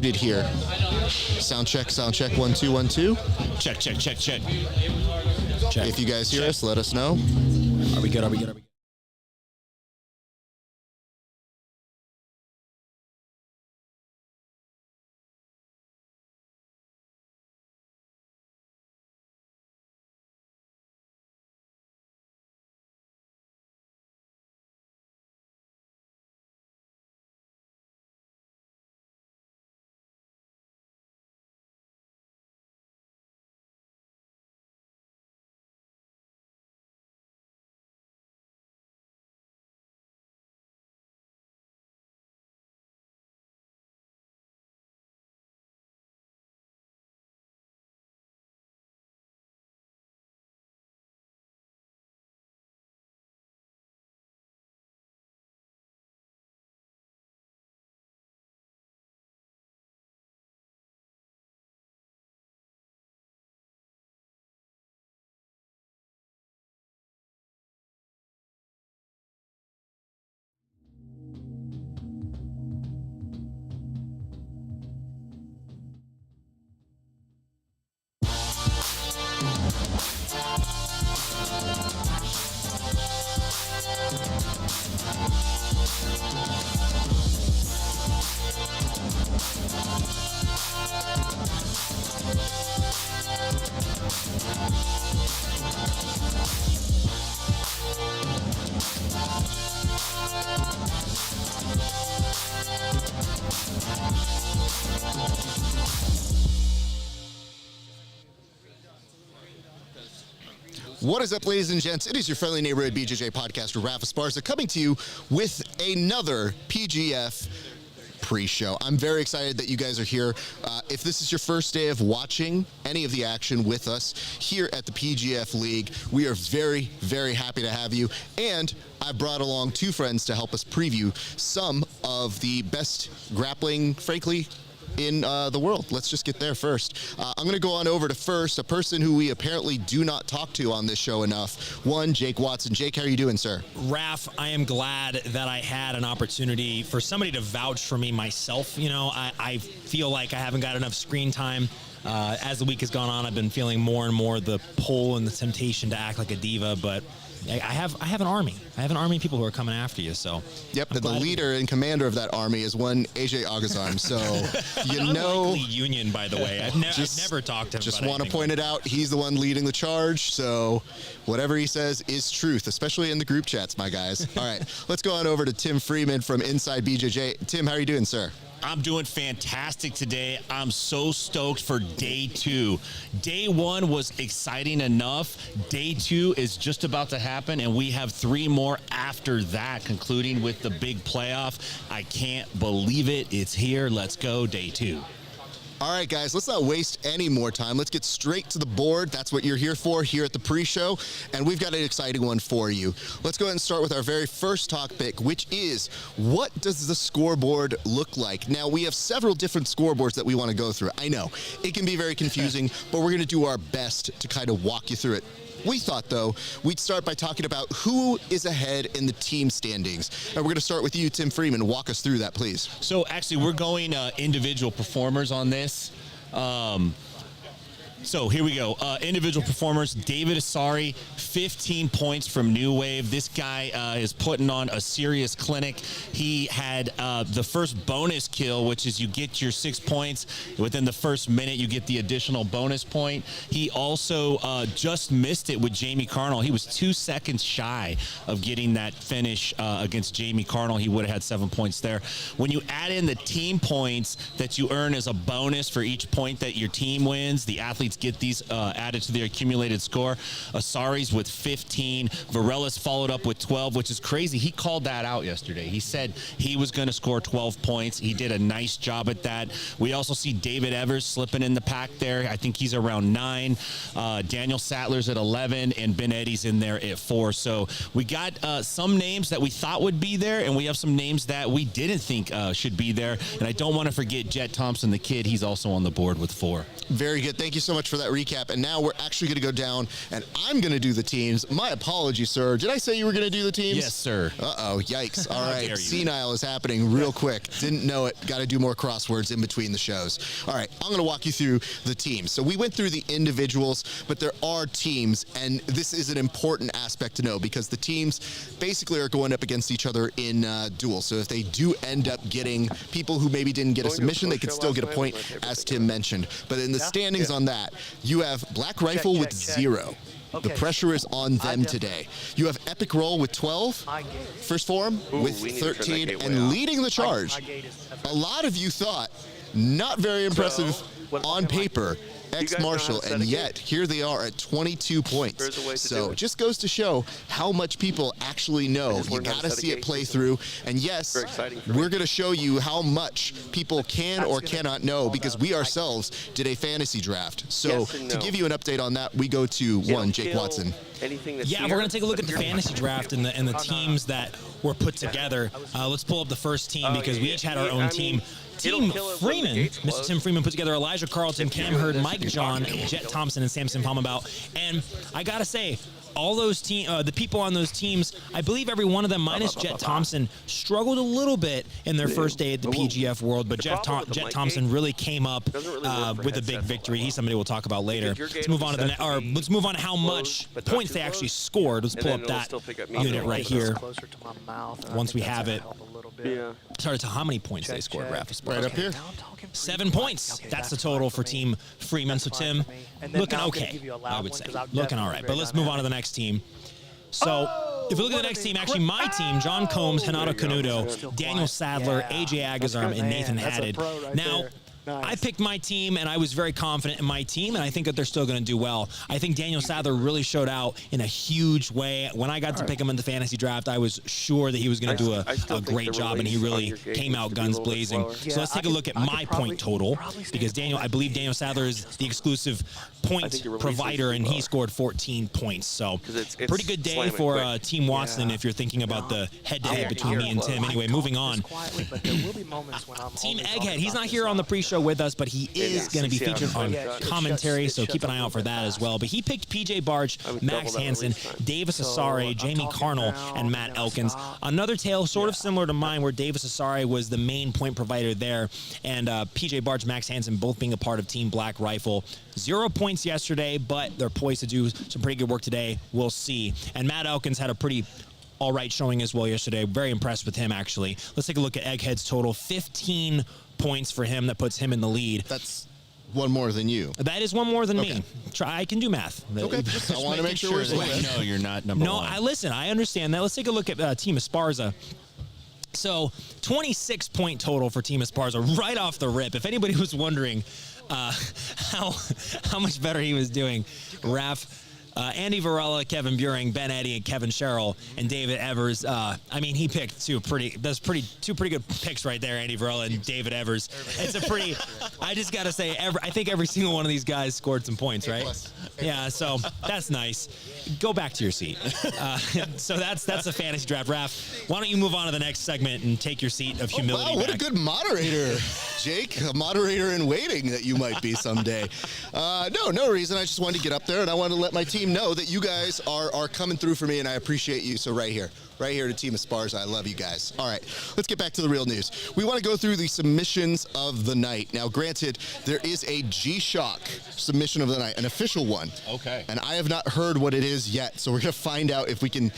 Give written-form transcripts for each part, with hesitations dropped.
did here. Sound check, 1 2 1 2. Check. If you guys hear us, let us know. Are we good? What is up, ladies and gents? It is your friendly neighborhood BJJ podcaster, Rafa Esparza, coming to you with another PGF pre-show. I'm very excited that you guys are here. If this is your first day of watching any of the action with us here at the PGF League, we are very, very happy to have you. And I brought along two friends to help us preview some of the best grappling, frankly, in the world. Let's just get there first. I'm going to go on over to first, a person who we apparently do not talk to on this show enough. One, Jake Watson. Jake, how are you doing, sir? Raf, I am glad that I had an opportunity for somebody to vouch for me myself. You know, I feel like I haven't got enough screen time. As the week has gone on, I've been feeling more and more the pull and the temptation to act like a diva, but I have an army. I have an army of people who are coming after you. So yep, the leader and commander of that army is one Agazarm. So you know, union, by the way. I've never talked to him. Just want to point it out. He's the one leading the charge. So whatever he says is truth, especially in the group chats, my guys. All right, let's go on over to Tim Freeman from Inside BJJ. Tim, how are you doing, sir? I'm doing fantastic today. I'm so stoked for day two. Day one was exciting enough. Day two is just about to happen, and we have three more after that, concluding with the big playoff. I can't believe it. It's here. Let's go, day two. All right, guys, let's not waste any more time. Let's get straight to the board. That's what you're here for here at the pre-show, and we've got an exciting one for you. Let's go ahead and start with our very first topic, which is, what does the scoreboard look like? Now, we have several different scoreboards that we want to go through. I know, it can be very confusing, but we're going to do our best to kind of walk you through it. We thought, though, we'd start by talking about who is ahead in the team standings. And we're going to start with you, Tim Freeman. Walk us through that, please. So, actually, we're going individual performers on this. So here we go. Individual performers, David Asare, 15 points from New Wave. This guy is putting on a serious clinic. He had the first bonus kill, which is you get your 6 points. Within the first minute, you get the additional bonus point. He also just missed it with Jamie Carnall. He was 2 seconds shy of getting that finish against Jamie Carnall. He would have had 7 points there. When you add in the team points that you earn as a bonus for each point that your team wins, the athletes get these added to their accumulated score. Asare's with 15. Varela's followed up with 12, which is crazy. He called that out yesterday. He said he was going to score 12 points. He did a nice job at that. We also see David Evers slipping in the pack there. I think he's around 9. Daniel Sattler's at 11, and Ben Eddy's in there at 4. So we got some names that we thought would be there, and we have some names that we didn't think should be there. And I don't want to forget Jett Thompson, the kid. He's also on the board with 4. Very good. Thank you so much much for that recap. And now we're actually going to go down, and I'm going to do the teams. My apologies, sir. Did I say you were going to do the teams? Yes, sir. Uh-oh, yikes. All How right, dare you. senile is happening real quick. Didn't know it. Got to do more crosswords in between the shows. All right, I'm going to walk you through the teams. So we went through the individuals, but there are teams, and this is an important aspect to know because the teams basically are going up against each other in duels. So if they do end up getting people who maybe didn't get a submission, they could still get a point, as Tim mentioned. But in the standings on that, you have Black Rifle with 0. The pressure is on them today. You have Epic Roll with 12, First Form with 13, and leading the charge. A lot of you thought, not very impressive on paper, ex-Marshall, and yet here they are at 22 points. So just goes to show how much people actually know. You got to see it play through. And yes, we're going to show you how much people can or cannot know because we ourselves did a fantasy draft. So to give you an update on that, we go to Jake Watson. Yeah, we're going to take a look at the fantasy draft and the teams that were put together. Let's pull up the first team because we each had our own team. Team Freeman, Mr. Tim Freeman put together Elijah Carlton, Cam Hurd, Mike John, Jett Thompson, and Samson Phommabout. And I got to say, all those the people on those teams, I believe every one of them, minus Jett Thompson, struggled a little bit in their first day at the PGF World, but Jett Thompson really came up with a big victory. He's somebody we'll talk about later. Let's move on to let's move on to how much points they actually scored. Let's pull up that unit right here. Once we have it. Sorry, to how many points they scored, Raph? Right up here. 7 points. That's the total for Team Freeman. So, Tim, looking okay, I would say. Looking all right. But let's move on to the next team. So, if we look at the next team, actually my team, John Combs, Renato Canuto, Daniel Sathler, AJ Agazarm, and Nathan Haddad. Now, I picked my team, and I was very confident in my team, and I think that they're still going to do well. I think Daniel Sathler really showed out in a huge way. When I got to pick him in the fantasy draft, I was sure that he was going to do a great job, and he really came out guns blazing. So let's take a look at my point total, because I believe Daniel Sathler is the exclusive point provider, and he scored 14 points. So pretty good day for Team Watson if you're thinking about the head-to-head between me and Tim. Anyway, moving on. Team Egghead, he's not here on the pre-show with us, but he is going to be featured on commentary, so keep an eye out for that as well. But he picked PJ Barch, Max Hanson, Davis Asare, Jamie Carnall, and Matt Elkins. Another tale sort of similar to mine where Davis Asare was the main point provider there, and PJ Barch, Max Hanson both being a part of Team Black Rifle. 0 points yesterday, but they're poised to do some pretty good work today. We'll see. And Matt Elkins had a pretty all right showing as well yesterday. Very impressed with him, actually. Let's take a look at Egghead's total. 15 points for him. That puts him in the lead. That's one more than you. That is one more than me. I can do math. Okay. I want to make sure we're no, you're not number one. No, listen, I understand that. Let's take a look at Team Esparza. So 26 point total for Team Esparza right off the rip. If anybody was wondering how much better he was doing, Raph, Andy Varela, Kevin Beuhring, Ben Eddy, and Kevin Sherrill, and David Evers. I mean, he picked two pretty good picks right there, Andy Varela and David Evers. It's a pretty, I just got to say, I think every single one of these guys scored some points, right? Yeah, so that's nice. Go back to your seat. So that's a fantasy draft. Raph, why don't you move on to the next segment and take your seat of humility Wow, what back. a good moderator, Jake. A moderator in waiting that you might be someday. No reason. I just wanted to get up there, and I wanted to let my team know that you guys are coming through for me, and I appreciate you. So right here to Team Esparza. I love you guys. All right, let's get back to the real news. We want to go through the submissions of the night. Now, granted, there is a G-Shock submission of the night, an official one. Okay. And I have not heard what it is yet, so we're going to find out if we can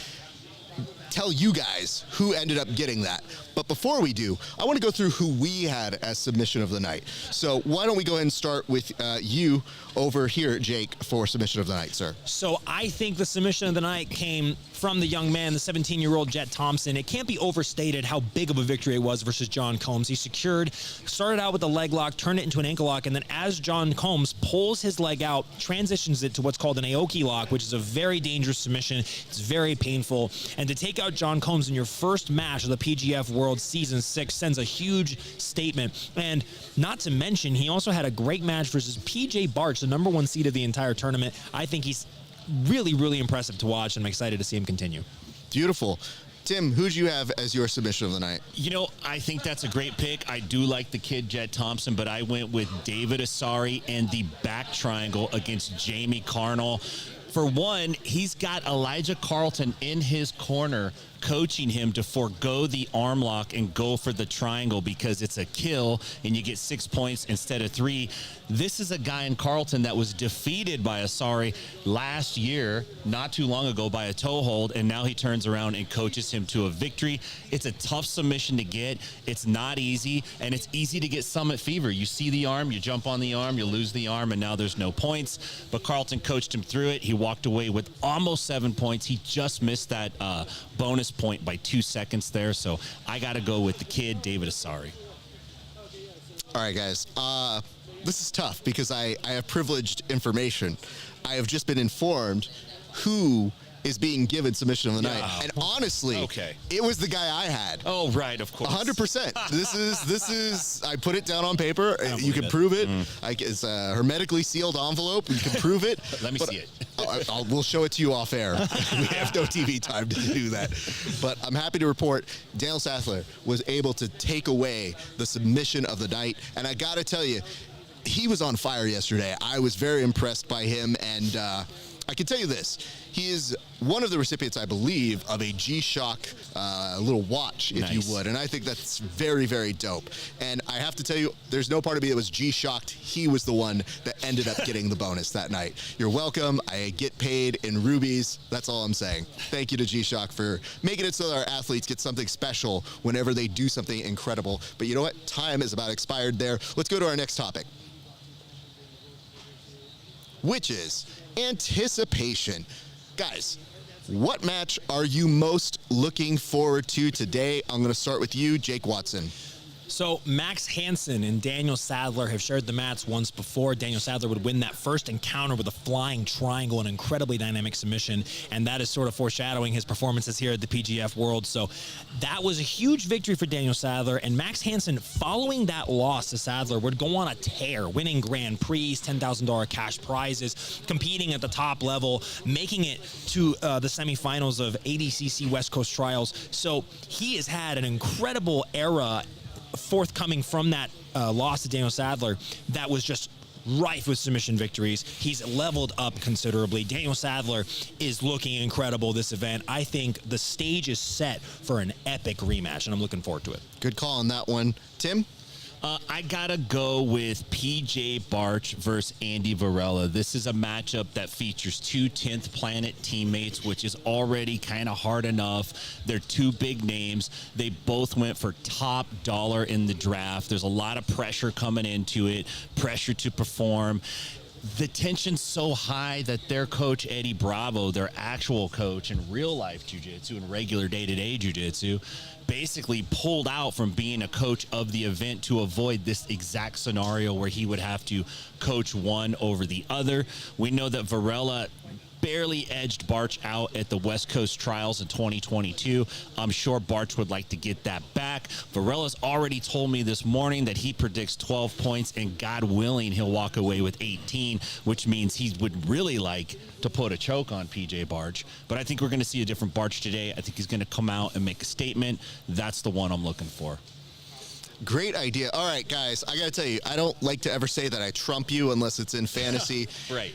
tell you guys who ended up getting that. But before we do, I want to go through who we had as submission of the night. So why don't we go ahead and start with you over here, Jake, for submission of the night, sir. So I think the submission of the night came from the young man, the 17-year-old Jett Thompson. It can't be overstated how big of a victory it was versus John Combs. He started out with a leg lock, turned it into an ankle lock, and then as John Combs pulls his leg out, transitions it to what's called an Aoki lock, which is a very dangerous submission. It's very painful. And to take out John Combs in your first match of the PGF World Season 6 sends a huge statement. And not to mention, he also had a great match versus PJ Barch, the number 1 seed of the entire tournament. I think he's really, really impressive to watch, and I'm excited to see him continue. Beautiful. Tim, who do you have as your submission of the night? You know, I think that's a great pick. I do like the kid, Jett Thompson, but I went with David Asare and the back triangle against Jamie Carnall. For one, he's got Elijah Carlton in his corner coaching him to forego the arm lock and go for the triangle because it's a kill and you get 6 points instead of 3. This is a guy in Carlton that was defeated by Asare last year, not too long ago, by a toe hold, and now he turns around and coaches him to a victory. It's a tough submission to get. It's not easy, and it's easy to get summit fever. You see the arm, you jump on the arm, you lose the arm, and now there's no points. But Carlton coached him through it. He walked away with almost 7 points. He just missed that bonus point by 2 seconds there. So I got to go with the kid, David Asare. All right, guys. This is tough because I have privileged information. I have just been informed who is being given submission of the night. And honestly, it was the guy I had. Oh, right, of course. 100%. This is, I put it down on paper. You can prove it. It's a hermetically sealed envelope. You can prove it. Let me see it. We'll show it to you off air. We have no TV time to do that. But I'm happy to report Daniel Sathler was able to take away the submission of the night. And I got to tell you, he was on fire yesterday. I was very impressed by him, and I can tell you this. He is one of the recipients, I believe, of a G-Shock little watch, if you would. And I think that's very, very dope. And I have to tell you, there's no part of me that was G-Shocked. He was the one that ended up getting the bonus that night. You're welcome. I get paid in rubies. That's all I'm saying. Thank you to G-Shock for making it so that our athletes get something special whenever they do something incredible. But you know what? Time is about expired there. Let's go to our next topic, which is anticipation. Guys, what match are you most looking forward to today? I'm going to start with you, Jake Watson. So Max Hanson and Daniel Sathler have shared the mats once before. Daniel Sathler would win that first encounter with a flying triangle, an incredibly dynamic submission, and that is sort of foreshadowing his performances here at the PGF World. So that was a huge victory for Daniel Sathler, and Max Hanson, following that loss to Sathler, would go on a tear, winning Grand Prix, $10,000 cash prizes, competing at the top level, making it to the semifinals of ADCC West Coast Trials. So he has had an incredible era forthcoming from that loss to Daniel Sathler that was just rife with submission victories. He's leveled up considerably. Daniel Sathler is looking incredible this event. I think the stage is set for an epic rematch, and I'm looking forward to it. Good call on that one. Tim? I gotta go with PJ Barch versus Andy Varela. This is a matchup that features two 10th Planet teammates, which is already kind of hard enough. They're two big names. They both went for top dollar in the draft. There's a lot of pressure coming into it, pressure to perform. The tension's so high that their coach, Eddie Bravo, their actual coach in real life jiu-jitsu and regular day-to-day jiu-jitsu, basically pulled out from being a coach of the event to avoid this exact scenario where he would have to coach one over the other. We know that Varela barely edged Barch out at the West Coast Trials in 2022. I'm sure Barch would like to get that back. Varela's already told me this morning that he predicts 12 points, and God willing, he'll walk away with 18, which means he would really like to put a choke on PJ Barch. But I think we're going to see a different Barch today. I think he's going to come out and make a statement. That's the one I'm looking for. Great idea. All right, guys, I got to tell you, I don't like to ever say that I trump you unless it's in fantasy. Right.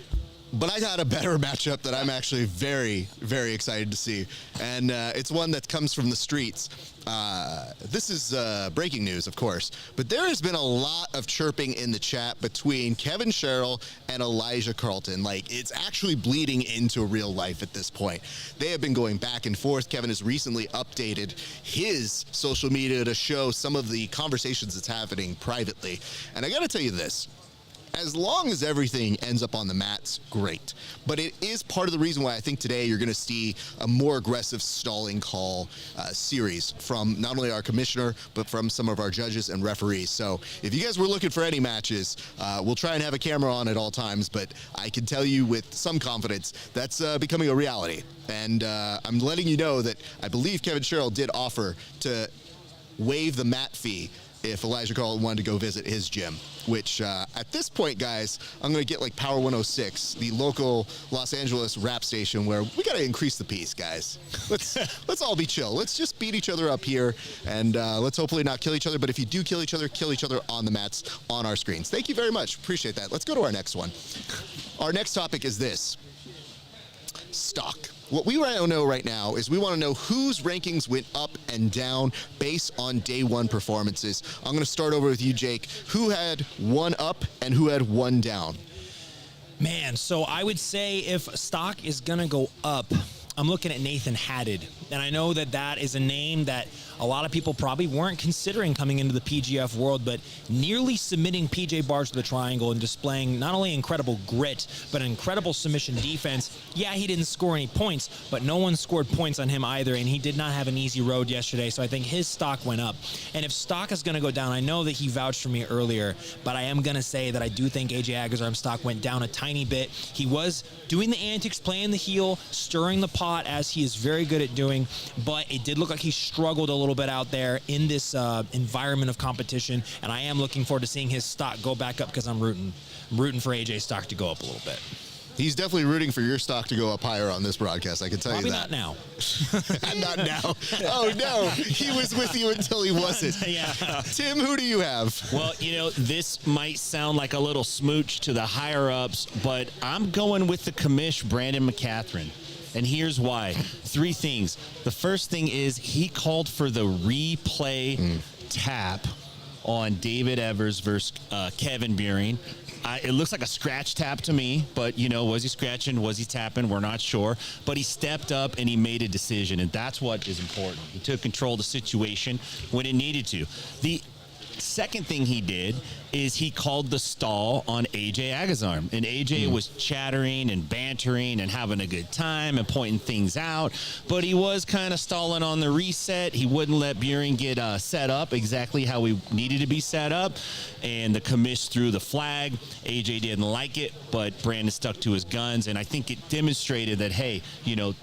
But I got a better matchup that I'm actually very, very excited to see. And it's one that comes from the streets. This is breaking news, of course. But there has been a lot of chirping in the chat between Kevin Sherrill and Elijah Carlton. Like, it's actually bleeding into real life at this point. They have been going back and forth. Kevin has recently updated his social media to show some of the conversations that's happening privately. And I got to tell you this. As long as everything ends up on the mats, great. But it is part of the reason why I think today you're going to see a more aggressive stalling call series from not only our commissioner, but from some of our judges and referees. So if you guys were looking for any matches, we'll try and have a camera on at all times, but I can tell you with some confidence that's becoming a reality. And I'm letting you know that I believe Kevin Sherrill did offer to waive the mat fee if Elijah Carlton wanted to go visit his gym, which at this point, guys, I'm going to get like Power 106, the local Los Angeles rap station, where we got to increase the pace, guys. Let's all be chill. Let's just beat each other up here, and let's hopefully not kill each other. But if you do kill each other on the mats, on our screens. Thank you very much. Appreciate that. Let's go to our next one. Our next topic is this. Stock. What we want to know right now is we want to know whose rankings went up and down based on day one performances. I'm going to start over with you, Jake. Who had one up and who had one down? Man, so I would say if stock is going to go up, I'm looking at Nathan Haddad. And I know that that is a name that a lot of people probably weren't considering coming into the PGF world, but nearly submitting PJ Barch to the triangle and displaying not only incredible grit, but incredible submission defense. Yeah, he didn't score any points, but no one scored points on him either, and he did not have an easy road yesterday, so I think his stock went up. And if stock is going to go down, I know that he vouched for me earlier, but I am going to say that I do think AJ Agazarm's stock went down a tiny bit. He was doing the antics, playing the heel, stirring the pot, as he is very good at doing, but it did look like he struggled a little bit out there in this environment of competition, and I am looking forward to seeing his stock go back up because I'm rooting for AJ's stock to go up a little bit. He's definitely rooting for your stock to go up higher on this broadcast, I can tell Probably you that. Not now. Not now. Oh, no. He was with you until he wasn't. Yeah. Tim, who do you have? Well, this might sound like a little smooch to the higher-ups, but I'm going with the commish, Brandon McCatherine. And here's why. 3 things. The first thing is he called for the replay tap on David Evers versus Kevin Beuhring. It looks like a scratch tap to me, but, was he scratching? Was he tapping? We're not sure. But he stepped up and he made a decision, and that's what is important. He took control of the situation when it needed to. The second thing he did is he called the stall on AJ Agazarm, and AJ was chattering and bantering and having a good time and pointing things out, but he was kind of stalling on the reset. He wouldn't let Beuhring get set up exactly how he needed to be set up, and the commish threw the flag. AJ didn't like it, but Brandon stuck to his guns, and I think it demonstrated that, hey,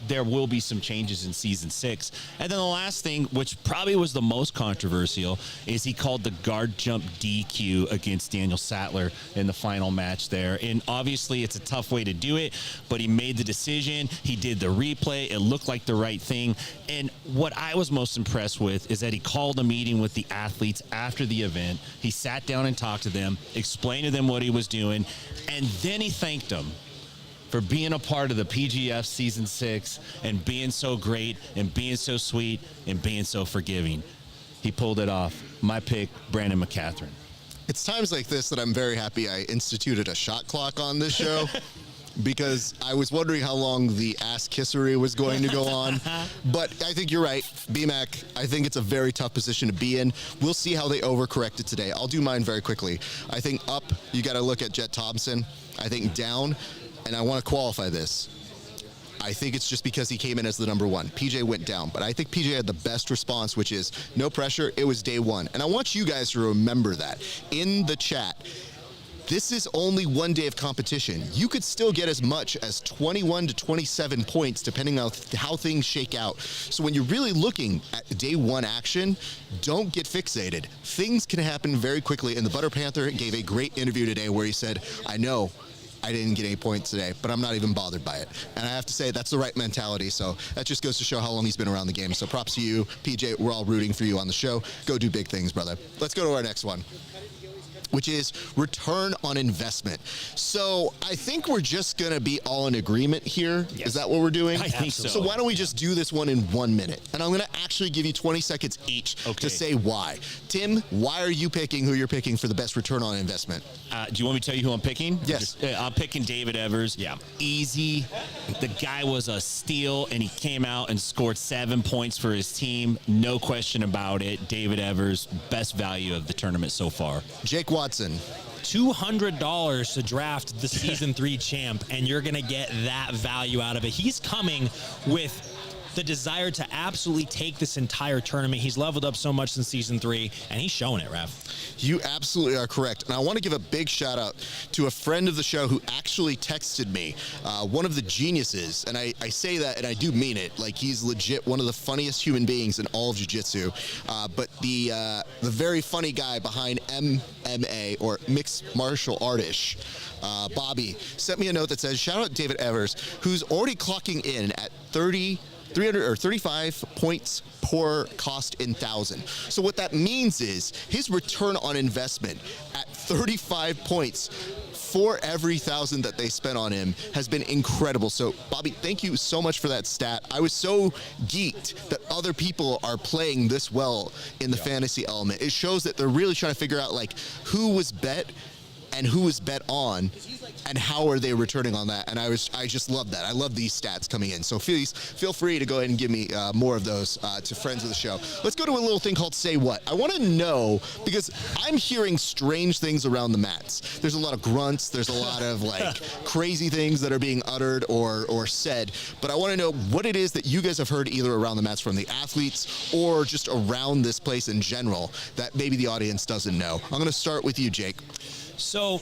there will be some changes in Season 6. And then the last thing, which probably was the most controversial, is he called the guard jump DQ against Daniel Sathler in the final match there. And obviously it's a tough way to do it, but he made the decision. He did the replay. It looked like the right thing. And what I was most impressed with is that he called a meeting with the athletes after the event. He sat down and talked to them, explained to them what he was doing, and then he thanked them for being a part of the PGF Season 6 and being so great and being so sweet and being so forgiving. He pulled it off. My pick, Brandon McCatherine. It's times like this that I'm very happy I instituted a shot clock on this show because I was wondering how long the ass kissery was going to go on. But I think you're right, BMAC. I think it's a very tough position to be in. We'll see how they overcorrected today. I'll do mine very quickly. I think up, you got to look at Jett Thompson. I think down, and I want to qualify this. I think it's just because he came in as the number 1. PJ went down, but I think PJ had the best response, which is no pressure. It was day 1. And I want you guys to remember that in the chat. This is only one day of competition. You could still get as much as 21 to 27 points depending on how things shake out. So when you're really looking at day 1 action, don't get fixated. Things can happen very quickly. And the Butter Panther gave a great interview today where he said, I know I didn't get any points today, but I'm not even bothered by it. And I have to say, that's the right mentality. So that just goes to show how long he's been around the game. So props to you, PJ. We're all rooting for you on the show. Go do big things, brother. Let's go to our next one, which is return on investment. So I think we're just going to be all in agreement here. Yes. Is that what we're doing? I think so. So why don't we just do this one in 1 minute? And I'm going to actually give you 20 seconds each to say why. Tim, why are you picking who you're picking for the best return on investment? Do you want me to tell you who I'm picking? Yes. I'm picking David Evers. Yeah. Easy. The guy was a steal, and he came out and scored 7 points for his team. No question about it. David Evers, best value of the tournament so far. Jake Watson. $200 to draft the Season 3 champ, and you're going to get that value out of it. He's coming with the desire to absolutely take this entire tournament. He's leveled up so much since season 3, and he's showing it, Rav. You absolutely are correct. And I want to give a big shout out to a friend of the show who actually texted me, one of the geniuses. And I say that and I do mean it. Like, he's legit one of the funniest human beings in all of jiu-jitsu. But the very funny guy behind MMA, or mixed martial artish, Bobby, sent me a note that says, shout out David Evers, who's already clocking in at 35 points per cost in 1,000. So what that means is his return on investment at 35 points for every 1,000 that they spent on him has been incredible. So Bobby, thank you so much for that stat. I was so geeked that other people are playing this well in the fantasy element. It shows that they're really trying to figure out, like, who was bet and who was bet on, and how are they returning on that. And I just love that. I love these stats coming in. So feel free to go ahead and give me more of those to friends of the show. Let's go to a little thing called Say What. I want to know, because I'm hearing strange things around the mats. There's a lot of grunts. There's a lot of like crazy things that are being uttered or said. But I want to know what it is that you guys have heard either around the mats from the athletes or just around this place in general that maybe the audience doesn't know. I'm going to start with you, Jake. So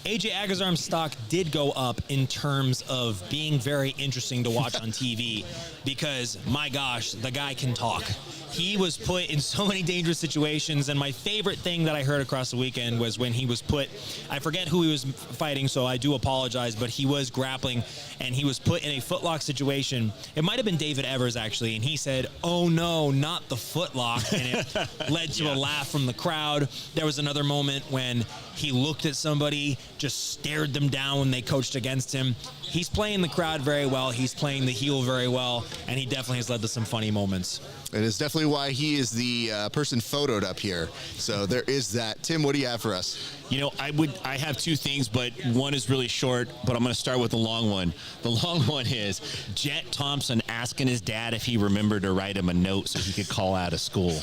AJ Agazarm's stock did go up in terms of being very interesting to watch on TV because, my gosh, the guy can talk. He was put in so many dangerous situations, and my favorite thing that I heard across the weekend was when he was put, I forget who he was fighting, so I do apologize, but he was grappling, and he was put in a footlock situation. It might have been David Evers, actually, and he said, "Oh no, not the footlock," and it led to a laugh from the crowd. There was another moment when he looked at somebody, just stared them down when they coached against him. He's playing the crowd very well. He's playing the heel very well, and he definitely has led to some funny moments. It is definitely why he is the person photoed up here. So there is that. Tim, what do you have for us? You know, I have two things, but one is really short, but I'm going to start with the long one. The long one is Jett Thompson asking his dad if he remembered to write him a note so he could call out of school.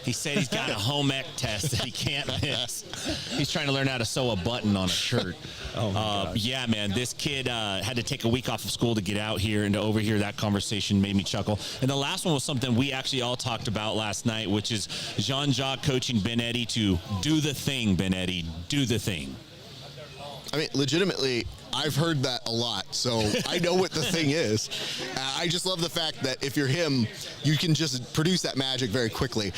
He said he's got a home ec test that he can't miss. He's trying to learn how to sew a button on a shirt. Yeah, man, this kid had to take a week off of school to get out here and to overhear that conversation made me chuckle. And the last one was something we actually all talked about last night, which is Jean-Jacques coaching Ben Eddy to do the thing, Ben Eddy, do the thing. I mean, legitimately, I've heard that a lot, so I know what the thing is. I just love the fact that if you're him, you can just produce that magic very quickly.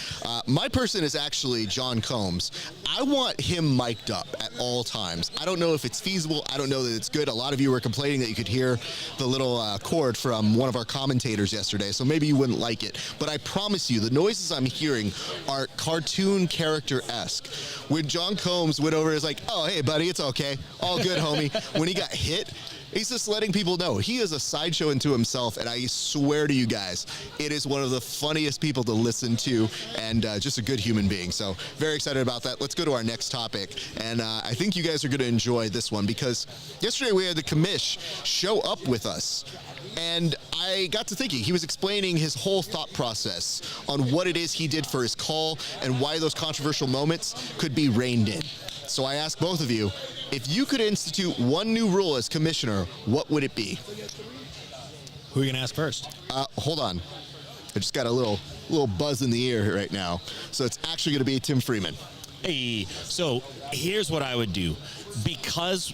My person is actually John Combs. I want him mic'd up at all times. I don't know if it's feasible. I don't know that it's good. A lot of you were complaining that you could hear the little chord from one of our commentators yesterday, so maybe you wouldn't like it. But I promise you, the noises I'm hearing are cartoon character-esque. When John Combs went over, he's like, "Oh, hey, buddy, it's okay. All good, homie." When he got hit, he's just letting people know he is a sideshow unto himself, and I swear to you guys, it is one of the funniest people to listen to, and just a good human being. So very excited about that. Let's go to our next topic, and I think you guys are going to enjoy this one because yesterday we had the commish show up with us. And I got to thinking, he was explaining his whole thought process on what it is he did for his call and why those controversial moments could be reined in. So I ask both of you, if you could institute one new rule as commissioner, what would it be? Who are you going to ask first? Hold on. I just got a little buzz in the ear right now. So it's actually going to be Tim Freeman. Hey, so here's what I would do. Because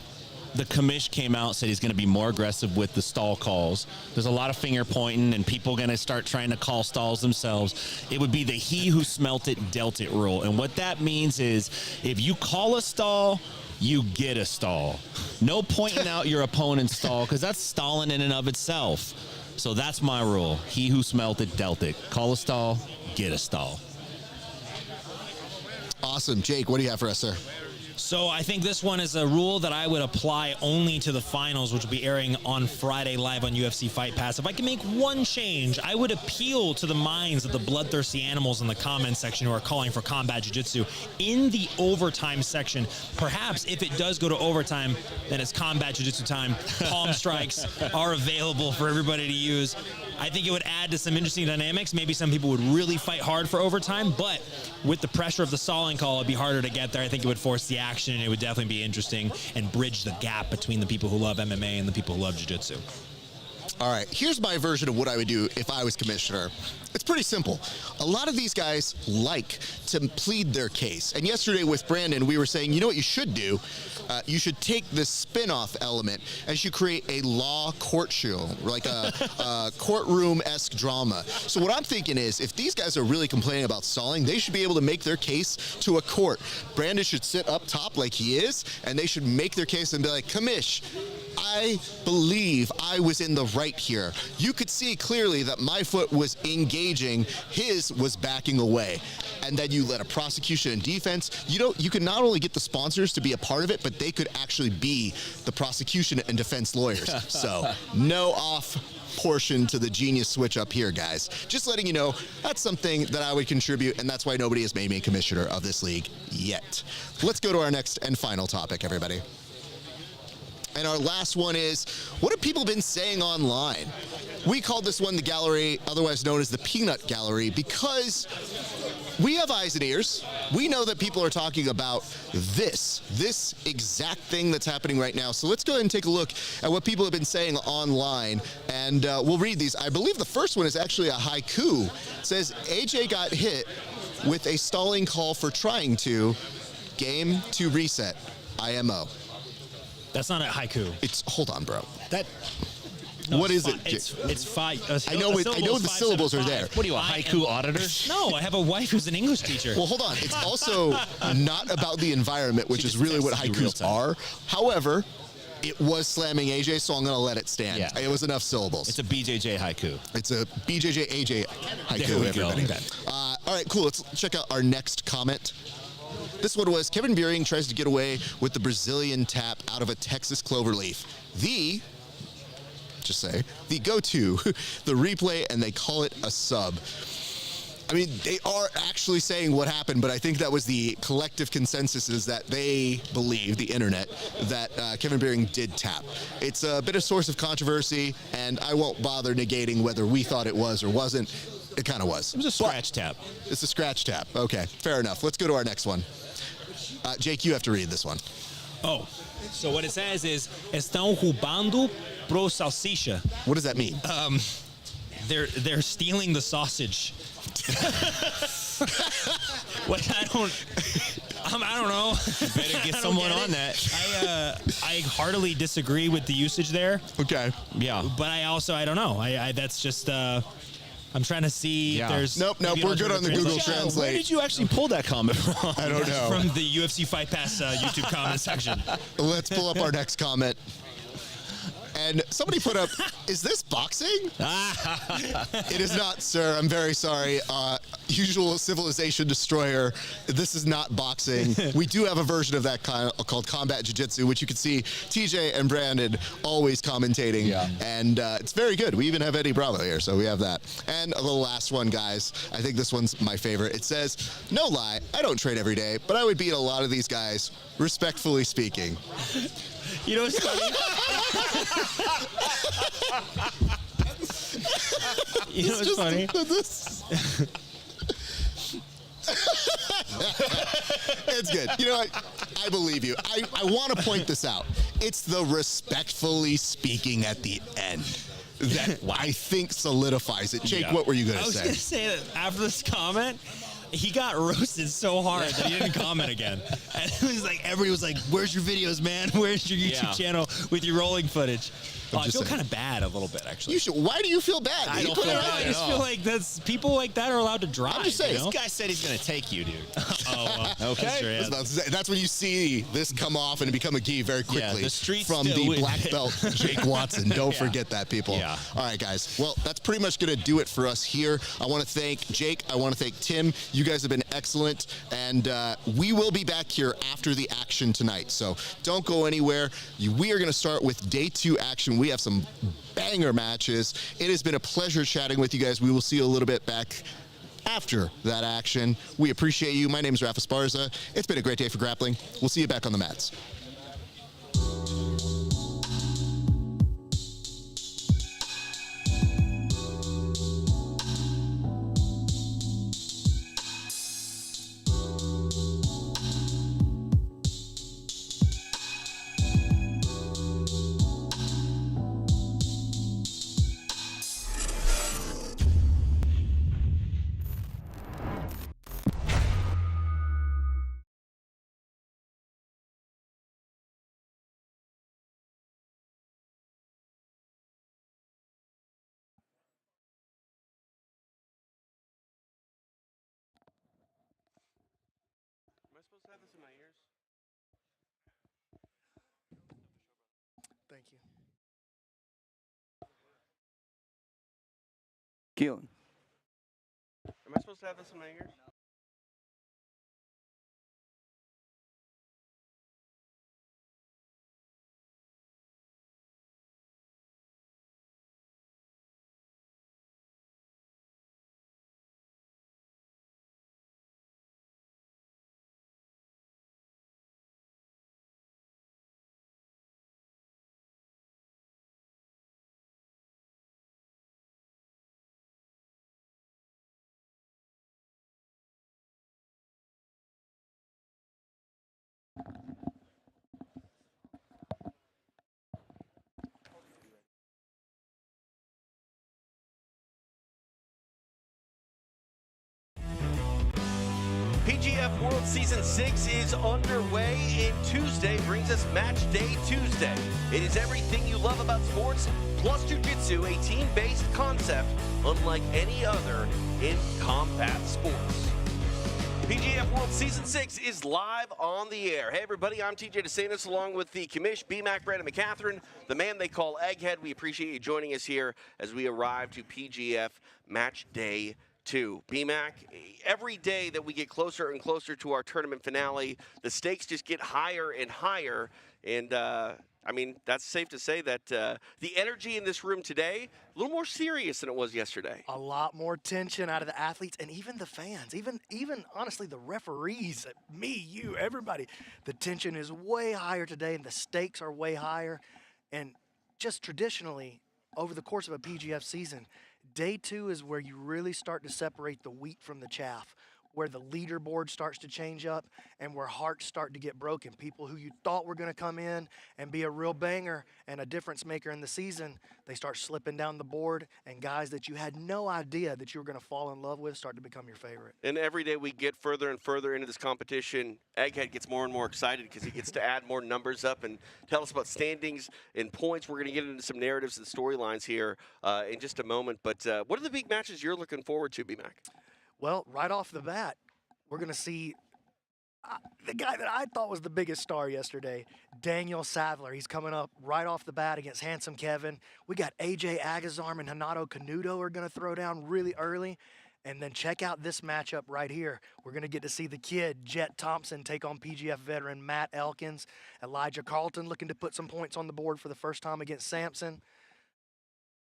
the commish came out and said he's going to be more aggressive with the stall calls. There's a lot of finger pointing and people going to start trying to call stalls themselves. It would be the he who smelt it dealt it rule. And what that means is if you call a stall, you get a stall. No pointing out your opponent's stall because that's stalling in and of itself. So that's my rule. He who smelt it dealt it. Call a stall, get a stall. Awesome. Jake, what do you have for us, sir? So I think this one is a rule that I would apply only to the finals, which will be airing on Friday live on UFC Fight Pass. If I can make one change, I would appeal to the minds of the bloodthirsty animals in the comments section who are calling for combat jiu-jitsu in the overtime section. Perhaps if it does go to overtime, then it's combat jiu-jitsu time. Palm strikes are available for everybody to use. I think it would add to some interesting dynamics. Maybe some people would really fight hard for overtime, but with the pressure of the stalling call, it'd be harder to get there. I think it would force the action, and it would definitely be interesting and bridge the gap between the people who love MMA and the people who love jiu-jitsu. All right, here's my version of what I would do if I was commissioner. It's pretty simple. A lot of these guys like to plead their case. And yesterday with Brandon, we were saying, you know what you should do? You should take this spin-off element and you should create a law court show, like a courtroom-esque drama. So what I'm thinking is, if these guys are really complaining about stalling, they should be able to make their case to a court. Brandon should sit up top like he is, and they should make their case and be like, Commish, I believe I was in the right here. You could see clearly that my foot was engaging, his was backing away. And then you let a prosecution and defense. You can not only get the sponsors to be a part of it, but they could actually be the prosecution and defense lawyers. So no off portion to the genius switch up here, guys. Just letting you know, that's something that I would contribute, and that's why nobody has made me commissioner of this league yet. Let's go to our next and final topic, everybody. And our last one is, what have people been saying online? We called this one the gallery, otherwise known as the peanut gallery, because we have eyes and ears. We know that people are talking about this exact thing that's happening right now. So let's go ahead and take a look at what people have been saying online, and we'll read these. I believe the first one is actually a haiku. It says, AJ got hit with a stalling call for trying to, game to reset, IMO. That's not a haiku. Hold on, bro. No, what is it? It's It's five. I know the syllables are there. What are you, a haiku auditor? No, I have a wife who's an English teacher. Well, hold on. It's also not about the environment, which is really what haikus are. However, it was slamming AJ, so I'm going to let it stand. Yeah. It was enough syllables. It's a BJJ haiku. It's a BJJ AJ haiku, There we everybody. go. Okay. All right, cool. Let's check out our next comment. This one was, Kevin Beuhring tries to get away with the Brazilian tap out of a Texas cloverleaf. The go-to, the replay, and they call it a sub. I mean, they are actually saying what happened, but I think that was the collective consensus, is that they believe, the internet, that Kevin Beuhring did tap. It's a bit of source of controversy, and I won't bother negating whether we thought it was or wasn't. It kind of was. It was a scratch tap. It's a scratch tap. Okay, fair enough. Let's go to our next one. Jake, you have to read this one. Oh, so what it says is, estão roubando pro salsicha. What does that mean? They're stealing the sausage. What? I don't know. Better get someone on that. I heartily disagree with the usage there. Okay. Yeah. But I don't know. That's just. I'm trying to see if there's. Nope. We're good on the Google Translate. Where did you actually pull that comment from? I don't know. From the UFC Fight Pass YouTube comment section. Let's pull up our next comment. And somebody put up, is this boxing? It is not, sir. I'm very sorry. Usual civilization destroyer. This is not boxing. We do have a version of that called combat jiu-jitsu, which you can see TJ and Brandon always commentating. Yeah. And it's very good. We even have Eddie Bravo here, so we have that. And the last one, guys. I think this one's my favorite. It says, no lie, I don't train every day, but I would beat a lot of these guys, respectfully speaking. You know what's funny? You know what's funny? It's good. You know what? I believe you. I want to point this out. It's the respectfully speaking at the end that I think solidifies it. Jake, what were you going to say? I was going to say that after this comment, he got roasted so hard that he didn't comment again. And it was like, everybody was like, where's your videos, man? Where's your YouTube channel with your rolling footage? I feel kind of bad a little bit, actually. You should. Why do you feel bad? I don't feel bad. I just feel like people like that are allowed to drive. I'm just saying. You know? This guy said he's going to take you, dude. Okay. That's when you see this come off and become a gi very quickly. The streets from the black belt Jake Watson. Don't forget that, people. Yeah. All right, guys. Well, that's pretty much going to do it for us here. I want to thank Jake. I want to thank Tim. You guys have been excellent. And we will be back here after the action tonight. So don't go anywhere. We are going to start with day 2 action. We have some banger matches. It has been a pleasure chatting with you guys. We will see you a little bit back after that action. We appreciate you. My name is Rafa Esparza. It's been a great day for grappling. We'll see you back on the mats. Thank you. Keelan. Am I supposed to have this in my ears? PGF World Season 6 is underway, and Tuesday brings us Match Day Tuesday. It is everything you love about sports, plus jiu-jitsu, a team-based concept unlike any other in combat sports. PGF World Season 6 is live on the air. Hey everybody, I'm TJ DeSantis along with the commish, BMAC, Brandon McCatherine, the man they call Egghead. We appreciate you joining us here as we arrive to PGF Match Day 2. BMAC, every day that we get closer and closer to our tournament finale, the stakes just get higher and higher. And I mean, that's safe to say that the energy in this room today, a little more serious than it was yesterday. A lot more tension out of the athletes and even the fans, even honestly the referees, me, you, everybody. The tension is way higher today and the stakes are way higher. And just traditionally, over the course of a PGF season, day 2 is where you really start to separate the wheat from the chaff, where the leaderboard starts to change up and where hearts start to get broken. People who you thought were going to come in and be a real banger and a difference maker in the season, they start slipping down the board, and guys that you had no idea that you were going to fall in love with start to become your favorite. And every day we get further and further into this competition, Egghead gets more and more excited because he gets to add more numbers up and tell us about standings and points. We're going to get into some narratives and storylines here in just a moment. But what are the big matches you're looking forward to, BMAC? Well, right off the bat, we're going to see the guy that I thought was the biggest star yesterday, Daniel Sathler. He's coming up right off the bat against Handsome Kevin. We got AJ Agazarm and Renato Canuto are going to throw down really early. And then check out this matchup right here. We're going to get to see the kid, Jett Thompson, take on PGF veteran Matt Elkins. Elijah Carlton looking to put some points on the board for the first time against Samson.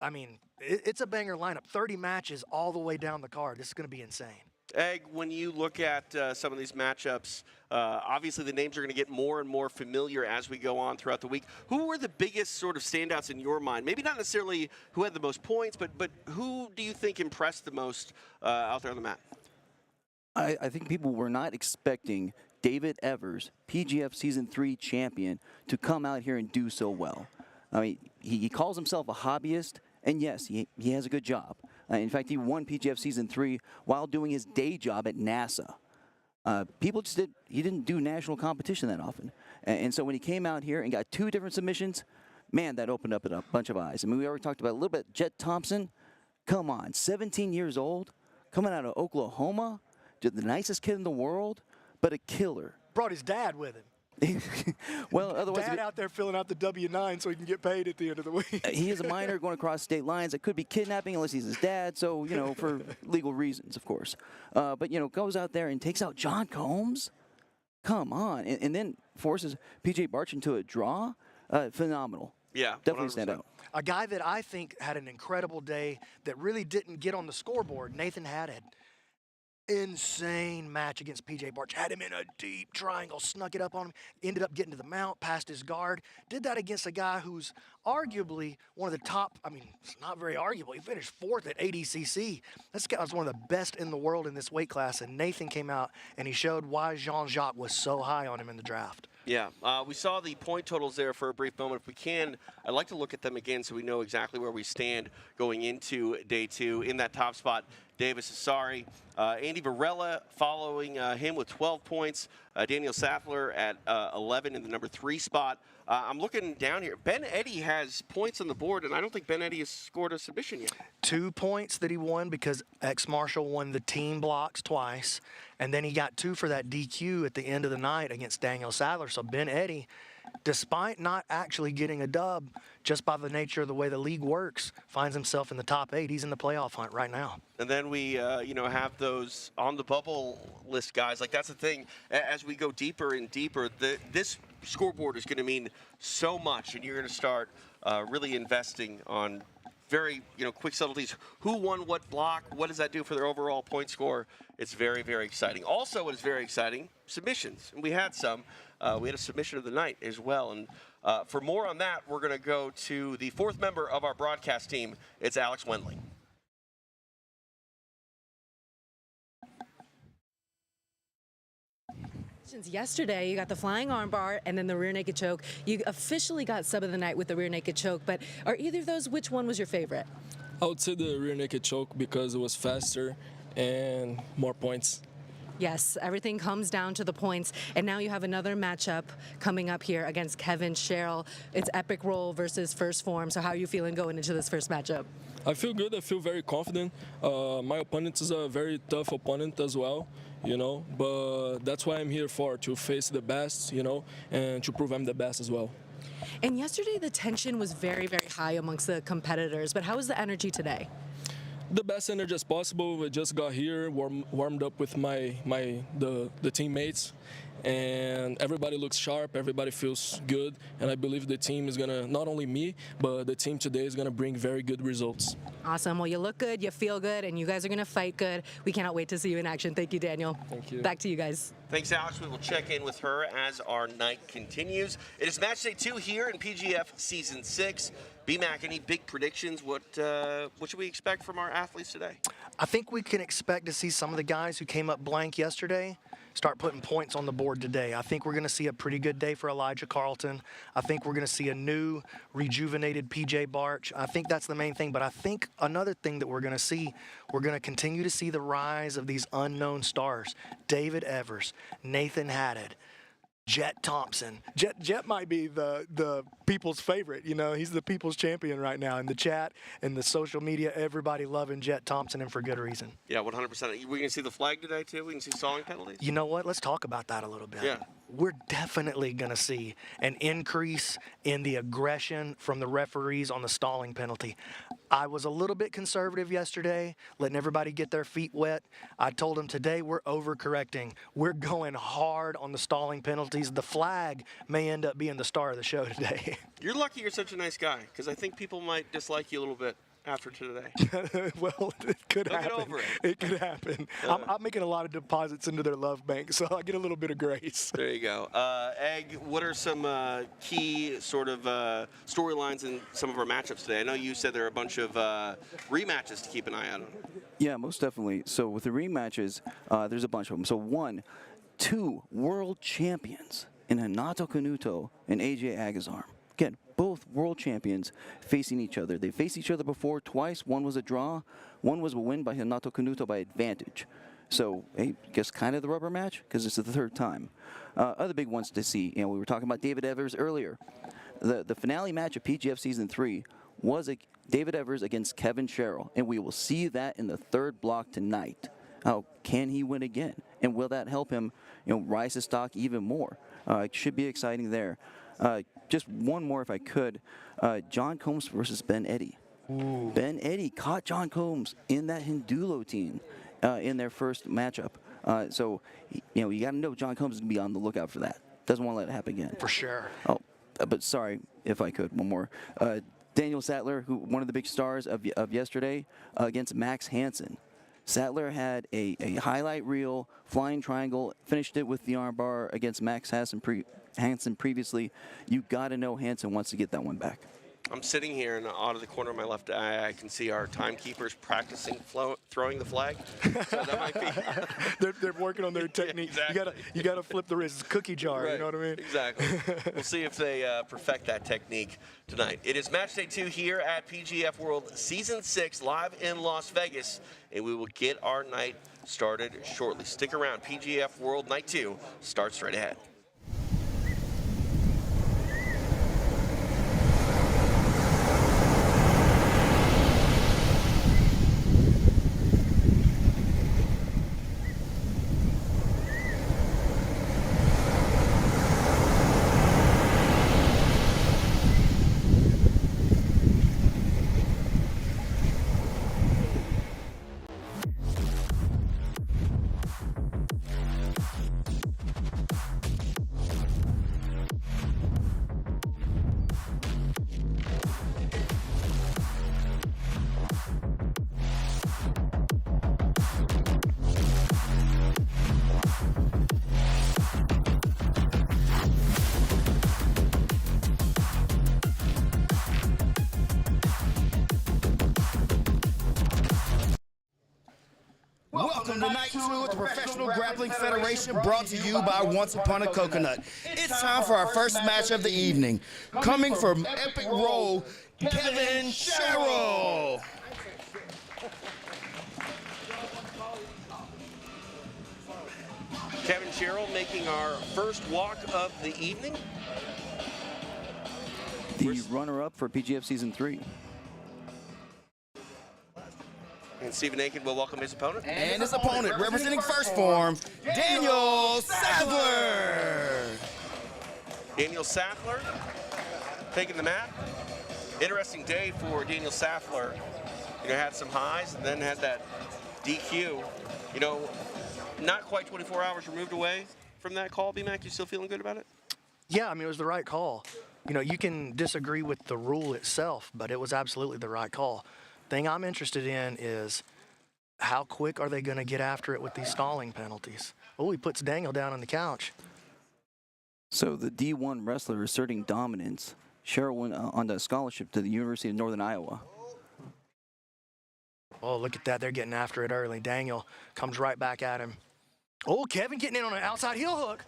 I mean, it's a banger lineup. 30 matches all the way down the card. This is going to be insane. Egg, when you look at some of these matchups, obviously the names are going to get more and more familiar as we go on throughout the week. Who were the biggest sort of standouts in your mind? Maybe not necessarily who had the most points, but who do you think impressed the most out there on the mat? I think people were not expecting David Evers, PGF Season 3 champion, to come out here and do so well. I mean, he calls himself a hobbyist, and yes, he has a good job. In fact, he won PGF Season 3 while doing his day job at NASA. He didn't do national competition that often. And so when he came out here and got 2 different submissions, man, that opened up a bunch of eyes. I mean, we already talked about a little bit, Jett Thompson, come on, 17 years old, coming out of Oklahoma, the nicest kid in the world, but a killer. Brought his dad with him. Well, otherwise, Dad out there filling out the W-9 so he can get paid at the end of the week. He is a minor going across state lines. It could be kidnapping unless he's his dad, so, you know, for legal reasons, of course. But, you know, goes out there and takes out John Combs. Come on. And then forces PJ Barch into a draw. Phenomenal. Yeah, definitely 100%. stand out. A guy that I think had an incredible day that really didn't get on the scoreboard, Nathan Haddad. Insane match against PJ Barch. Had him in a deep triangle, snuck it up on him, ended up getting to the mount, past his guard. Did that against a guy who's arguably one of the top, I mean, it's not very arguable. He finished 4th at ADCC. This guy was one of the best in the world in this weight class, and Nathan came out and he showed why Jean-Jacques was so high on him in the draft. Yeah, we saw the point totals there for a brief moment. If we can, I'd like to look at them again so we know exactly where we stand going into day 2. In that top spot, Davis Asare. Andy Varela following him with 12 points. Daniel Sathler at 11 in the number 3 spot. I'm looking down here. Ben Eddy has points on the board, and I don't think Ben Eddy has scored a submission yet. 2 points that he won because Marshall won the team blocks twice, and then he got 2 for that DQ at the end of the night against Daniel Sathler. So Ben Eddy, despite not actually getting a dub, just by the nature of the way the league works, finds himself in the top 8. He's in the playoff hunt right now. And then we, have those on the bubble list guys. Like, that's the thing. As we go deeper and deeper, this scoreboard is going to mean so much, and you're going to start really investing on very, quick subtleties. Who won what block? What does that do for their overall point score? It's very, very exciting. Also, what is very exciting, submissions. And we had some. We had a submission of the night as well. And for more on that, we're going to go to the 4th member of our broadcast team. It's Alex Wendling. Yesterday, you got the flying armbar and then the rear naked choke. You officially got sub of the night with the rear naked choke, but are either of those, which one was your favorite? I would say the rear naked choke because it was faster and more points. Yes, everything comes down to the points, and now you have another matchup coming up here against Kevin Sherrill. It's Epic Roll versus First Phorm, so how are you feeling going into this first matchup? I feel good. I feel very confident. My opponent is a very tough opponent as well, but that's why I'm here for, to face the best, and to prove I'm the best as well. And yesterday the tension was very, very high amongst the competitors, but how was the energy today? The best energy as possible. We just got here, warmed up with the teammates, and everybody looks sharp, everybody feels good, and I believe the team is gonna, not only me, but the team today is gonna bring very good results. Awesome. Well, you look good, you feel good, and you guys are gonna fight good. We cannot wait to see you in action. Thank you, Daniel. Thank you. Back to you guys. Thanks, Alex. We will check in with her as our night continues. It is match day 2 here in PGF Season 6. B-Mac, any big predictions? What should we expect from our athletes today? I think we can expect to see some of the guys who came up blank yesterday start putting points on the board today. I think we're going to see a pretty good day for Elijah Carlton. I think we're going to see a new, rejuvenated PJ Barch. I think that's the main thing. But I think another thing that we're going to see, we're going to continue to see the rise of these unknown stars. David Evers, Nathan Haddad, Jett Thompson. Jett might be the people's favorite. He's the people's champion right now in the chat and the social media. Everybody loving Jett Thompson, and for good reason. Yeah, 100%. We're going to see the flag today, too? We can see stalling penalties? You know what? Let's talk about that a little bit. Yeah. We're definitely going to see an increase in the aggression from the referees on the stalling penalty. I was a little bit conservative yesterday, letting everybody get their feet wet. I told them today we're overcorrecting. We're going hard on the stalling penalties. The flag may end up being the star of the show today. You're lucky you're such a nice guy, because I think people might dislike you a little bit after today. Well, it could They'll happen. get over it. It could happen. I'm making a lot of deposits into their love bank, so I get a little bit of grace. There you go. Egg, what are some key sort of storylines in some of our matchups today? I know you said there are a bunch of rematches to keep an eye out on. Yeah, most definitely. So with the rematches, there's a bunch of them. So 2 world champions in Renato Canuto and AJ Agazarm. Again, both world champions facing each other. They faced each other before twice. One was a draw. One was a win by Renato Canuto by advantage. So, I guess kind of the rubber match because it's the 3rd time. Other big ones to see. We were talking about David Evers earlier. The finale match of PGF Season 3 was David Evers against Kevin Sherrill, and we will see that in the 3rd block tonight. How can he win again? And will that help him, rise his stock even more? It should be exciting there. Just one more, if I could. John Combs versus Ben Eddy. Ooh. Ben Eddy caught John Combs in that Hindulo team in their first matchup. So, you got to know John Combs is going to be on the lookout for that. Doesn't want to let it happen again. For sure. Oh, but sorry, if I could, one more. Daniel Sathler, one of the big stars of yesterday, against Max Hanson. Sathler had a highlight reel, flying triangle, finished it with the armbar against Max Hanson previously. You got to know Hanson wants to get that one back. I'm sitting here, and out of the corner of my left eye, I can see our timekeepers practicing throwing the flag. So that might be. they're working on their technique. Exactly. You gotta flip the wrist. It's cookie jar. Right. You know what I mean? Exactly. We'll see if they perfect that technique tonight. It is match day 2 here at PGF World Season 6 live in Las Vegas, and we will get our night started shortly. Stick around. PGF World Night 2 starts straight ahead. Welcome to night 2 of the Professional Grappling Federation, brought to you by Once Upon a Coconut. It's time for our first match of the evening. Coming from Epic Roll, Kevin Sherrill. Kevin Sherrill making our first walk of the evening. The runner-up for PGF Season 3. And Stephen Aiken will welcome his opponent. And his opponent, representing First Phorm, Daniel Sathler. Daniel Sathler taking the mat. Interesting day for Daniel Sathler. You know, had some highs and then had that DQ. You know, not quite 24 hours removed away from that call. B-Mac, you still feeling good about it? Yeah, I mean, it was the right call. You know, you can disagree with the rule itself, but it was absolutely the right call. Thing I'm interested in is how quick are they going to get after it with these stalling penalties? Oh, he puts Daniel down on the couch. So the D1 wrestler asserting dominance. Sherrill went on the scholarship to the University of Northern Iowa. Oh, look at that. They're getting after it early. Daniel comes right back at him. Oh, Kevin getting in on an outside heel hook.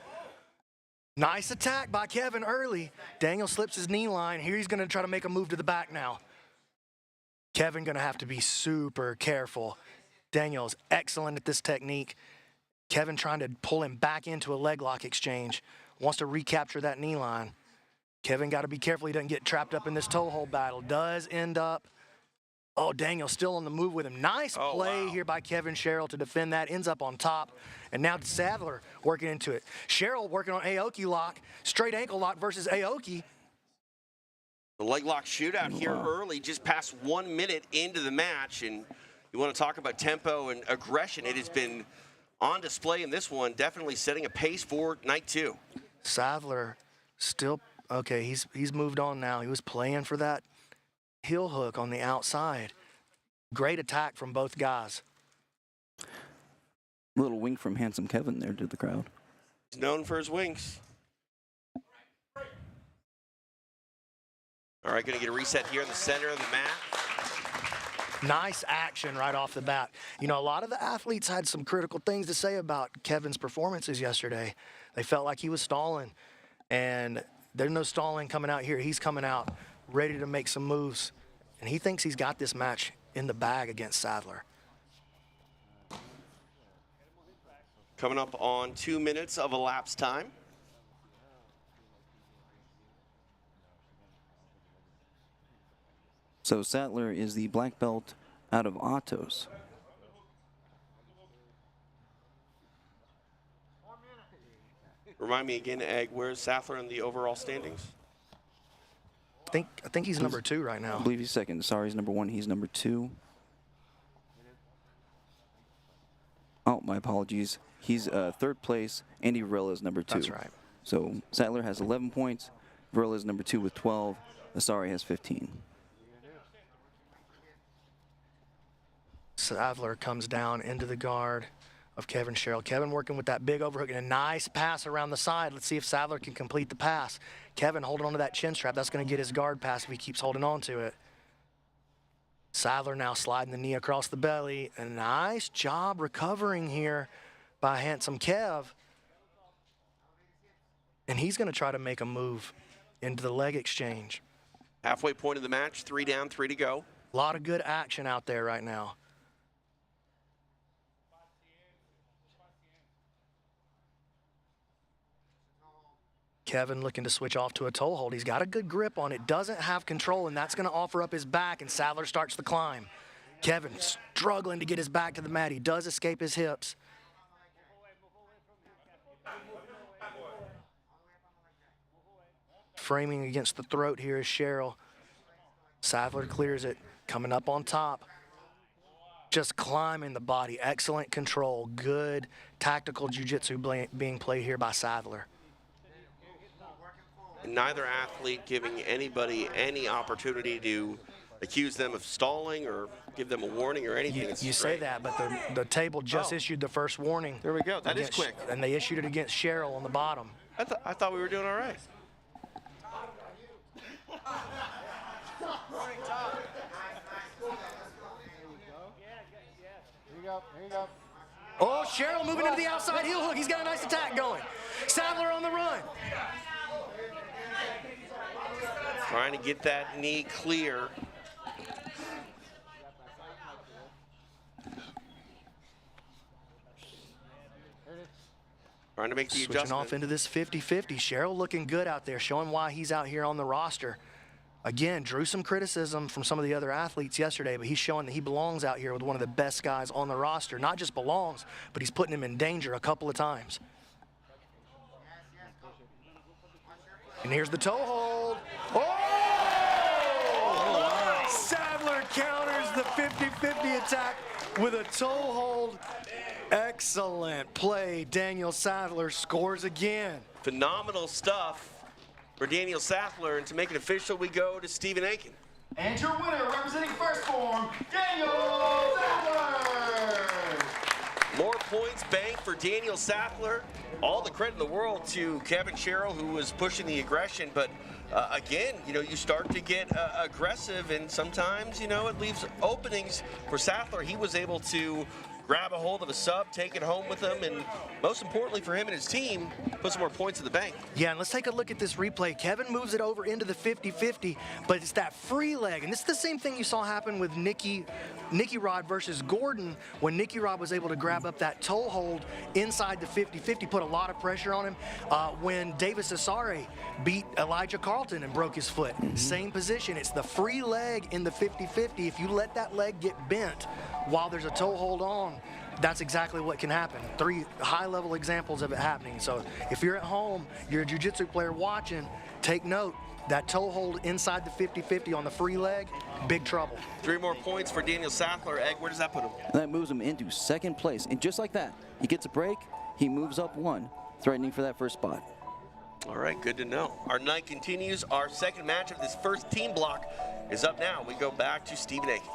Nice attack by Kevin early. Daniel slips his knee line. Here he's going to try to make a move to the back now. Kevin going to have to be super careful. Daniel's excellent at this technique. Kevin trying to pull him back into a leg lock exchange. Wants to recapture that knee line. Kevin got to be careful he doesn't get trapped up in this toe hold battle. Does end up. Oh, Daniel still on the move with him. Nice play here by Kevin Sherrill to defend that. Ends up on top. And now Sathler working into it. Sherrill working on Aoki lock. Straight ankle lock versus Aoki. The leg lock shootout here early, just past 1 minute into the match. And you want to talk about tempo and aggression. It has been on display in this one, definitely setting a pace for night 2. Sathler still, okay, he's moved on now. He was playing for that heel hook on the outside. Great attack from both guys. Little wink from handsome Kevin there to the crowd. He's known for his wings. All right, going to get a reset here in the center of the mat. Nice action right off the bat. You know, a lot of the athletes had some critical things to say about Kevin's performances yesterday. They felt like he was stalling, and there's no stalling coming out here. He's coming out ready to make some moves, and he thinks he's got this match in the bag against Sathler. Coming up on 2 minutes of elapsed time. So Sathler is the black belt out of Atos. Remind me again, Egg, where's Sathler in the overall standings? I think he's number 2 right now. I believe he's second. Sorry, he's number 1. He's number 2. Oh, my apologies. He's third place. Andy Varela is number 2. That's right. So Sathler has 11 points. Varela is number 2 with 12. Asare has 15. Sathler comes down into the guard. of Kevin Sherrill. Kevin working with that big overhook and a nice pass around the side. Let's see if Sathler can complete the pass. Kevin holding on to that chin strap. That's going to get his guard pass if he keeps holding on to it. Sathler now sliding the knee across the belly. A nice job recovering here by handsome Kev. And he's going to try to make a move into the leg exchange. Halfway point of the match, 3 down, 3 to go. A lot of good action out there right now. Kevin looking to switch off to a toe hold. He's got a good grip on it, doesn't have control, and that's going to offer up his back, and Sathler starts the climb. Kevin struggling to get his back to the mat. He does escape his hips. Framing against the throat here is Sherrill. Sathler clears it, coming up on top. Just climbing the body, excellent control, good tactical jiu-jitsu being played here by Sathler. Neither athlete giving anybody any opportunity to accuse them of stalling or give them a warning or anything. You say that, but the table just issued the first warning. There we go. That is quick. And they issued it against Sherrill on the bottom. I thought we were doing all right. Oh, Sherrill moving into the outside heel hook. He's got a nice attack going. Sathler on the run. Trying to get that knee clear. Trying to make the adjustment. Switching off into this 50-50. Sherrill looking good out there, showing why he's out here on the roster. Again, drew some criticism from some of the other athletes yesterday, but he's showing that he belongs out here with one of the best guys on the roster. Not just belongs, but he's putting him in danger a couple of times. And here's the toe hold. Oh! Sathler counters the 50-50 attack with a toe hold. Excellent play. Daniel Sathler scores again. Phenomenal stuff for Daniel Sathler, and to make it official, we go to Stephen Aiken. And your winner, representing First Phorm, Daniel Sathler. More points banked for Daniel Sathler. All the credit in the world to Kevin Sherrill, who was pushing the aggression, but again, you start to get aggressive, and sometimes, it leaves openings for Sathler. He was able to grab a hold of a sub, take it home with him, and most importantly for him and his team, put some more points in the bank. Yeah, and let's take a look at this replay. Kevin moves it over into the 50-50, but it's that free leg, and this is the same thing you saw happen with Nicky Rod versus Gordon, when Nicky Rod was able to grab up that toe hold inside the 50-50, put a lot of pressure on him. When Davis Asare beat Elijah Carlton and broke his foot, same position. It's the free leg in the 50-50. If you let that leg get bent while there's a toe hold on, that's exactly what can happen. 3 high-level examples of it happening. So if you're at home, you're a jiu-jitsu player watching, take note. That toe hold inside the 50-50 on the free leg, big trouble. 3 more points for Daniel Sathler. Egg, where does that put him? That moves him into second place. And just like that, he gets a break, he moves up 1, threatening for that first spot. All right, good to know. Our night continues. Our second match of this first team block is up now. We go back to Stephen Aiken.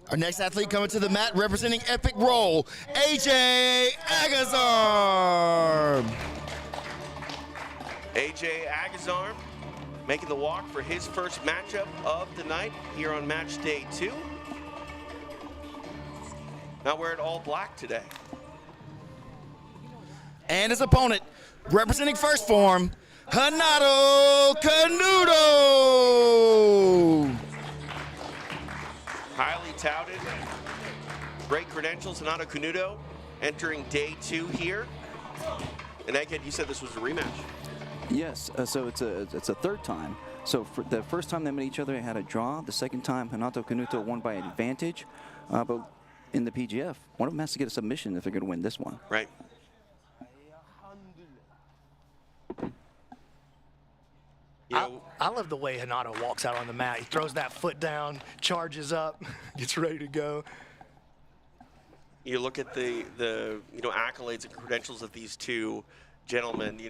Our next athlete coming to the mat, representing Epic Roll, AJ Agazarm. AJ Agazarm making the walk for his first matchup of the night here on match day 2. Not wearing all black today. And his opponent, representing First Phorm, Renato Canuto. Highly touted, great credentials, Renato Canuto entering day 2 here. And Egghead, you said this was a rematch. Yes, so it's a third time. So for the first time they met each other, they had a draw. The second time, Renato Canuto won by advantage. But in the PGF, one of them has to get a submission if they're going to win this one. Right. I love the way Renato walks out on the mat. He throws that foot down, charges up, gets ready to go. You look at the accolades and credentials of these two gentlemen,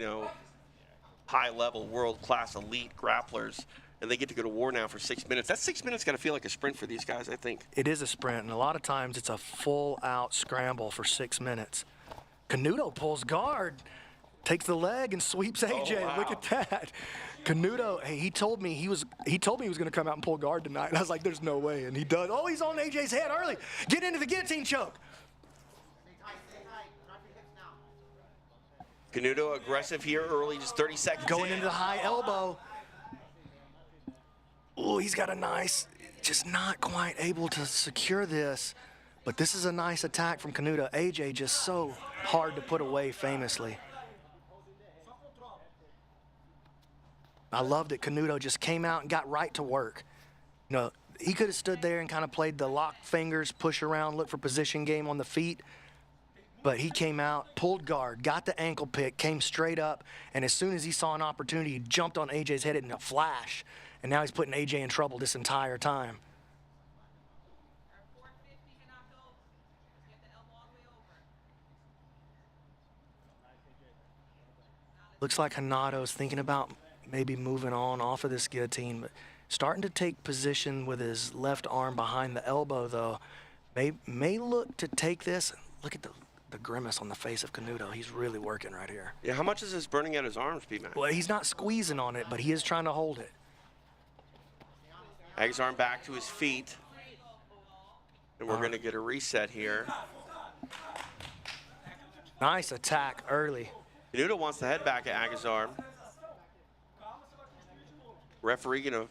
high-level, world-class, elite grapplers, and they get to go to war now for 6 minutes. That 6 minutes got to feel like a sprint for these guys, I think. It is a sprint, and a lot of times it's a full-out scramble for 6 minutes. Canuto pulls guard, takes the leg, and sweeps AJ. wow. Look at that. Canuto, hey, he told me he was going to come out and pull guard tonight, and I was like, there's no way, and he does. Oh, he's on AJ's head early. Get into the guillotine choke. Canuto aggressive here early, just 30 seconds Going in. into the high elbow. Oh, he's got a nice, just not quite able to secure this. But this is a nice attack from Canuto. AJ just so hard to put away famously. I loved it. Canuto just came out and got right to work. You know, he could have stood there and kind of played the locked fingers, push around, look for position game on the feet. But he came out, pulled guard, got the ankle pick, came straight up, and as soon as he saw an opportunity, he jumped on AJ's head in a flash. And now he's putting AJ in trouble this entire time. Looks like Hanato's thinking about maybe moving on off of this guillotine, but starting to take position with his left arm behind the elbow, though. May look to take this. Look at the grimace on the face of Canuto. He's really working right here. Yeah, how much is this burning out his arms, B-Mac? Well, he's not squeezing on it, but he is trying to hold it. Agazarm back to his feet. And we're going to get a reset here. Nice attack early. Canuto wants to head back at Agazarm. Referee going to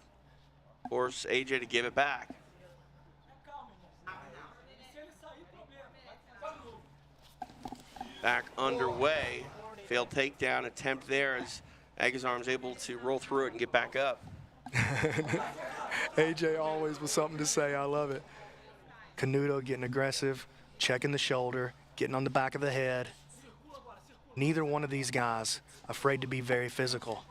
force AJ to give it back. Back underway. Failed takedown attempt there as Agazarm's able to roll through it and get back up. AJ always with something to say. I love it. Canuto getting aggressive, checking the shoulder, getting on the back of the head. Neither one of these guys afraid to be very physical.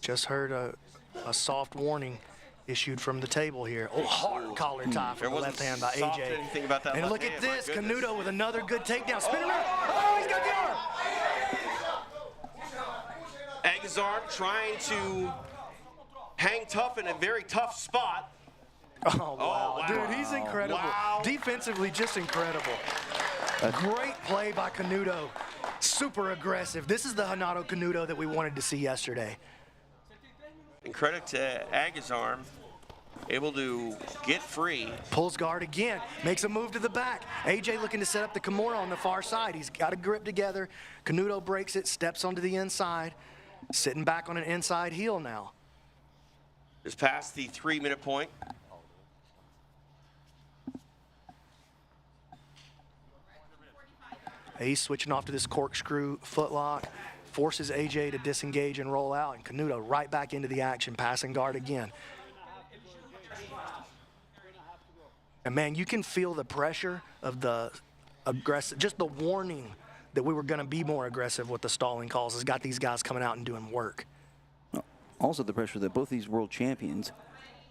Just heard a soft warning issued from the table here. Oh, hard collar tie from the left hand by AJ. Anything about that And left look at hand, my this, goodness. Canuto with another good takedown. Spin around. Oh, he's got the arm. Agazarm trying to hang tough in a very tough spot. Oh, wow. wow. Dude, he's incredible. Wow. Defensively, just incredible. Great play by Canuto. Super aggressive. This is the Renato Canuto that we wanted to see yesterday. And credit to Agazarm, able to get free. Pulls guard again, makes a move to the back. AJ looking to set up the Kimura on the far side. He's got a grip together. Canuto breaks it, steps onto the inside, sitting back on an inside heel now. Just past the 3-minute point. He's switching off to this corkscrew footlock, forces AJ to disengage and roll out, and Canuto right back into the action, passing guard again. And man, you can feel the pressure of the aggressive, just the warning that we were going to be more aggressive with the stalling calls has got these guys coming out and doing work. Also the pressure that both these world champions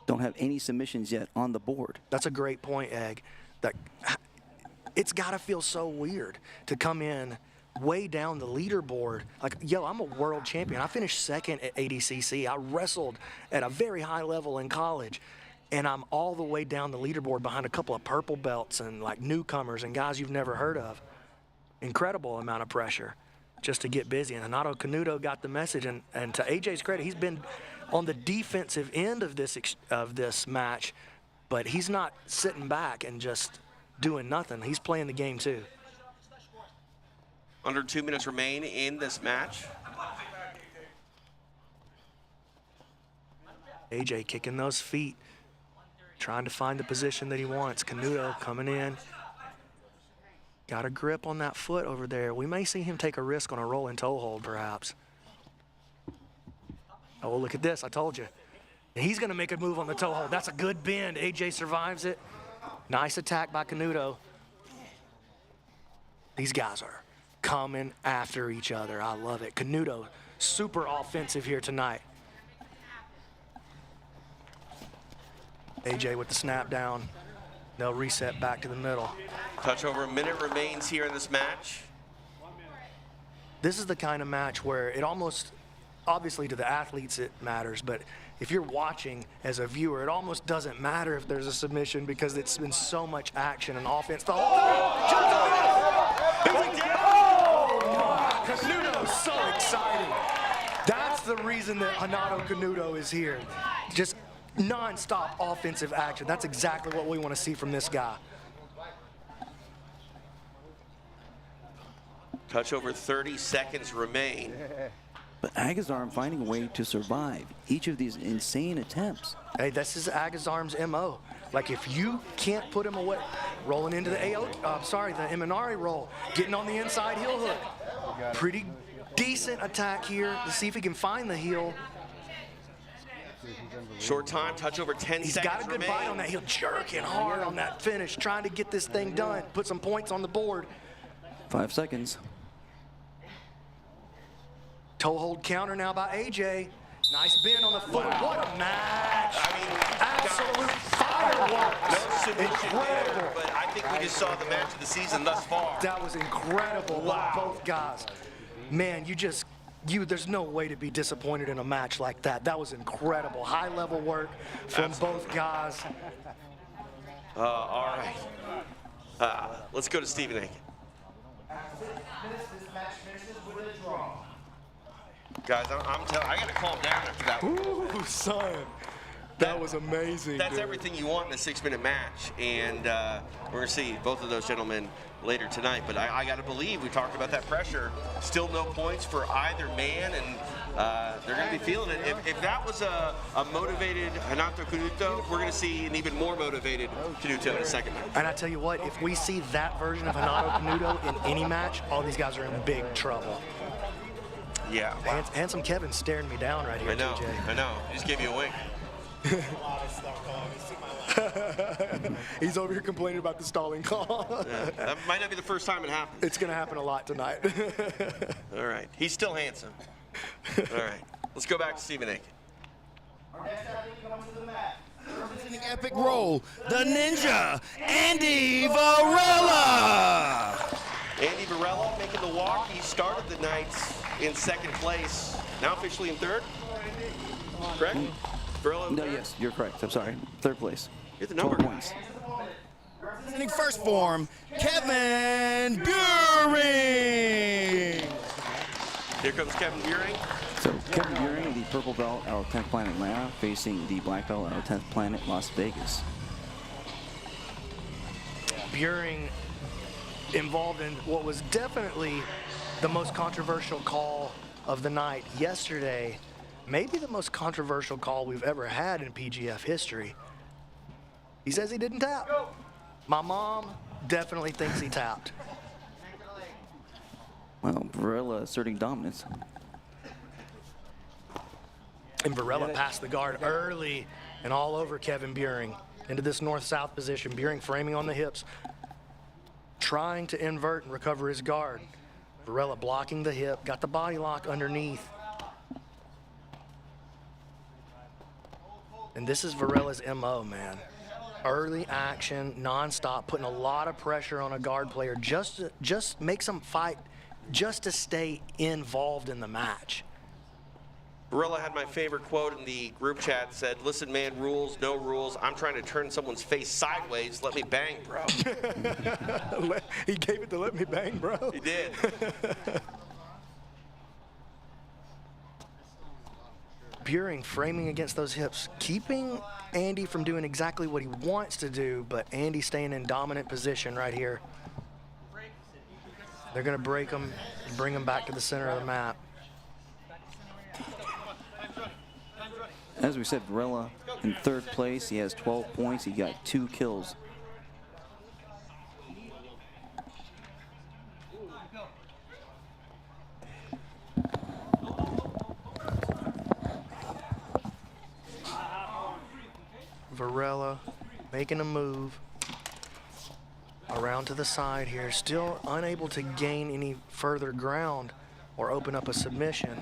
don't have any submissions yet on the board. That's a great point, Egg. That it's got to feel so weird to come in way down the leaderboard. Like, yo, I'm a world champion. I finished second at ADCC. I wrestled at a very high level in college, and I'm all the way down the leaderboard behind a couple of purple belts and like newcomers and guys you've never heard of. Incredible amount of pressure just to get busy. And Renato Canuto got the message, and to AJ's credit, he's been on the defensive end of this match, but he's not sitting back and just doing nothing. He's playing the game too. Under 2 minutes remain in this match. AJ kicking those feet, trying to find the position that he wants. Canuto coming in. Got a grip on that foot over there. We may see him take a risk on a rolling toe hold, perhaps. Oh, look at this. I told you. He's going to make a move on the toe hold. That's a good bend. AJ survives it. Nice attack by Canuto. These guys are coming after each other. I love it. Canuto, super offensive here tonight. AJ with the snap down. They'll reset back to the middle. Touch over a minute remains here in this match. This is the kind of match where it almost, obviously to the athletes it matters, but if you're watching as a viewer, it almost doesn't matter if there's a submission because it's been so much action and offense. The whole Canuto's so exciting. That's the reason that Renato Canuto is here. Just non-stop offensive action. That's exactly what we want to see from this guy. Touch over 30 seconds remain. But Agazarm finding a way to survive each of these insane attempts. Hey, this is Agazarm's MO. Like if you can't put him away, rolling into the the Imanari roll, getting on the inside heel hook. Pretty decent attack here to see if he can find the heel. Short time, touch over 10 He's seconds got a good remain. bite on that heel, jerking hard on that finish, trying to get this thing done, put some points on the board. 5 seconds. Toe hold counter now by AJ. Nice bend on the foot. Wow. What a match. I mean, absolute fireworks. No submission there, Incredible. but I think we just saw the match of the season thus far. That was incredible by both guys. Man, there's no way to be disappointed in a match like that. That was incredible. High level work from both guys. All right. Let's go to Stephen Aiken. Guys, I'm telling you, I got to calm down after that one. Ooh, son. That was amazing. That's dude. everything you want in a 6-minute match. And we're going to see both of those gentlemen later tonight. But I got to believe, we talked about that pressure. Still no points for either man, and they're going to be feeling it. If that was a motivated Renato Canuto, we're going to see an even more motivated Canuto in a second match. And I tell you what, if we see that version of Renato Canuto in any match, all these guys are in big trouble. Yeah. Handsome Kevin's staring me down right here, I know. TJ. I know. He just gave you a wink. He's over here complaining about the stalling call. Yeah, that might not be the first time it happened. It's going to happen a lot tonight. All right. He's still handsome. All right. Let's go back to Stephen Aiken. Representing Epic Roll, the Ninja, Andy Varela. Andy Varela making the walk. He started the night in second place. Now officially in third. Correct? Varela? No, yes, you're correct. I'm sorry. 3rd place. Get the number. 12 points. Representing first form, Kevin Beuhring. Here comes Kevin Beuhring. So Kevin Beuhring, the purple belt out of 10th Planet Atlanta, facing the black belt out of 10th Planet Las Vegas. Beuhring involved in what was definitely the most controversial call of the night yesterday. Maybe the most controversial call we've ever had in PGF history. He says he didn't tap. My mom definitely thinks he tapped. Well, Varela asserting dominance. And Varela passed the guard early and all over Kevin Beuhring into this north-south position. Beuhring framing on the hips, trying to invert and recover his guard. Varela blocking the hip, got the body lock underneath. And this is Varela's MO, man. Early action, nonstop, putting a lot of pressure on a guard player just makes them fight, just to stay involved in the match. Varela had my favorite quote in the group chat. Said, listen, man, rules, no rules. I'm trying to turn someone's face sideways. Let me bang, bro. He gave it to let me bang, bro. He did. Beuhring framing against those hips, keeping Andy from doing exactly what he wants to do, but Andy staying in dominant position right here. They're going to break him, bring him back to the center of the map. As we said, Varela in 3rd place. He has 12 points. He got 2 kills. Varela making a move around to the side here, still unable to gain any further ground or open up a submission.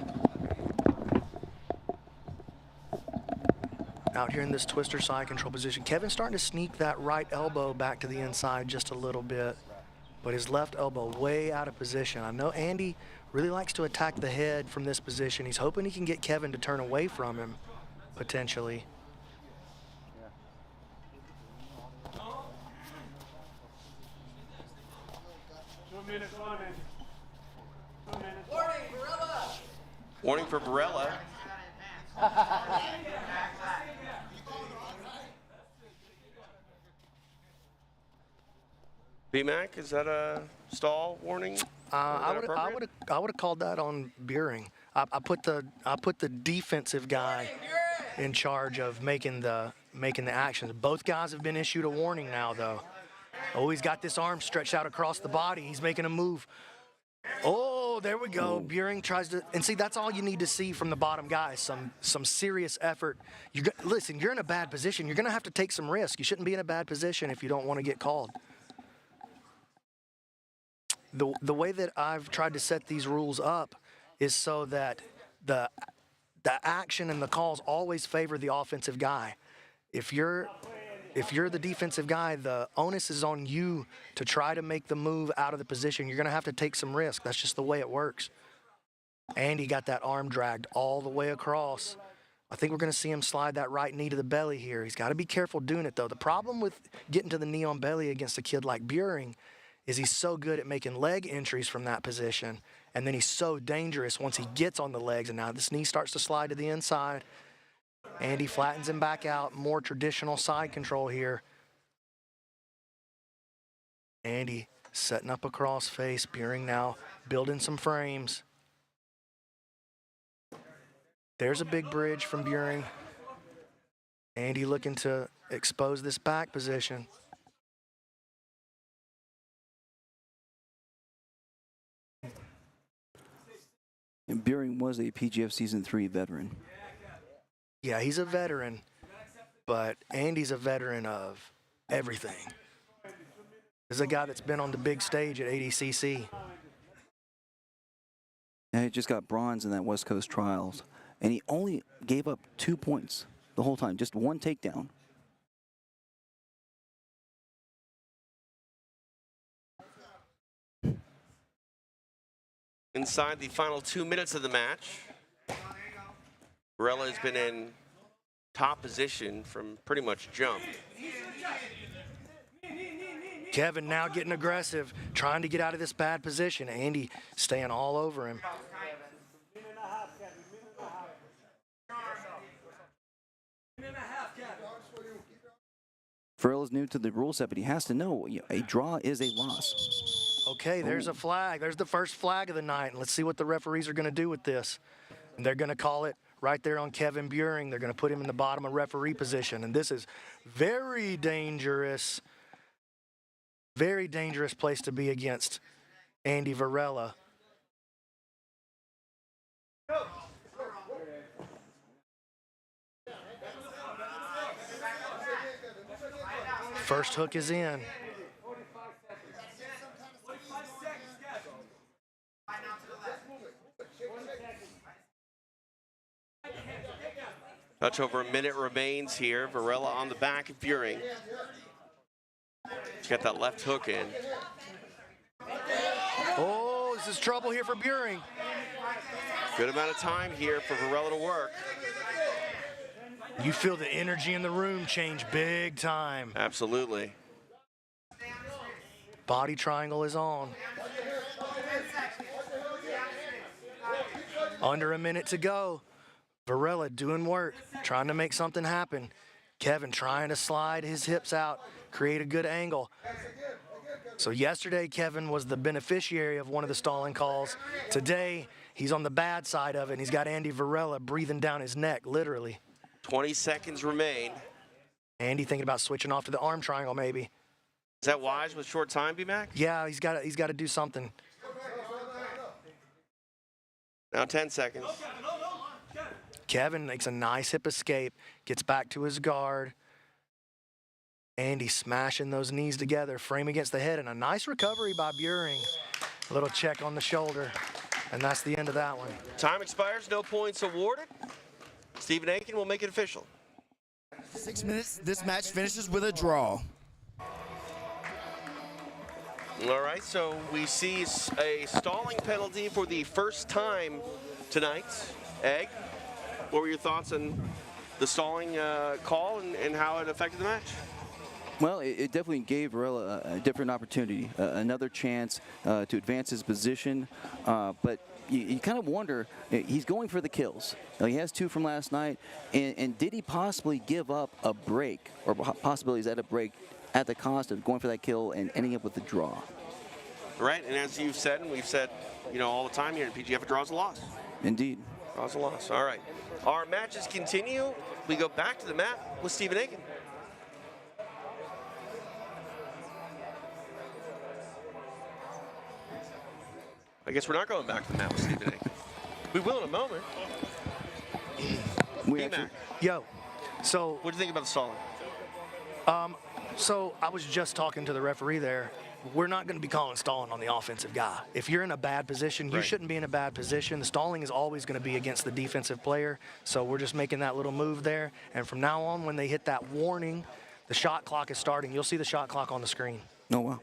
out here in this twister side control position. Kevin's starting to sneak that right elbow back to the inside just a little bit, but his left elbow way out of position. I know Andy really likes to attack the head from this position. He's hoping he can get Kevin to turn away from him, potentially. Warning for Varela. B-Mac, is that a stall warning? I would have called that on Beuhring. I put the defensive guy in charge of making the actions. Both guys have been issued a warning now, though. Oh, he's got this arm stretched out across the body. He's making a move. Oh, there we go. Beuhring tries to, and see, that's all you need to see from the bottom guys. Some serious effort. Listen, you're in a bad position. You're going to have to take some risk. You shouldn't be in a bad position if you don't want to get called. The way that I've tried to set these rules up is so that the action and the calls always favor the offensive guy. If you're the defensive guy, the onus is on you to try to make the move out of the position. You're going to have to take some risk. That's just the way it works. Andy got that arm dragged all the way across. I think we're going to see him slide that right knee to the belly here. He's got to be careful doing it, though. The problem with getting to the knee on belly against a kid like Beuhring is he's so good at making leg entries from that position, and then he's so dangerous once he gets on the legs, and now this knee starts to slide to the inside. Andy flattens him back out, more traditional side control here. Andy setting up a cross face, Beuhring now building some frames. There's a big bridge from Beuhring. Andy looking to expose this back position. And Beuhring was a PGF Season 3 veteran. Yeah, he's a veteran, but Andy's a veteran of everything. This is a guy that's been on the big stage at ADCC. And he just got bronze in that West Coast Trials, and he only gave up 2 points the whole time, just one takedown. Inside the final 2 minutes of the match, Varela has been in top position from pretty much jump. Kevin now getting aggressive, trying to get out of this bad position. Andy staying all over him. Varela's new to the rule set, but he has to know a draw is a loss. Okay, there's a flag. There's the first flag of the night. And let's see what the referees are going to do with this. And they're going to call it right there on Kevin Beuhring. They're going to put him in the bottom of referee position. And this is very dangerous place to be against Andy Varela. First hook is in. Touch over a minute remains here. Varela on the back of Beuhring. He's got that left hook in. Oh, this is trouble here for Beuhring. Good amount of time here for Varela to work. You feel the energy in the room change big time. Absolutely. Body triangle is on. Under a minute to go. Varela doing work, trying to make something happen. Kevin trying to slide his hips out, create a good angle. So yesterday, Kevin was the beneficiary of one of the stalling calls. Today, he's on the bad side of it, and he's got Andy Varela breathing down his neck, literally. 20 seconds remain. Andy thinking about switching off to the arm triangle, maybe. Is that wise with short time, B-Mac? Yeah, he's got to do something. Now 10 seconds. Kevin makes a nice hip escape, gets back to his guard. Andy smashing those knees together, frame against the head, and a nice recovery by Beuhring. A little check on the shoulder, and that's the end of that one. Time expires, no points awarded. Stephen Aiken will make it official. 6 minutes, this match finishes with a draw. All right, so we see a stalling penalty for the first time tonight. Egg, what were your thoughts on the stalling call and how it affected the match? Well, it definitely gave Varela a different opportunity, another chance to advance his position. But you kind of wonder, he's going for the kills. He has 2 from last night, and did he possibly give up a break, or possibilities at a break, at the cost of going for that kill and ending up with a draw? Right, and as you've said, and we've said, all the time here in PGF, a draw's a loss. Indeed. Draw's a loss. All right. Our matches continue. We go back to the mat with Stephen Aiken. I guess we're not going back to the mat with Stephen Aiken. We will in a moment. Yo, so what do you think about the stalling? So I was just talking to the referee there. We're not going to be calling stalling on the offensive guy. If you're in a bad position, you shouldn't be in a bad position. The stalling is always going to be against the defensive player. So we're just making that little move there. And from now on, when they hit that warning, the shot clock is starting. You'll see the shot clock on the screen. Oh, wow.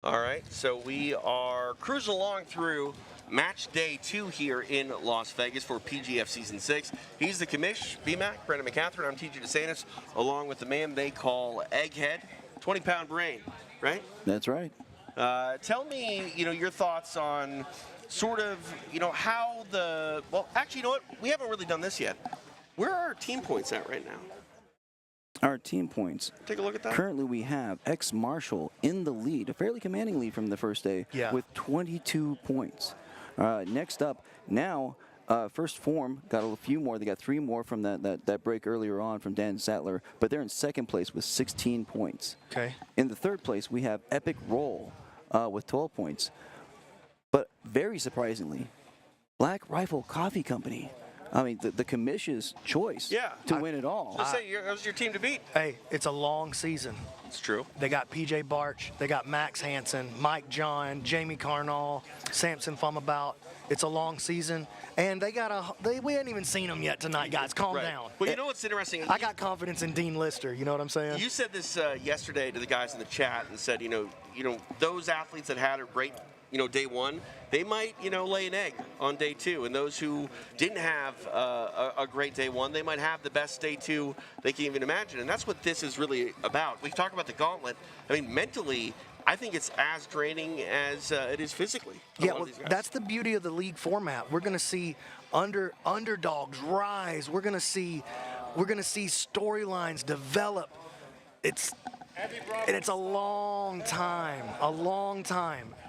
All right, so we are cruising along through match day 2 here in Las Vegas for PGF Season 6. He's the commish, BMAC, Brendan McCatherine. I'm TJ DeSantis, along with the man they call Egghead, 20-pound brain, right? That's right. Tell me, your thoughts on sort of, how the, well, actually, you know what? We haven't really done this yet. Where are our team points at right now? Our team points. Take a look at that. Currently, we have ex-Marshall in the lead, a fairly commanding lead from the first day, with 22 points. Next up, now, first Phorm got a few more. They got 3 more from that break earlier on from Dan Sathler, but they're in second place with 16 points. Okay. In the third place, we have Epic Roll with 12 points. But very surprisingly, Black Rifle Coffee Company. I mean, the commission's choice to win it all. Let's say that was your team to beat. Hey, it's a long season. It's true. They got PJ Barch, they got Max Hanson, Mike John, Jamie Carnall, Samson Phommabout. It's a long season, and we ain't even seen them yet tonight, guys. Calm down. Well, you know what's interesting? I got confidence in Dean Lister. You know what I'm saying? You said this yesterday to the guys in the chat and said, those athletes that had a great, day 1, they might, lay an egg on day 2. And those who didn't have a great day 1, they might have the best day 2 they can even imagine. And that's what this is really about. We talk about the gauntlet. I mean, mentally, I think it's as draining as it is physically. Yeah, well, that's the beauty of the league format. We're going to see underdogs rise. We're going to see storylines develop. It's a long time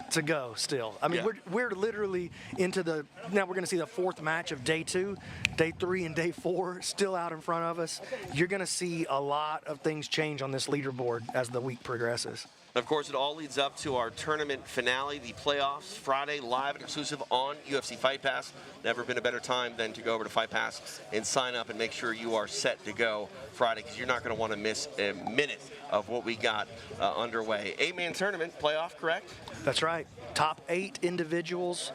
to go still. I mean, we're literally into now we're going to see the 4th match of day 2, day 3, and day 4 still out in front of us. You're going to see a lot of things change on this leaderboard as the week progresses. Of course, it all leads up to our tournament finale, the playoffs, Friday, live and exclusive on UFC Fight Pass. Never been a better time than to go over to Fight Pass and sign up and make sure you are set to go Friday, because you're not going to want to miss a minute of what we got underway. 8-man tournament, playoff, correct? That's right. Top 8 individuals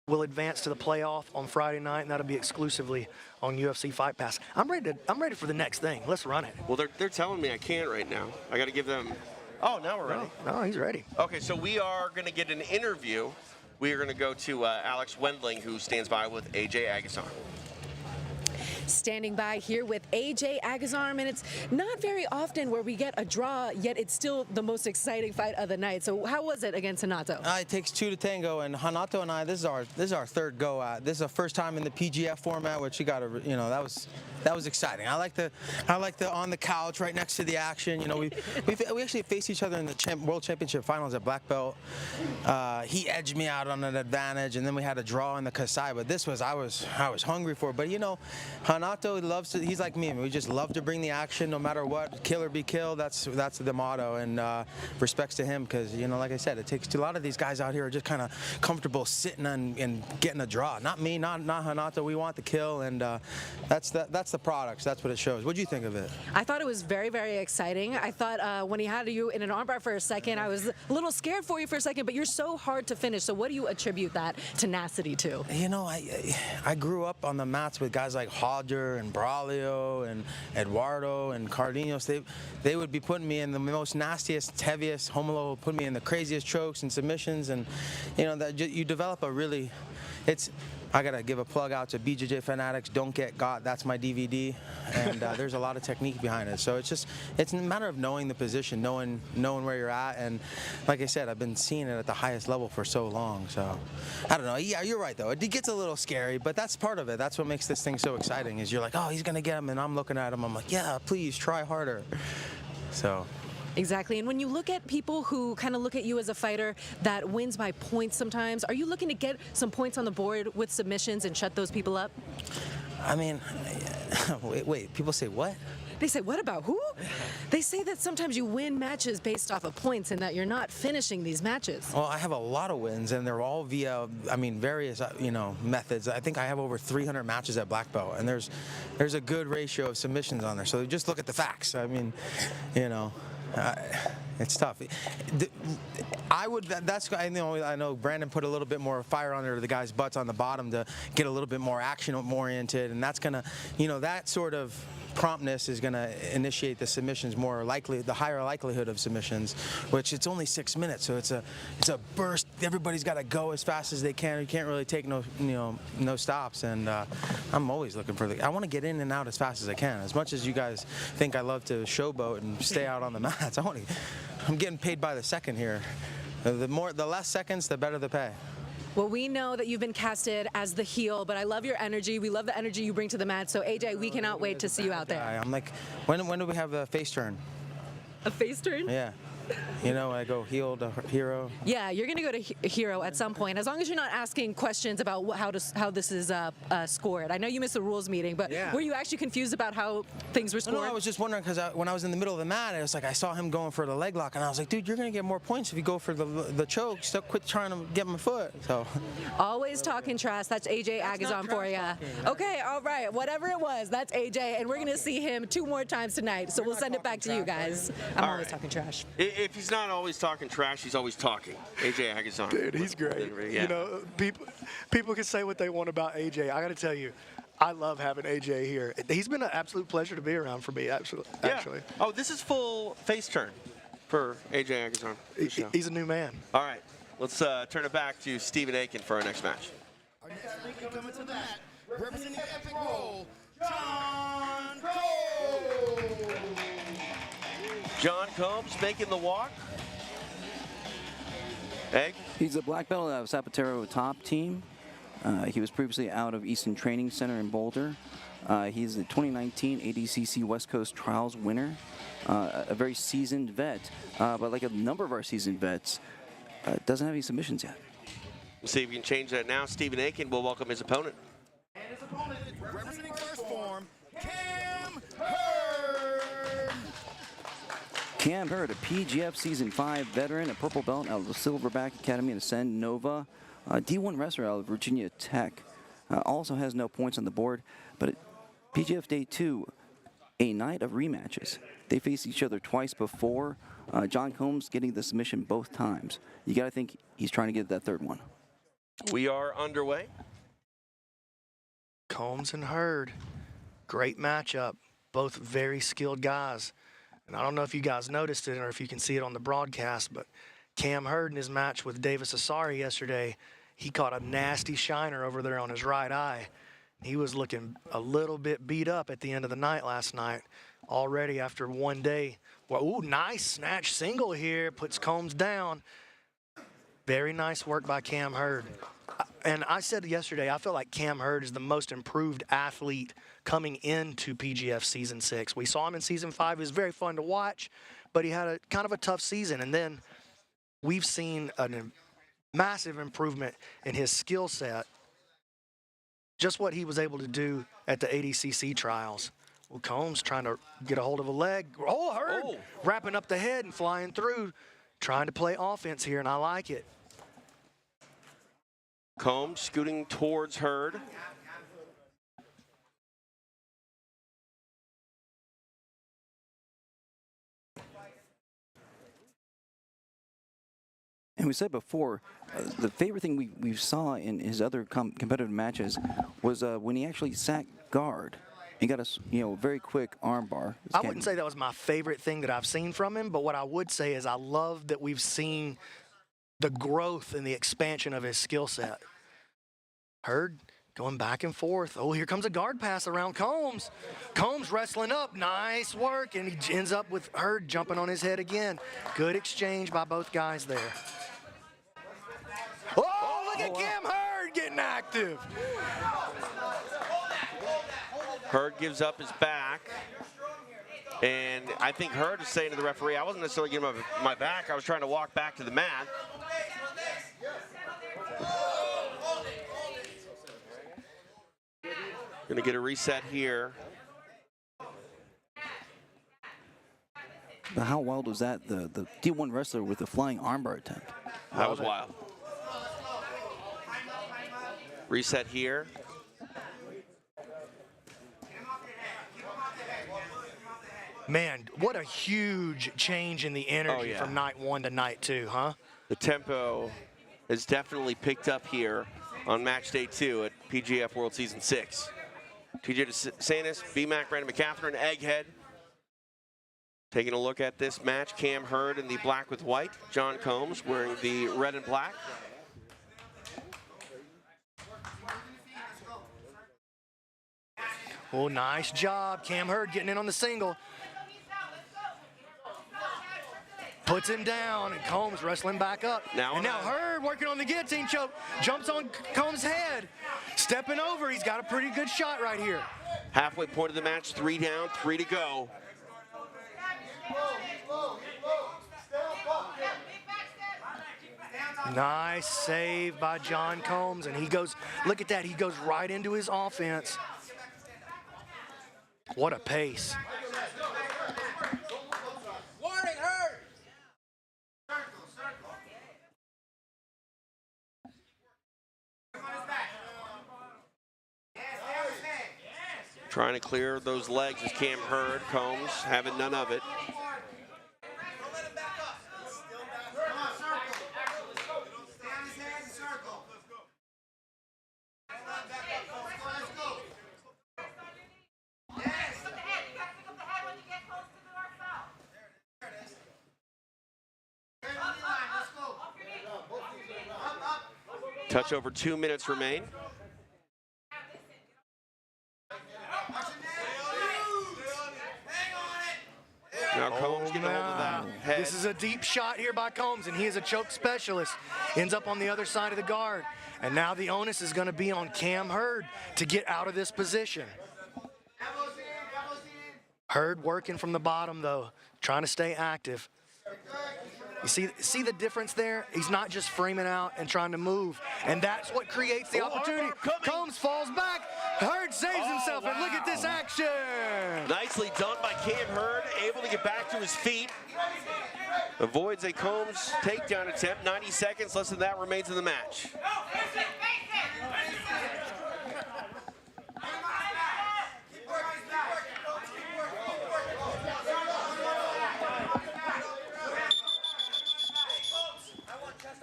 will advance to the playoff on Friday night, and that'll be exclusively on UFC Fight Pass. I'm ready for the next thing. Let's run it. Well, they're telling me I can't right now. I got to give them... Oh, now we're ready. No, he's ready. Okay, so we are going to get an interview. We are going to go to Alex Wendling, who stands by with AJ Agazarm. Standing by here with AJ Agazarm, and it's not very often where we get a draw, yet it's still the most exciting fight of the night. So how was it against Renato? It takes 2 to tango, and Renato and I, this is our third go at. This is our first time in the PGF format, which you got to, that was exciting. I like the on the couch right next to the action. We actually faced each other in the World Championship Finals at black belt. He edged me out on an advantage, and then we had a draw in the Kasai. But this was I was hungry for it. But Renato loves to. He's like me. We just love to bring the action, no matter what. Kill or be killed. That's the motto. And respects to him, because like I said, it takes a lot of these guys out here are just kind of comfortable sitting and getting a draw. Not me. Not Renato. We want the kill, and that's the products. That's what it shows. What do you think of it? I thought it was very, very exciting. I thought when he had you in an armbar for a second, I was a little scared for you for a second, but you're so hard to finish. So what do you attribute that tenacity to? I grew up on the mats with guys like Hawes Roger and Braulio and Eduardo and Cardenos, they would be putting me in the most nastiest, heaviest, Homolo, put me in the craziest chokes and submissions, and that you develop a really, I gotta give a plug out to BJJ Fanatics. Don't Get Got. That's my DVD, and there's a lot of technique behind it. So it's a matter of knowing the position, knowing where you're at, and like I said, I've been seeing it at the highest level for so long. So I don't know. Yeah, you're right though. It gets a little scary, but that's part of it. That's what makes this thing so exciting. Is you're like, oh, he's gonna get him, and I'm looking at him. I'm like, yeah, please try harder. So. Exactly. And when you look at people who kind of look at you as a fighter that wins by points sometimes, are you looking to get some points on the board with submissions and shut those people up? I mean, wait, people say what? They say, what about who? They say that sometimes you win matches based off of points and that you're not finishing these matches. Well, I have a lot of wins, and they're all via, various, methods. I think I have over 300 matches at black belt, and there's a good ratio of submissions on there. So just look at the facts. I mean, it's tough. I know Brandon put a little bit more fire under the guys' butts on the bottom to get a little bit more action oriented, and that's gonna, that sort of promptness is going to initiate the submissions more likely, the higher likelihood of submissions, which it's only 6 minutes, so it's a burst. Everybody's got to go as fast as they can. You can't really take no stops, and I'm always looking for I want to get in and out as fast as I can. As much as you guys think I love to showboat and stay out on the mats, I'm getting paid by the second here. The less seconds, the better the pay. Well, we know that you've been casted as the heel, but I love your energy. We love the energy you bring to the mat. So, AJ, we cannot wait to see you out there. I'm like, when do we have a face turn? A face turn? Yeah. I go heel to hero. Yeah, you're going to go to hero at some point, as long as you're not asking questions about how this is scored. I know you missed the rules meeting, but were you actually confused about how things were scored? No, I was just wondering because when I was in the middle of the mat, it was like I saw him going for the leg lock, and I was like, dude, you're going to get more points if you go for the choke. Stop, quit trying to get my foot. So. Always talking trash. That's AJ Agazarm for you. Okay, all right. Whatever it was, that's AJ, and we're going to see him 2 more times tonight. So we'll send it back to you guys. I'm always talking trash. If he's not always talking trash, he's always talking. AJ Agazarm. Dude, he's great. Yeah. People can say what they want about AJ. I got to tell you, I love having AJ here. He's been an absolute pleasure to be around for me, actually. Oh, this is full face turn for AJ Agazarm. He's a new man. All right, let's turn it back to Stephen Aiken for our next match. Our next speaker coming to the mat, representing Epic Roll, John Combs. John Combs making the walk. Egg? He's a black belt out of Zapatero top team. He was previously out of Easton Training Center in Boulder. He's the 2019 ADCC West Coast Trials winner. A very seasoned vet, but like a number of our seasoned vets, doesn't have any submissions yet. We'll see if we can change that now. Stephen Aiken will welcome his opponent. And his opponent, representing first Phorm, Cam Hurd. Cam Hurd, a PGF Season 5 veteran, a purple belt out of the Silverback Academy in Ascend Nova, D1 wrestler out of Virginia Tech. Also has no points on the board, but at PGF Day 2, a night of rematches. They faced each other twice before. John Combs getting the submission both times. You got to think he's trying to get that third one. We are underway. Combs and Hurd, great matchup. Both very skilled guys. And I don't know if you guys noticed it or if you can see it on the broadcast, but Cam Hurd in his match with Davis Asare yesterday, he caught a nasty shiner over there on his right eye. He was looking a little bit beat up at the end of the night last night. Already after one day. Well, ooh, nice snatch single here. Puts Combs down. Very nice work by Cam Hurd. And I said yesterday, I feel like Cam Hurd is the most improved athlete coming into PGF Season 6. We saw him in Season 5. It was very fun to watch, but he had a kind of a tough season. And then we've seen a massive improvement in his skill set. Just what he was able to do at the ADCC trials. Well, Combs trying to get a hold of a leg. Oh, Hurd wrapping up the head and flying through. Trying to play offense here, and I like it. Combs scooting towards Hurd. And we said before, the favorite thing we saw in his other competitive matches was when he actually sat guard. He got a very quick arm bar. I wouldn't say that was my favorite thing that I've seen from him, but what I would say is I love that we've seen the growth and the expansion of his skill set. Hurd going back and forth. Oh, here comes a guard pass around Combs. Combs wrestling up. Nice work, and he ends up with Hurd jumping on his head again. Good exchange by both guys there. Oh, look at Cam Hurd getting active. Hurd gives up his back. And I think Hurd is saying to the referee, I wasn't necessarily giving him my back. I was trying to walk back to the mat. Going to get a reset here. But how wild was that? The D1 wrestler with the flying armbar attempt. That was wild. Reset here. Man, what a huge change in the energy from night 1 to night 2, huh? The tempo has definitely picked up here on match day 2 at PGF World Season 6. TJ DeSantis, BMAC, Brandon McCatherine, Egghead. Taking a look at this match, Cam Hurd in the black with white, John Combs wearing the red and black. Oh, nice job. Cam Hurd getting in on the single. Puts him down, and Combs wrestling back up. Now Hurd working on the guillotine choke. Jumps on Combs' head. Stepping over. He's got a pretty good shot right here. Halfway point of the match, 3 down, 3 to go. Nice save by John Combs, and he goes, look at that, he goes right into his offense. What a pace. Warning, Hurd! Trying to clear those legs is Cam Hurd. Combs having none of it. Touch over 2 minutes remain. Now Combs getting hold of that head. This is a deep shot here by Combs, and he is a choke specialist. Ends up on the other side of the guard. And now the onus is going to be on Cam Hurd to get out of this position. Hurd working from the bottom, though, trying to stay active. You see the difference there? He's not just framing out and trying to move. And that's what creates the opportunity. Combs falls back. Hurd saves himself, and look at this action. Nicely done by Cam Hurd, able to get back to his feet. Avoids a Combs takedown attempt. 90 seconds, less than that remains in the match.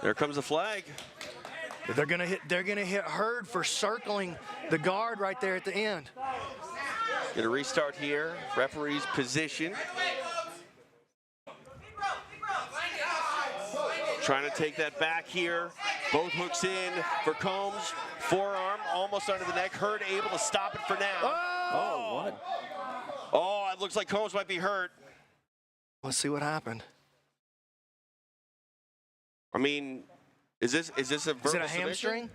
There comes the flag. They're gonna hit Hurd for circling the guard right there at the end. Gonna restart here. Referee's position. Trying to take that back here. Both hooks in for Combs. Forearm almost under the neck. Hurd able to stop it for now. Oh, what? Oh, it looks like Combs might be hurt. Let's see what happened. I mean, is this a verbal submission? Is it a hamstring?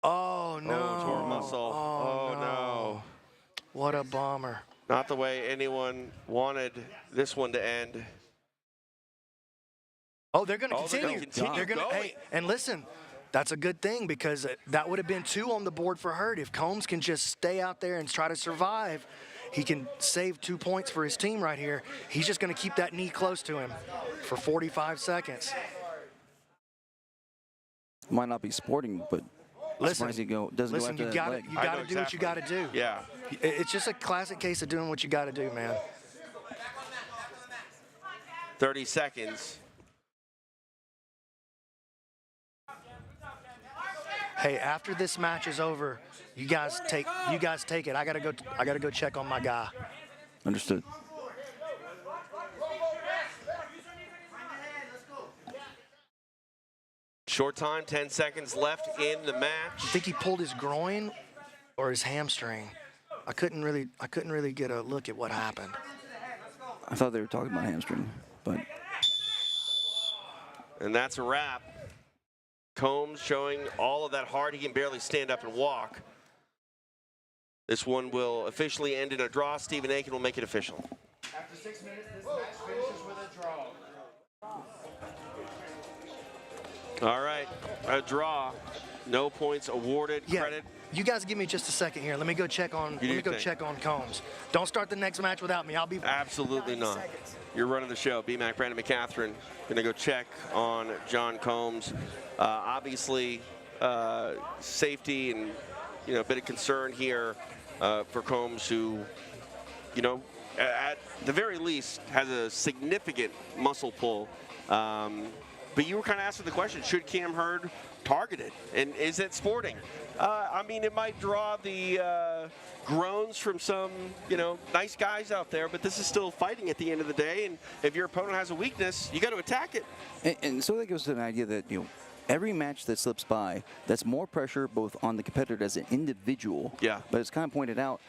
Oh no! Oh, tore muscle. Oh no! What a bummer. Not the way anyone wanted this one to end. Oh, they're going to continue. They're going to. Hey, and listen, that's a good thing because that would have been 2 on the board for Hurd. If Combs can just stay out there and try to survive, he can save 2 points for his team right here. He's just going to keep that knee close to him for 45 seconds. Might not be sporting, but listen, doesn't go after you that got leg. to do what you got to do. Yeah. It's just a classic case of doing what you got to do, man. 30 seconds. Hey, after this match is over, You guys take it. I gotta go check on my guy. Understood. Short time, 10 seconds left in the match. I think he pulled his groin or his hamstring. I couldn't really get a look at what happened. I thought they were talking about hamstring, but. And that's a wrap. Combs showing all of that heart. He can barely stand up and walk. This one will officially end in a draw. Stephen Aiken will make it official. After 6 minutes, this match finishes with a draw. All right, a draw. No points awarded. Yeah. Credit. You guys give me just a second here. Let me go check on. Check on Combs. Don't start the next match without me. I'll be. Absolutely not. You're running the show. BMAC, Brandon McCatherine, going to go check on John Combs. Obviously, safety and a bit of concern here for Combs, who, at the very least, has a significant muscle pull. But you were kind of asking the question: should Cam Hurd target it, and is it sporting? I mean, it might draw the groans from some, nice guys out there, but this is still fighting at the end of the day, and if your opponent has a weakness, you got to attack it. And so that gives us an idea that, every match that slips by, that's more pressure both on the competitor as an individual, but it's kind of pointed out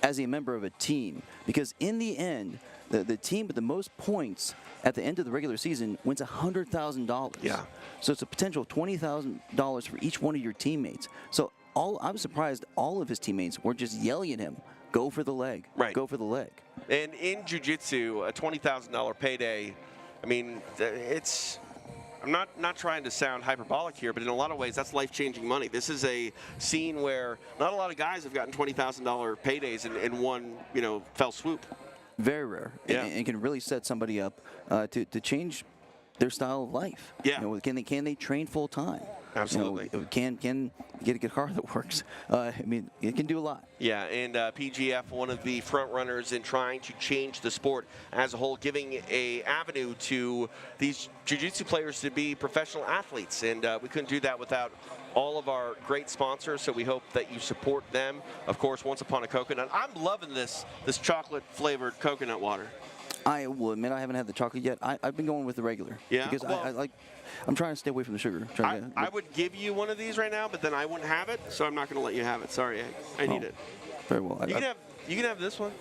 as a member of a team, because in the end, the team with the most points at the end of the regular season wins $100,000. Yeah. So it's a potential $20,000 for each one of your teammates. So I was surprised all of his teammates were just yelling at him, go for the leg, go for the leg. And in jiu-jitsu, a $20,000 payday, I mean, I'm not trying to sound hyperbolic here, but in a lot of ways, that's life-changing money. This is a scene where not a lot of guys have gotten $20,000 paydays in one, fell swoop. Very rare, and can really set somebody up to change their style of life. Yeah. Can they train full time? Absolutely. Can get a guitar that works. I mean, it can do a lot. Yeah, and PGF, one of the front runners in trying to change the sport as a whole, giving a avenue to these jiu-jitsu players to be professional athletes, and we couldn't do that without all of our great sponsors, so we hope that you support them. Of course, Once Upon a Coconut. I'm loving this chocolate-flavored coconut water. I will admit I haven't had the chocolate yet. I've been going with the regular. Yeah? Because Well, I'm trying to stay away from the sugar. I would give you one of these right now, but then I wouldn't have it, so I'm not going to let you have it. Sorry, I need it. Very well. You can have this one.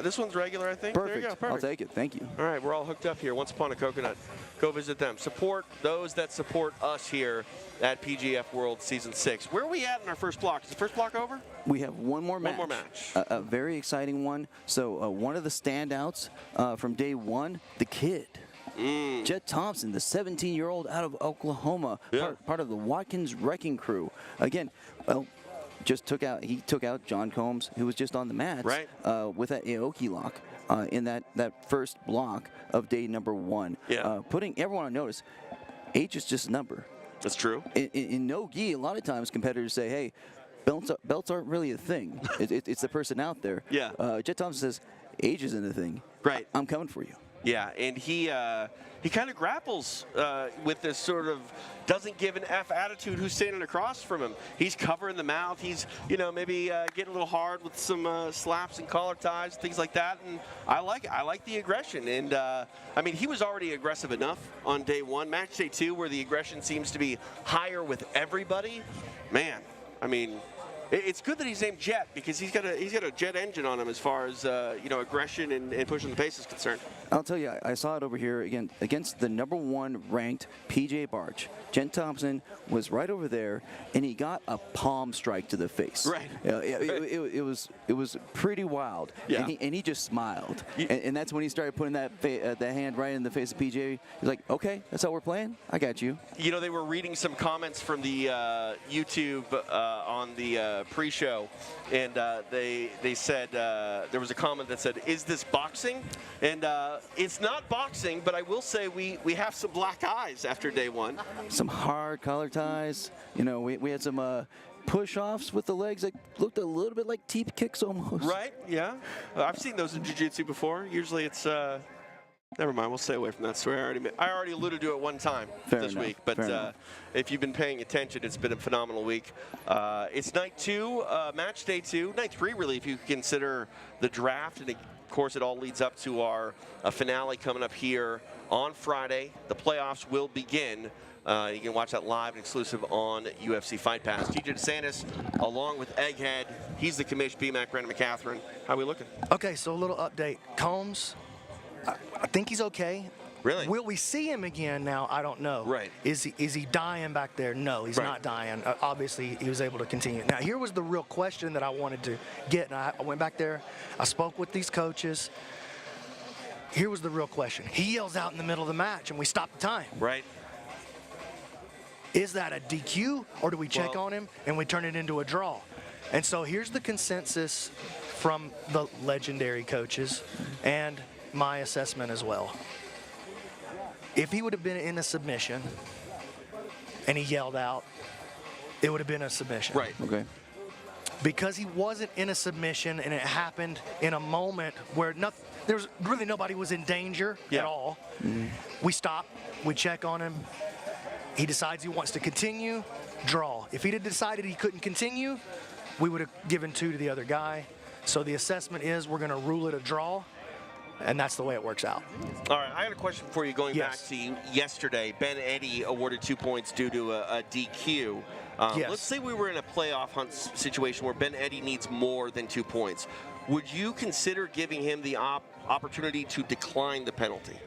This one's regular, I think. Perfect. There you go. Perfect. I'll take it. Thank you. All right, we're all hooked up here. Once Upon a Coconut. Go visit them. Support those that support us here at PGF World Season 6. Where are we at in our first block? Is the first block over? We have one more match. One more match. A very exciting one. So one of the standouts from day one, the kid. Jett Thompson, the 17-year-old out of Oklahoma, part of the Watkins Wrecking Crew. Again, he took out John Combs, who was just on the mat, with that Aoki lock in that first block of day number one. Putting everyone on notice, age is just a number. That's true. In no-gi, a lot of times competitors say, hey, belts aren't really a thing. It's the person out there. Jett Thompson says, age isn't a thing. Right. I'm coming for you. Yeah, and he kind of grapples with this sort of doesn't give an F attitude who's standing across from him. He's covering the mouth. He's, maybe getting a little hard with some slaps and collar ties, things like that. And I like it. I like the aggression. And, I mean, he was already aggressive enough on day one. Match day two, where the aggression seems to be higher with everybody. Man, I mean, it's good that he's named Jett, because he's got a jet engine on him as far as aggression and pushing the pace is concerned. I'll tell you, I saw it over here again against the #1 ranked PJ Barch. Jett Thompson was right over there, and he got a palm strike to the face. Right. It was pretty wild. Yeah. And he just smiled, and that's when he started putting that hand right in the face of PJ. He's like, okay, that's how we're playing. I got you. They were reading some comments from the YouTube on the pre-show, and they said there was a comment that said, "Is this boxing?" And it's not boxing, but I will say we have some black eyes after day one. Some hard collar ties. We had some push-offs with the legs that looked a little bit like teep kicks almost. Right, yeah. I've seen those in jiu-jitsu before. Usually it's Never mind. We'll stay away from that story. I already alluded to it one time this week. But if you've been paying attention, it's been a phenomenal week. It's night 2, match day 2, night 3 really, if you consider the draft. And of course, it all leads up to our finale coming up here on Friday. The playoffs will begin. You can watch that live and exclusive on UFC Fight Pass. TJ DeSantis, along with Egghead. He's the commish, BMAC, Brandon McCatherine. How are we looking? Okay, so a little update. Combs, I think he's okay. Really? Will we see him again now? I don't know. Right. Is he dying back there? No, he's not dying. Obviously, he was able to continue. Now, here was the real question that I wanted to get. And I went back there. I spoke with these coaches. Here was the real question. He yells out in the middle of the match, and we stop the time. Right. Is that a DQ, or do we check on him and we turn it into a draw? And so here's the consensus from the legendary coaches and my assessment as well. If he would have been in a submission and he yelled out, it would have been a submission. Right. Okay. Because he wasn't in a submission and it happened in a moment where there's really nobody was in danger at all. We stop, we check on him. He decides he wants to continue, draw. If he had decided he couldn't continue, we would have given 2 to the other guy. So the assessment is we're going to rule it a draw, and that's the way it works out. All right, I got a question for you going back to yesterday. Ben Eddy awarded 2 points due to a DQ. Let's say we were in a playoff hunt situation where Ben Eddy needs more than 2 points. Would you consider giving him the opportunity to decline the penalty?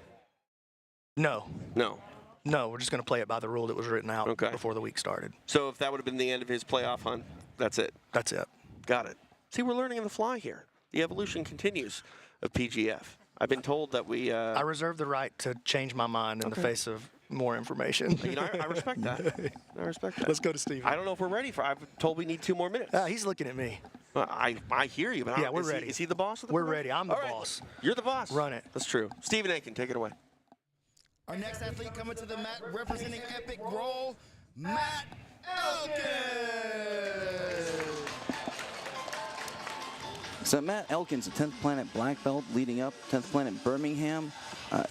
No. No. No, we're just going to play it by the rule that was written out before the week started. So if that would have been the end of his playoff hunt, that's it? That's it. Got it. See, we're learning on the fly here. The evolution continues of PGF. I've been told that we... I reserve the right to change my mind in the face of more information. You know, I respect that. I respect that. Let's go to Steve. I don't know if we're ready for... I've told we need 2 more minutes. He's looking at me. I hear you, but yeah, we're ready. Is he the boss of the We're program? ready. I'm the boss. You're the boss. Run it. That's true. Stephen Aiken, take it away. Our next athlete coming to the mat representing Epic Roll, Matt Elkins. So Matt Elkins, a 10th Planet black belt, leading up 10th Planet Birmingham.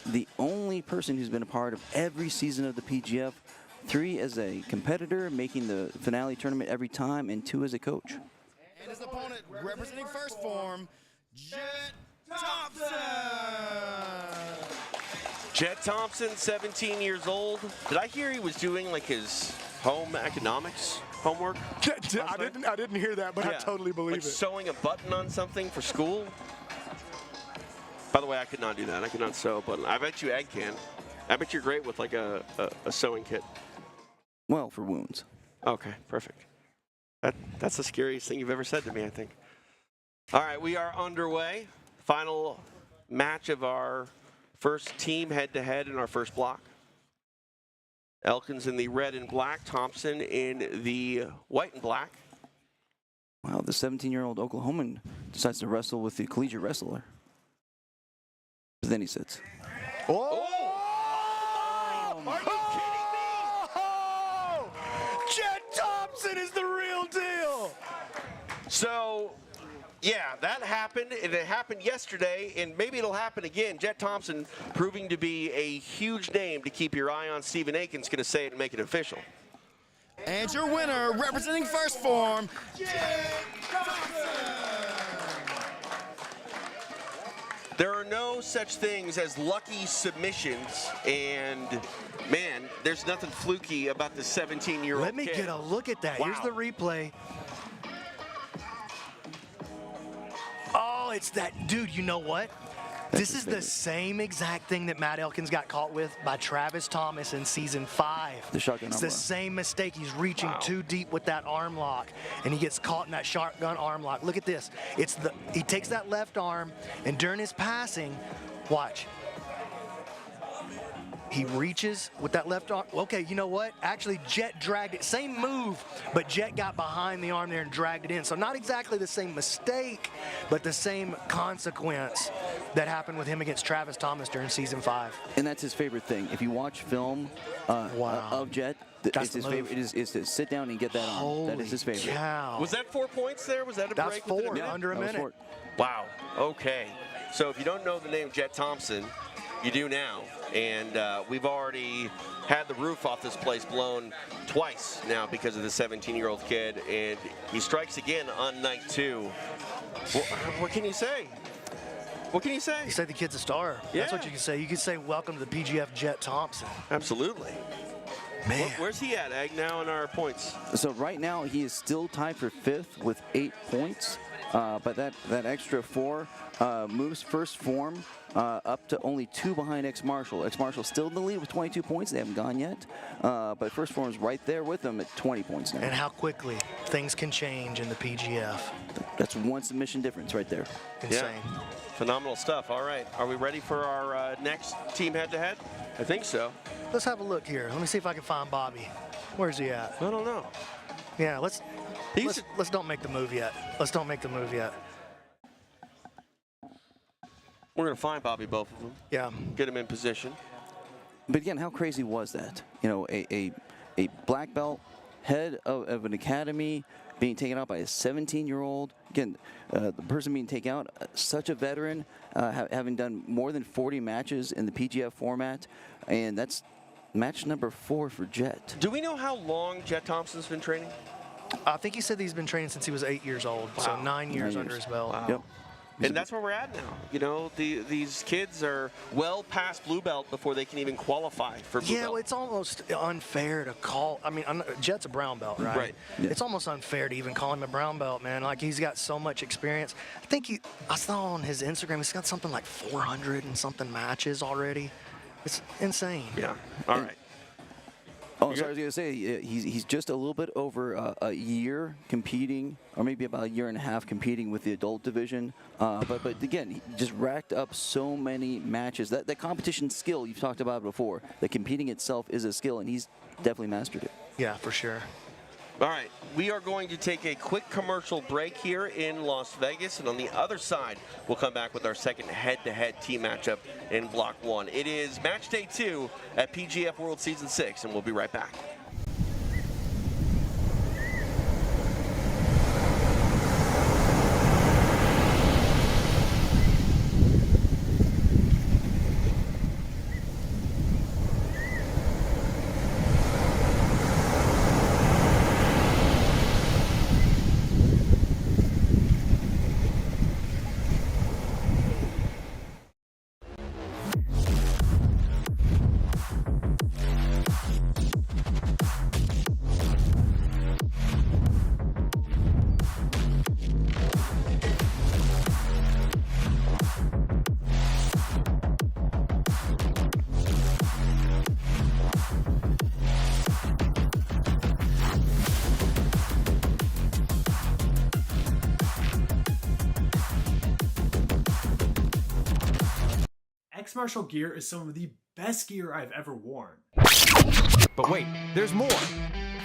The only person who's been a part of every season of the PGF. 3 as a competitor, making the finale tournament every time, and 2 as a coach. And his opponent, representing First Phorm, Jett Thompson. Jett Thompson, 17 years old. Did I hear he was doing like his home economics homework? I didn't hear that, but I totally believe it. Sewing a button on something for school? By the way, I could not do that. I could not sew a button. I bet you Egg can. I bet you're great with like a sewing kit. Well, for wounds. Okay, perfect. That's the scariest thing you've ever said to me, I think. All right, we are underway. Final match of our first team head-to-head in our first block. Elkins in the red and black, Thompson in the white and black. Wow, the 17-year-old Oklahoman decides to wrestle with the collegiate wrestler. But then he sits. Oh! Are you kidding me? Oh! Jett Thompson is the real deal! So, yeah, that happened, and it happened yesterday, and maybe it'll happen again. Jett Thompson proving to be a huge name to keep your eye on. Stephen Aiken's going to say it and make it official. And your winner, representing First Phorm, Jett Thompson. There are no such things as lucky submissions, and man, there's nothing fluky about the 17-year-old Let me kid. get a look at that. Wow. Here's the replay. Oh, it's that dude. You know what? This is the same exact thing that Matt Elkins got caught with by Travis Thomas in season 5. The shotgun It's arm the lock. same mistake. He's reaching too deep with that arm lock, and he gets caught in that shotgun arm lock. Look at this. He takes that left arm, and during his passing, watch. He reaches with that left arm. Okay, you know what? Actually, Jett dragged it. Same move, but Jett got behind the arm there and dragged it in. So not exactly the same mistake, but the same consequence that happened with him against Travis Thomas during season 5. And that's his favorite thing. If you watch film of Jett, it's his favorite is to sit down and get that on. That is his favorite. Cow. Was that 4 points there? Was that a That's break? within 4, minute? under a minute. Wow. Okay. So if you don't know the name Jett Thompson, You do now. And we've already had the roof off this place blown twice now because of the 17-year-old kid, and he strikes again on night 2. What can you say? What can you say? You say the kid's a star. Yeah. That's what you can say. You can say welcome to the PGF Jett Thompson. Absolutely. Man. Where's he at, Ag, now in our points? So right now he is still tied for 5th with 8 points, but that extra 4 moves first form up to only 2 behind X Marshall. X Marshall still in the lead with 22 points. They haven't gone yet, but first form's right there with them at 20 points now. And how quickly things can change in the PGF. That's 1 submission difference right there. Insane. Yeah. Phenomenal stuff. All right, are we ready for our next team head-to-head? I think so. Let's have a look here. Let me see if I can find Bobby. Where's he at? I don't know. Yeah, let's don't make the move yet. Let's don't make the move yet. We're going to find Bobby, both of them. Yeah. Get him in position. But again, how crazy was that? You know, a black belt, head of an academy, being taken out by a 17-year-old. Again, the person being taken out, such a veteran, having done more than 40 matches in the PGF format, and that's match number 4 for Jett. Do we know how long Jett Thompson's been training? I think he said he's been training since he was 8 years old, so 9 years under his belt. Wow. Yep. And that's where we're at now. You know, these kids are well past blue belt before they can even qualify for blue Yeah, belt. well, it's almost unfair to call. I mean, Jett's a brown belt, right? Right. Yeah. It's almost unfair to even call him a brown belt, man. Like, he's got so much experience. I saw on his Instagram, he's got something like 400 and something matches already. It's insane. Yeah. All right. Oh, so I was going to say, he's just a little bit over a year competing, or maybe about a year and a half competing with the adult division. But again, he just racked up so many matches. That competition skill you've talked about before, the competing itself is a skill, and he's definitely mastered it. Yeah, for sure. All right, we are going to take a quick commercial break here in Las Vegas, and on the other side, we'll come back with our second head-to-head team matchup in Block 1. It is match day 2 at PGF World Season 6, and we'll be right back. X-Martial gear is some of the best gear I've ever worn. But wait, there's more!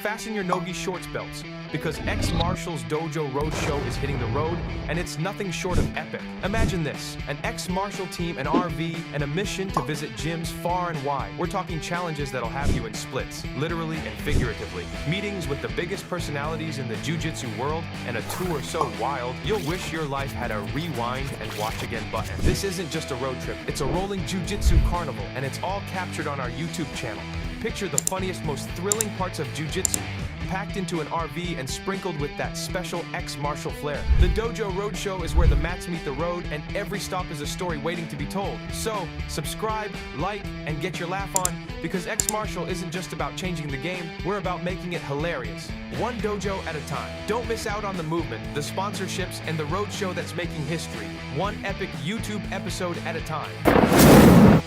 Fasten your Nogi shorts belts, because X Marshall's Dojo Roadshow is hitting the road, and it's nothing short of epic. Imagine this, an X Marshall team, an RV, and a mission to visit gyms far and wide. We're talking challenges that'll have you in splits, literally and figuratively. Meetings with the biggest personalities in the jiu-jitsu world, and a tour so wild, you'll wish your life had a rewind and watch again button. This isn't just a road trip, it's a rolling jiu-jitsu carnival, and it's all captured on our YouTube channel. Picture the funniest, most thrilling parts of jiu-jitsu, packed into an RV and sprinkled with that special X Marshall flair. The Dojo Roadshow is where the mats meet the road, and every stop is a story waiting to be told. So, subscribe, like, and get your laugh on, because X Marshall isn't just about changing the game, we're about making it hilarious. One dojo at a time. Don't miss out on the movement, the sponsorships, and the roadshow that's making history. One epic YouTube episode at a time.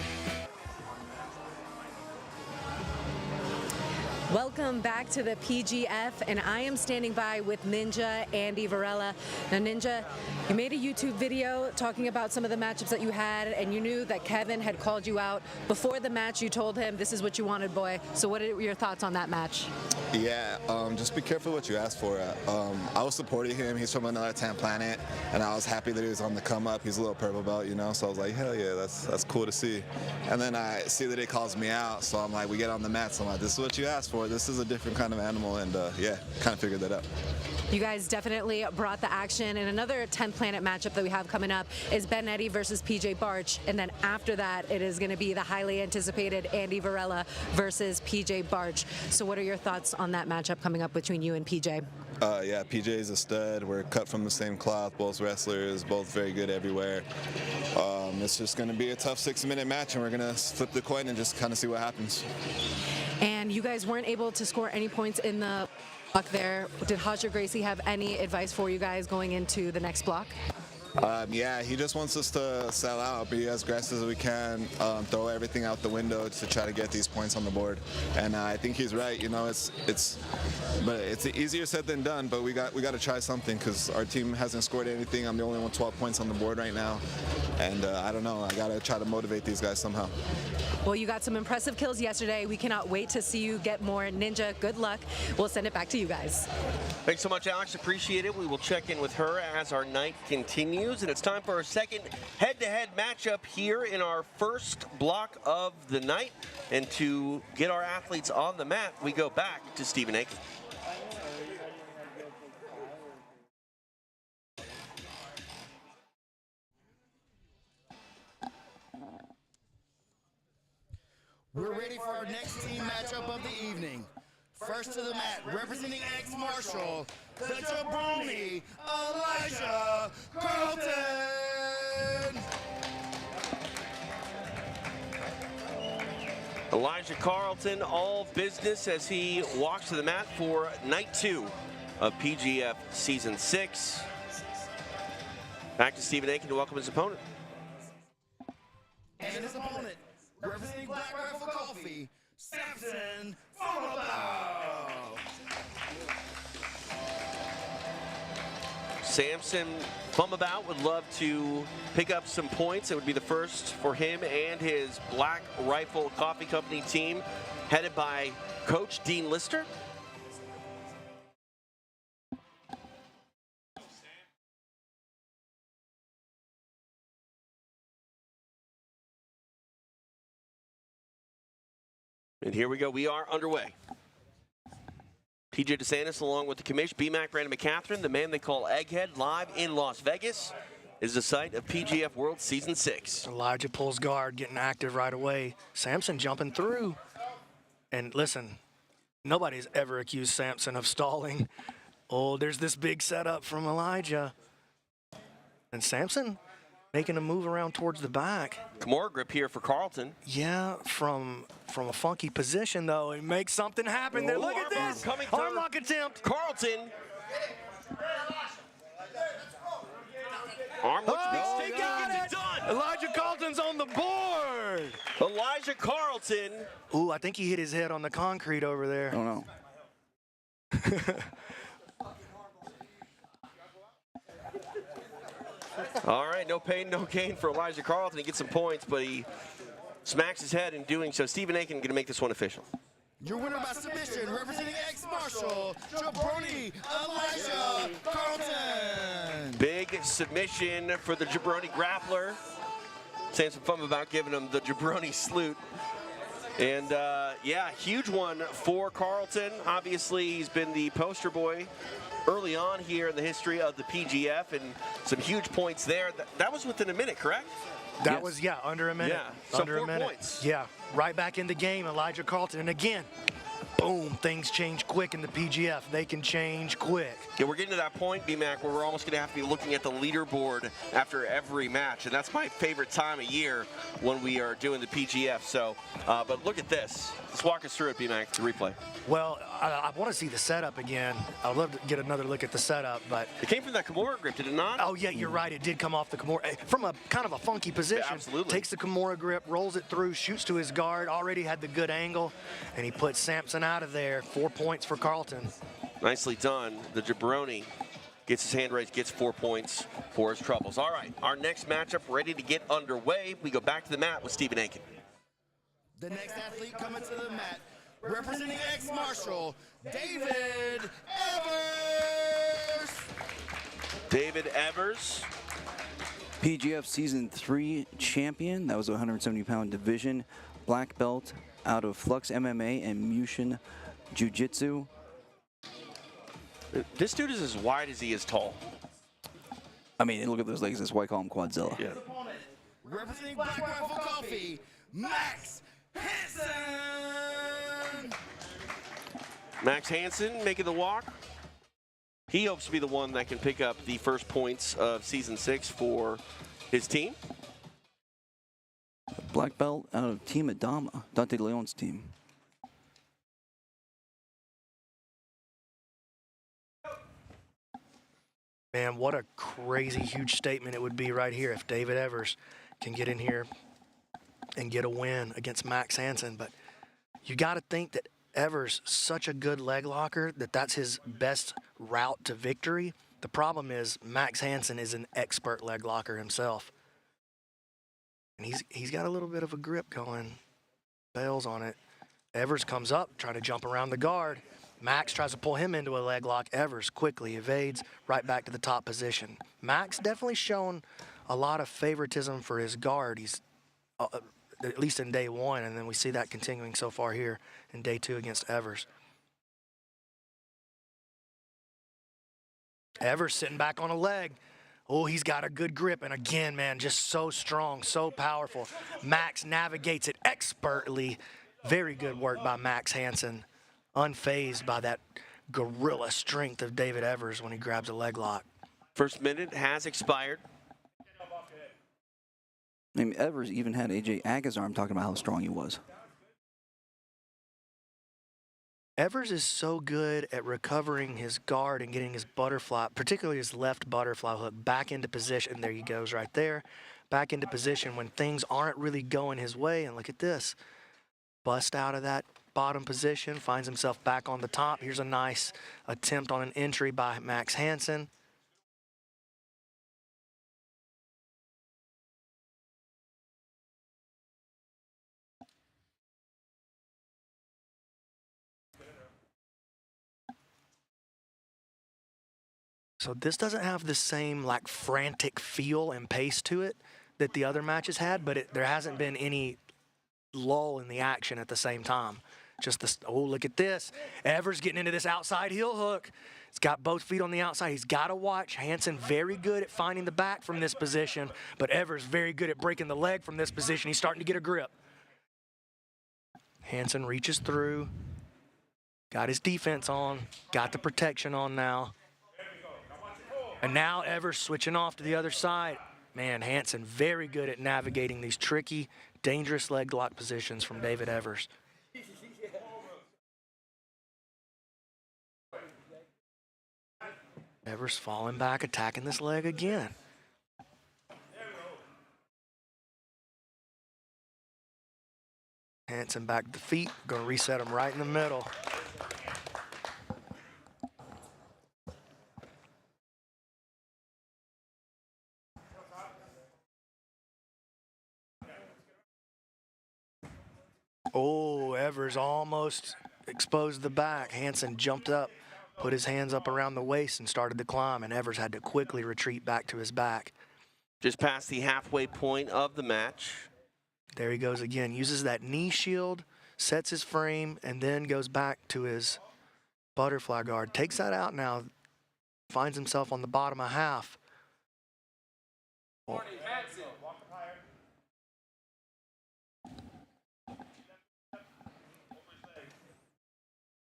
Welcome back to the PGF, and I am standing by with Ninja Andy Varela. Now, Ninja, you made a YouTube video talking about some of the matchups that you had, and you knew that Kevin had called you out. Before the match, you told him, this is what you wanted, boy. So what are your thoughts on that match? Yeah, just be careful what you ask for. I was supporting him. He's from another 10 planet, and I was happy that he was on the come up. He's a little purple belt, you know, so I was like, hell yeah, that's cool to see. And then I see that he calls me out, so I'm like, we get on the mat, so I'm like, this is what you asked for. before. This is a different kind of animal, and yeah, kind of figured that out. You guys definitely brought the action. And another 10 planet matchup that we have coming up is Ben Eddy versus PJ Barch. And then after that, it is going to be the highly anticipated Andy Varela versus PJ Barch. So what are your thoughts on that matchup coming up between you and PJ? Yeah, PJ is a stud. We're cut from the same cloth, both wrestlers, both very good everywhere. It's just going to be a tough 6-minute match, and we're going to flip the coin and just kind of see what happens. And you guys weren't able to score any points in the block there. Did Roger Gracie have any advice for you guys going into the next block? Yeah, he just wants us to sell out, be as aggressive as we can, throw everything out the window to try to get these points on the board. And I think he's right. You know, it's easier said than done. But we got to try something because our team hasn't scored anything. I'm the only one 12 points on the board right now, and I don't know. I got to try to motivate these guys somehow. Well, you got some impressive kills yesterday. We cannot wait to see you get more. Ninja, good luck. We'll send it back to you guys. Thanks so much, Alex. Appreciate it. We will check in with her as our night continues. And it's time for our second head-to-head matchup here in our first block of the night. And to get our athletes on the mat, we go back to Stephen Aiken. We're ready for our next team matchup of the evening. First to the mat, representing ex-Marshall, the jabroni, Elijah Carlton. Elijah Carlton, all business as he walks to the mat for night 2 of PGF Season 6. Back to Stephen Aiken to welcome his opponent. And his opponent, representing Black Rifle Coffee, Samson Phommabout. Samson Phommabout would love to pick up some points. It would be the first for him and his Black Rifle Coffee Company team, headed by Coach Dean Lister. And here we go. We are underway. PJ DeSantis, along with the commission, BMAC Brandon McCatherine, the man they call Egghead, live in Las Vegas, is the site of PGF World Season 6. Elijah pulls guard, getting active right away. Samson jumping through. And listen, nobody's ever accused Samson of stalling. Oh, there's this big setup from Elijah. And Samson making a move around towards the back. Kimura grip here for Carlton. Yeah, from a funky position, though. It makes something happen there. Look at this. Arm lock attempt. Carlton. Arm lock. They got it. Done. Elijah Carlton's on the board. Elijah Carlton. Ooh, I think he hit his head on the concrete over there. I don't know. All right, no pain, no gain for Elijah Carlton. He gets some points, but he smacks his head in doing so. Stephen Aiken going to make this one official. Your winner by submission, representing ex-Marshall, jabroni, Elijah Carlton. Big submission for the jabroni grappler. Samson Phommabout giving him the jabroni salute. And yeah, huge one for Carlton. Obviously, he's been the poster boy early on here in the history of the PGF, and some huge points there. That was within a minute, correct? That was, yeah, under a minute. Yeah, so under 4 a minute. points. Yeah, right back in the game, Elijah Carlton. And again, boom, things change quick in the PGF. They can change quick. Yeah, we're getting to that point, BMAC, where we're almost going to have to be looking at the leaderboard after every match, and that's my favorite time of year when we are doing the PGF. So, but look at this. Let's walk us through it, BMAC, the replay. Well, I want to see the setup again. I'd love to get another look at the setup, but... It came from that Kimura grip, did it not? Oh, yeah, you're right. It did come off the Kimura. From a kind of a funky position. Yeah, absolutely. Takes the Kimura grip, rolls it through, shoots to his guard, already had the good angle, and he puts Samson out of there. 4 points for Carlton. Nicely done. The jabroni gets his hand raised, gets 4 points for his troubles. All right, our next matchup ready to get underway. We go back to the mat with Stephen Aiken. The next athlete coming to the mat, representing ex-Marshall, David Evers. David Evers. PGF Season 3 champion. That was a 170-pound division. Black belt out of Flux MMA and Mushin jiu-jitsu. This dude is as wide as he is tall. I mean, look at those legs. That's why I call him Quadzilla. Yeah. Representing Black Rifle Coffee, Max Hanson. Max Hanson making the walk. He hopes to be the one that can pick up the first points of Season 6 for his team. Black belt out of Team Adama, Dante Leon's team. Man, what a crazy, huge statement it would be right here if David Evers can get in here and get a win against Max Hanson. But you got to think that Evers, such a good leg locker, that's his best route to victory. The problem is Max Hanson is an expert leg locker himself. And he's got a little bit of a grip going, bails on it. Evers comes up, trying to jump around the guard. Max tries to pull him into a leg lock. Evers quickly evades, right back to the top position. Max definitely shown a lot of favoritism for his guard. He's at least in day one, and then we see that continuing so far here in day two against Evers. Evers sitting back on a leg. Oh, he's got a good grip, and again, man, just so strong, so powerful. Max navigates it expertly. Very good work by Max Hanson. Unfazed by that gorilla strength of David Evers when he grabs a leg lock. First minute has expired. I mean, Evers even had AJ Agazarm talking about how strong he was. Evers is so good at recovering his guard and getting his butterfly, particularly his left butterfly hook, back into position. There he goes right there. Back into position when things aren't really going his way. And look at this. Bust out of that bottom position, finds himself back on the top. Here's a nice attempt on an entry by Max Hanson. So this doesn't have the same like frantic feel and pace to it that the other matches had, but there hasn't been any lull in the action at the same time. Just this, oh, look at this. Evers getting into this outside heel hook. He's got both feet on the outside. He's got to watch. Hanson very good at finding the back from this position, but Evers very good at breaking the leg from this position. He's starting to get a grip. Hanson reaches through. Got his defense on. Got the protection on now. And now Evers switching off to the other side. Man, Hanson very good at navigating these tricky, dangerous leg lock positions from David Evers. Evers falling back, attacking this leg again. Hanson back to the feet, going to reset him right in the middle. Oh, Evers almost exposed the back. Hanson jumped up, put his hands up around the waist and started to climb, and Evers had to quickly retreat back to his back. Just past the halfway point of the match. There he goes again. Uses that knee shield, sets his frame, and then goes back to his butterfly guard. Takes that out now. Finds himself on the bottom of half. Oh.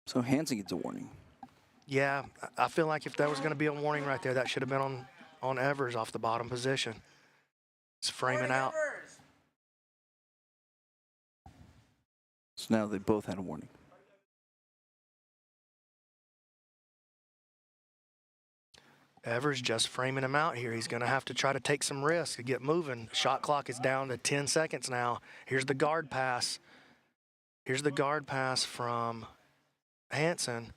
So Hanson gets a warning. Yeah, I feel like if there was going to be a warning right there, that should have been on Evers off the bottom position. It's framing out. So now they both had a warning. Evers just framing him out here. He's going to have to try to take some risks to get moving. Shot clock is down to 10 seconds now. Here's the guard pass. Here's the guard pass from Hanson.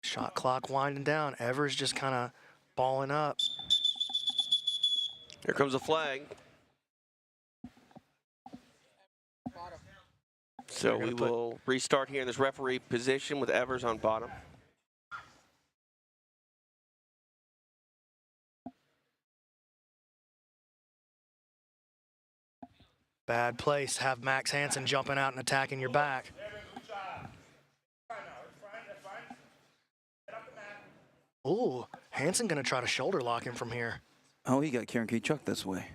Shot clock winding down. Evers just kind of balling up. Here comes a flag. So we will restart here in this referee position with Evers on bottom. Bad place. Have Max Hanson jumping out and attacking your back. Ooh, Hanson gonna try to shoulder lock him from here. Oh, he got Karen K. Chuck this way.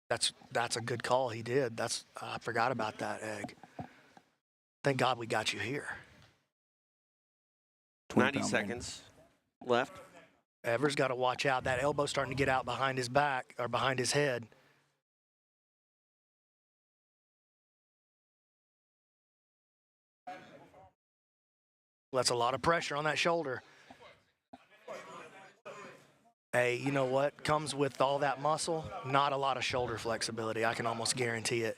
That's a good call. He did. I forgot about that, Egg. Thank God we got you here. 90 seconds left. Evers got to watch out. That elbow's starting to get out behind his back or behind his head. That's a lot of pressure on that shoulder. Hey, you know what comes with all that muscle? Not a lot of shoulder flexibility. I can almost guarantee it.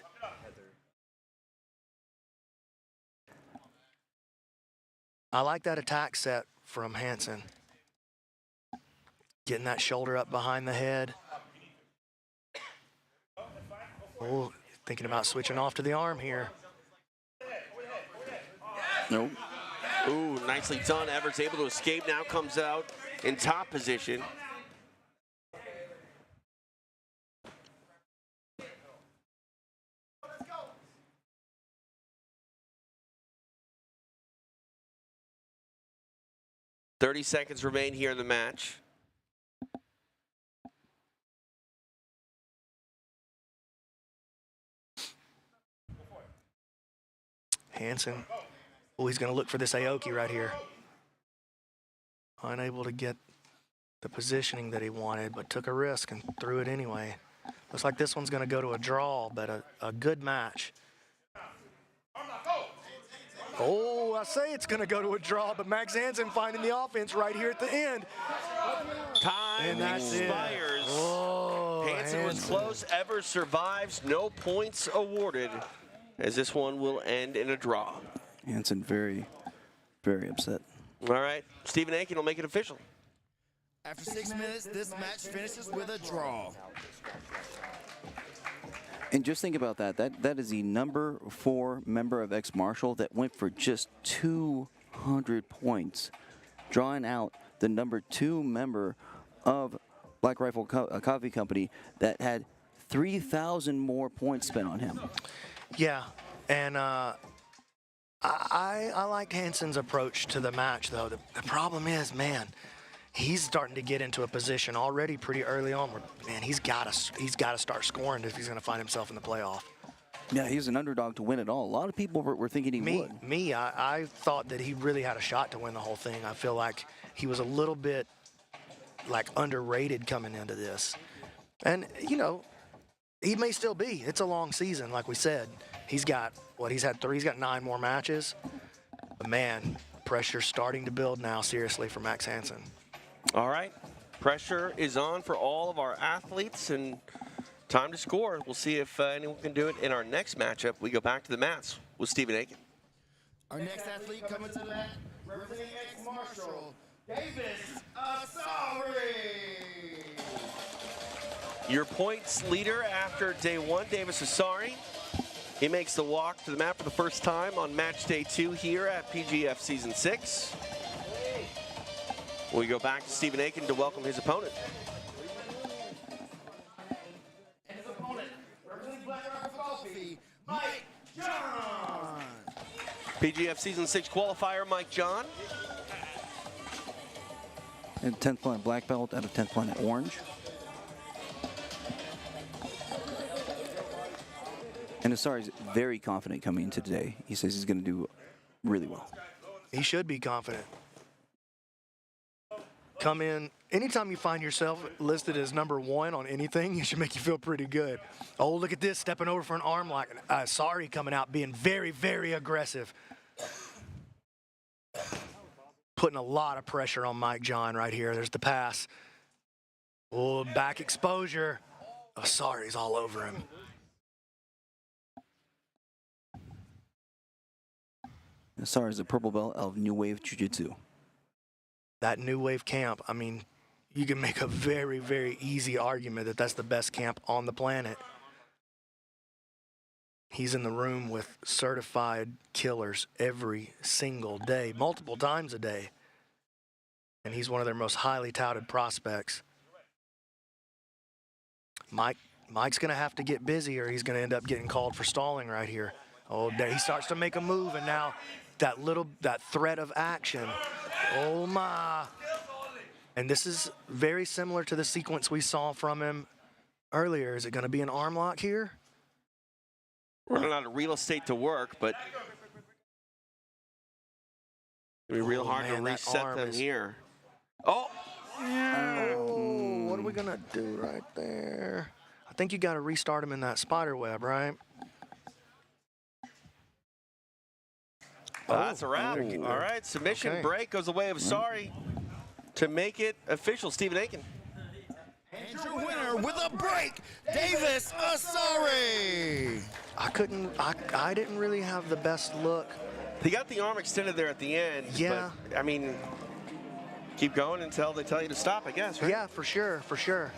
I like that attack set from Hanson. Getting that shoulder up behind the head. Oh, thinking about switching off to the arm here. Nope. Ooh, nicely done. Evers able to escape. Now comes out in top position. "30 seconds remain here in the match." Hanson. Oh, he's going to look for this Aoki right here. Unable to get the positioning that he wanted, but took a risk and threw it anyway. Looks like this one's going to go to a draw, but a good match. Oh, I say it's going to go to a draw, but Max Hanson finding the offense right here at the end. Time expires. Oh, Hanson was close. Evers survives. No points awarded, as this one will end in a draw. Hanson very, very upset. All right, Stephen Aiken will make it official. After 6 minutes, this match finishes with a draw. And just think about that. That is the number 4 member of X-Marshall that went for just 200 points, drawing out the number 2 member of Black Rifle Coffee Company that had 3,000 more points spent on him. Yeah, and I like Hanson's approach to the match, though. The problem is, man, he's starting to get into a position already pretty early on where, man, he's got to start scoring if he's going to find himself in the playoff. Yeah, he's an underdog to win it all. A lot of people were thinking he would. I thought that he really had a shot to win the whole thing. I feel like he was a little bit, like, underrated coming into this. And, you know, he may still be. It's a long season, like we said. He's got, he's had 3, he's got 9 more matches. But, man, pressure's starting to build now, seriously, for Max Hanson. All right, pressure is on for all of our athletes, and time to score. We'll see if anyone can do it in our next matchup. We go back to the mats with Stephen Aiken. Our next athlete coming to the mat, representing X-Marshall, Davis Asare. Your points leader after day 1, Davis Asare. He makes the walk to the mat for the first time on match day 2 here at PGF Season 6. We go back to Stephen Aiken to welcome his opponent. And his opponent, representing Black Rifle Coffee, Mike John. PGF Season 6 qualifier, Mike John. And 10th planet black belt out of 10th planet orange. And Asari's very confident coming into today. He says he's going to do really well. He should be confident. Come in, anytime you find yourself listed as number 1 on anything, it should make you feel pretty good. Oh, look at this, stepping over for an arm lock. Sorry, coming out, being very, very aggressive. Putting a lot of pressure on Mike John right here. There's the pass. Oh, back exposure. Asari's all over him. Asare is a purple belt of New Wave Jiu-Jitsu. That New Wave camp, I mean, you can make a very, very easy argument that that's the best camp on the planet. He's in the room with certified killers every single day, multiple times a day. And he's one of their most highly touted prospects. Mike's going to have to get busy or he's going to end up getting called for stalling right here. Oh, there he starts to make a move, and now that threat of action. Oh my. And this is very similar to the sequence we saw from him earlier. Is it going to be an arm lock here? Running out of real estate to work, but it'll be real hard to reset them here. Oh! Oh, what are we going to do right there? I think you got to restart him in that spider web, right? That's a wrap. All right, submission break goes the way of Asare to make it official. Stephen Aiken. And your winner with a break, Davis Asare. I didn't really have the best look. He got the arm extended there at the end. Yeah. But, I mean, keep going until they tell you to stop, I guess, right? Yeah, for sure, for sure.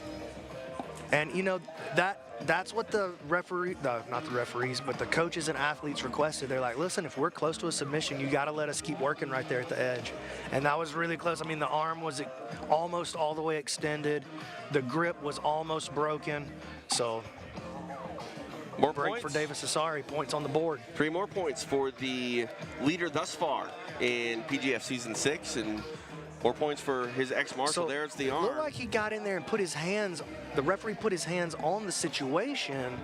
And, you know, that's what the referee, not the referees, but the coaches and athletes requested. They're like, listen, if we're close to a submission, you got to let us keep working right there at the edge. And that was really close. I mean, the arm was almost all the way extended. The grip was almost broken. So, more break points for Davis Asare. Points on the board. 3 more points for the leader thus far in PGF Season 6. And 4 points for his ex-marshal. So there's the it arm. looked like he got in there and put his hands, the referee put his hands on the situation,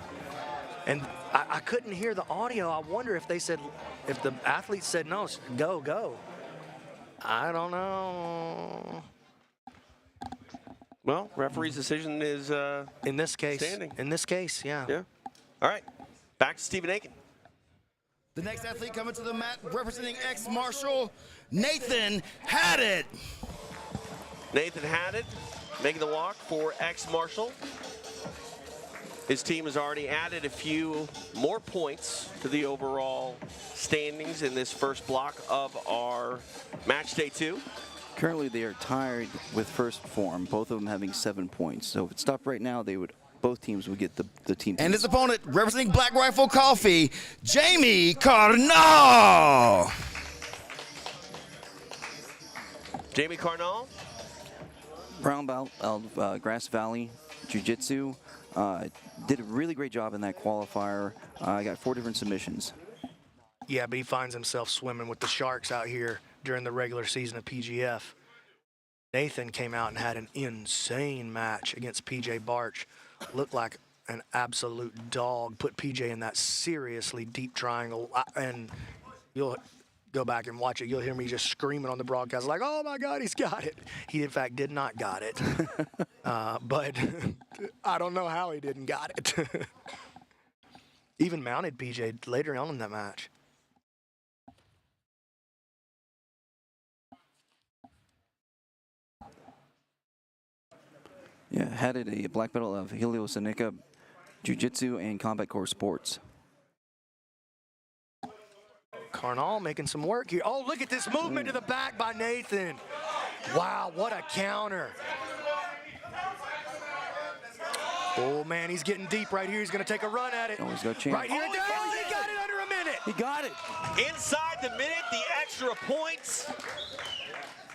and I couldn't hear the audio. I wonder if they said, if the athlete said, no, go, go. I don't know. Well, referee's decision is in this case, standing. In this case, yeah. Yeah. All right, back to Stephen Aiken. The next athlete coming to the mat representing ex-marshal Nathan Haddad. Nathan Haddad making the walk for ex-marshal. His team has already added a few more points to the overall standings in this first block of our match day 2. Currently, they are tied with first Phorm, both of them having 7 points. So if it stopped right now, both teams would get the team. And his opponent, representing Black Rifle Coffee, Jamie Carnall. Jamie Carnall. Brown belt of Grass Valley Jiu-Jitsu. Did a really great job in that qualifier. Got 4 different submissions. Yeah, but he finds himself swimming with the Sharks out here during the regular season of PGF. Nathan came out and had an insane match against PJ Barch. Looked like an absolute dog. Put PJ in that seriously deep triangle. And you'll go back and watch it. You'll hear me just screaming on the broadcast like, oh, my God, he's got it. He, in fact, did not got it. But I don't know how he didn't got it. Even mounted PJ later on in that match. Yeah, had it a black belt of Helio Seneca Jiu-Jitsu and Combat Core Sports. Carnall making some work here. Oh, look at this movement to the back by Nathan. Wow, what a counter. Oh, man, he's getting deep right here. He's going to take a run at it. Oh, he's got a chance. Right here. Oh, he got it under a minute. He got it. Inside the minute, the extra points.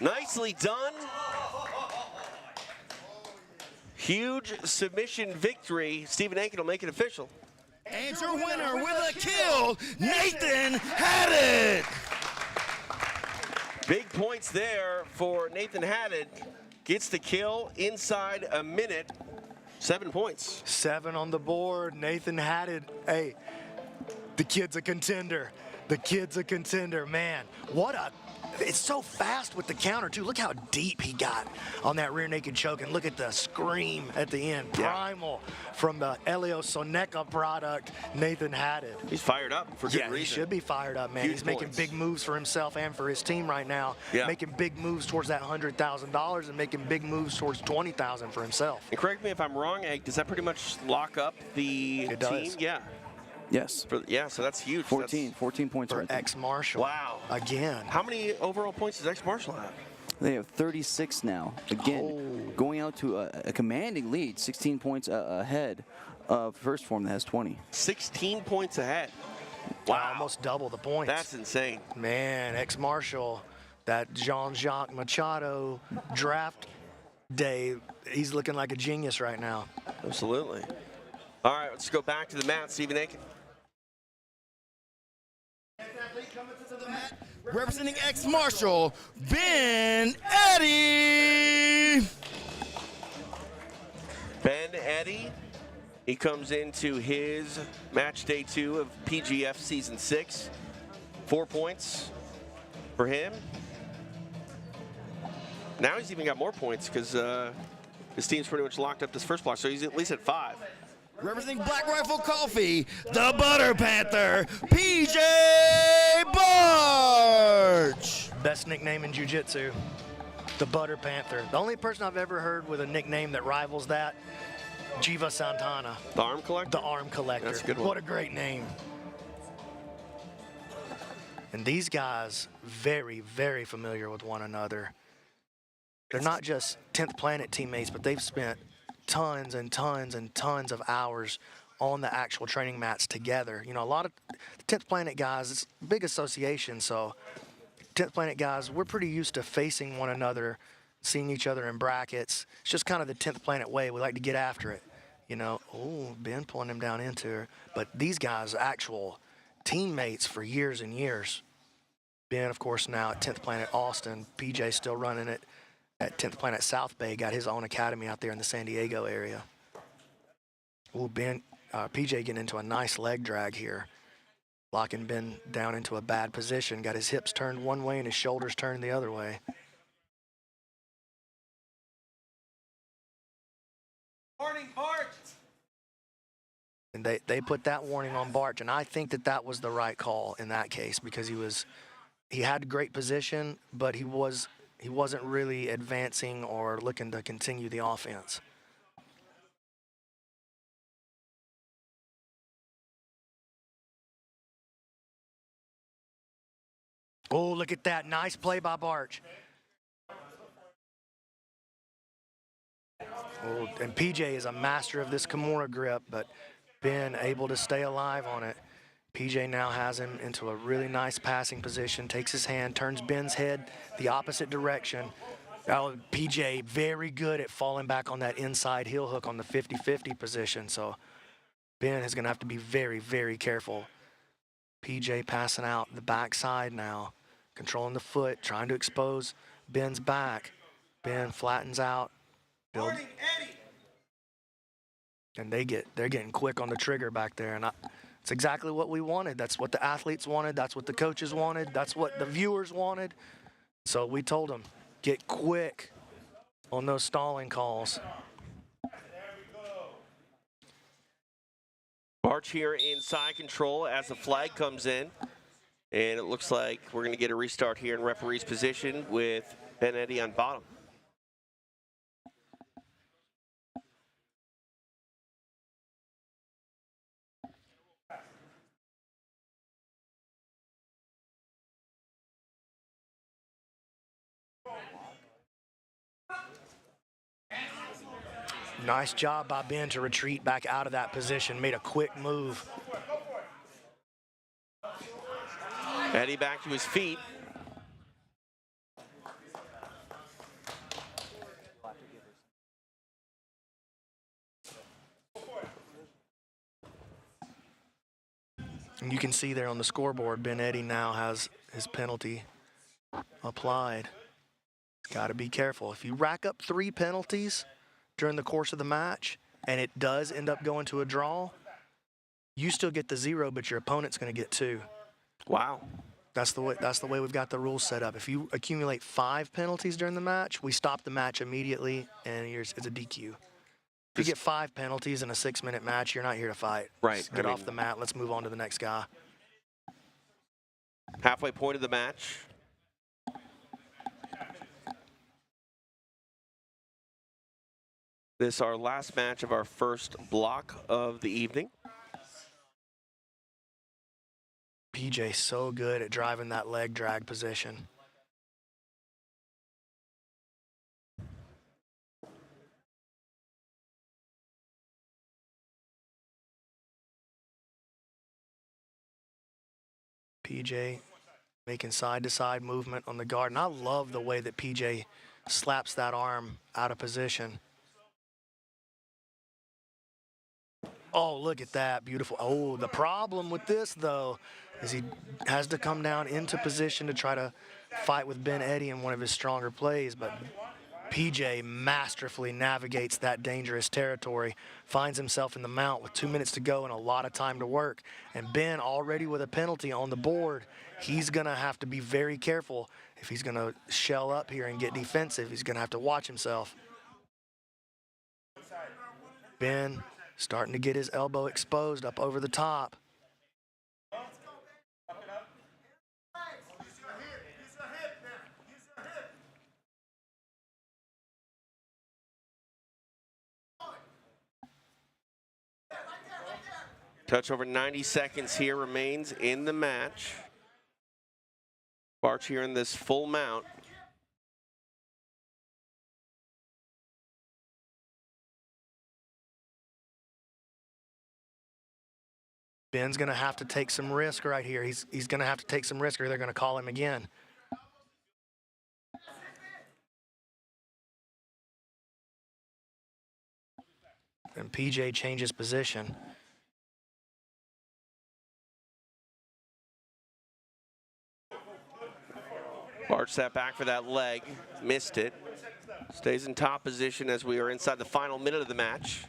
Nicely done. Huge submission victory. Stephen Aiken will make it official. And your winner with a kill, Nathan Haddad. Big points there for Nathan Haddad. Gets the kill inside a minute. 7 points. 7 on the board. Nathan Haddad. Hey, the kid's a contender. The kid's a contender. Man, what a... It's so fast with the counter, too. Look how deep he got on that rear naked choke. And look at the scream at the end. Primal from the Helio Seneca product, Nathan Haddad. He's fired up for good reason. He should be fired up, man. Huge He's making big moves for himself and for his team right now. Yeah. Making big moves towards that $100,000 and making big moves towards $20,000 for himself. And correct me if I'm wrong, Egg, does that pretty much lock up the team? Does. Yeah. Yes. So that's huge. 14 points for right there. ex-marshal. Wow. Again. How many overall points does ex-marshal have? They have 36 now. Again, going out to a commanding lead, 16 points ahead of first Phorm that has 20. 16 points ahead. Wow. Almost double the points. That's insane. Man, ex-marshal, that Jacques Machado draft day, he's looking like a genius right now. Absolutely. All right, let's go back to the mat, Stephen Aiken. Representing ex-Marshal, Ben Eddy. Ben Eddy, he comes into his match day 2 of PGF Season 6. 4 points for him. Now he's even got more points because his team's pretty much locked up this first block, so he's at least at 5. Representing Black Rifle Coffee, the Butter Panther, PJ Barch. Best nickname in jiu-jitsu, the Butter Panther. The only person I've ever heard with a nickname that rivals that, Jiva Santana. The Arm Collector? The Arm Collector. That's a good one. What a great name. And these guys, very, very familiar with one another. They're not just 10th Planet teammates, but they've spent tons and tons and tons of hours on the actual training mats together. You know, a lot of 10th Planet guys, it's a big association, so 10th Planet guys, we're pretty used to facing one another, seeing each other in brackets. It's just kind of the 10th Planet way. We like to get after it. You know, oh, Ben pulling him down into her. But these guys are actual teammates for years and years. Ben, of course, now at 10th Planet Austin. PJ still running it at 10th Planet South Bay, got his own academy out there in the San Diego area. Ooh, Ben, PJ getting into a nice leg drag here. Locking Ben down into a bad position. Got his hips turned one way and his shoulders turned the other way. Warning, Barch! And they put that warning on Barch, and I think that was the right call in that case because he had great position, but he wasn't really advancing or looking to continue the offense. Oh, look at that. Nice play by Barch. Oh, and PJ is a master of this Kimura grip, but Ben able to stay alive on it. PJ now has him into a really nice passing position, takes his hand, turns Ben's head the opposite direction. Oh, PJ very good at falling back on that inside heel hook on the 50-50 position, so Ben is going to have to be very, very careful. PJ passing out the backside now, controlling the foot, trying to expose Ben's back. Ben flattens out. Build. And they're getting quick on the trigger back there, and it's exactly what we wanted. That's what the athletes wanted. That's what the coaches wanted. That's what the viewers wanted. So we told them, get quick on those stalling calls. Barch here in side control as the flag comes in. And it looks like we're going to get a restart here in referee's position with Ben Eddy on bottom. Nice job by Ben to retreat back out of that position. Made a quick move. Eddy back to his feet. And you can see there on the scoreboard, Ben Eddy now has his penalty applied. Got to be careful. If you rack up 3 penalties during the course of the match, and it does end up going to a draw, you still get the 0, but your opponent's going to get 2. Wow. That's the way we've got the rules set up. If you accumulate 5 penalties during the match, we stop the match immediately, and it's a DQ. If you get 5 penalties in a 6-minute match, you're not here to fight. Right. Just get off the mat. Let's move on to the next guy. Halfway point of the match. This is our last match of our first block of the evening. PJ so good at driving that leg drag position. PJ making side-to-side movement on the guard. And I love the way that PJ slaps that arm out of position. Oh, look at that. Beautiful. Oh, the problem with this, though, as he has to come down into position to try to fight with Ben Eddy in one of his stronger plays, but PJ masterfully navigates that dangerous territory, finds himself in the mount with 2 minutes to go and a lot of time to work. And Ben already with a penalty on the board, he's gonna have to be very careful. If he's gonna shell up here and get defensive, he's gonna have to watch himself. Ben starting to get his elbow exposed up over the top. Touch over 90 seconds here remains in the match. Barch here in this full mount. Ben's going to have to take some risk right here. He's going to have to take some risk or they're going to call him again. And PJ changes position. Barch sat back for that leg, missed it. Stays in top position as we are inside the final minute of the match.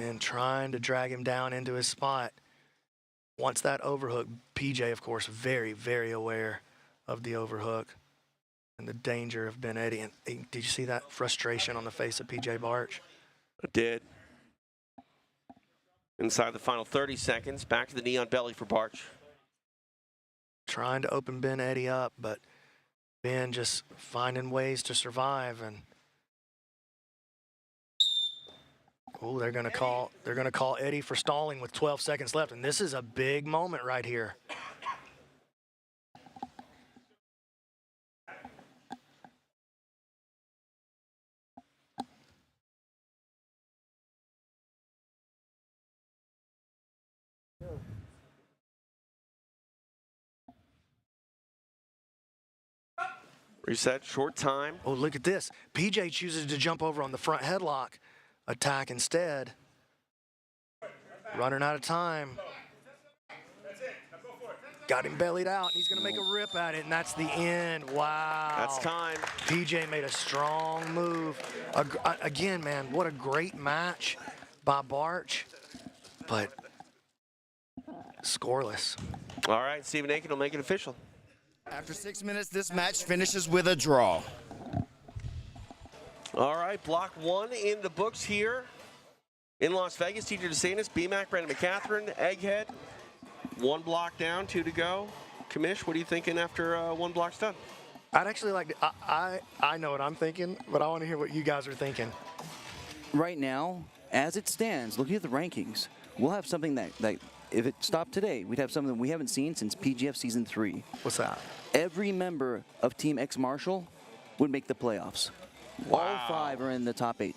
And trying to drag him down into his spot. Once that overhook, PJ, of course, very, very aware of the overhook and the danger of Ben Eddy. And did you see that frustration on the face of PJ Barch? I did. Inside the final 30 seconds, back to the knee on belly for Barch. Trying to open Ben Eddy up, but Ben just finding ways to survive. And oh, they're gonna call Eddy for stalling with 12 seconds left, and this is a big moment right here. Reset, short time. Oh, look at this. PJ chooses to jump over on the front headlock attack instead. Running out of time. Got him bellied out, and he's going to make a rip at it, and that's the end. Wow. That's time. PJ made a strong move. Again, man, what a great match by Barch, but scoreless. All right, Stephen Aiken will make it official. After 6 minutes, this match finishes with a draw. All right, block one in the books here in Las Vegas. TJ DeSantis, BMAC, Brandon McCatherine, Egghead. One block down, 2 to go. Kamish, what are you thinking after one block's done? I'd actually like to, I know what I'm thinking, but I want to hear what you guys are thinking. Right now, as it stands, looking at the rankings, we'll have something that if it stopped today, we'd have something we haven't seen since PGF Season 3. What's that? Every member of Team X Marshall would make the playoffs. Wow. All 5 are in the top 8.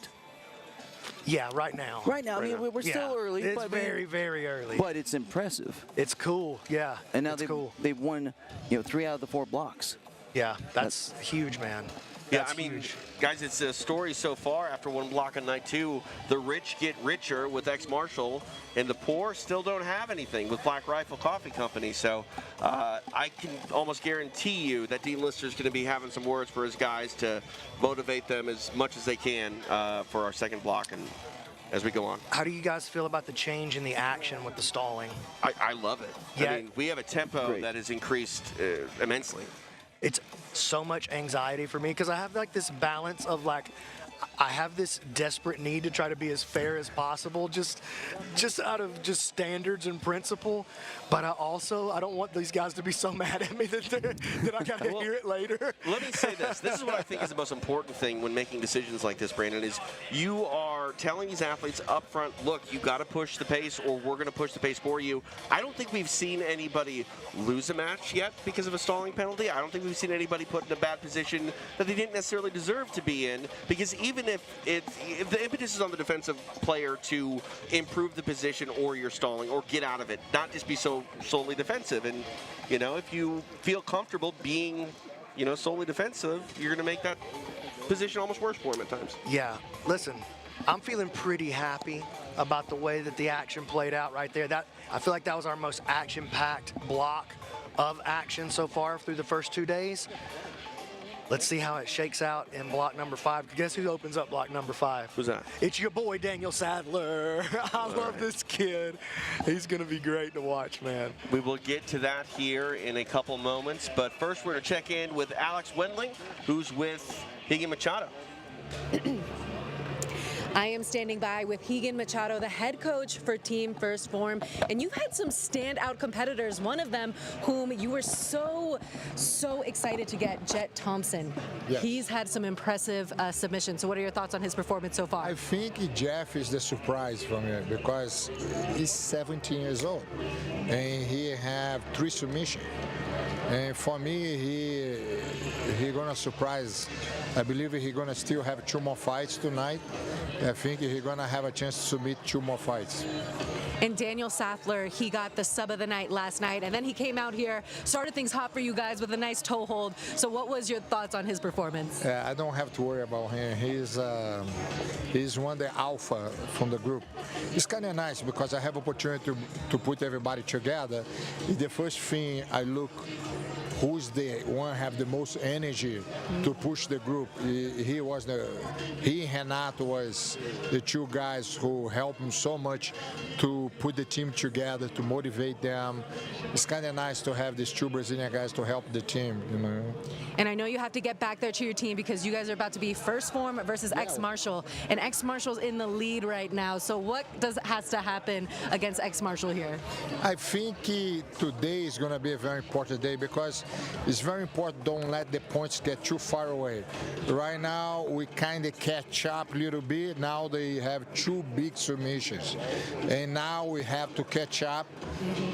Yeah, right now. Right now, I mean, we're still early. It's but very, very early. But it's impressive. It's cool, yeah. And now cool. they've won, 3 out of the 4 blocks. Yeah, that's huge, man. Yeah, I mean, guys, it's a story so far after one block on night 2. The rich get richer with X Marshall, and the poor still don't have anything with Black Rifle Coffee Company. So I can almost guarantee you that Dean Lister's going to be having some words for his guys to motivate them as much as they can for our second block and as we go on. How do you guys feel about the change in the action with the stalling? I love it. Yeah. I mean, we have a tempo that has increased immensely. It's so much anxiety for me because I have like this balance of like, I have this desperate need to try to be as fair as possible, just out of just standards and principle. But I don't want these guys to be so mad at me that I gotta hear it later. Let me say this. This is what I think is the most important thing when making decisions like this, Brandon, is you are telling these athletes up front, look, you got to push the pace or we're going to push the pace for you. I don't think we've seen anybody lose a match yet because of a stalling penalty. I don't think we've seen anybody put in a bad position that they didn't necessarily deserve to be in, because even if the impetus is on the defensive player to improve the position or you're stalling or get out of it, not just be solely defensive. And, if you feel comfortable being, solely defensive, you're going to make that position almost worse for him at times. Yeah, listen, I'm feeling pretty happy about the way that the action played out right there. I feel like that was our most action-packed block of action so far through the first 2 days. Let's see how it shakes out in block number 5. Guess who opens up block number 5? Who's that? It's your boy, Daniel Sathler. I love this kid. He's going to be great to watch, man. We will get to that here in a couple moments, but first we're going to check in with Alex Wendling, who's with Rigan Machado. I am standing by with Rigan Machado, the head coach for Team First Phorm, and you've had some standout competitors. One of them whom you were so excited to get, Jett Thompson. Yes. He's had some impressive submissions. So what are your thoughts on his performance so far? I think Jeff is the surprise for me because he's 17 years old and he have 3 submissions. And for me, he gonna surprise. I believe he gonna still have 2 more fights tonight. I think he's gonna have a chance to submit 2 more fights. And Daniel Sathler, he got the sub of the night last night, and then he came out here, started things hot for you guys with a nice toe hold. So what was your thoughts on his performance? I don't have to worry about him. He's one of the alpha from the group. It's kind of nice because I have opportunity to put everybody together. The first thing I look, who's the one have the most energy to push the group. He and Renato was the 2 guys who helped him so much to put the team together, to motivate them. It's kind of nice to have these 2 Brazilian guys to help the team, you know. And I know you have to get back there to your team because you guys are about to be First Phorm versus Ex-Marshall, and Ex-Marshall's in the lead right now. So what has to happen against Ex-Marshall here? I think today is going to be a very important day because it's very important don't let the points get too far away. Right now, we kind of catch up a little bit. Now they have 2 big submissions. And now we have to catch up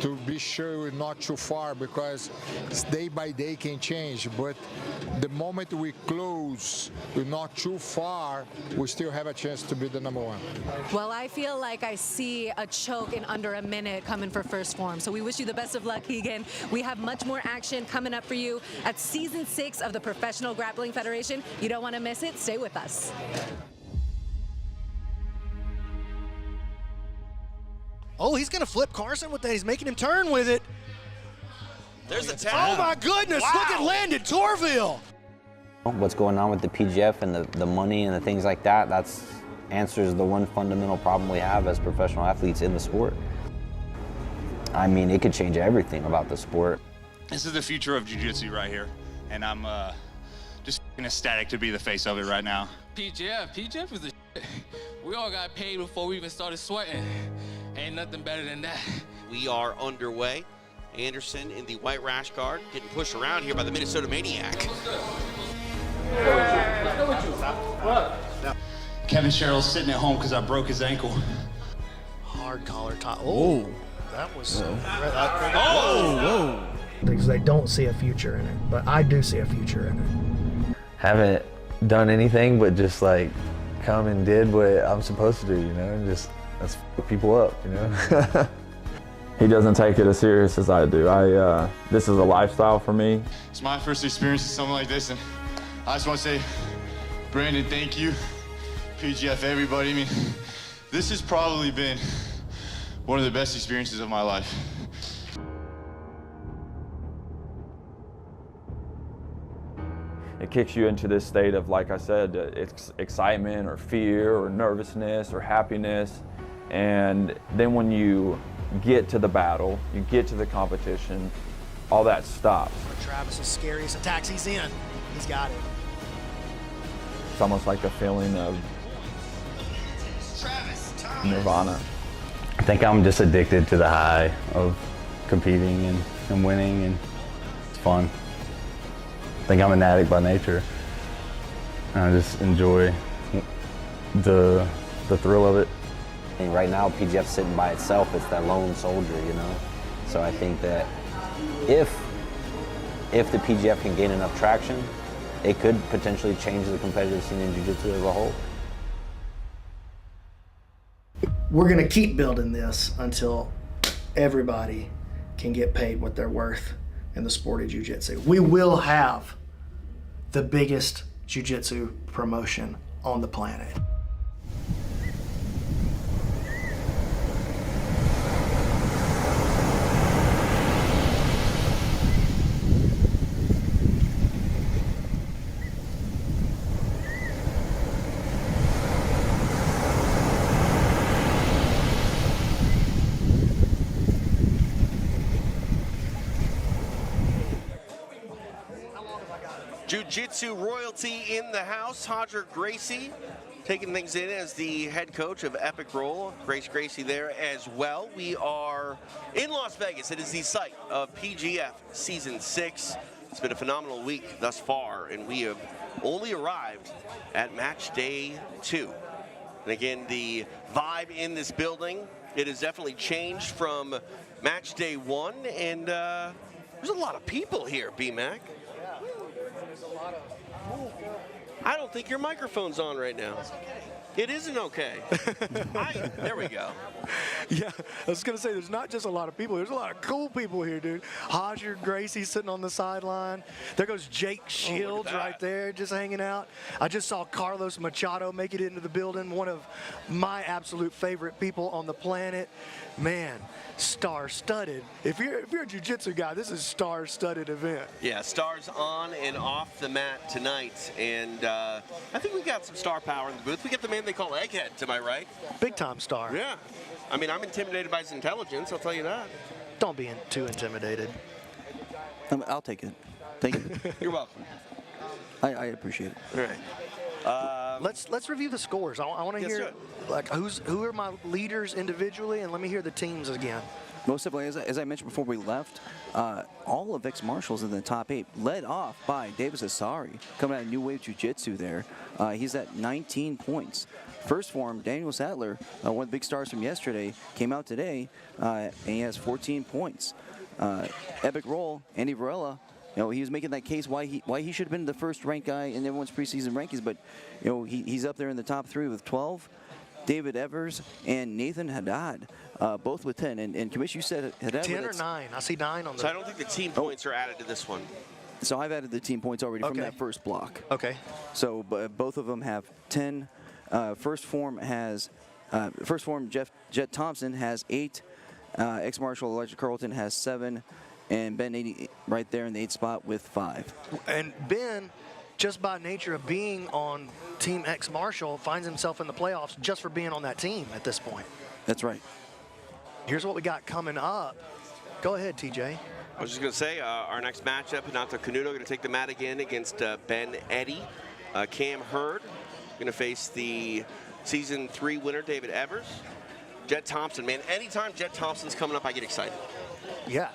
to be sure we're not too far because day by day can change. But the moment we close, we're not too far, we still have a chance to be the number 1. Well, I feel like I see a choke in under a minute coming for First Phorm. So we wish you the best of luck, Rigan. We have much more action coming up for you at Season 6 of the Professional Grappling Federation. You don't want to miss it. Stay with us. Oh, he's going to flip Carson with that. He's making him turn with it. There's a tap. Oh, my goodness. Wow. Look at Landon Torville. What's going on with the PGF and the money and the things like that, that's answers the one fundamental problem we have as professional athletes in the sport. I mean, it could change everything about the sport. This is the future of jiu-jitsu right here, and I'm just ecstatic to be the face of it right now. PGF is the shit. We all got paid before we even started sweating. Ain't nothing better than that. We are underway. Anderson in the white rash guard, getting pushed around here by the Minnesota Maniac. Kevin Sherrill's sitting at home because I broke his ankle. Hard collar top. Oh, that was. Whoa! Because they don't see a future in it, but I do see a future in it. Haven't done anything but just like come and did what I'm supposed to do, you know, and just let's f people up, you know. He doesn't take it as serious as I do. This is a lifestyle for me. It's my first experience with something like this, and I just want to say, Brandon, thank you. PGF, everybody. I mean, this has probably been one of the best experiences of my life. It kicks you into this state of, like I said, excitement or fear or nervousness or happiness. And then when you get to the battle, you get to the competition, all that stops. Travis's scariest attacks, he's in. He's got it. It's almost like a feeling of nirvana. I think I'm just addicted to the high of competing and winning, and it's fun. I think I'm an addict by nature. I just enjoy the thrill of it. And right now, PGF's sitting by itself. It's that lone soldier, you know? So I think that if the PGF can gain enough traction, it could potentially change the competitive scene in jiu-jitsu as a whole. We're going to keep building this until everybody can get paid what they're worth in the sport of jiu-jitsu. We will have the biggest jiu-jitsu promotion on the planet. Jiu-Jitsu royalty in the house. Roger Gracie taking things in as the head coach of Epic Roll. Gracie there as well. We are in Las Vegas. It is the site of PGF Season 6. It's been a phenomenal week thus far, and we have only arrived at match day 2. And again, the vibe in this building, it has definitely changed from match day 1, and there's a lot of people here, B-Mac. I don't think your microphone's on right now. It isn't okay. There we go. Yeah, I was gonna say there's not just a lot of people. There's a lot of cool people here, dude. Roger Gracie sitting on the sideline. There goes Jake Shields right there, just hanging out. I just saw Carlos Machado make it into the building. One of my absolute favorite people on the planet. Man, star-studded. If you're a jiu-jitsu guy, this is a star-studded event. Yeah, stars on and off the mat tonight, and I think we got some star power in the booth. We get the man they call Egghead, to my right. Big-time star. Yeah. I mean, I'm intimidated by his intelligence, I'll tell you that. Don't be too intimidated. I'll take it. Thank you. You're welcome. I appreciate it. All right. Let's review the scores. I want to hear like who are my leaders individually, and let me hear the teams again. Most simply, as I mentioned before we left, all of X Marshals in the top 8, led off by Davis Asare, coming out of New Wave Jiu-Jitsu there. He's at 19 points. First Phorm, Daniel Sathler, one of the big stars from yesterday, came out today, and he has 14 points. Epic Roll, Andy Varela, he was making that case why he should have been the first ranked guy in everyone's preseason rankings, but he's up there in the top 3 with 12. David Evers and Nathan Haddad, both with 10. And Commish, you said Haddad 10 or 9. I see 9 on the. So I don't think the team points are added to this one. So I've added the team points already from that first block. Okay. So both of them have 10. First Phorm Jett Thompson has 8. Ex-Marshal Elijah Carlton has 7. And Ben 80 right there in the 8th spot with 5. And Ben, just by nature of being on Team X Marshall, finds himself in the playoffs just for being on that team at this point. That's right. Here's what we got coming up. Go ahead, TJ. I was just going to say, our next matchup, Renato Canuto going to take the mat again against Ben Eddy. Cam Hurd going to face the Season 3 winner, David Evers. Jett Thompson, man, anytime Jett Thompson's coming up, I get excited. Yeah.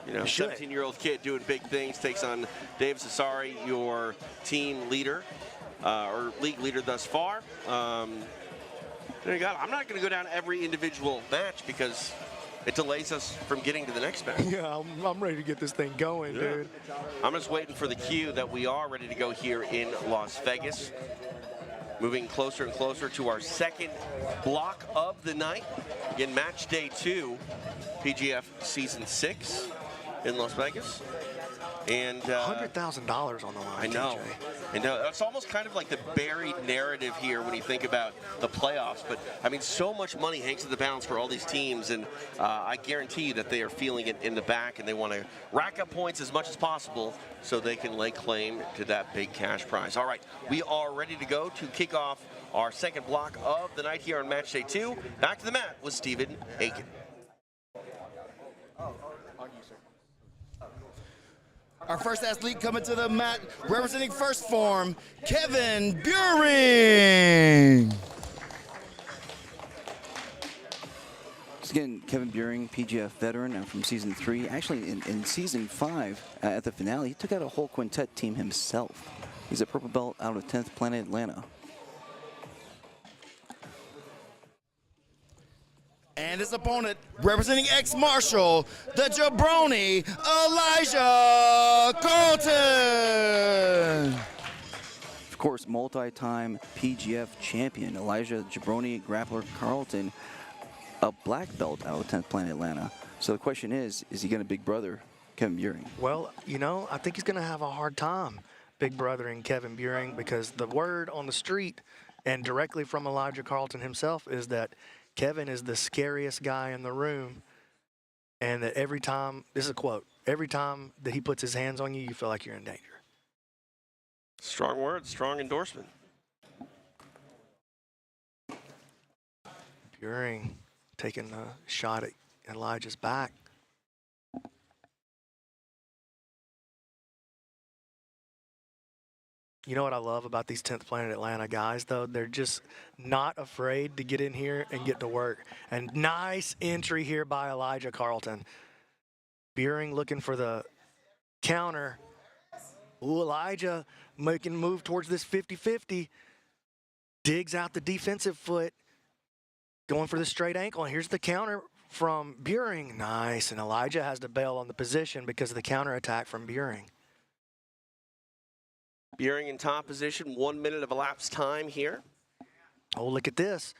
17-year-old kid doing big things, takes on Davis Asare, your team leader, or league leader thus far. There you go. I'm not going to go down every individual match because it delays us from getting to the next match. Yeah, I'm ready to get this thing going, dude. I'm just waiting for the cue that we are ready to go here in Las Vegas. Moving closer and closer to our second block of the night. Again, match day 2, PGF Season 6 in Las Vegas. And $100,000 on the line. I know. And it's almost kind of like the buried narrative here when you think about the playoffs. But I mean, so much money hangs in the balance for all these teams, and I guarantee you that they are feeling it in the back, and they want to rack up points as much as possible so they can lay claim to that big cash prize. All right, we are ready to go to kick off our second block of the night here on match day 2. Back to the mat with Stephen Aiken. Our first athlete coming to the mat, representing First Phorm, Kevin Beuhring. Again, Kevin Beuhring, PGF veteran from Season 3. Actually, in Season 5, at the finale, he took out a whole quintet team himself. He's a purple belt out of 10th Planet Atlanta. And his opponent, representing Ex-Marshal, the jabroni, Elijah Carlton. Of course, multi-time PGF champion, Elijah Jabroni Grappler Carlton, a black belt out of 10th Planet Atlanta. So the question is he going to big brother Kevin Beuhring? Well, I think he's going to have a hard time big brothering Kevin Beuhring, because the word on the street and directly from Elijah Carlton himself is that Kevin is the scariest guy in the room, and that every time, this is a quote, every time that he puts his hands on you, you feel like you're in danger. Strong words, strong endorsement. Beuhring taking a shot at Elijah's back. You know what I love about these 10th Planet Atlanta guys, though? They're just not afraid to get in here and get to work. And nice entry here by Elijah Carlton. Beuhring looking for the counter. Ooh, Elijah making a move towards this 50-50. Digs out the defensive foot. Going for the straight ankle. And here's the counter from Beuhring. Nice. And Elijah has to bail on the position because of the counterattack from Beuhring. Beuhring in top position, 1 minute of elapsed time here. Oh, look at this.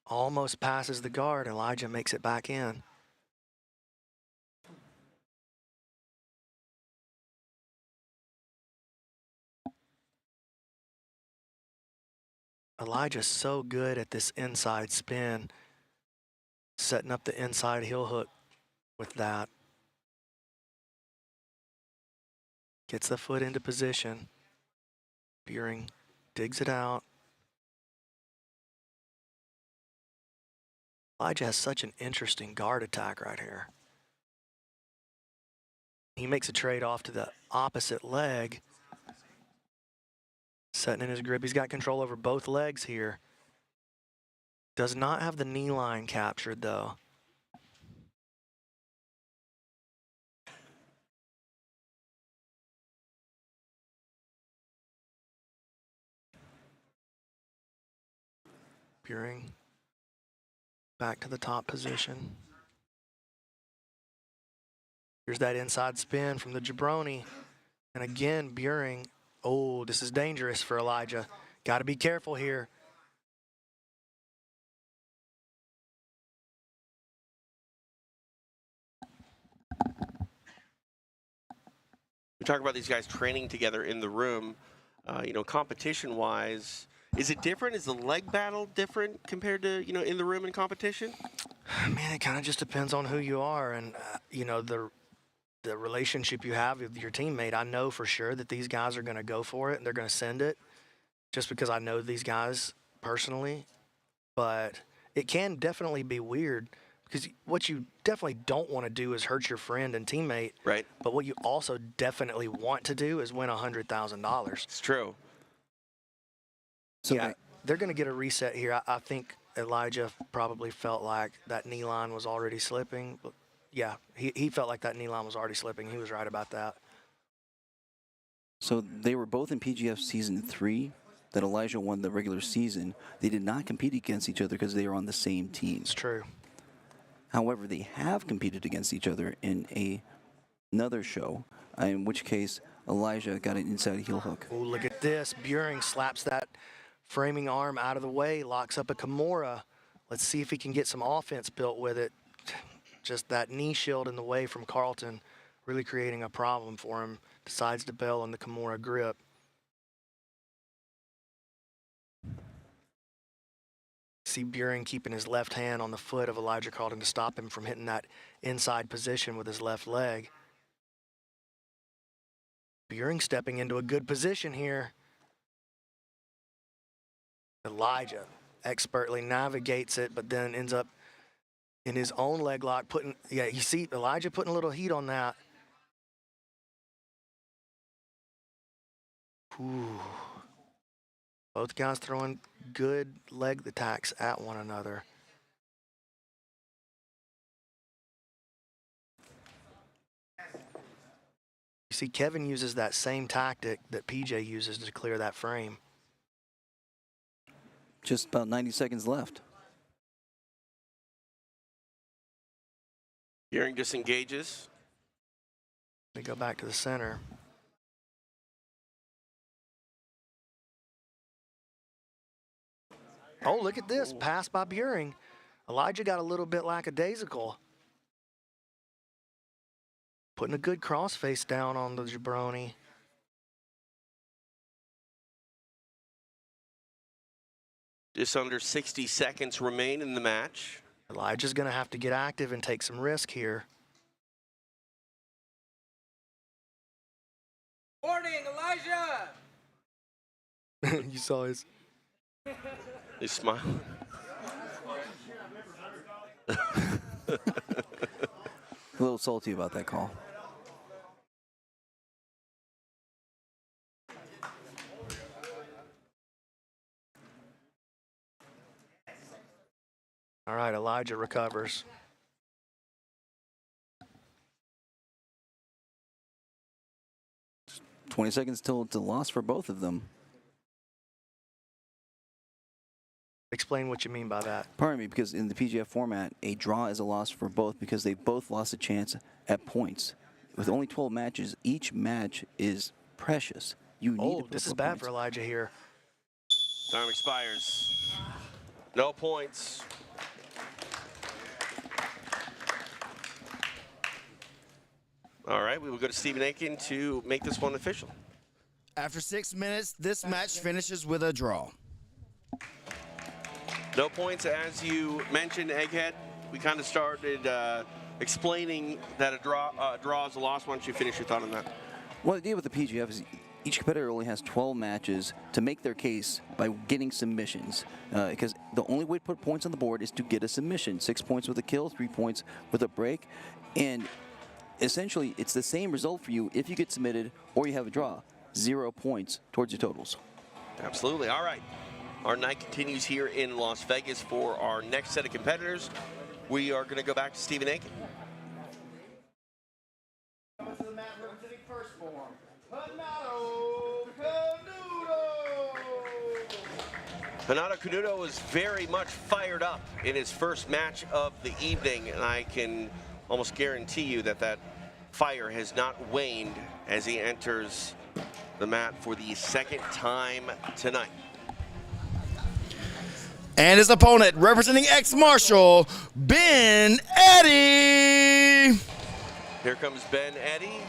Almost passes the guard. Elijah makes it back in. Elijah's so good at this inside spin, setting up the inside heel hook with that. Gets the foot into position. Beuhring digs it out. Elijah has such an interesting guard attack right here. He makes a trade off to the opposite leg. Setting in his grip. He's got control over both legs here. Does not have the knee line captured though. Beuhring back to the top position. Here's that inside spin from the jabroni. And again, Beuhring. Oh, this is dangerous for Elijah. Got to be careful here. We talk about these guys training together in the room. You know, competition-wise, is it different? Is the leg battle different compared to, you know, in the room in competition? Man, it kind of just depends on who you are and, you know, the relationship you have with your teammate. I know for sure that these guys are going to go for it and they're going to send it just because I know these guys personally. But it can definitely be weird because what you definitely don't want to do is hurt your friend and teammate. Right. But what you also definitely want to do is win $100,000. It's true. So yeah, they're going to get a reset here. I think Elijah probably felt like that knee line was already slipping. But yeah, he felt like that knee line was already slipping. He was right about that. So they were both in PGF Season 3, that Elijah won the regular season. They did not compete against each other because they were on the same team. It's true. However, they have competed against each other in another show, in which case Elijah got an inside heel hook. Oh, look at this. Beuhring slaps that framing arm out of the way, locks up a Kimura. Let's see if he can get some offense built with it. Just that knee shield in the way from Carlton, really creating a problem for him. Decides to bail on the Kimura grip. See Beuhring keeping his left hand on the foot of Elijah Carlton to stop him from hitting that inside position with his left leg. Beuhring stepping into a good position here. Elijah expertly navigates it, but then ends up in his own leg lock, you see Elijah putting a little heat on that. Ooh. Both guys throwing good leg attacks at one another. You see Kevin uses that same tactic that PJ uses to clear that frame. Just about 90 seconds left. Beuhring disengages. They go back to the center. Oh, look at this. Pass by Beuhring. Elijah got a little bit lackadaisical. Putting a good crossface down on the jabroni. Just under 60 seconds remain in the match. Elijah's going to have to get active and take some risk here. Warning, Elijah! You saw his... He's smiling. A little salty about that call. right, Elijah recovers. "20 seconds till it's a loss for both of them." Explain what you mean by that. Pardon me, because in the PGF format, a draw is a loss for both because they both lost a chance at points. With only 12 matches, each match is precious. You need to put this is more bad points. for Elijah here. Time expires. No points. All right, we will go to Stephen Aiken to make this one official. After 6 minutes, this match finishes with a draw. No points, as you mentioned, Egghead. We kind of started explaining that a draw is a loss. Why don't you finish your thought on that? Well, the idea with the PGF is each competitor only has 12 matches to make their case by getting submissions. Because the only way to put points on the board is to get a submission. 6 points with a kill, 3 points with a break. And essentially, it's the same result for you if you get submitted or you have a draw. 0 points towards your totals. Absolutely. All right. Our night continues here in Las Vegas for our next set of competitors. We are going to go back to Stephen Aiken. To the mat representing first Phorm, Renato Canuto. Renato Canuto was very much fired up in his first match of the evening, and I can almost guarantee you that that fire has not waned as he enters the mat for the second time tonight. And his opponent, representing ex-Marshal, Ben Eddy. Here comes Ben Eddy.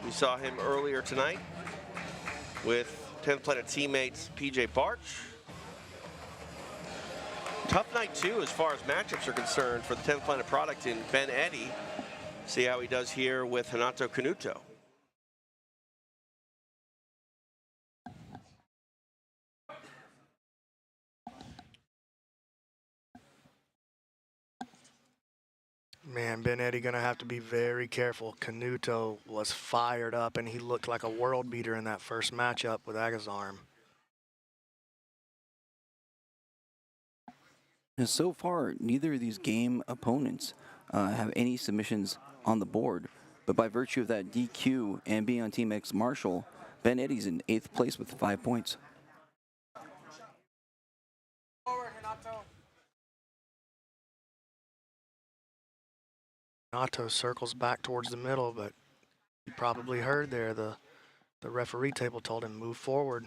We saw him earlier tonight with 10th Planet teammates PJ Barch. Tough night, too, as far as matchups are concerned for the 10th Planet product in Ben Eddy. See how he does here with Renato Canuto. Man, Ben Eddy gonna have to be very careful. Canuto was fired up, and he looked like a world beater in that first matchup with Agazarm. And so far, neither of these game opponents have any submissions on the board. But by virtue of that DQ and being on Team X Marshall, Ben Eddy's in 8th place with 5 points. Renato circles back towards the middle, but you probably heard there the referee table told him move forward.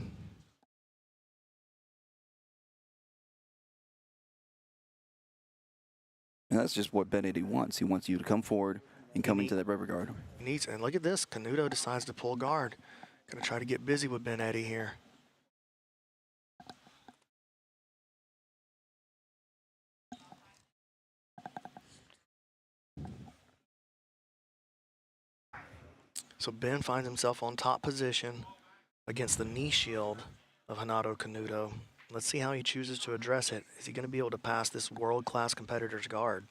And that's just what Ben Eddy wants. He wants you to come forward and come into that rubber guard. He needs, and look at this, Canuto decides to pull guard. Gonna try to get busy with Ben Eddy here. So Ben finds himself on top position against the knee shield of Renato Canuto. Let's see how he chooses to address it. Is he going to be able to pass this world-class competitor's guard?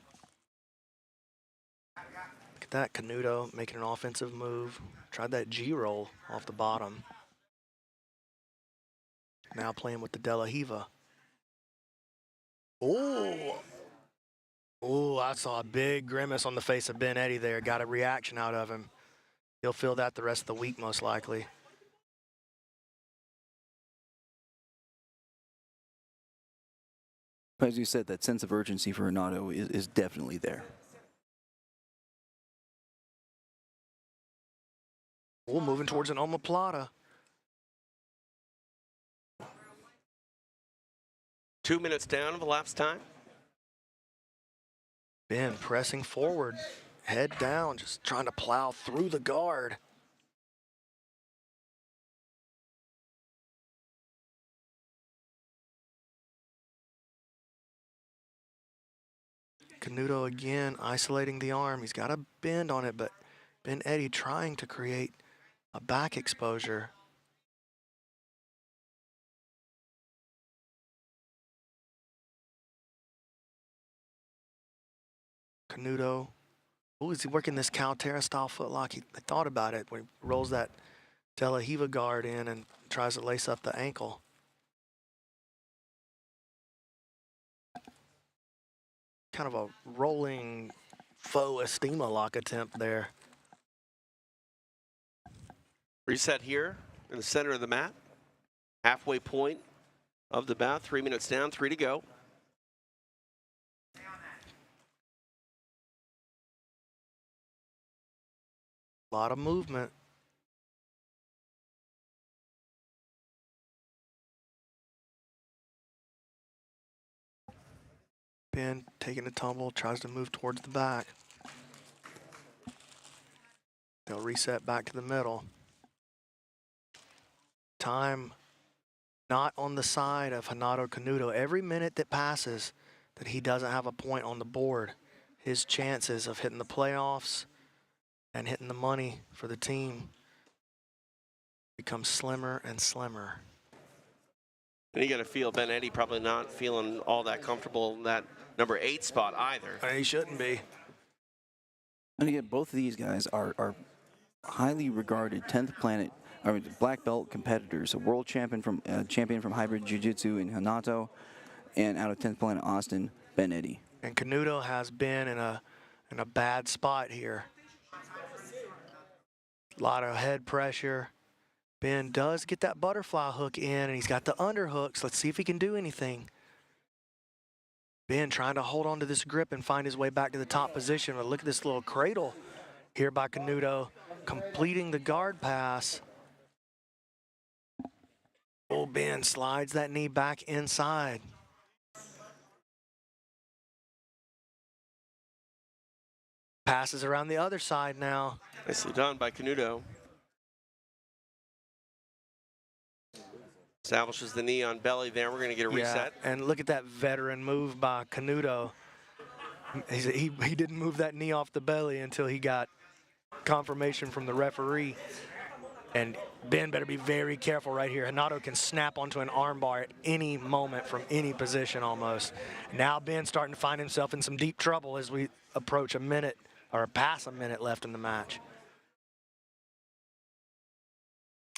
Look at that, Canuto making an offensive move. Tried that G-roll off the bottom. Now playing with the De La Hiva. Oh! Oh, I saw a big grimace on the face of Ben Eddy there. Got a reaction out of him. He'll feel that the rest of the week, most likely. As you said, that sense of urgency for Renato is definitely there. Oh, moving towards an omoplata. 2 minutes down of elapsed time. Ben pressing forward, head down, just trying to plow through the guard. Canuto again, isolating the arm. He's got a bend on it, but Ben Eddy trying to create a back exposure. Canuto. Oh, is he working this Caltera style footlock? I thought about it when he rolls that De La Hiva guard in and tries to lace up the ankle. kind of a rolling faux Estima lock attempt there. Reset here in the center of the mat. Halfway point of the bout. 3 minutes down, 3 to go. A lot of movement. Ben taking a tumble, tries to move towards the back. They'll reset back to the middle. Time not on the side of Renato Canuto. Every minute that passes that he doesn't have a point on the board, his chances of hitting the playoffs and hitting the money for the team become slimmer and slimmer. And you got to feel Ben Eddy probably not feeling all that comfortable in that number 8 spot either. He shouldn't be. And again, both of these guys are highly regarded 10th planet, or black belt competitors. A world champion from hybrid jiu-jitsu in Renato, and out of 10th planet Austin, Ben Eddy. And Canuto has been in a bad spot here. A lot of head pressure. Ben does get that butterfly hook in, and he's got the underhooks. Let's see if he can do anything. Ben trying to hold on to this grip and find his way back to the top position. But look at this little cradle here by Canuto, completing the guard pass. Oh, Ben slides that knee back inside. Passes around the other side now. Nicely done by Canuto. Establishes the knee on belly there. We're going to get a reset. And look at that veteran move by Canuto. He didn't move that knee off the belly until he got confirmation from the referee. And Ben better be very careful right here. Renato can snap onto an armbar at any moment from any position almost. Now Ben's starting to find himself in some deep trouble as we approach a minute, or past a minute left in the match.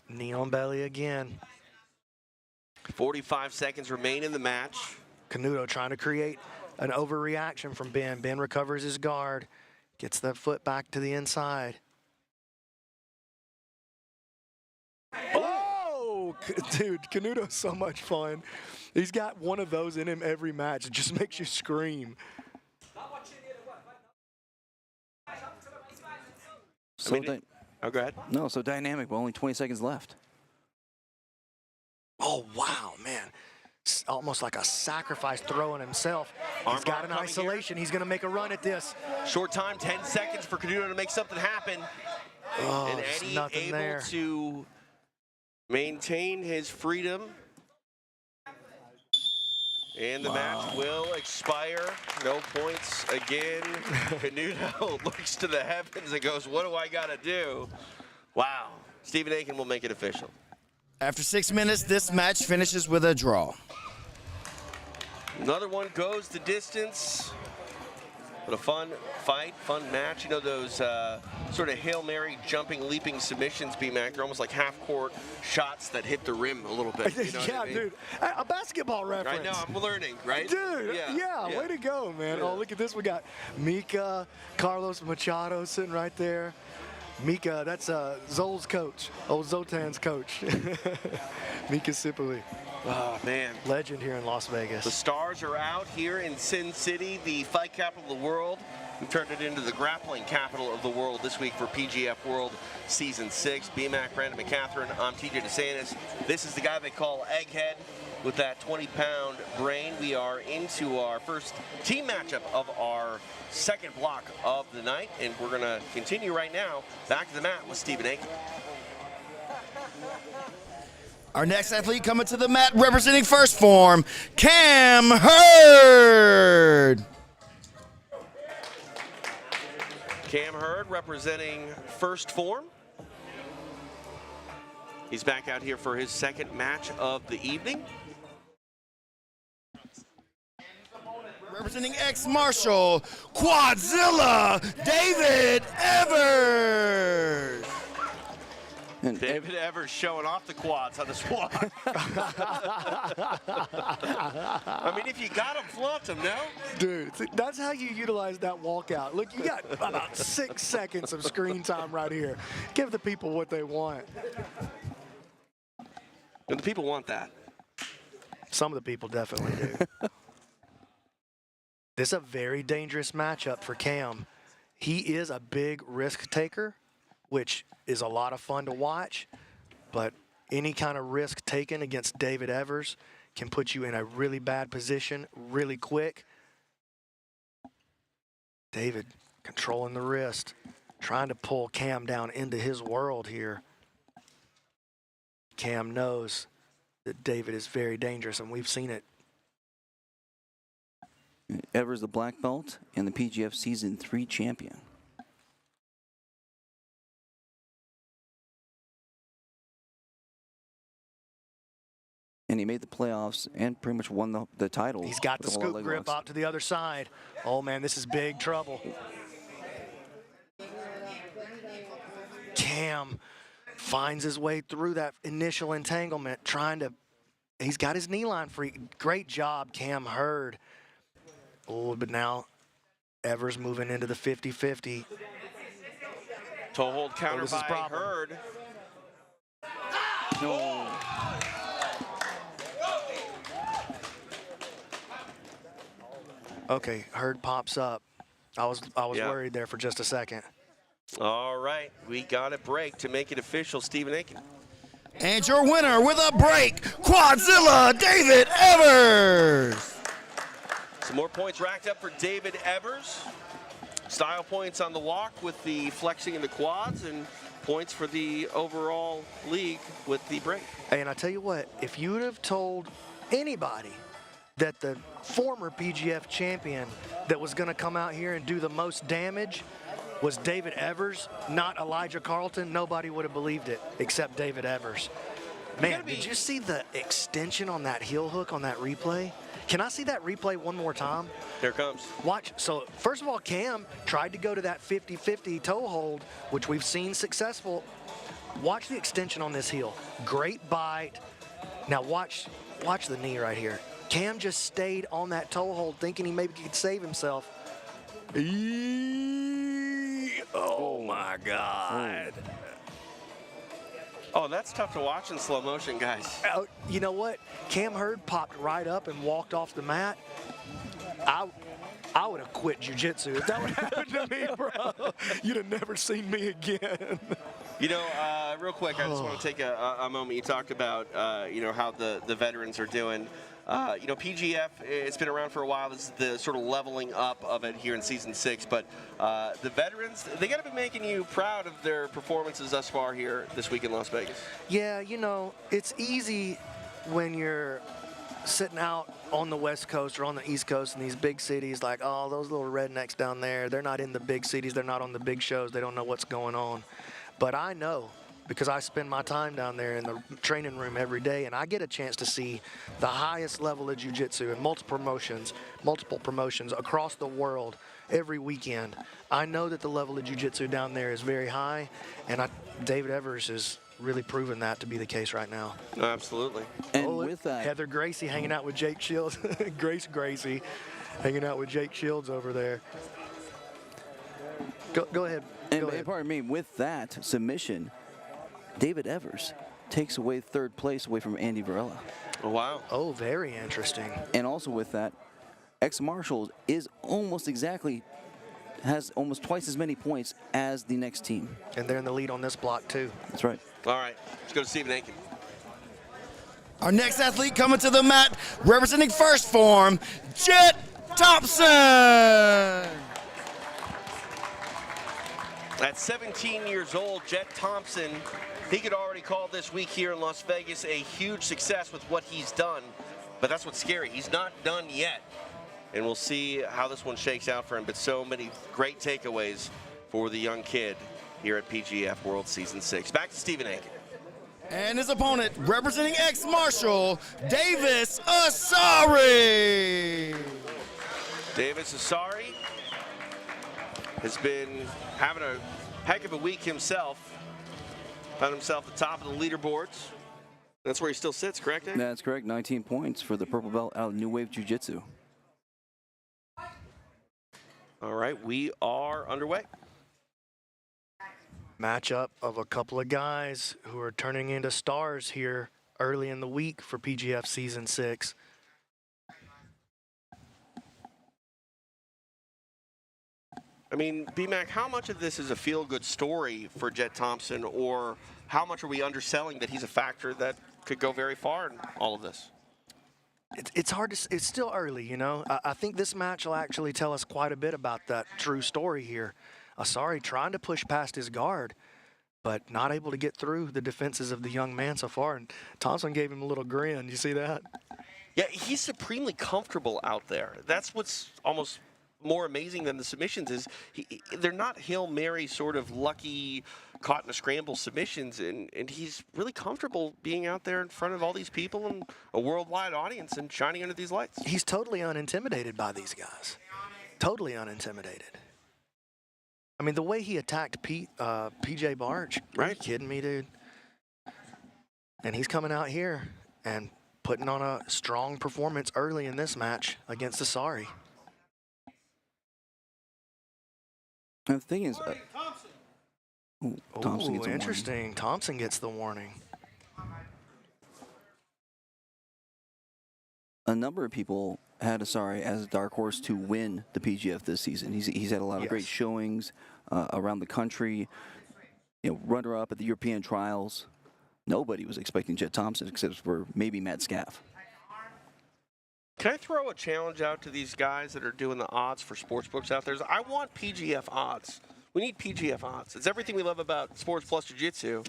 Knee on belly again. 45 seconds remain in the match. Canuto trying to create an overreaction from Ben. Ben recovers his guard, gets that foot back to the inside. Oh, dude, Canuto's so much fun. He's got one of those in him every match. It just makes you scream. So oh, go ahead. No, so dynamic, but only 20 seconds left. Oh, wow, man. Almost like a sacrifice throwing himself. He's got an isolation. He's going to make a run at this. Short time, 10 seconds for Canuto to make something happen. Oh, and Eddy able to maintain his freedom. And the match will expire. No points again. Canuto looks to the heavens and goes, what do I got to do? Wow. Stephen Aiken will make it official. After 6 minutes, this match finishes with a draw. Another one goes the distance. But a fun fight, fun match. You know those sort of Hail Mary jumping, leaping submissions, B-Mac. They're almost like half-court shots that hit the rim a little bit. You know yeah, what I mean? Dude. A basketball reference. I know, I'm learning, right? Dude, yeah, way to go, man. Yeah. Oh, look at this. We got Mika, Carlos Machado sitting right there. Mika, that's Zol's coach, old Zotan's coach. Mika Sipoli. Oh, man. Legend here in Las Vegas. The stars are out here in Sin City, the fight capital of the world. We turned it into the grappling capital of the world this week for PGF World Season 6. B-Mac, Brandon McCatherine, I'm TJ DeSantis. This is the guy they call Egghead with that 20-pound brain. We are into our first team matchup of our second block of the night, and we're going to continue right now back to the mat with Stephen Aiken. Our next athlete coming to the mat representing First Phorm, Cam Hurd. Cam Hurd representing First Phorm. He's back out here for his second match of the evening. Representing ex-Marshal, Quadzilla, David Evers. And David Evers showing off the quads on the squat. I mean, if you got him, flaunt him, no? Dude, see, that's how you utilize that walkout. Look, you got about 6 seconds of screen time right here. Give the people what they want. And the people want that. Some of the people definitely do. This is a very dangerous matchup for Cam. He is a big risk taker, which is a lot of fun to watch, but any kind of risk taken against David Evers can put you in a really bad position really quick. David controlling the wrist, trying to pull Cam down into his world here. Cam knows that David is very dangerous, and we've seen it. Evers the black belt and the PGF Season 3 champion. And he made the playoffs and pretty much won the title. He's got the scoop grip out to the other side. Oh, man, this is big trouble. Cam finds his way through that initial entanglement, he's got his knee line free. Great job, Cam Hurd. Oh, but now Evers moving into the 50-50. Toe hold counter by Hurd. No. Okay, Hurd pops up. I was worried there for just a second. All right, we got a break to make it official. Stephen Aiken. And your winner with a break, Quadzilla David Evers. Some more points racked up for David Evers. Style points on the walk with the flexing in the quads, and points for the overall league with the break. Hey, and I tell you what, if you would have told anybody that the former PGF champion that was going to come out here and do the most damage was David Evers, not Elijah Carlton, nobody would have believed it except David Evers. Man, did you see the extension on that heel hook on that replay? Can I see that replay one more time? Here it comes. Watch. So, first of all, Cam tried to go to that 50-50 toe hold, which we've seen successful. Watch the extension on this heel. Great bite. Now watch the knee right here. Cam just stayed on that toe hold thinking he maybe could save himself. Oh, my God. Oh, that's tough to watch in slow motion, guys. You know what? Cam Hurd popped right up and walked off the mat. I would have quit jiu-jitsu if that would happen to me, bro. You'd have never seen me again. You know, real quick, I just want to take a moment. You talked about, you know, how the veterans are doing. You know, PGF, it's been around for a while. This is the sort of leveling up of it here in Season 6. But the veterans, they got to be making you proud of their performances thus far here this week in Las Vegas. Yeah, you know, it's easy when you're sitting out on the West Coast or on the East Coast in these big cities like, oh, those little rednecks down there, they're not in the big cities. They're not on the big shows. They don't know what's going on. But I know, because I spend my time down there in the training room every day, and I get a chance to see the highest level of jiu-jitsu in multiple promotions across the world every weekend. I know that the level of jiu-jitsu down there is very high, and David Evers is really proven that to be the case right now. Absolutely. And with that, Heather Gracie hanging out with Jake Shields. Grace Gracie hanging out with Jake Shields over there. Go ahead. And pardon me, with that submission, David Evers takes away third place away from Andy Varela. Oh, wow. Oh, very interesting. And also with that, ex-Marshall is has almost twice as many points as the next team. And they're in the lead on this block, too. That's right. All right, let's go to Stephen Aiken. Our next athlete coming to the mat, representing First Phorm, Jett Thompson. At 17 years old, Jett Thompson, he could already call this week here in Las Vegas a huge success with what he's done. But that's what's scary. He's not done yet. And we'll see how this one shakes out for him. But so many great takeaways for the young kid here at PGF World Season 6. Back to Stephen Aiken. And his opponent, representing ex-Marshall, Davis Asare. Davis Asare has been having a heck of a week himself. Found himself at the top of the leaderboards. That's where he still sits, correct, Dave? That's correct. 19 points for the purple belt out of New Wave Jiu-Jitsu. All right, we are underway. Matchup of a couple of guys who are turning into stars here early in the week for PGF Season 6. I mean, B-Mac, how much of this is a feel-good story for Jett Thompson, or how much are we underselling that he's a factor that could go very far in all of this? It's hard to, it's still early, you know. I think this match will actually tell us quite a bit about that true story here. Asare trying to push past his guard, but not able to get through the defenses of the young man so far. And Thompson gave him a little grin. You see that? Yeah, he's supremely comfortable out there. That's what's almost more amazing than the submissions is they're not Hail Mary sort of lucky caught in a scramble submissions, and he's really comfortable being out there in front of all these people and a worldwide audience and shining under these lights. He's totally unintimidated by these guys. Totally unintimidated. I mean, the way he attacked PJ Barch, are you kidding me, dude? And he's coming out here and putting on a strong performance early in this match against Asare. The thing is, Thompson gets a interesting. warning. Thompson gets the warning. A number of people had Asare as a dark horse to win the PGF this season. He's had a lot of great showings around the country. You know, runner-up at the European trials. Nobody was expecting Jett Thompson except for maybe Matt Scaff. Can I throw a challenge out to these guys that are doing the odds for sportsbooks out there? I want PGF odds. We need PGF odds. It's everything we love about sports plus jiu-jitsu.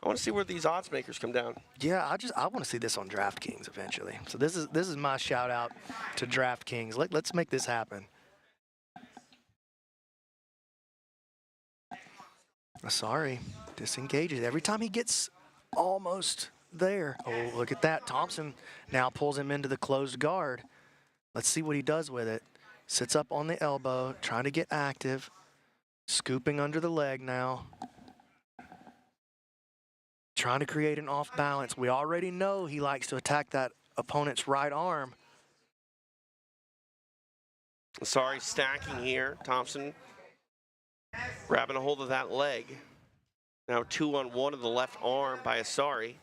I want to see where these odds makers come down. Yeah, I want to see this on DraftKings eventually. So this is my shout out to DraftKings. Let's make this happen. Asare disengages every time he gets almost there. Oh, look at that. Thompson now pulls him into the closed guard. Let's see what he does with it. Sits up on the elbow, trying to get active. Scooping under the leg now. Trying to create an off balance. We already know he likes to attack that opponent's right arm. Sorry, stacking here. Thompson grabbing a hold of that leg. Now 2-on-1 of the left arm by Asare.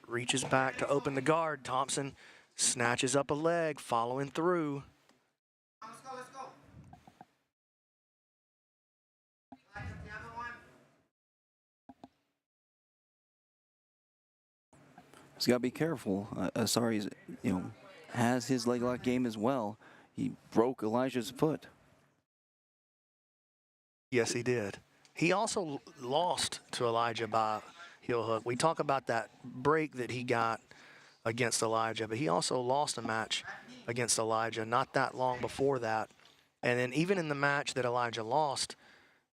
Reaches back to open the guard. Thompson snatches up a leg, following through. He's got to be careful. Asare's, has his leg lock game as well. He broke Elijah's foot. Yes, he did. He also lost to Elijah by heel hook. We talk about that break that he got against Elijah, but he also lost a match against Elijah not that long before that. And then even in the match that Elijah lost,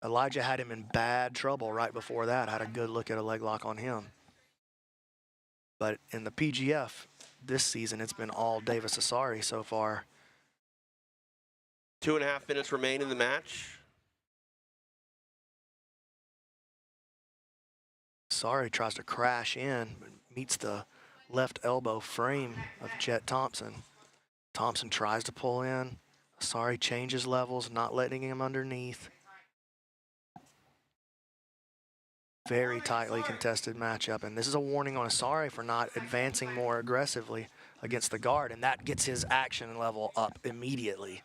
Elijah had him in bad trouble right before that. Had a good look at a leg lock on him. But in the PGF this season, it's been all Davis Asare so far. 2.5 minutes remain in the match. Asare tries to crash in, but meets the left elbow frame of Jett Thompson. Thompson tries to pull in. Asare changes levels, not letting him underneath. Very tightly contested matchup, and this is a warning on Asare for not advancing more aggressively against the guard, and that gets his action level up immediately.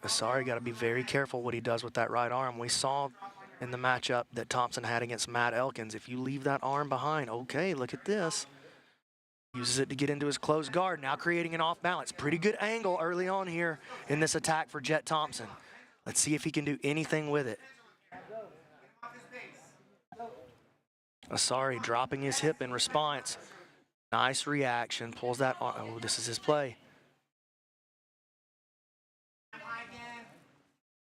Asare got to be very careful what he does with that right arm. We saw in the matchup that Thompson had against Matt Elkins, if you leave that arm behind, okay, look at this. Uses it to get into his closed guard, now creating an off balance. Pretty good angle early on here in this attack for Jett Thompson. Let's see if he can do anything with it. Asare dropping his hip in response. Nice reaction, pulls that on. Oh, this is his play.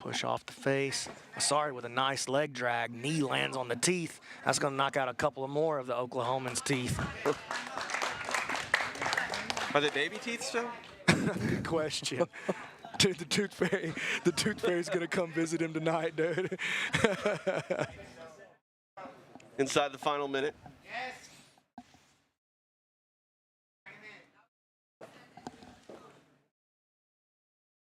Push off the face. Asare with a nice leg drag. Knee lands on the teeth. That's going to knock out a couple of more of the Oklahomans' teeth. Are they baby teeth still? Good question. Dude, the tooth fairy's going to come visit him tonight, dude. Inside the final minute.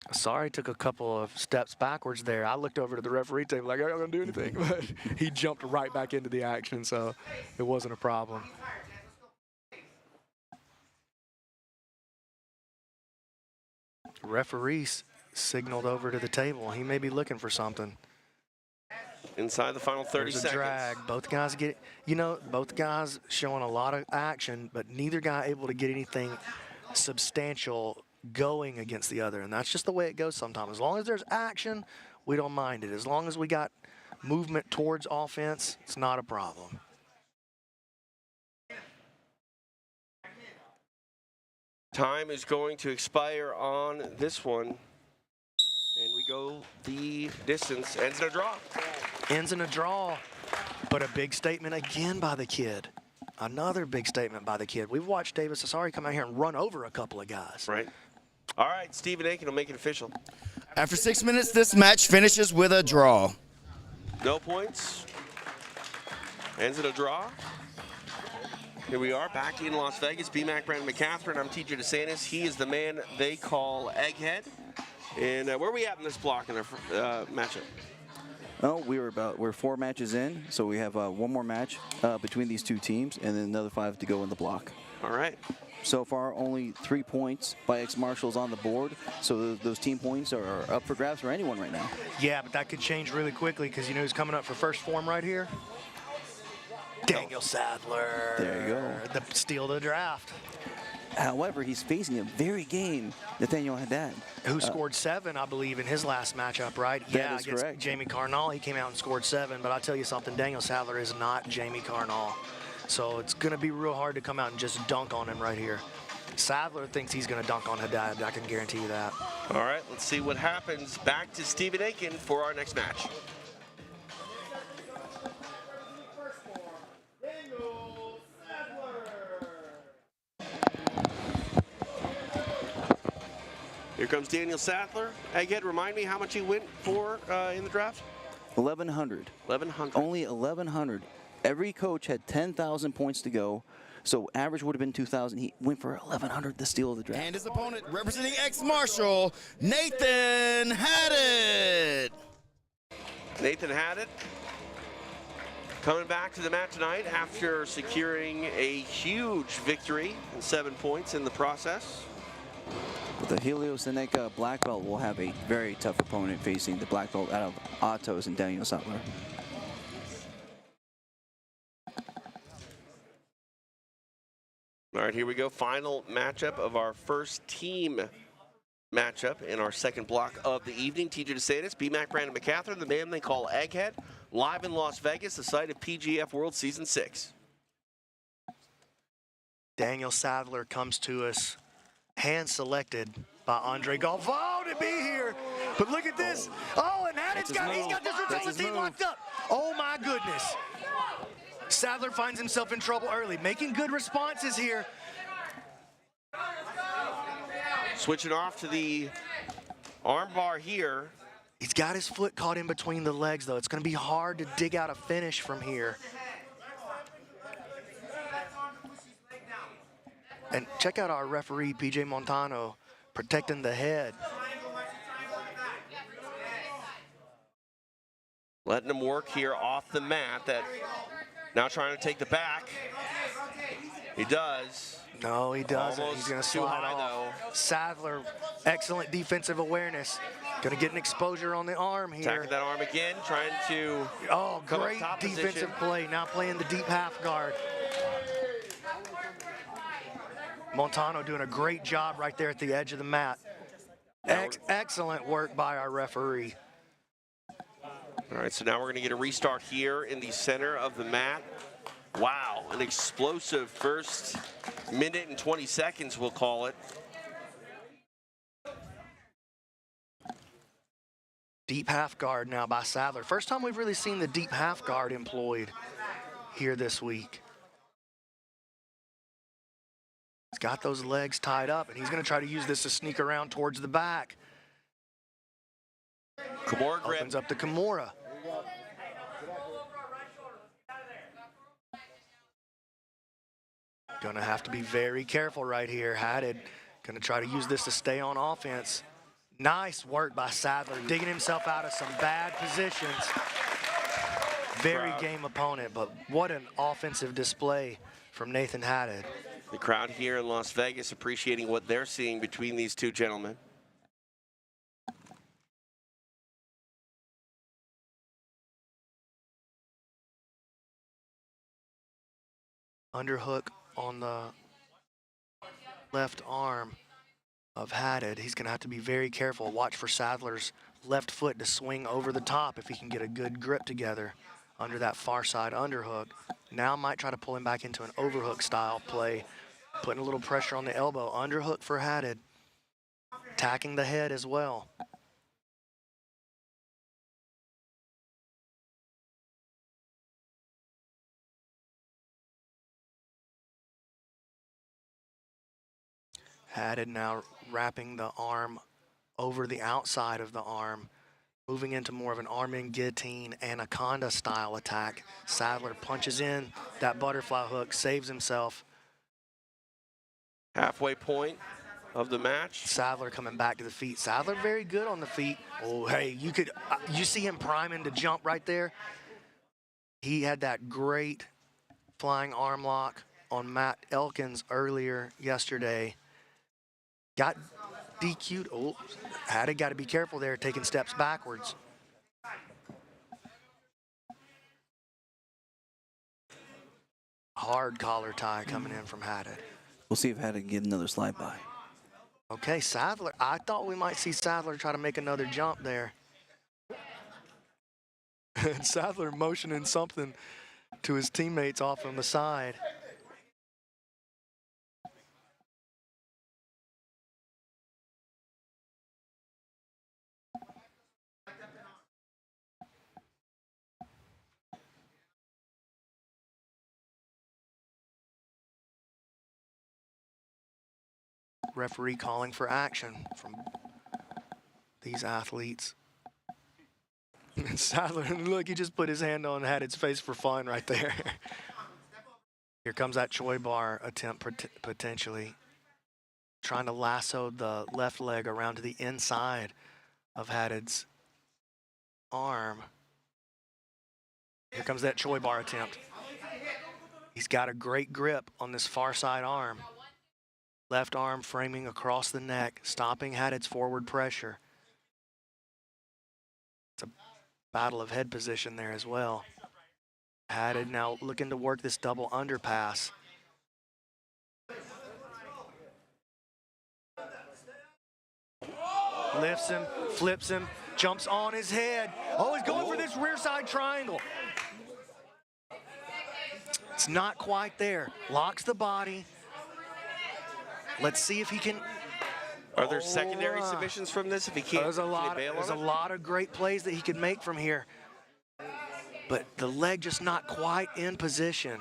Asare took a couple of steps backwards there. I looked over to the referee table like, I'm not going to do anything. But he jumped right back into the action, so it wasn't a problem. Referee signaled over to the table. He may be looking for something. Inside the final 30 There's seconds. a drag. Both guys get, both guys showing a lot of action, but neither guy able to get anything substantial going against the other, and that's just the way it goes sometimes. As long as there's action, we don't mind it. As long as we got movement towards offense, it's not a problem. Time is going to expire on this one, and we go the distance. Ends in a draw. Ends in a draw, but a big statement again by the kid. Another big statement by the kid. We've watched Davis Asare come out here and run over a couple of guys. Right. All right, Stephen Aiken will make it official. After 6 minutes, this match finishes with a draw. No points. Ends in a draw. Here we are back in Las Vegas. B-Mac Brandon McCatherine. I'm TJ DeSantis. He is the man they call Egghead. And where are we at in this block in the matchup? Oh, we're 4 matches in, so we have one more match between these two teams, and then another 5 to go in the block. All right. So far, only 3 points by ex-marshals on the board, so those team points are up for grabs for anyone right now. Yeah, but that could change really quickly because you know who's coming up for first form right here? Daniel Sathler. There you go. The steal of the draft. However, he's facing a very game Nathaniel Haddad. Who scored 7, I believe, in his last matchup, right? That is against correct. Jamie Carnall. He came out and scored 7, but I'll tell you something, Daniel Sathler is not Jamie Carnall. So it's going to be real hard to come out and just dunk on him right here. Sathler thinks he's going to dunk on Haddad. I can guarantee you that. All right, let's see what happens. Back to Stephen Aiken for our next match. Here comes Daniel Sathler. Egghead, remind me how much he went for in the draft? 1,100. 1,100. Only 1,100. Every coach had 10,000 points to go, so average would have been 2,000. He went for 1,100, the steal of the draft. And his opponent, representing ex-marshal, Nathan Haddad. Nathan Haddad coming back to the mat tonight after securing a huge victory and 7 points in the process. With the Helio Seneca black belt, will have a very tough opponent facing the black belt out of Atos and Daniel Sathler. All right, here we go. Final matchup of our first team matchup in our second block of the evening. TJ DeSantis, B-Mac Brandon McCatherine, the man they call Egghead, live in Las Vegas, the site of PGF World Season 6. Daniel Sathler comes to us, hand-selected by Andre Galvao to be here. But look at this. Oh, and he's got this routine locked up. Oh, my goodness. Sathler finds himself in trouble early, making good responses here. Switching off to the arm bar here. He's got his foot caught in between the legs, though. It's going to be hard to dig out a finish from here. And check out our referee, PJ Montano, protecting the head. Letting him work here off the mat. That now trying to take the back. He does. No, he doesn't. Almost He's going to too slide high, off. Sathler, excellent defensive awareness. Going to get an exposure on the arm here. Attacking that arm again, trying to Oh, come up great top defensive position. play. Now playing the deep half guard. Montano doing a great job right there at the edge of the mat. Excellent work by our referee. All right, so now we're going to get a restart here in the center of the mat. Wow, an explosive first minute and 20 seconds, we'll call it. Deep half guard now by Sathler. First time we've really seen the deep half guard employed here this week. He's got those legs tied up, and he's going to try to use this to sneak around towards the back. Kimura grip. Opens up to Kimura. Going to have to be very careful right here. Haddad going to try to use this to stay on offense. Nice work by Sathler, digging himself out of some bad positions. Very game opponent, but what an offensive display from Nathan Haddad. The crowd here in Las Vegas appreciating what they're seeing between these two gentlemen. Underhook on the left arm of Haddad. He's going to have to be very careful. Watch for Sathler's left foot to swing over the top if he can get a good grip together under that far side underhook. Now might try to pull him back into an overhook style play, putting a little pressure on the elbow. Underhook for Haddad, attacking the head as well. Haddad now wrapping the arm over the outside of the arm, moving into more of an arm-in guillotine anaconda style attack. Sathler punches in that butterfly hook, saves himself. Halfway point of the match. Sathler coming back to the feet. Sathler very good on the feet. Oh, hey, you see him priming to jump right there. He had that great flying arm lock on Matt Elkins earlier yesterday. Got DQ'd. Oh, Haddad got to be careful there, taking steps backwards. Hard collar tie coming in from Haddad. We'll see if Haddad can get another slide by. Okay, Sathler. I thought we might see Sathler try to make another jump there. Sathler motioning something to his teammates off on the side. Referee calling for action from these athletes. Sathler, look, he just put his hand on Haddad's face for fun right there. Here comes that Choi bar attempt potentially. Trying to lasso the left leg around to the inside of Haddad's arm. Here comes that Choi bar attempt. He's got a great grip on this far side arm. Left arm framing across the neck, stopping Haddad's forward pressure. It's a battle of head position there as well. Haddad now looking to work this double underpass. Lifts him, flips him, jumps on his head. Oh, he's going for this rear side triangle. It's not quite there. Locks the body. Let's see if he can. Are there secondary submissions from this if he can't? There's a lot of great plays that he could make from here. But the leg just not quite in position.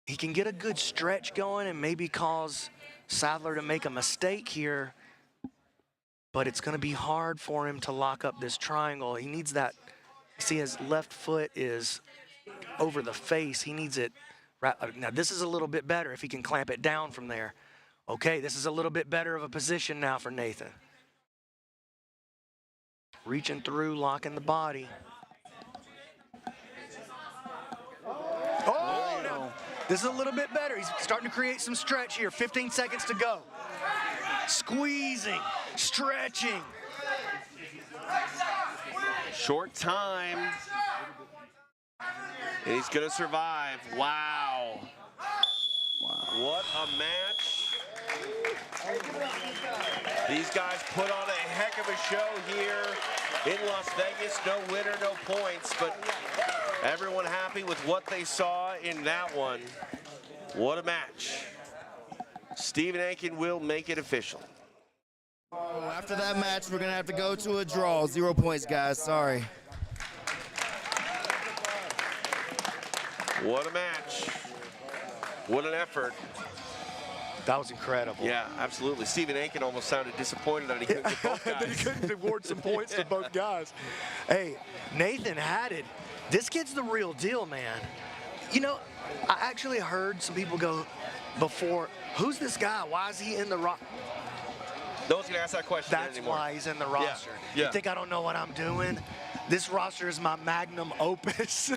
He can get a good stretch going and maybe cause Sathler to make a mistake here. But it's going to be hard for him to lock up this triangle. He needs that. See, his left foot is over the face. He needs it. Now, this is a little bit better if he can clamp it down from there. Okay, this is a little bit better of a position now for Nathan. Reaching through, locking the body. Oh, no. This is a little bit better. He's starting to create some stretch here. 15 seconds to go. Squeezing, stretching. Short time. And he's going to survive. Wow. What a match. These guys put on a heck of a show here in Las Vegas. No winner, no points, but everyone happy with what they saw in that one. What a match. Stephen Aiken will make it official. after that match, we're going to have to go to a draw. 0 points, guys. Sorry. What a match. What an effort. That was incredible. Yeah, absolutely. Stephen Aiken almost sounded disappointed that he couldn't get both guys. That he couldn't award some points to both guys. Hey, Nathan Haddad, this kid's the real deal, man. You know, I actually heard some people go before, who's this guy? Why is he in the roster? No one's going to ask that question That's anymore. why he's in the roster. Yeah. You think I don't know what I'm doing? This roster is my magnum opus.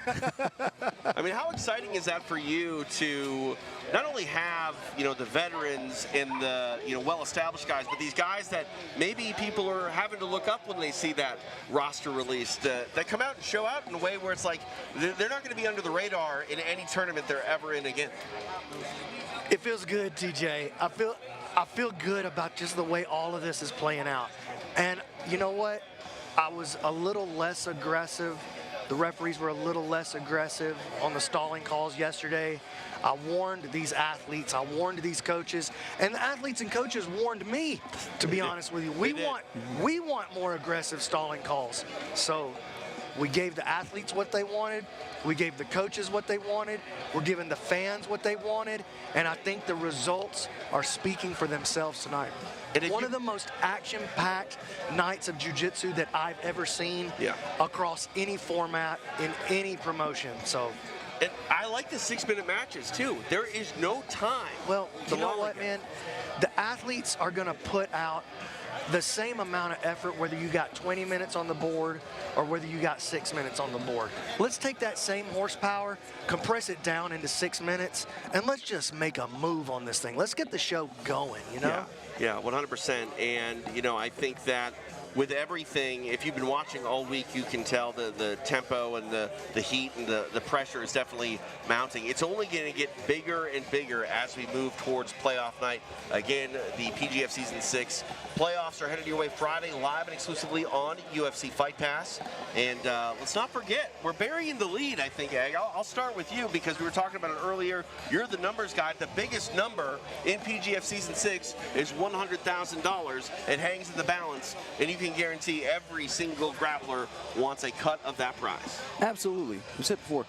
I mean, how exciting is that for you to not only have, the veterans and the, well-established guys, but these guys that maybe people are having to look up when they see that roster released, that come out and show out in a way where it's like they're not going to be under the radar in any tournament they're ever in again. It feels good, TJ. I feel good about just the way all of this is playing out. And you know what? I was a little less aggressive. The referees were a little less aggressive on the stalling calls yesterday. I warned these athletes, I warned these coaches, and the athletes and coaches warned me, to be honest with you. We want more aggressive stalling calls. So we gave the athletes what they wanted. We gave the coaches what they wanted. We're giving the fans what they wanted. And I think the results are speaking for themselves tonight. One of the most action-packed nights of jiu-jitsu that I've ever seen across any format in any promotion. So, and I like the 6-minute matches too. There is no time. Well, you know what, man? The athletes are going to put out the same amount of effort whether you got 20 minutes on the board or whether you got 6 minutes on the board. Let's take that same horsepower, compress it down into 6 minutes, and let's just make a move on this thing. Let's get the show going, Yeah, 100%. And, I think that with everything, if you've been watching all week, you can tell the tempo and the heat and the pressure is definitely mounting. It's only going to get bigger and bigger as we move towards playoff night. Again, the PGF Season 6 playoffs are headed your way Friday, live and exclusively on UFC Fight Pass. And let's not forget, we're burying the lead, I think, Ag. I'll start with you because we were talking about it earlier. You're the numbers guy. The biggest number in PGF Season 6 is $100,000. It hangs in the balance, and you can guarantee every single grappler wants a cut of that prize. Absolutely. We said before,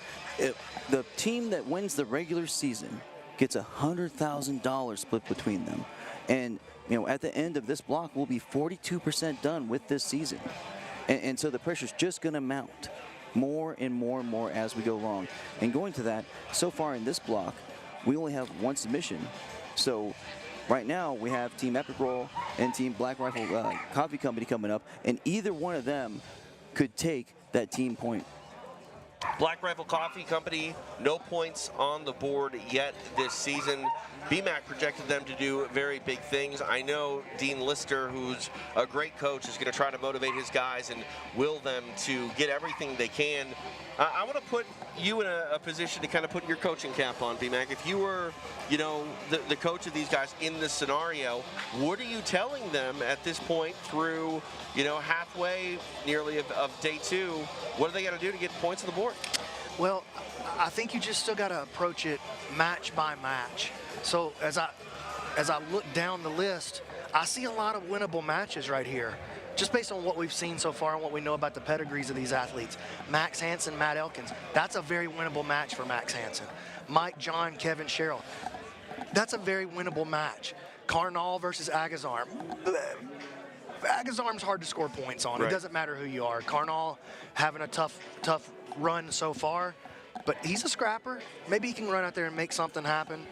the team that wins the regular season gets $100,000 split between them. And, at the end of this block, we'll be 42% done with this season. And so the pressure's just going to mount more and more and more as we go along. And going to that, so far in this block, we only have one submission. So right now, we have Team Epic Roll and Team Black Rifle Coffee Company coming up, and either one of them could take that team point. Black Rifle Coffee Company, no points on the board yet this season. BMAC projected them to do very big things. I know Dean Lister, who's a great coach, is going to try to motivate his guys and will them to get everything they can. I want to put you in a position to kind of put your coaching cap on, BMAC. If you were, the coach of these guys in this scenario, what are you telling them at this point through, halfway nearly of day 2? What are they got to do to get points on the board? Well, I think you just still got to approach it match by match. So as I look down the list, I see a lot of winnable matches right here, just based on what we've seen so far and what we know about the pedigrees of these athletes. Max Hanson, Matt Elkins, that's a very winnable match for Max Hanson. Mike John, Kevin Sherrill, that's a very winnable match. Carnall versus Agazarm. Agazarm's hard to score points on. Right. It doesn't matter who you are. Carnall having a tough run so far, but he's a scrapper. Maybe he can run out there and make something happen.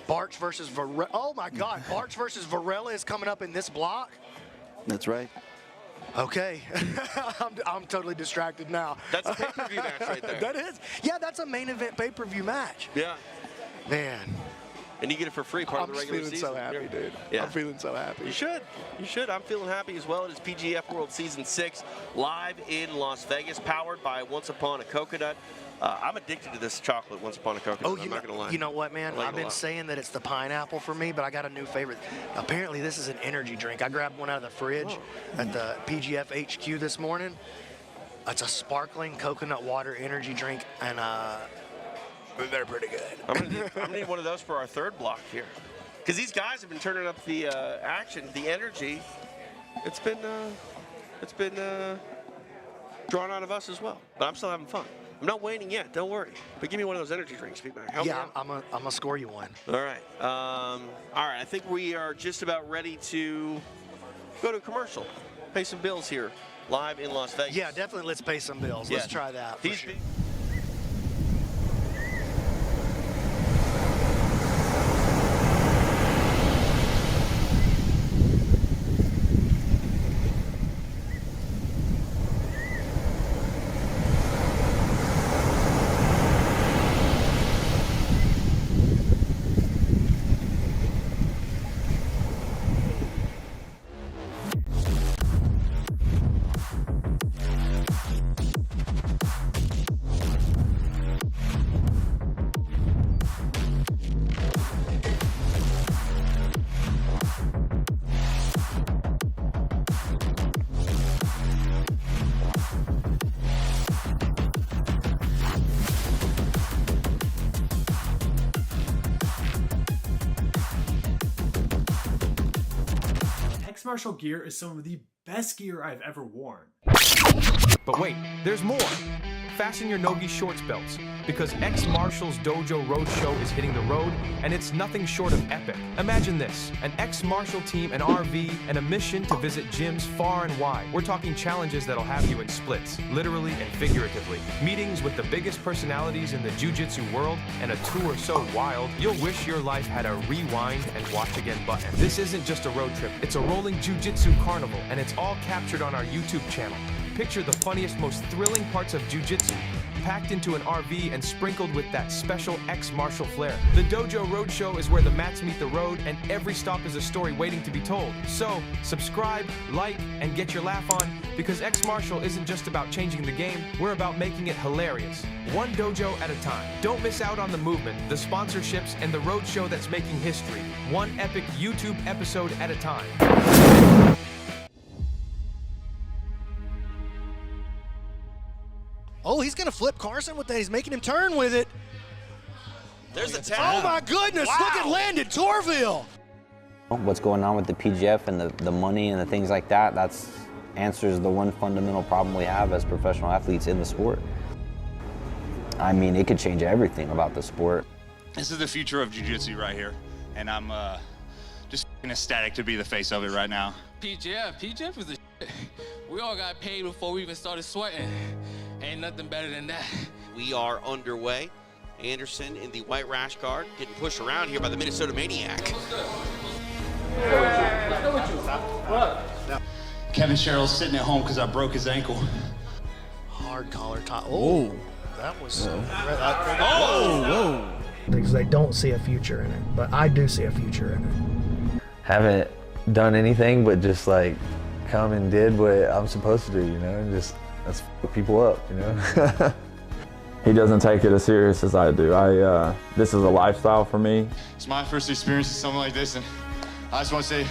Barch versus Varela. Oh my God, Barch versus Varela is coming up in this block. That's right. Okay, I'm totally distracted now. That's a pay-per-view match right there. That is. Yeah, that's a main event pay-per-view match. Yeah. Man. And you get it for free, part of the regular season. I'm feeling so happy, dude. Yeah. I'm feeling so happy. You should. You should. I'm feeling happy as well. It is PGF World Season 6, live in Las Vegas, powered by Once Upon a Coconut. I'm addicted to this chocolate, Once Upon a Coconut. I'm not going to lie. You know what, man? I've been saying that it's the pineapple for me, but I got a new favorite. Apparently, this is an energy drink. I grabbed one out of the fridge at the PGF HQ this morning. It's a sparkling coconut water energy drink, and they're pretty good. I'm gonna need one of those for our third block here, because these guys have been turning up the action, the energy. it's been drawn out of us as well. But I'm still having fun. I'm not waning yet. Don't worry. But give me one of those energy drinks, Big Mac. Help me out. I'm gonna score you one. All right. All right. I think we are just about ready to go to commercial. Pay some bills here, live in Las Vegas. Yeah, definitely. Let's pay some bills. Yeah. Let's try that. For sure. Martial gear is some of the best gear I've ever worn. But wait, there's more. Fasten your Nogi shorts belts, because X Marshall's Dojo Roadshow is hitting the road, and it's nothing short of epic. Imagine this, an X Marshall team, an RV, and a mission to visit gyms far and wide. We're talking challenges that'll have you in splits, literally and figuratively. Meetings with the biggest personalities in the jiu-jitsu world, and a tour so wild, you'll wish your life had a rewind and watch again button. This isn't just a road trip, it's a rolling jiu-jitsu carnival, and it's all captured on our YouTube channel. Picture the funniest, most thrilling parts of jiu-jitsu, packed into an RV and sprinkled with that special X Martial flair. The Dojo Roadshow is where the mats meet the road, and every stop is a story waiting to be told. So, subscribe, like, and get your laugh on, because X Martial isn't just about changing the game, we're about making it hilarious. One dojo at a time. Don't miss out on the movement, the sponsorships, and the roadshow that's making history. One epic YouTube episode at a time. Oh, he's going to flip Carson with that. He's making him turn with it. There's the tap. Oh, my goodness. Wow. Look at Landon Torville. What's going on with the PGF and the money and the things like that, that's answers the one fundamental problem we have as professional athletes in the sport. I mean, it could change everything about the sport. This is the future of jiu-jitsu right here, and I'm just ecstatic to be the face of it right now. PGF is the shit. We all got paid before we even started sweating. Ain't nothing better than that. We are underway. Anderson in the white rash guard, getting pushed around here by the Minnesota Maniac. Kevin Sherrill's sitting at home because I broke his ankle. Hard collar tie. Oh, that was. Whoa! Because they don't see a future in it, but I do see a future in it. Haven't done anything but just like come and did what I'm supposed to do, you know, and just let's f people up, you know. He doesn't take it as serious as I do. This is a lifestyle for me. It's my first experience with something like this, and I just want to say,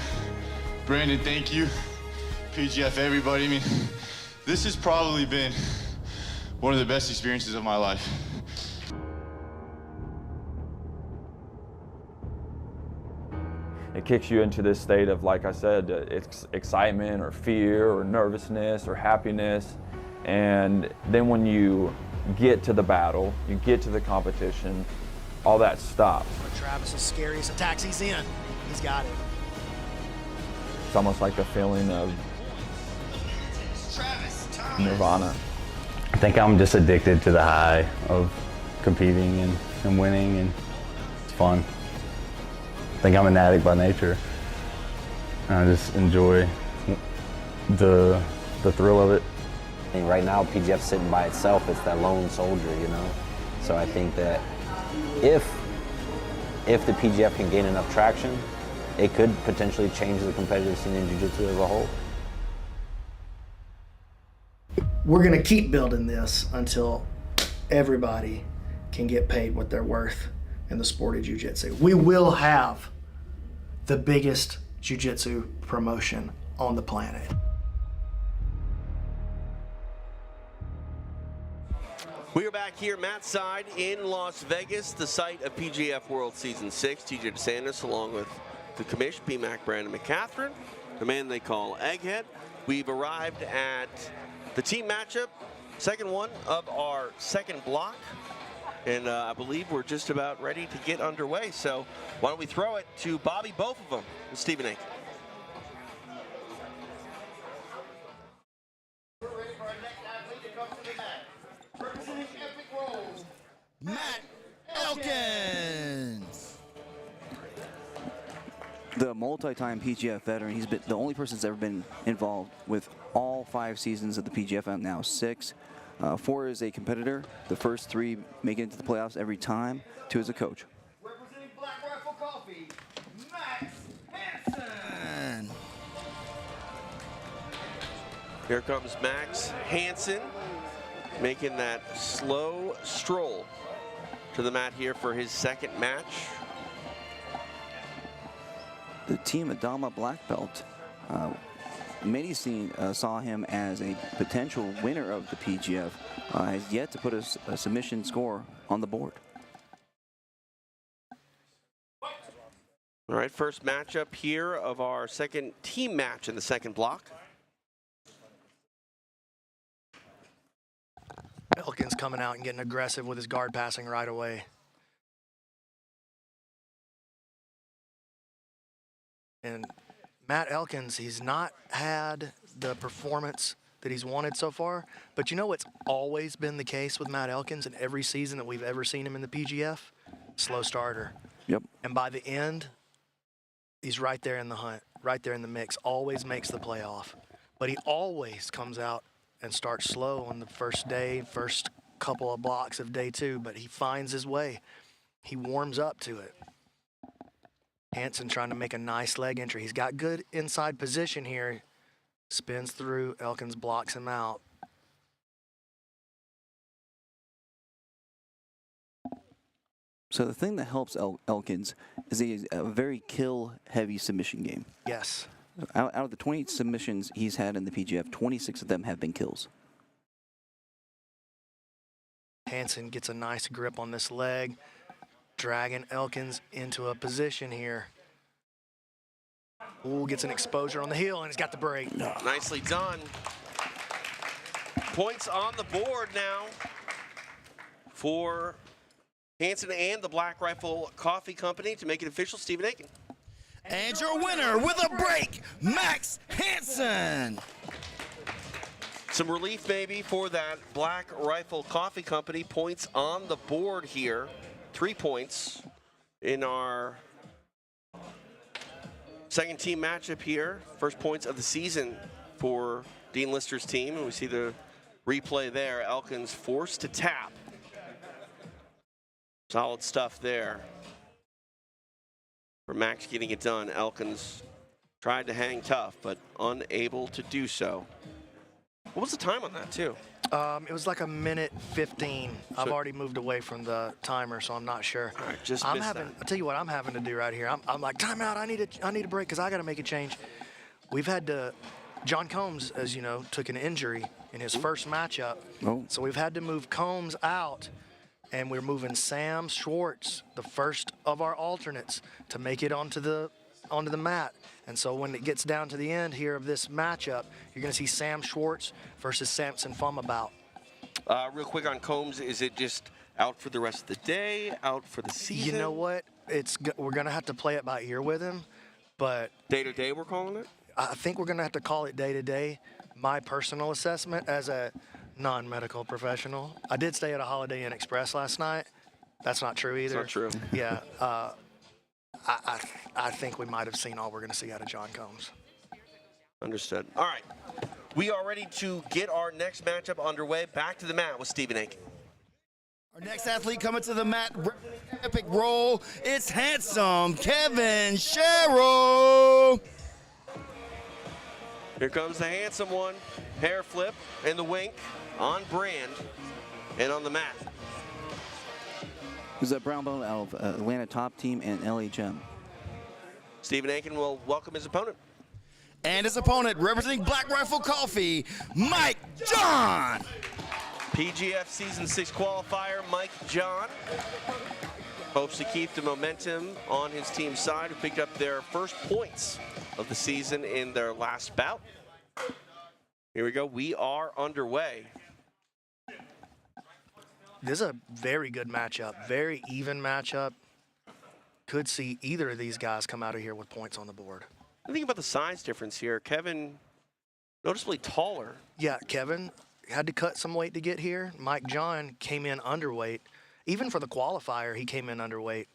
Brandon, thank you. PGF, everybody. I mean, this has probably been one of the best experiences of my life. It kicks you into this state of, like I said, excitement or fear or nervousness or happiness. And then when you get to the battle, you get to the competition, all that stops. Travis's scariest attacks, he's in. He's got it. It's almost like a feeling of nirvana. I think I'm just addicted to the high of competing and winning, and it's fun. I think I'm an addict by nature. I just enjoy the thrill of it. I mean, right now, PGF's sitting by itself. It's that lone soldier, you know? So I think that if the PGF can gain enough traction, it could potentially change the competitive scene in jiu-jitsu as a whole. We're going to keep building this until everybody can get paid what they're worth in the sport of jiu-jitsu. We will have the biggest jiu-jitsu promotion on the planet. We are back here, Matt's side in Las Vegas, the site of PGF World Season 6. TJ DeSantis along with the commission, P-Mac, Brandon McCatherine. the man they call Egghead. We've arrived at the team matchup, second one of our second block. And I believe we're just about ready to get underway. So why don't we throw it to Bobby, both of them, and Stephen Aiken. We're ready for our next athlete to come to the mat. Representing Epic Roll, Matt Elkins. The multi-time PGF veteran, he's been the only person that's ever been involved with all 5 seasons of the PGF, and now 6. 4 as a competitor, the first 3 making it to the playoffs every time, 2 as a coach. Representing Black Rifle Coffee, Max Hanson. Here comes Max Hanson, making that slow stroll to the mat here for his second match. The Team Adama black belt, many saw him as a potential winner of the PGF, has yet to put a submission score on the board. All right, first matchup here of our second team match in the second block. Elkins coming out and getting aggressive with his guard passing right away. And Matt Elkins, he's not had the performance that he's wanted so far, but you know what's always been the case with Matt Elkins in every season that we've ever seen him in the PGF? Slow starter. Yep. And by the end, he's right there in the hunt, right there in the mix, always makes the playoff. But he always comes out and starts slow on the first day, first couple of blocks of day 2, but he finds his way. He warms up to it. Hanson trying to make a nice leg entry. He's got good inside position here. Spins through. Elkins blocks him out. So the thing that helps Elkins is he's a very kill-heavy submission game. Yes. Out of the 28 submissions he's had in the PGF, 26 of them have been kills. Hanson gets a nice grip on this leg, dragging Elkins into a position here. Ooh, gets an exposure on the heel, and he's got the break. Nicely done. Points on the board now for Hanson and the Black Rifle Coffee Company to make it official. Stephen Aiken. And your winner with a break, Max Hanson. Some relief maybe for that Black Rifle Coffee Company. Points on the board here. 3 points in our second team matchup here. First points of the season for Dean Lister's team. And we see the replay there. Elkins forced to tap. Solid stuff there. For Max getting it done, Elkins tried to hang tough, but unable to do so. What was the time on that, too? It was like a minute 15. I've already moved away from the timer, so I'm not sure. All right, just missed that. I'll tell you what I'm having to do right here. I'm like, timeout. I need a break because I got to make a change. We've had to. John Combs, as you know, took an injury in his first matchup, so we've had to move Combs out. And we're moving Sam Schwartz, the first of our alternates, to make it onto the mat. And so when it gets down to the end here of this matchup, you're going to see Sam Schwartz versus Samson Phommabout. Real quick on Combs, is it just out for the rest of the day, out for the season? You know what? We're going to have to play it by ear with him, but day-to-day we're calling it? I think we're going to have to call it day-to-day. My personal assessment as a non-medical professional. I did stay at a Holiday Inn Express last night. That's not true either. It's not true. Yeah. I think we might have seen all we're going to see out of John Combs. Understood. All right. We are ready to get our next matchup underway. Back to the mat with Stephen Aiken. Our next athlete coming to the mat, epic roll. It's handsome Kevin Sherrill. Here comes the handsome one. Hair flip and the wink on brand and on the mat. Who's a brown belt out of Atlanta Top Team and LHM. Stephen Aiken will welcome his opponent. And his opponent, representing Black Rifle Coffee, Mike John. PGF Season 6 qualifier, Mike John. Hopes to keep the momentum on his team's side, who picked up their first points of the season in their last bout. Here we go. We are underway. This is a very good matchup, very even matchup. Could see either of these guys come out of here with points on the board. Think about the size difference here. Kevin, noticeably taller. Yeah, Kevin had to cut some weight to get here. Mike John came in underweight. Even for the qualifier, he came in underweight.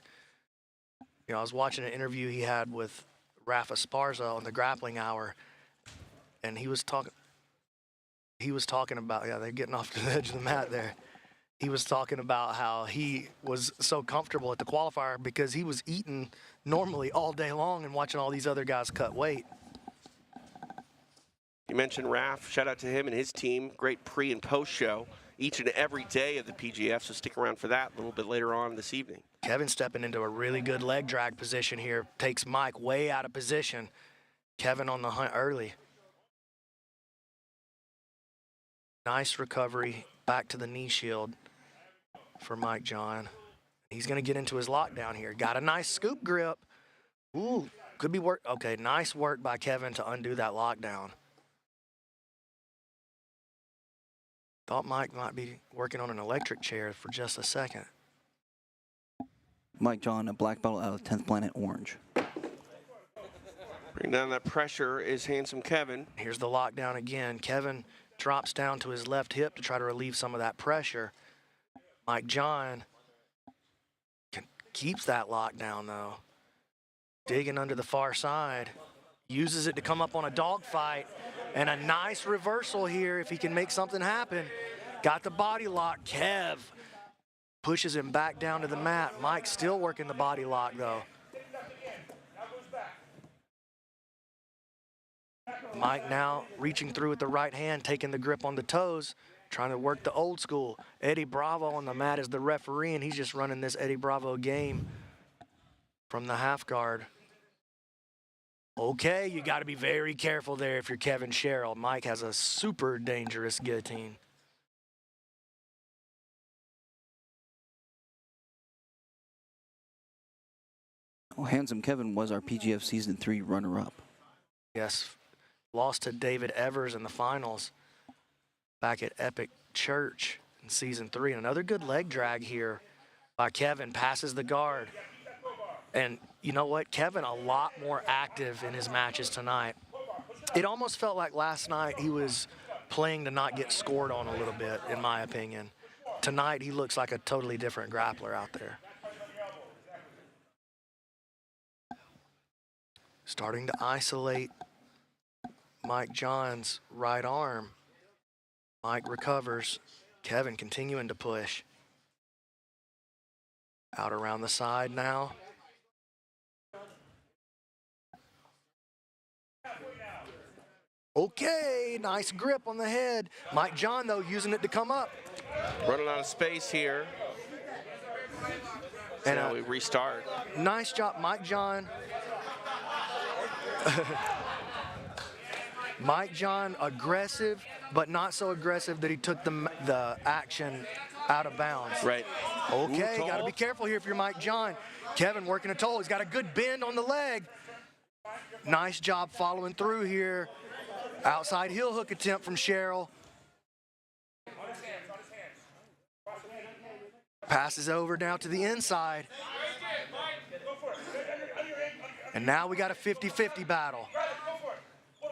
You know, I was watching an interview he had with Rafa Esparza on the Grappling Hour, and he was talking about, yeah, they're getting off to the edge of the mat there. He was talking about how he was so comfortable at the qualifier because he was eating normally all day long and watching all these other guys cut weight. You mentioned Raf. Shout out to him and his team. Great pre and post show each and every day of the PGF, so stick around for that a little bit later on this evening. Kevin stepping into a really good leg drag position here. Takes Mike way out of position. Kevin on the hunt early. Nice recovery back to the knee shield for Mike John. He's going to get into his lockdown here. Got a nice scoop grip. Ooh, could be work. Okay, nice work by Kevin to undo that lockdown. Thought Mike might be working on an electric chair for just a second. Mike John, a black belt out of 10th Planet Orange. Bring down that pressure is handsome Kevin. Here's the lockdown again. Kevin drops down to his left hip to try to relieve some of that pressure. Mike John keeps that lockdown though. Digging under the far side. Uses it to come up on a dogfight. And a nice reversal here if he can make something happen. Got the body lock. Kev pushes him back down to the mat. Mike still working the body lock though. Mike now reaching through with the right hand, taking the grip on the toes, trying to work the old school. Eddie Bravo on the mat is the referee, and he's just running this Eddie Bravo game from the half guard. Okay, you got to be very careful there if you're Kevin Sherrill. Mike has a super dangerous guillotine. Well, handsome Kevin was our PGF Season 3 runner-up. Yes, lost to David Evers in the finals back at Epic Church in Season 3. And another good leg drag here by Kevin. Passes the guard. And you know what? Kevin a lot more active in his matches tonight. It almost felt like last night he was playing to not get scored on a little bit, in my opinion. Tonight he looks like a totally different grappler out there. Starting to isolate Mike John's right arm. Mike recovers. Kevin continuing to push. Out around the side now. Okay, nice grip on the head. Mike John, though, using it to come up. Running out of space here. And now we restart. Nice job, Mike John. Mike John, aggressive, but not so aggressive that he took the action out of bounds. Right. Okay, got to be careful here if you're Mike John. Kevin working a toe. He's got a good bend on the leg. Nice job following through here. Outside heel hook attempt from Sherrill. Passes over now to the inside. And now we got a 50-50 battle.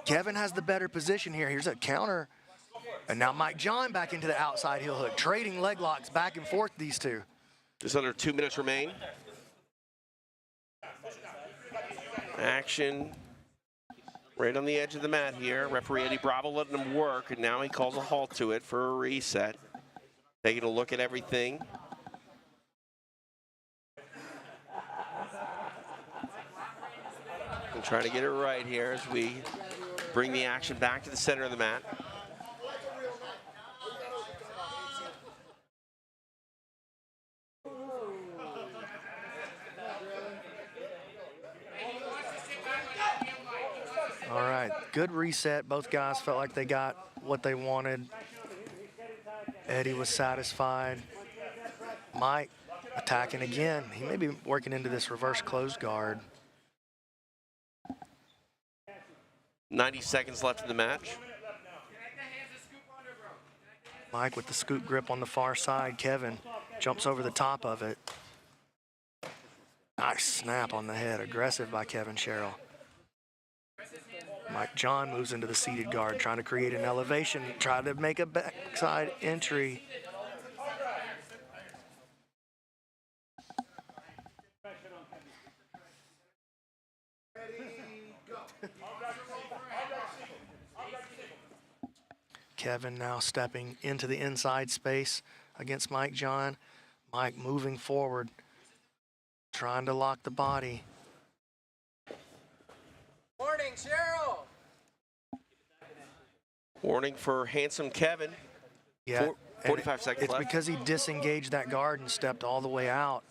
Kevin has the better position here. Here's a counter. And now Mike John back into the outside heel hook. Trading leg locks back and forth, these two. Just under 2 minutes remain. Action right on the edge of the mat here. Referee Eddie Bravo letting him work, and now he calls a halt to it for a reset. Taking a look at everything. And trying to get it right here as we bring the action back to the center of the mat. All right, good reset. Both guys felt like they got what they wanted. Eddie was satisfied. Mike attacking again. He may be working into this reverse closed guard. 90 seconds left in the match. Mike with the scoop grip on the far side. Kevin jumps over the top of it. Nice snap on the head. Aggressive by Kevin Sherrill. Mike John moves into the seated guard, trying to create an elevation, try to make a backside entry. Kevin now stepping into the inside space against Mike John. Mike moving forward, trying to lock the body. Warning, Sherrill! Warning for handsome Kevin. Yeah, 45 seconds it's left. because he disengaged that guard and stepped all the way out.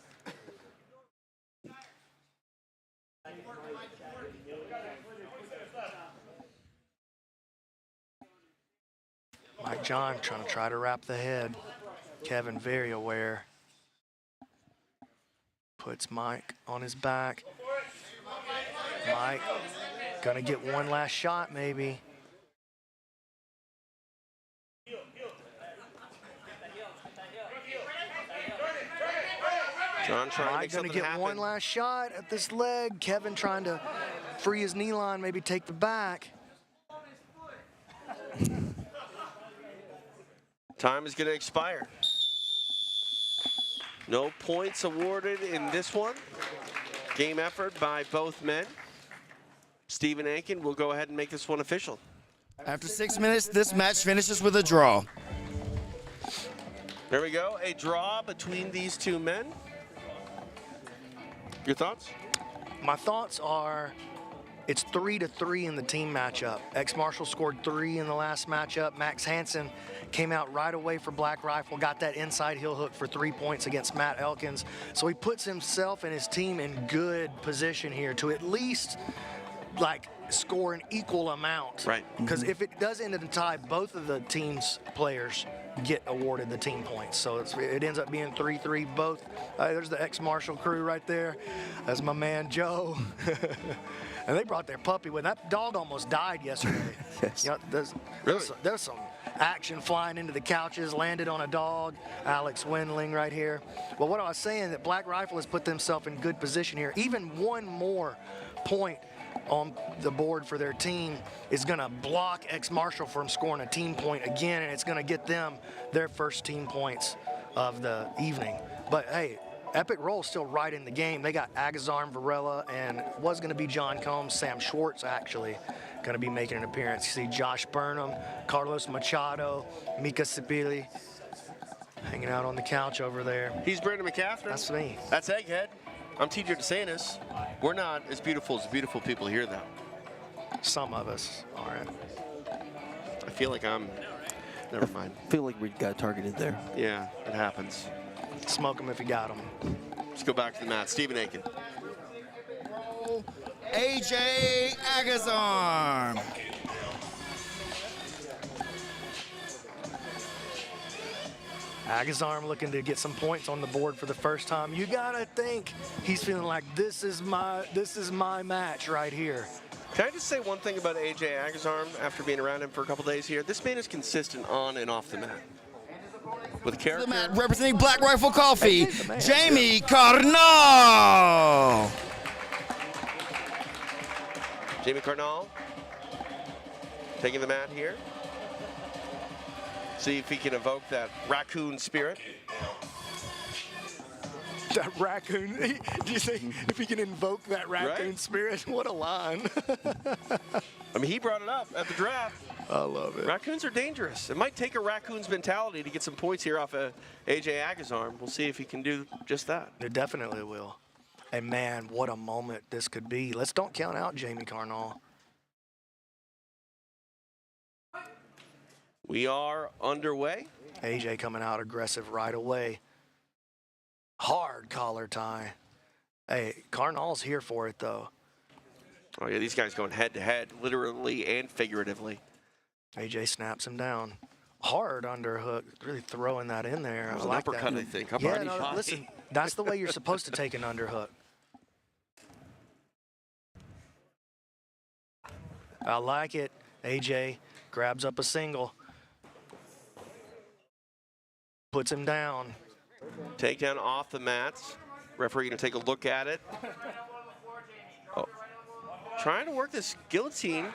Mike John trying to wrap the head. Kevin very aware. Puts Mike on his back. Mike gonna get one last shot maybe. John trying Mike to gonna make get one last shot at this leg. Kevin trying to free his knee line, maybe take the back. Time is going to expire. No points awarded in this one. Game effort by both men. Stephen Aiken will go ahead and make this one official. After 6 minutes, this match finishes with a draw. There we go, a draw between these two men. Your thoughts? My thoughts are, it's 3-3 in the team matchup. Ex-Marshall scored 3 in the last matchup. Max Hanson came out right away for Black Rifle, got that inside heel hook for 3 points against Matt Elkins. So he puts himself and his team in good position here to at least like score an equal amount. Right. Because if it does end in a tie, both of the team's players get awarded the team points. So it ends up being 3-3 both. There's the ex-Marshall crew right there. That's my man Joe. And they brought their puppy with them. That dog almost died yesterday. Yes. You know, there's some action flying into the couches, landed on a dog. Alex Wendling right here. Well, what I was saying, that Black Rifle has put themselves in good position here. Even one more point on the board for their team is going to block Ex-Marshall from scoring a team point again, and it's going to get them their first team points of the evening. But hey, Epic Roll's still right in the game. They got Agazarm, Varela, and was going to be John Combs. Sam Schwartz actually going to be making an appearance. You see Josh Burnham, Carlos Machado, Mika Sibili hanging out on the couch over there. He's Brandon McCaffrey. That's me. That's Egghead. I'm TJ DeSantis. We're not as beautiful as the beautiful people here, though. Some of us aren't. I feel like I'm... Never mind. I feel like we got targeted there. Yeah, it happens. Smoke them if you got them. Let's go back to the mat. Stephen Aiken. AJ Agazarm. Agazarm looking to get some points on the board for the first time. You gotta think he's feeling like this is my match right here. Can I just say one thing about AJ Agazarm after being around him for a couple days here? This man is consistent on and off the mat. With character. The mat representing Black Rifle Coffee, Jamie Carnall. Jamie Carnall taking the mat here. See if he can evoke that raccoon spirit. That raccoon, do you think if he can invoke that raccoon Right? spirit? What a line. I mean, he brought it up at the draft. I love it. Raccoons are dangerous. It might take a raccoon's mentality to get some points here off of AJ Agazarm. We'll see if he can do just that. It definitely will. And man, what a moment this could be. Let's don't count out Jamie Carnall. We are underway. AJ coming out aggressive right away. Hard collar tie. Hey, Carnall's here for it though. Oh yeah, these guys going head to head, literally and figuratively. AJ snaps him down. hard underhook, really throwing that in there. It was I an like uppercut, that. I think. Yeah, Uppercut no, body. listen, that's the way you're supposed to take an underhook. I like it. AJ grabs up a single. Puts him down. Takedown off the mats. Referee gonna take a look at it. Oh. Trying to work this guillotine.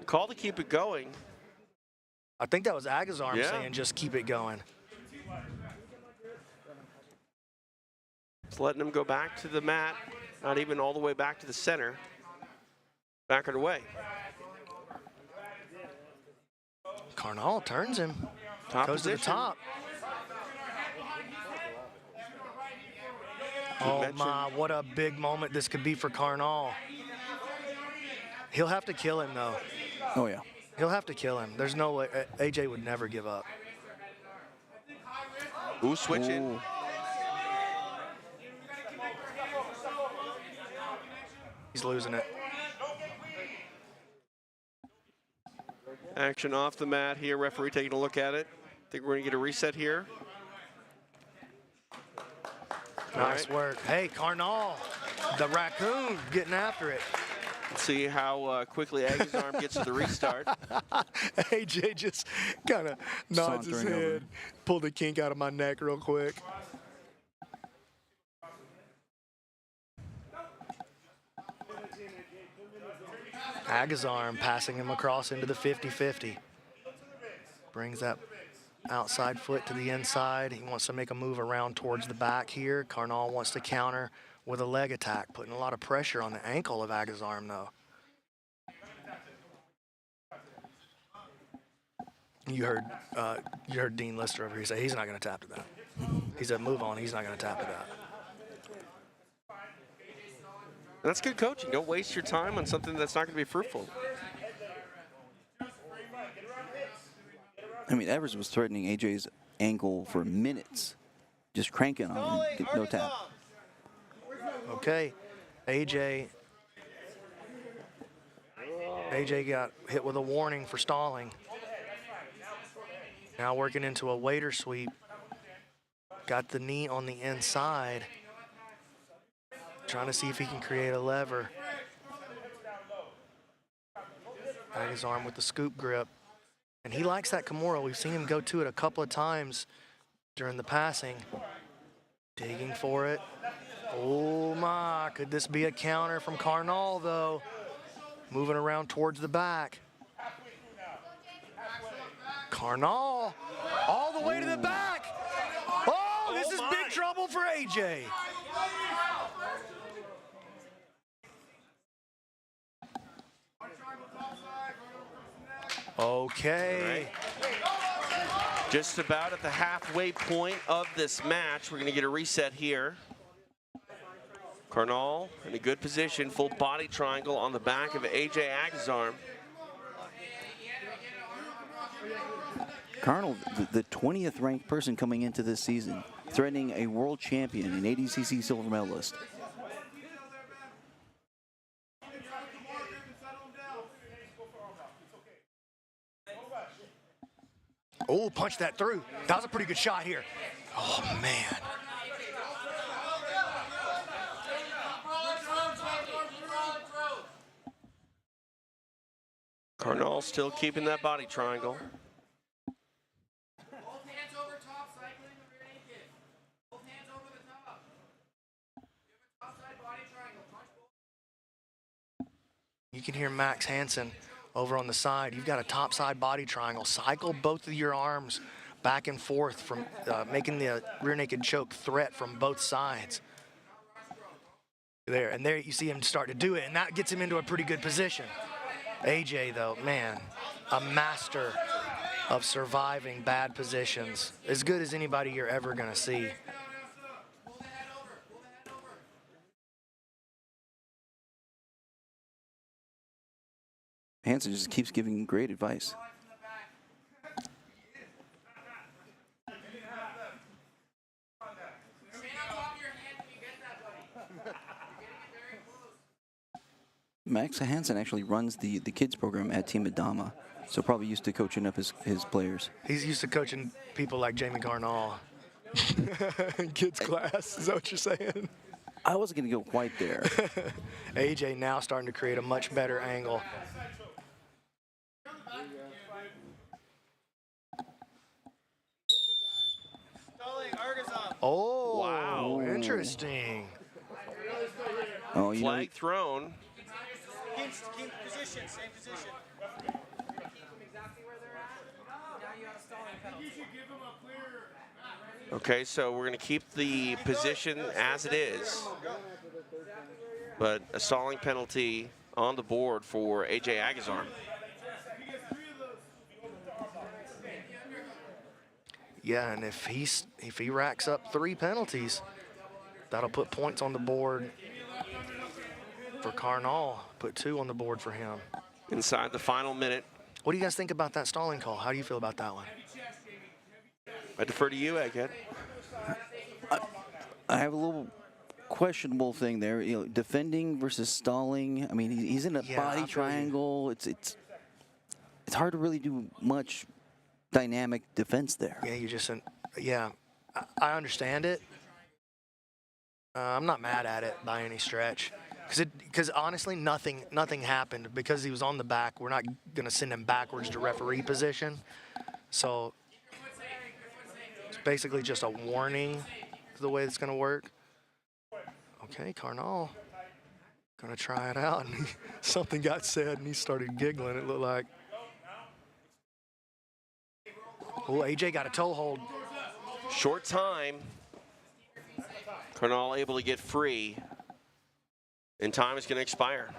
Call to keep it going. I think that was Agazarm Yeah. saying just keep it going. It's letting him go back to the mat, not even all the way back to the center. Back and away. Carnall turns him. Top Goes to position. the top. Oh my, what a big moment this could be for Carnall. He'll have to kill him though. Oh yeah. He'll have to kill him. There's no way, AJ would never give up. Ooh, switching. Ooh. He's losing it. Action off the mat here. Referee taking a look at it. Think we're gonna get a reset here. Nice work. Hey, Carnall, the raccoon, getting after it. Let's see how quickly Agazarm gets to the restart. AJ just kind of nods his Sauntering over. head, pulled a kink out of my neck real quick. Agazarm passing him across into the 50-50. Brings that outside foot to the inside. He wants to make a move around towards the back here. Carnall wants to counter with a leg attack, putting a lot of pressure on the ankle of Agazarm, though. You heard Dean Lister over here say he's not going to tap to that. He said move on, he's not going to tap to that. That's good coaching. Don't waste your time on something that's not going to be fruitful. I mean, Evers was threatening AJ's ankle for minutes, just cranking on him, no tap. Okay, AJ got hit with a warning for stalling. Now working into a waiter sweep. Got the knee on the inside. Trying to see if he can create a lever. Agazarm with the scoop grip. And he likes that Kimura. We've seen him go to it a couple of times during the passing. Digging for it. Oh my, could this be a counter from Carnall though? Moving around towards the back. Carnall, all the way to the back. Oh, this is big trouble for AJ. Okay. Just about at the halfway point of this match. We're going to get a reset here. Carnall in a good position, full body triangle on the back of AJ Agazarm. Carnall, the 20th ranked person coming into this season, threatening a world champion, an ADCC silver medalist. Oh, punch that through. That was a pretty good shot here. Oh, man. Carnall still keeping that body triangle. You can hear Max Hanson over on the side. You've got a top side body triangle. Cycle both of your arms back and forth from making the rear naked choke threat from both sides. There, and there you see him start to do it, and that gets him into a pretty good position. AJ, though, man, a master of surviving bad positions. As good as anybody you're ever going to see. Hanson just keeps giving great advice. Max Hanson actually runs the kids program at Team Adama, so probably used to coaching up his players. He's used to coaching people like Jamie Carnall in kids class. Is that what you're saying? I wasn't going to go quite there. AJ now starting to create a much better angle. Oh, wow. Interesting. Oh, you Flag thrown. Keep position, same position. Okay, so we're going to keep the position as it is. But a stalling penalty on the board for AJ Agazarm. Yeah, and if he racks up 3 penalties, that'll put points on the board for Carnall. Put 2 on the board for him. Inside the final minute. What do you guys think about that stalling call? How do you feel about that one? I defer to you, Egghead. I have a little questionable thing there. You know, defending versus stalling. I mean, he's in a body triangle. It's hard to really do much dynamic defense there. Yeah, you just, yeah, I understand it. I'm not mad at it by any stretch, because honestly, nothing happened because he was on the back. We're not gonna send him backwards to referee position, so it's basically just a warning to the way it's gonna work. Okay, Carnall gonna try it out, and something got said, and he started giggling. It looked like. Oh, AJ got a toe hold. Short time. Carnall able to get free. And time is going to expire.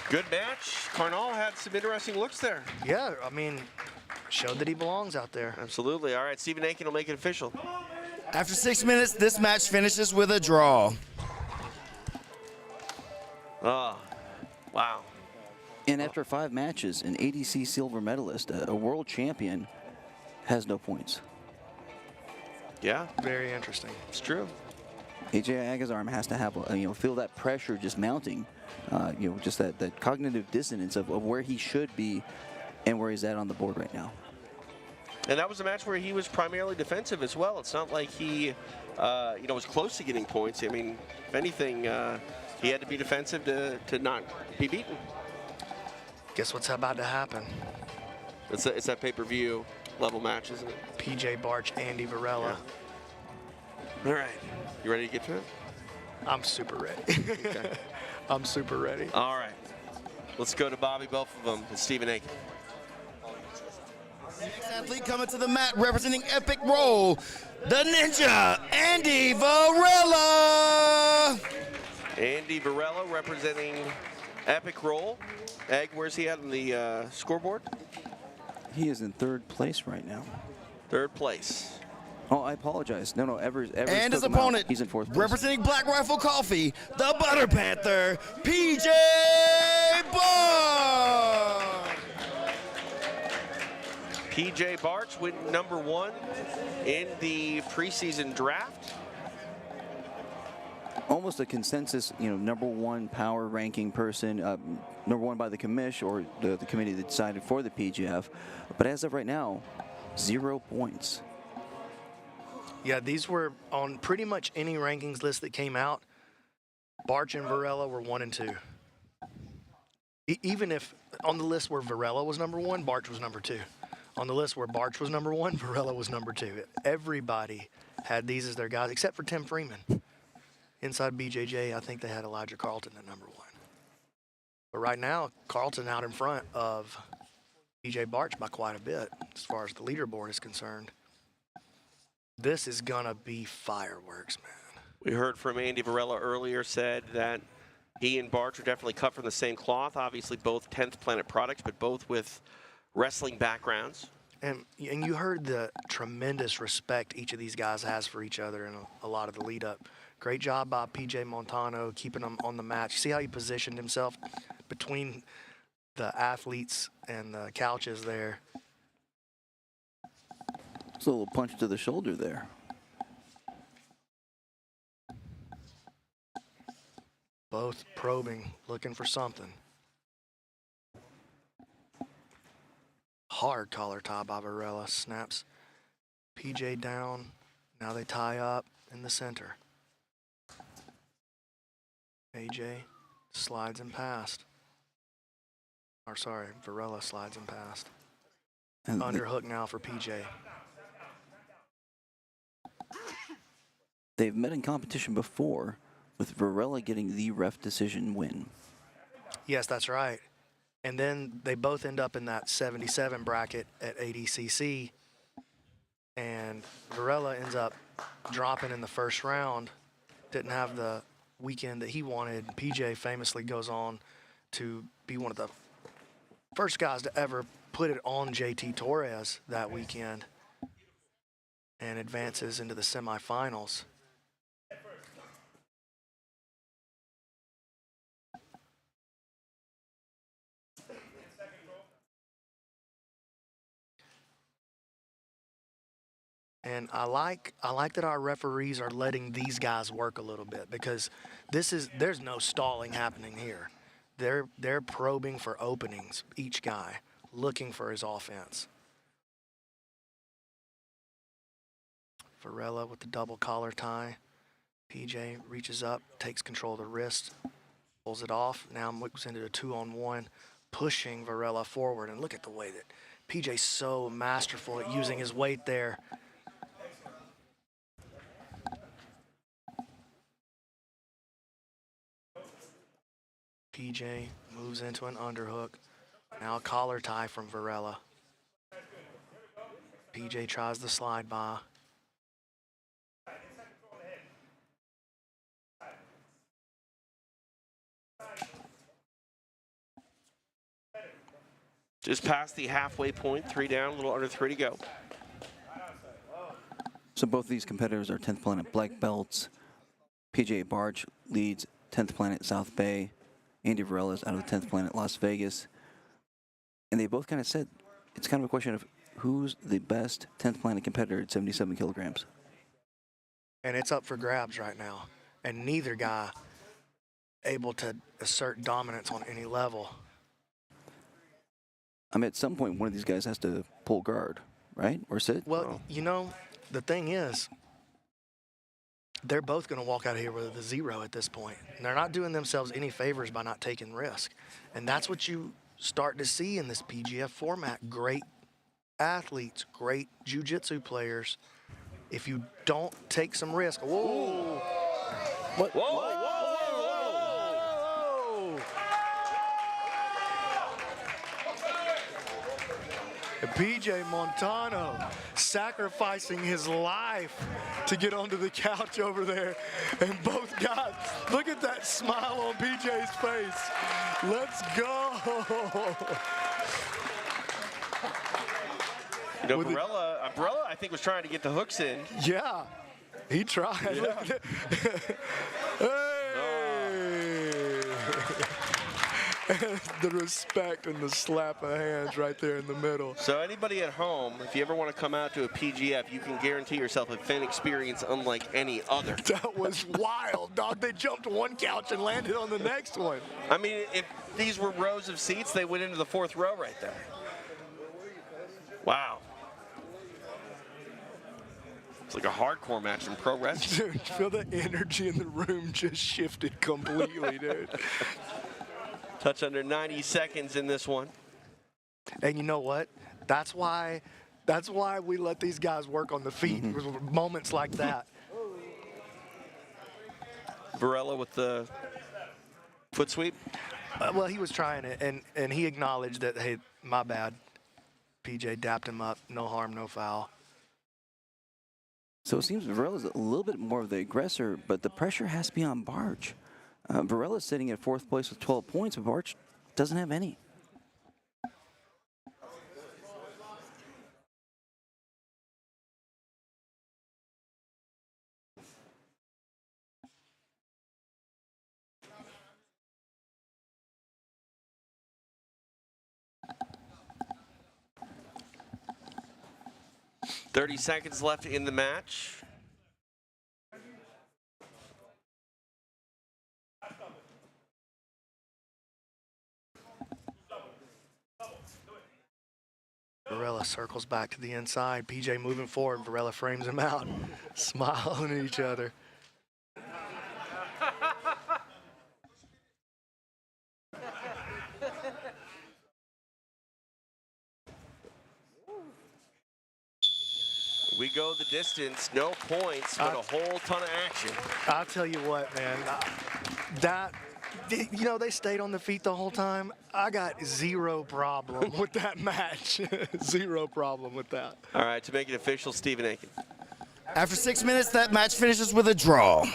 Good match. Carnall had some interesting looks there. Yeah, I mean, showed that he belongs out there. Absolutely. All right, Stephen Aiken will make it official. After 6 minutes, this match finishes with a draw. Oh, wow. And after 5 matches, an ADC silver medalist, a world champion, has no points. Yeah. Very interesting. It's true. AJ Agazarm has to have, feel that pressure just mounting, just that cognitive dissonance of where he should be and where he's at on the board right now. And that was a match where he was primarily defensive as well. It's not like he, was close to getting points. I mean, if anything, he had to be defensive to not be beaten. Guess what's about to happen? It's that pay-per-view level match, isn't it? PJ Barch, Andy Varela. Yeah. All right. You ready to get to it? I'm super ready. Okay. I'm super ready. All right. Let's go to Bobby, both of them, and Stephen Aiken. Next athlete coming to the mat representing Epic Roll, the Ninja, Andy Varela. Andy Varela representing Epic Roll. Egg, where's he at on the scoreboard? He is in 3rd place right now. 3rd place. Oh, I apologize. No, Evers And his took him out. opponent, He's in 4th place. representing Black Rifle Coffee, the Butter Panther, PJ Barch. PJ Barch went #1 in the preseason draft. Almost a consensus, #1 power ranking person, #1 by the commish or the committee that decided for the PGF. But as of right now, 0 points. Yeah, these were on pretty much any rankings list that came out. Barch and Varela were 1 and 2. Even if on the list where Varela was #1, Barch was #2. On the list where Barch was #1, Varela was #2. Everybody had these as their guys, except for Tim Freeman. Inside BJJ, I think they had Elijah Carlton at #1. But right now, Carlton out in front of PJ Barch by quite a bit as far as the leaderboard is concerned. This is gonna be fireworks, man. We heard from Andy Varela earlier, said that he and Barch are definitely cut from the same cloth. Obviously, both 10th Planet products, but both with wrestling backgrounds. And you heard the tremendous respect each of these guys has for each other in a lot of the lead up. Great job by PJ Montano keeping them on the mat. You see how he positioned himself between the athletes and the couches there. It's a little punch to the shoulder there. Both probing, looking for something. Hard collar tie by Varela. Snaps PJ down. Now they tie up in the center. AJ slides him past. Or sorry, Varela slides him past. And Underhook now for PJ. They've met in competition before, with Varela getting the ref decision win. Yes, that's right. And then they both end up in that 77 bracket at ADCC. And Varela ends up dropping in the first round. Didn't have the weekend that he wanted. PJ famously goes on to be one of the first guys to ever put it on JT Torres that weekend and advances into the semifinals. And I like that our referees are letting these guys work a little bit, because there's no stalling happening here. They're probing for openings, each guy looking for his offense. Varela with the double collar tie. PJ reaches up, takes control of the wrist, pulls it off. Now moves into a 2-on-1, pushing Varela forward. And look at the way that PJ's so masterful at using his weight there. PJ moves into an underhook. Now a collar tie from Varela. PJ tries the slide by. Just past the halfway point, 3 down, a little under 3 to go. So both of these competitors are 10th Planet black belts. PJ Barch leads 10th Planet South Bay. Andy Varela's out of the 10th Planet Las Vegas. And they both kind of said it's kind of a question of who's the best 10th Planet competitor at 77 kilograms. And it's up for grabs right now. And neither guy able to assert dominance on any level. I mean, at some point, one of these guys has to pull guard, right? Or sit? Well, you know, the thing is, they're both going to walk out of here with a 0 at this point. And they're not doing themselves any favors by not taking risk. And that's what you start to see in this PGF format. Great athletes, great jiu-jitsu players. If you don't take some risk, whoa. What? Whoa, whoa, whoa, whoa. And PJ Montano sacrificing his life to get onto the couch over there. And both guys, look at that smile on PJ's face. Let's go. You know, Varela, I think, was trying to get the hooks in. Yeah, he tried. Yeah. Hey! The respect and the slap of hands right there in the middle. So anybody at home, if you ever want to come out to a PGF, you can guarantee yourself a fan experience unlike any other. That was wild, dog. They jumped one couch and landed on the next one. I mean, if these were rows of seats, they went into the 4th row right there. Wow. It's like a hardcore match in pro wrestling. Dude, feel the energy in the room just shifted completely, dude. Touch under 90 seconds in this one. And you know what? That's why we let these guys work on the feet. Moments like that. Varela with the foot sweep. Well, he was trying it, and he acknowledged that, hey, my bad. PJ dapped him up. No harm, no foul. So it seems Varela's a little bit more of the aggressor, but the pressure has to be on Barch. Varela's sitting at 4th place with 12 points, but Barch doesn't have any. .30 seconds left in the match. Varela circles back to the inside. PJ moving forward. Varela frames him out, smiling at each other. We go the distance, no points, but a whole ton of action. I'll tell you what, man. You know, they stayed on the feet the whole time. I got zero problem with that match. Zero problem with that. All right, to make it official, Stephen Aiken. After 6 minutes, that match finishes with a draw.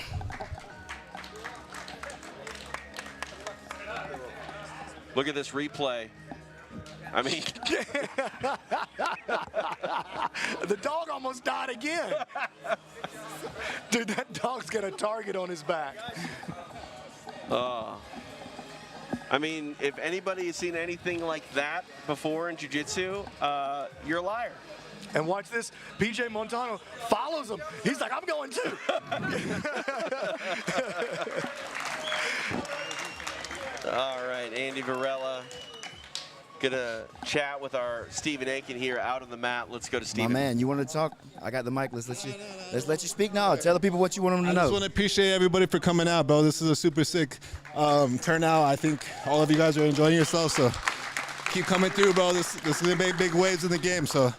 Look at this replay. I mean, the dog almost died again. Dude, that dog's got a target on his back. I mean, if anybody has seen anything like that before in jiu-jitsu, you're a liar. And watch this, PJ Montano follows him. He's like, I'm going too. All right, Andy Varela. Gonna chat with our Stephen Aiken here out on the mat. Let's go to Stephen. My man, you want to talk? I got the mic. Let's let you speak now. Tell the people what you want them to know. I just want to appreciate everybody for coming out, bro. This is a super sick turnout. I think all of you guys are enjoying yourselves, so keep coming through, bro. This is gonna make big waves in the game, so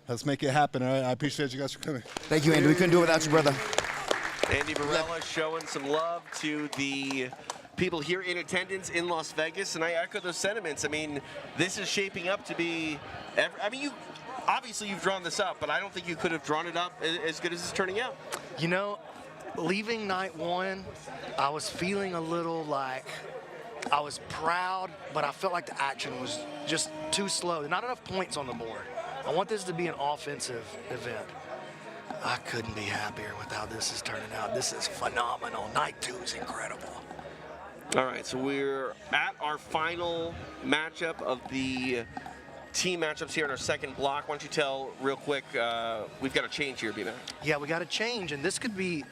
let's make it happen. All right, I appreciate you guys for coming. Thank you, Andy. We couldn't do it without you, brother. Andy Varela showing some love to the people here in attendance in Las Vegas, and I echo those sentiments. I mean, this is shaping up to be, I mean, obviously you've drawn this up, but I don't think you could have drawn it up as good as it's turning out. You know, leaving night one, I was feeling a little like, I was proud, but I felt like the action was just too slow. Not enough points on the board. I want this to be an offensive event. I couldn't be happier with how this is turning out. This is phenomenal. Night 2 is incredible. All right, so we're at our final matchup of the team matchups here in our second block. Why don't you tell real quick, we've got a change here, B-Man. Yeah, we got a change, and this could be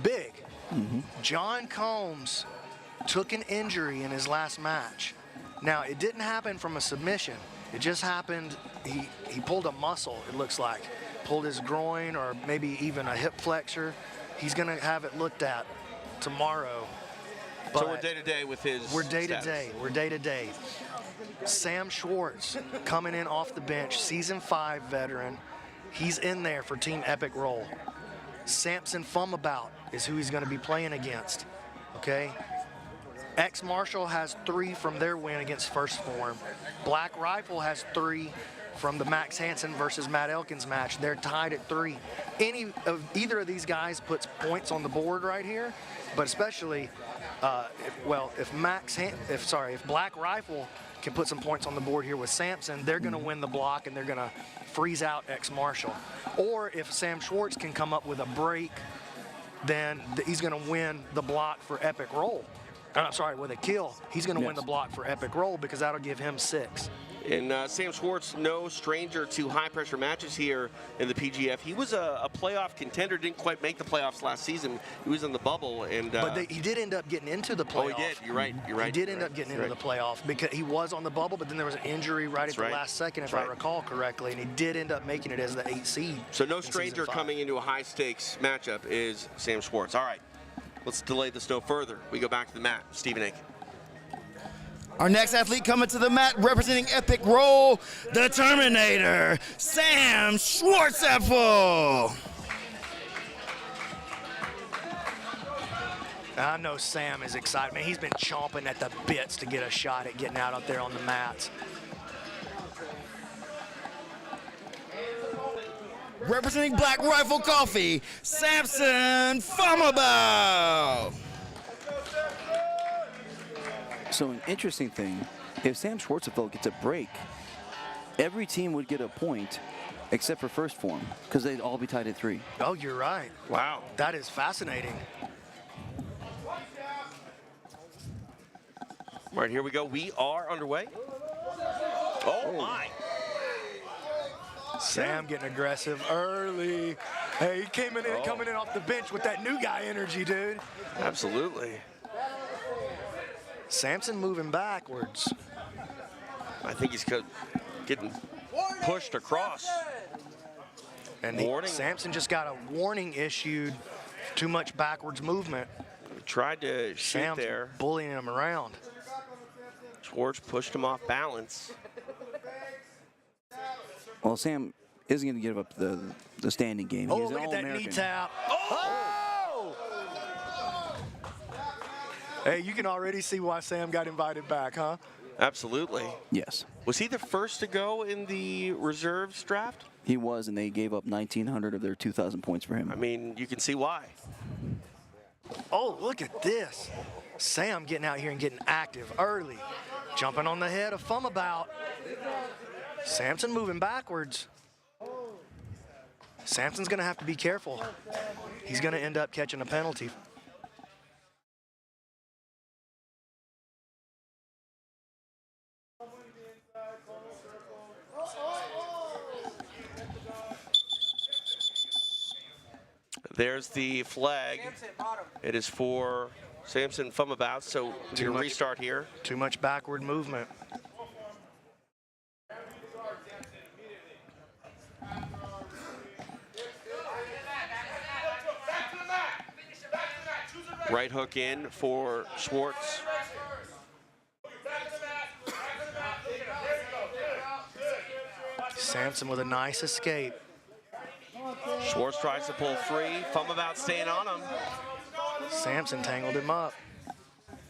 big. John Combs took an injury in his last match. Now, it didn't happen from a submission. It just happened, he pulled a muscle, it looks like. Pulled his groin or maybe even a hip flexor. He's gonna have it looked at tomorrow. So we're day-to-day with his We're day-to-day, we're day-to-day. Sam Schwartz coming in off the bench, season 5 veteran. He's in there for Team Epic Roll. Samson Phommabout is who he's gonna be playing against, okay? Ex-Marshall has 3 from their win against First Phorm. Black Rifle has 3 from the Max Hanson versus Matt Elkins match. They're tied at 3. Either of these guys puts points on the board right here, but especially, if Black Rifle can put some points on the board here with Samson, they're going to win the block and they're going to freeze out Ex-Marshall. Or if Sam Schwartz can come up with a break, then he's going to win the block for Epic Roll. With a kill. He's going to win the block for Epic Roll because that'll give him 6. And Sam Schwartz, no stranger to high-pressure matches here in the PGF. He was a playoff contender, didn't quite make the playoffs last season. He was in the bubble. But he did end up getting into the playoff. Oh, he did. You're right. He did end up getting into the playoff because he was on the bubble, but then there was an injury right at the last second, if I recall correctly, and he did end up making it as the 8th seed. So no stranger coming into a high-stakes matchup is Sam Schwartz. All right, let's delay this no further. We go back to the mat. Stephen Aiken. Our next athlete coming to the mat representing Epic Roll, the Terminator, Sam Schwartzeffel. I know Sam is excited. Man, he's been chomping at the bits to get a shot at getting out there on the mats. Representing Black Rifle Coffee, Samson Phommabout. So an interesting thing, if Sam Schwartzeffel gets a break, every team would get a point except for First Phorm because they'd all be tied at 3. Oh, you're right. Wow. That is fascinating. All right, here we go. We are underway. Oh, my. Sam getting aggressive early. Hey, he coming in off the bench with that new guy energy, dude. Absolutely. Samson moving backwards. I think he's getting pushed across. And Warning. Samson just got a warning issued. Too much backwards movement. Tried to shoot Sam's there. bullying him around. Schwartz pushed him off balance. Well, Sam isn't going to give up the standing game. Oh, He's an look at that knee All-American. tap. Oh! Hey, you can already see why Sam got invited back, huh? Absolutely. Yes. Was he the first to go in the reserves draft? He was, and they gave up 1,900 of their 2,000 points for him. I mean, you can see why. Oh, look at this. Sam getting out here and getting active early. Jumping on the head of Phommabout. Samson moving backwards. Samson's going to have to be careful. He's going to end up catching a penalty. There's the flag. It is for Samson Phommabout, so we're going to restart here. Too much backward movement. Right hook in for Schwartz. Samson with a nice escape. Schwartz tries to pull free. Phommabout staying on him. Samson tangled him up.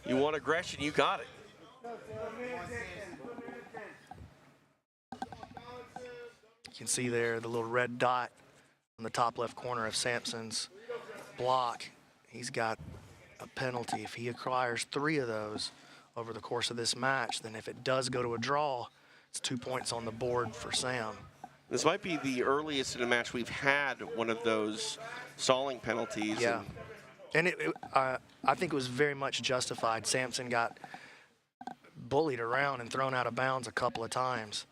You want aggression, you got it. You can see there the little red dot on the top left corner of Samson's block. He's got a penalty. If he acquires 3 of those over the course of this match, then if it does go to a draw, it's 2 points on the board for Sam. This might be the earliest in a match we've had one of those stalling penalties. Yeah. And I think it was very much justified. Samson got bullied around and thrown out of bounds a couple of times.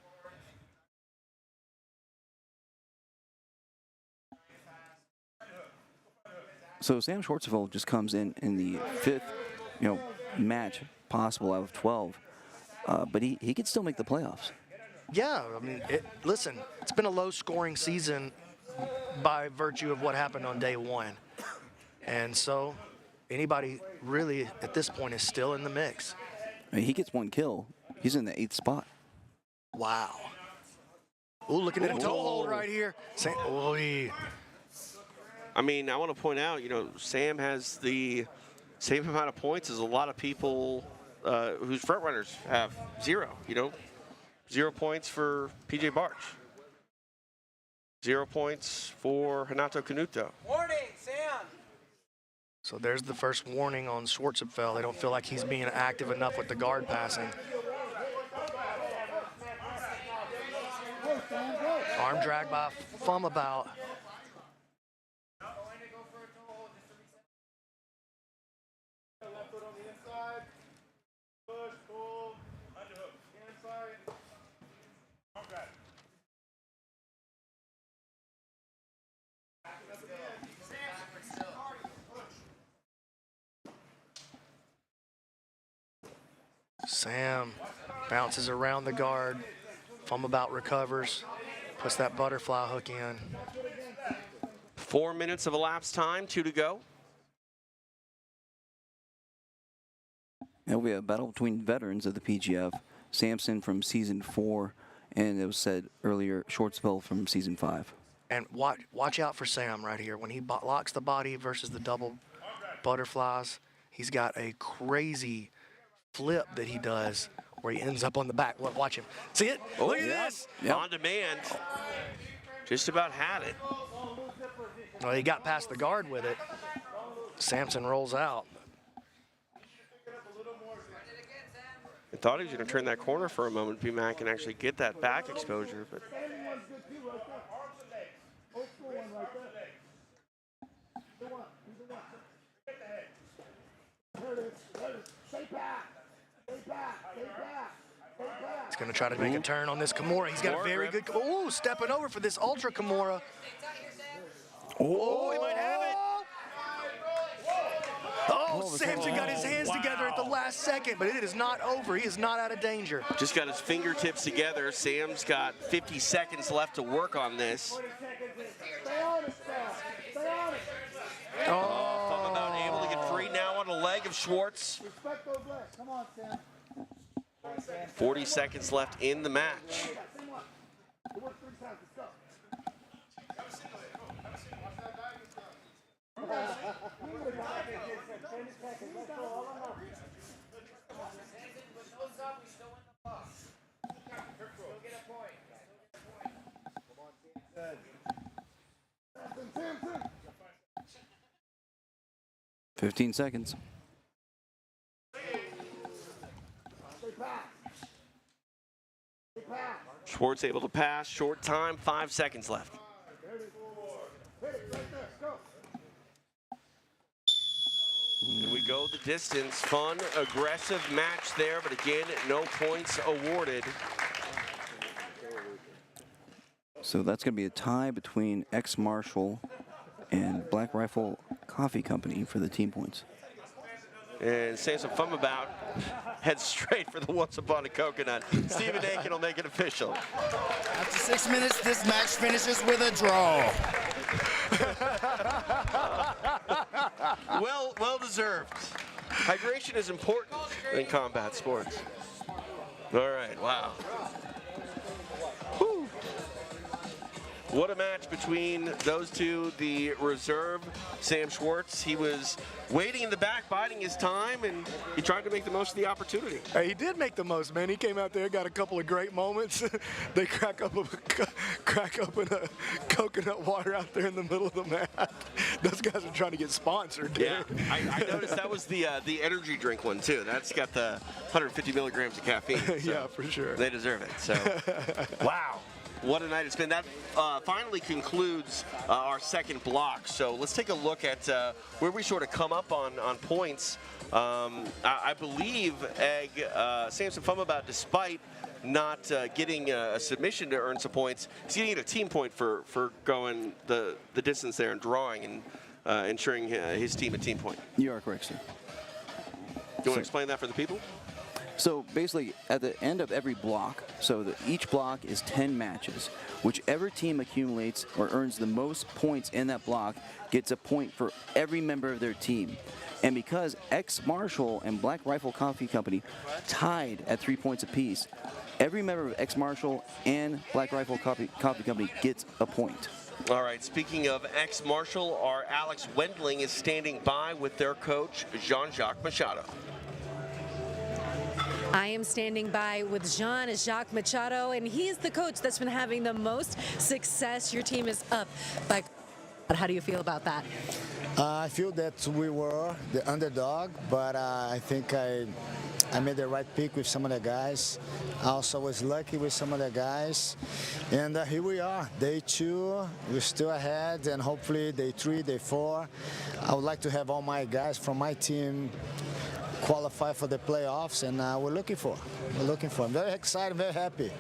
So Sam Schwartzfeld just comes in the 5th, match possible out of 12, but he could still make the playoffs. Yeah, I mean, listen, it's been a low-scoring season by virtue of what happened on day 1. And so anybody really at this point is still in the mix. I mean, he gets 1 kill. He's in the 8th spot. Wow. Ooh, looking at a toe hold right here. I mean, I want to point out, Sam has the same amount of points as a lot of people whose front runners have 0, 0 points for PJ Barch. 0 points for Renato Canuto. Warning, Sam. So there's the first warning on Schwartzfeld. They don't feel like he's being active enough with the guard passing. Arm drag by Phommabout. Sam bounces around the guard. Phommabout recovers, puts that butterfly hook in. 4 minutes of elapsed time, 2 to go. It'll be a battle between veterans of the PGF. Samson from season 4, and it was said earlier, Schwartzfeld from season 5. And watch out for Sam right here. When he locks the body versus the double butterflies, he's got a crazy flip that he does where he ends up on the back. Watch him. See it? Oh, Look at this. Yep. On demand. Just about had it. Well, he got past the guard with it. Samson rolls out. I thought he was going to turn that corner for a moment, B-Mac, and actually get that back exposure. But he's going to try to make a turn on this Kimura. He's got a very good. Oh, stepping over for this ultra Kimura. Oh, he might have it. Oh, of a Samson sudden. got his hands together at the last second, but it is not over. He is not out of danger. Just got his fingertips together. Sam's got 50 seconds left to work on this. Phommabout able to get free now on the leg of Schwartz. 40 seconds left in the match. "15 seconds. Schwartz able to pass, short time, 5 seconds left. And we go the distance. Fun, aggressive match there, but again, no points awarded. So that's going to be a tie between Ex-Marshal and Black Rifle Coffee Company for the team points. And Samson Phommabout heads straight for the Once Upon a Coconut. Stephen Aiken will make it official. After 6 minutes, this match finishes with a draw. Well deserved. Hydration is important in combat sports. All right, wow. Whew. What a match between those two. The reserve, Sam Schwartz, he was waiting in the back, biding his time, and he tried to make the most of the opportunity. He did make the most, man. He came out there, got a couple of great moments. They crack open a coconut water out there in the middle of the mat. Those guys are trying to get sponsored. Dude. Yeah, I noticed that was the energy drink one too. That's got the 150 milligrams of caffeine. So yeah, for sure. They deserve it. So, wow. What a night it's been. That finally concludes our second block. So let's take a look at where we sort of come up on points. I believe Samson Phommabout, despite not getting a submission to earn some points, he's getting a team point for going the distance there and drawing and ensuring his team a team point. You are correct, sir. You want to explain that for the people? So basically, at the end of every block, each block is 10 matches. Whichever team accumulates or earns the most points in that block gets a point for every member of their team. And because Ex-Marshal and Black Rifle Coffee Company tied at 3 points apiece, every member of Ex-Marshal and Black Rifle Coffee Company gets a point. All right, speaking of Ex-Marshal, our Alex Wendling is standing by with their coach, Jacques Machado. I am standing by with Jacques Machado, and he's the coach that's been having the most success. Your team is up by. How do you feel about that? I feel that we were the underdog, but I think I made the right pick with some of the guys. I also was lucky with some of the guys. And here we are, day 2. We're still ahead, and hopefully day 3, day 4. I would like to have all my guys from my team qualify for the playoffs, and we're looking for. I'm very excited, very happy.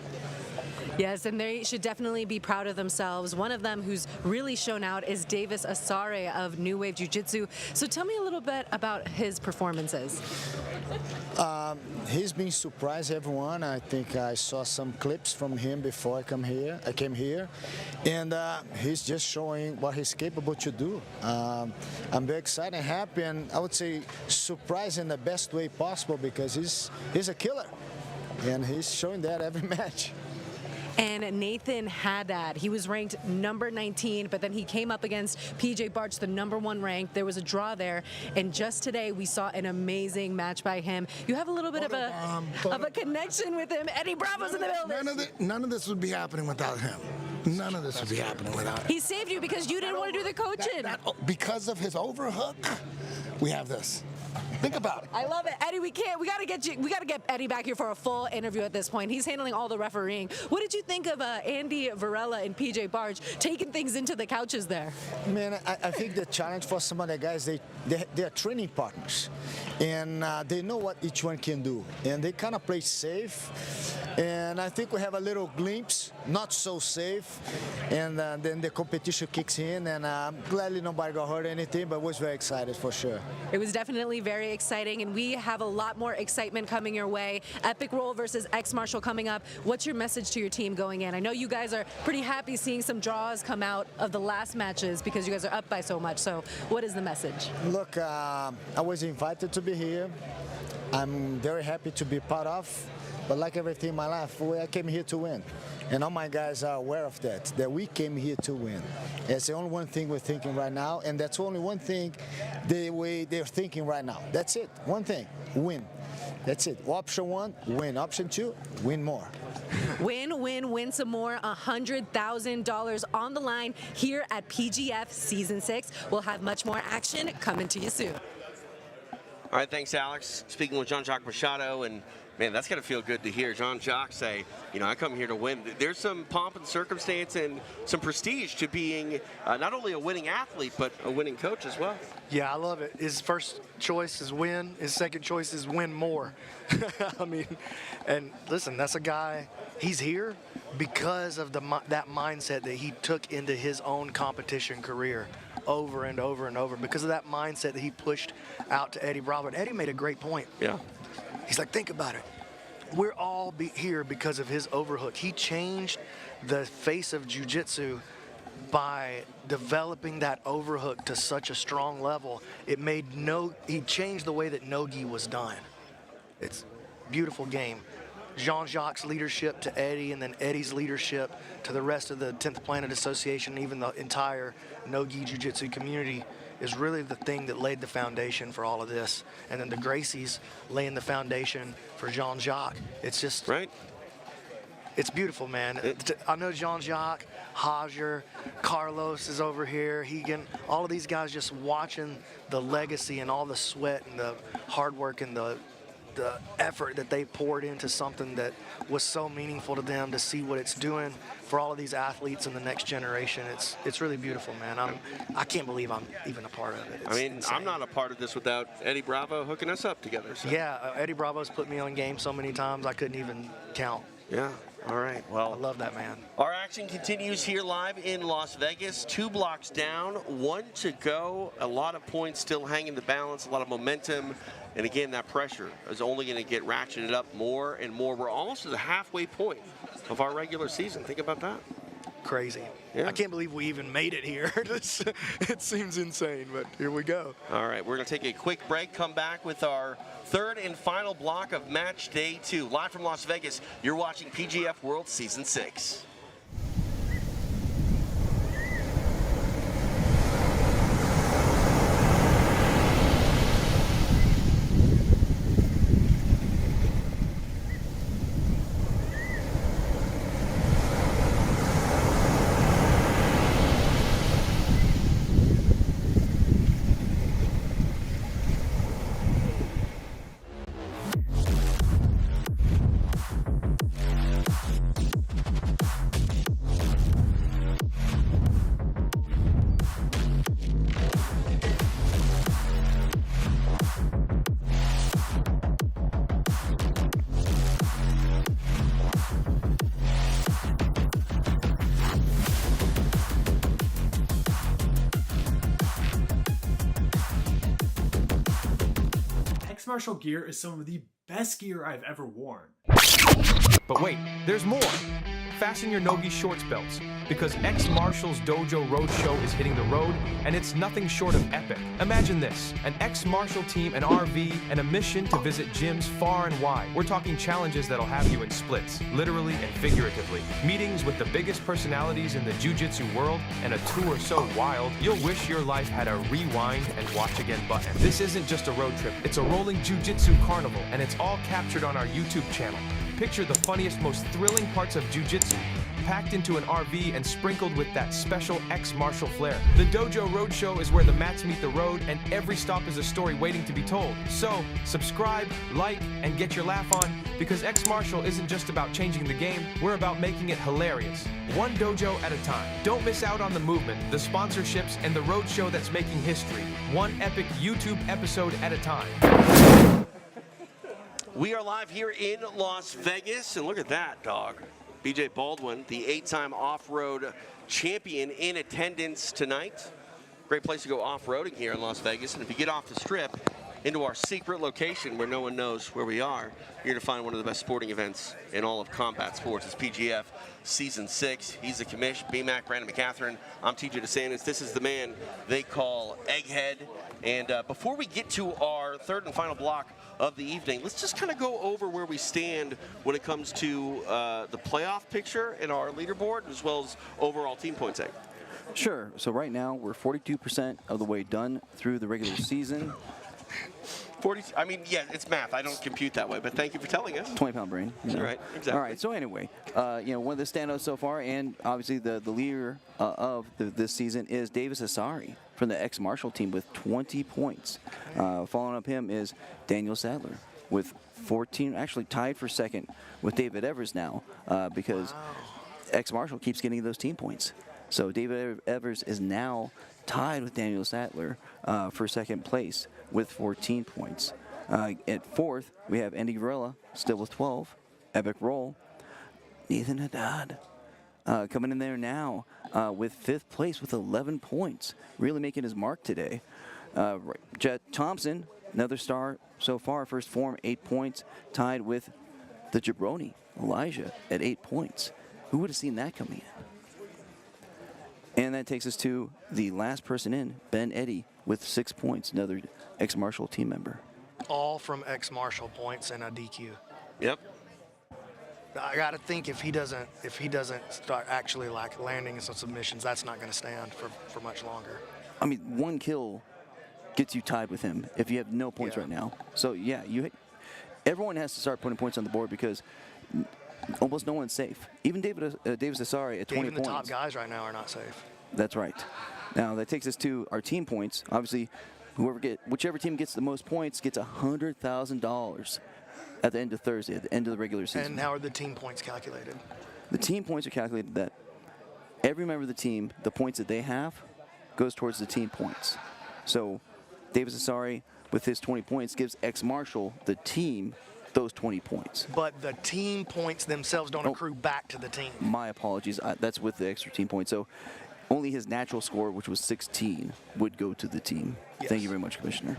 Yes, and they should definitely be proud of themselves. One of them who's really shown out is Davis Asare of New Wave Jiu-Jitsu. So tell me a little bit about his performances. He's been surprised everyone. I think I saw some clips from him before I came here, and he's just showing what he's capable to do. I'm very excited and happy, and I would say surprised in the best way possible, because he's a killer, and he's showing that every match. And Nathan Haddad, he was ranked number 19, but then he came up against PJ Barch, the number 1 ranked. There was a draw there, and just today we saw an amazing match by him. You have a little bit of a connection with him. Eddie Bravo's in the building. None of this would be happening without him. None of this would be happening without him. He saved you because you didn't want to do the coaching. Because of his overhook, we have this. Think about it. I love it, Eddie. We gotta get Eddie back here for a full interview at this point. He's handling all the refereeing. What did you think of Andy Varela and PJ Barch taking things into the couches there? Man, I think the challenge for some of the guys, they are training partners, and they know what each one can do, and they kind of play safe. And And I think we have a little glimpse, not so safe, and then the competition kicks in, and gladly nobody got hurt or anything, but was very excited for sure. It was definitely very exciting, and we have a lot more excitement coming your way. Epic Roll versus X Marshall coming up. What's your message to your team going in? I know you guys are pretty happy seeing some draws come out of the last matches because you guys are up by so much, so what is the message? Look, I was invited to be here. I'm very happy to be part of. But like everything in my life, I came here to win. And all my guys are aware of that we came here to win. It's the only one thing we're thinking right now, and that's only one thing they're thinking right now. That's it, one thing, win. That's it. Option 1, win. Option 2, win more. Win some more. $100,000 on the line here at PGF Season 6. We'll have much more action coming to you soon. All right, thanks, Alex. Speaking with Jacques Machado, and man, that's got to feel good to hear Jacques say, I come here to win. There's some pomp and circumstance and some prestige to being not only a winning athlete, but a winning coach as well. Yeah, I love it. His first choice is win. His second choice is win more. I mean, and listen, that's a guy, he's here because of that mindset that he took into his own competition career over and over and over, because of that mindset that he pushed out to Eddie Bravo. And Eddie made a great point. Yeah. He's like, think about it. We're all here because of his overhook. He changed the face of jiu-jitsu by developing that overhook to such a strong level. He changed the way that no-gi was done. It's a beautiful game. Jean-Jacques' leadership to Eddie, and then Eddie's leadership to the rest of the 10th Planet Association, even the entire no-gi jiu-jitsu community, is really the thing that laid the foundation for all of this. And then the Gracies laying the foundation for Jean-Jacques. It's just, right. It's beautiful, man. I know Jean-Jacques, Roger, Carlos is over here, Rigan, all of these guys just watching the legacy and all the sweat and the hard work and the effort that they poured into something that was so meaningful to them, to see what it's doing for all of these athletes in the next generation. It's really beautiful, man. I can't believe I'm even a part of it. It's I'm not a part of this without Eddie Bravo hooking us up together. So. Yeah, Eddie Bravo's put me on game so many times I couldn't even count. Yeah. All right. Well, I love that, man. Our action continues here live in Las Vegas. 2 blocks down, 1 to go. A lot of points still hanging the balance, a lot of momentum. And again, that pressure is only going to get ratcheted up more and more. We're almost at the halfway point of our regular season. Think about that. Crazy. Yeah. I can't believe we even made it here. It seems insane, but here we go. All right, we're going to take a quick break, come back with our third and final block of match day 2. Live from Las Vegas, you're watching PGF World Season 6. Martial gear is some of the best gear I've ever worn. But wait, there's more. Fasten your no-gi shorts belts, because X Marshall's Dojo Roadshow is hitting the road, and it's nothing short of epic. Imagine this, an X Marshall team, an RV, and a mission to visit gyms far and wide. We're talking challenges that'll have you in splits, literally and figuratively. Meetings with the biggest personalities in the jiu-jitsu world, and a tour so wild, you'll wish your life had a rewind and watch again button. This isn't just a road trip, it's a rolling jiu-jitsu carnival, and it's all captured on our YouTube channel. Picture the funniest, most thrilling parts of jiu-jitsu, packed into an RV and sprinkled with that special X Marshall flair. The Dojo Roadshow is where the mats meet the road, and every stop is a story waiting to be told. So, subscribe, like, and get your laugh on, because X Marshall isn't just about changing the game, we're about making it hilarious. One dojo at a time. Don't miss out on the movement, the sponsorships, and the roadshow that's making history. One epic YouTube episode at a time. We are live here in Las Vegas, and look at that, dog. BJ Baldwin, the 8-time off-road champion, in attendance tonight. Great place to go off-roading here in Las Vegas, and if you get off the strip into our secret location where no one knows where we are, you're going to find one of the best sporting events in all of combat sports. It's PGF Season 6. He's the commish, BMAC, Brandon McCatherine. I'm TJ DeSantis. This is the man they call Egghead. And before we get to our third and final block of the evening, let's just kind of go over where we stand when it comes to the playoff picture and our leaderboard, as well as overall team points. Sure. So right now, we're 42% of the way done through the regular season. 40. I mean, yeah, it's math. I don't compute that way, but thank you for telling us. 20-pound brain. You know. Right, exactly. All right. So anyway, one of the standouts so far, and obviously the leader of this season is Davis Asare from the ex-Marshall team with 20 points. Following up him is Daniel Sathler with 14, actually tied for second with David Evers now, because ex-Marshall keeps getting those team points. So David Evers is now tied with Daniel Sathler for second place with 14 points. At fourth, we have Andy Varela still with 12. Epic roll. Nathan Haddad coming in there now with fifth place with 11 points. Really making his mark today. Jett Thompson, another star so far. First Phorm, 8 points. Tied with the jabroni, Elijah, at 8 points. Who would have seen that coming in? And that takes us to the last person in, Ben Eddy, with 6 points, another ex-Marshall team member. All from ex-Marshall points and a DQ. Yep. I got to think if he doesn't start actually like landing some submissions, that's not going to stand for much longer. I mean, one kill gets you tied with him if you have no points right now. So yeah, everyone has to start putting points on the board because almost no one's safe. Even Davis Asare at 20 Even points. the top guys right now are not safe. That's right. Now that takes us to our team points. Obviously, whichever team gets the most points gets $100,000 at the end of Thursday, at the end of the regular season. And how are the team points calculated? The team points are calculated that every member of the team, the points that they have, goes towards the team points. So Davis Asare, with his 20 points, gives ex-Marshall, the team, those 20 points. But the team points themselves don't accrue back to the team. My apologies. That's with the extra team points. So only his natural score, which was 16, would go to the team. Yes. Thank you very much, Commissioner.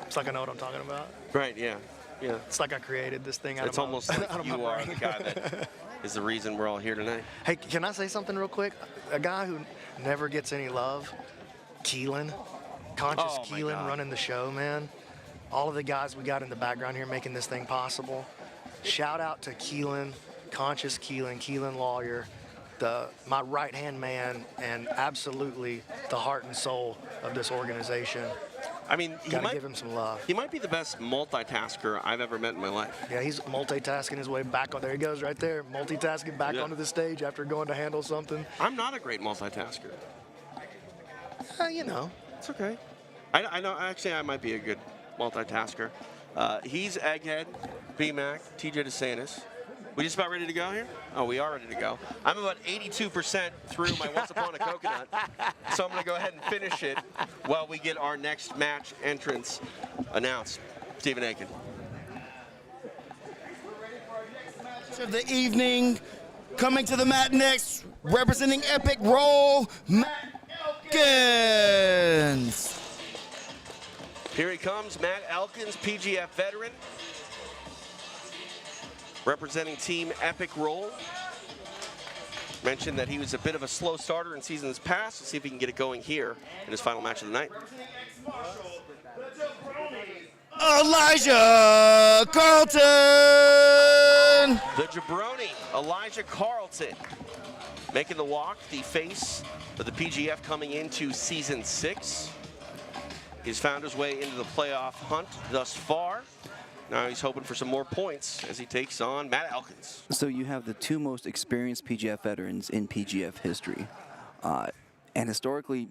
It's like I know what I'm talking about. Right, yeah. Yeah. It's like I created this thing out It's of almost like you are the guy that is the reason we're all here tonight. Hey, can I say something real quick? A guy who never gets any love, Keelan. Conscious Keelan running the show, man. All of the guys we got in the background here making this thing possible. Shout out to Keelan, Conscious Keelan Lawyer, my right-hand man, and absolutely the heart and soul of this organization. I mean, gotta give him some love. He might be the best multitasker I've ever met in my life. Yeah, he's multitasking his way back on. There he goes, right there, multitasking back onto the stage after going to handle something. I'm not a great multitasker. You know, it's okay. I know. Actually, I might be a good multitasker. He's Egghead, BMAC, TJ DeSantis. We just about ready to go here? Oh, we are ready to go. I'm about 82% through my Once Upon a Coconut, so I'm going to go ahead and finish it while we get our next match entrance announced. Stephen Aiken. Of the evening, coming to the mat next, representing Epic Roll, Matt Elkins. Here he comes, Matt Elkins, PGF veteran, representing Team Epic Roll. Mentioned that he was a bit of a slow starter in seasons past. Let's see if he can get it going here in his final match of the night. Elijah Carlton. The jabroni, Elijah Carlton, making the walk, the face of the PGF coming into season 6. He's found his way into the playoff hunt thus far. Now he's hoping for some more points as he takes on Matt Elkins. So you have the two most experienced PGF veterans in PGF history. And historically,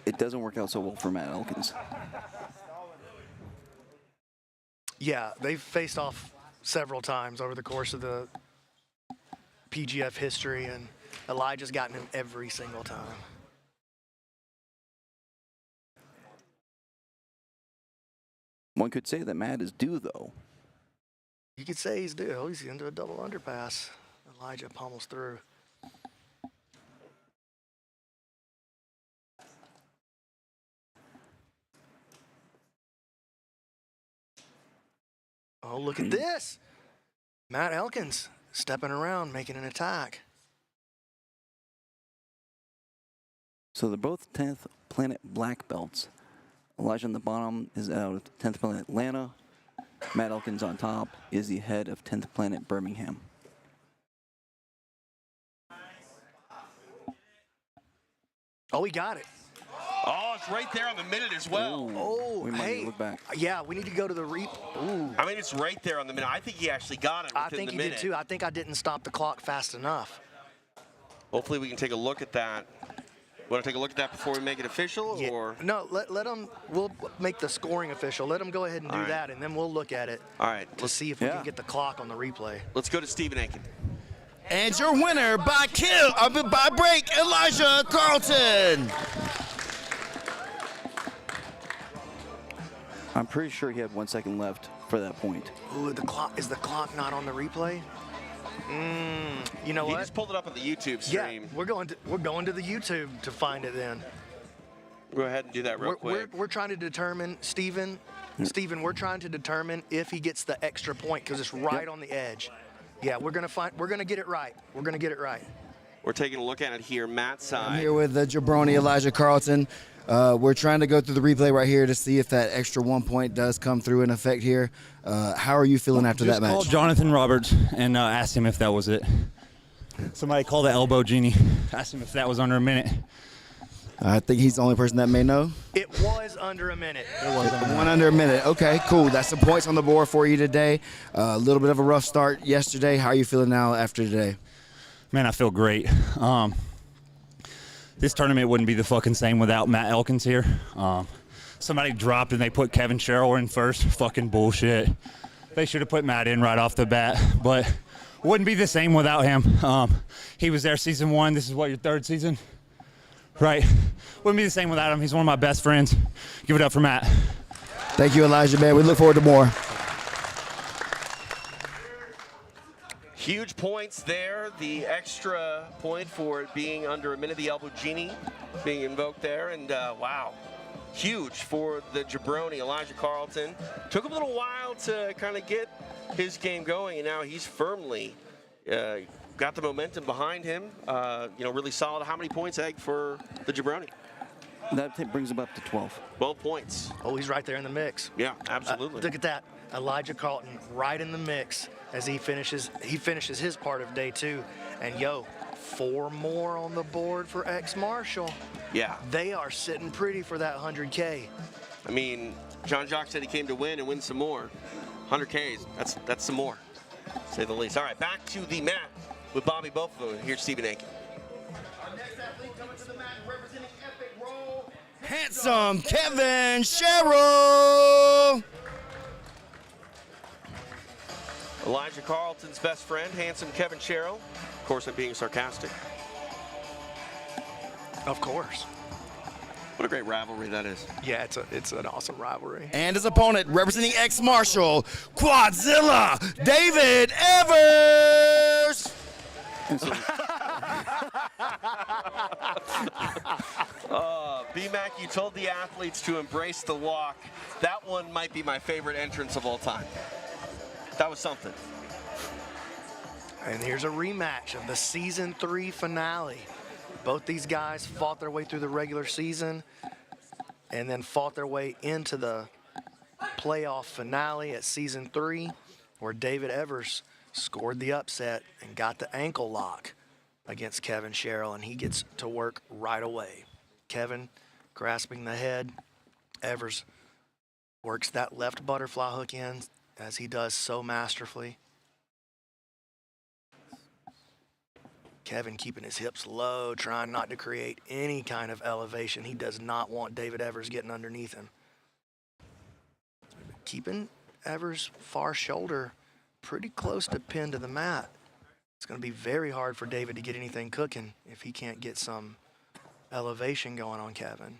it doesn't work out so well for Matt Elkins. Yeah, they've faced off several times over the course of the PGF history, and Elijah's gotten him every single time. One could say that Matt is due, though. You could say he's due. He's into a double underpass. Elijah pummels through. Oh, look at this. Matt Elkins stepping around, making an attack. So they're both 10th Planet black belts. Elijah on the bottom is out of 10th Planet Atlanta. Matt Elkins on top is the head of 10th Planet Birmingham. Oh, he got it. Oh, it's right there on the minute as well. Oh, we might hey. need to look back. Yeah, we need to go to the Ooh. I mean, it's right there on the minute. I think he actually got it I within think the he minute. did too. I think I didn't stop the clock fast enough. Hopefully we can take a look at that. Want to take a look at that before we make it official? Yeah. Or No, let them, we'll make the scoring official. Let them go ahead and do All right. that, and then we'll look at it. All right. To see if we can get the clock on the replay. Let's go to Stephen Aiken. And your winner by break, Elijah Carlton. I'm pretty sure he had 1 second left for that point. Ooh, is the clock not on the replay? You know He what? just pulled it up on the YouTube stream. Yeah, we're going to the YouTube to find it then. Go ahead and do that real quick. We're trying to determine, Stephen, we're trying to determine if he gets the extra point because it's right on the edge. Yeah, we're gonna get it right. We're gonna get it right. We're taking a look at it here, Matt's side. I'm here with the jabroni, Elijah Carlton. We're trying to go through the replay right here to see if that extra 1 point does come through in effect here. How are you feeling after that match? Called Jonathan Roberts and asked him if that was it. Somebody called the elbow genie. Asked him if that was under a minute. I think he's the only person that may know. It was under a minute. One under a minute. Okay, cool. That's some points on the board for you today. A little bit of a rough start yesterday. How are you feeling now after today? Man, I feel great. This tournament wouldn't be the fucking same without Matt Elkins here. Somebody dropped and they put Kevin Sherrill in first. Fucking bullshit. They should have put Matt in right off the bat, but wouldn't be the same without him. He was there season 1. This is what, your 3rd season? Right. Wouldn't be the same without him. He's one of my best friends. Give it up for Matt. Thank you, Elijah, man. We look forward to more. Huge points there. The extra point for it being under a minute. The elbow genie being invoked there. And wow, huge for the jabroni, Elijah Carlton. Took him a little while to kind of get his game going, and now he's firmly got the momentum behind him. Really solid. How many points, Egg, for the jabroni? That brings him up to 12. 12 points. Oh, he's right there in the mix. Yeah, absolutely. Look at that. Elijah Carlton right in the mix as he finishes his part of day 2. And 4 more on the board for X Marshall. Yeah. They are sitting pretty for that 100K. I mean, Jean-Jacques said he came to win and win some more. 100Ks, that's some more, to say the least. All right, back to the mat with Bobby Bofo. Here's Stephen Aiken. Handsome Kevin Sherrill. Elijah Carlton's best friend, handsome Kevin Sherrill. Of course, I'm being sarcastic. Of course. What a great rivalry that is. Yeah, it's an awesome rivalry. And his opponent, representing X Marshall, Quadzilla, David Evers. B-Mac, you told the athletes to embrace the walk. That one might be my favorite entrance of all time. That was something. And here's a rematch of the season 3 finale. Both these guys fought their way through the regular season and then fought their way into the playoff finale at season 3, where David Evers scored the upset and got the ankle lock against Kevin Sherrill, and he gets to work right away. Kevin grasping the head. Evers works that left butterfly hook in, as he does so masterfully. Kevin keeping his hips low, trying not to create any kind of elevation. He does not want David Evers getting underneath him. Keeping Evers' far shoulder pretty close to pinned to the mat. It's going to be very hard for David to get anything cooking if he can't get some elevation going on Kevin.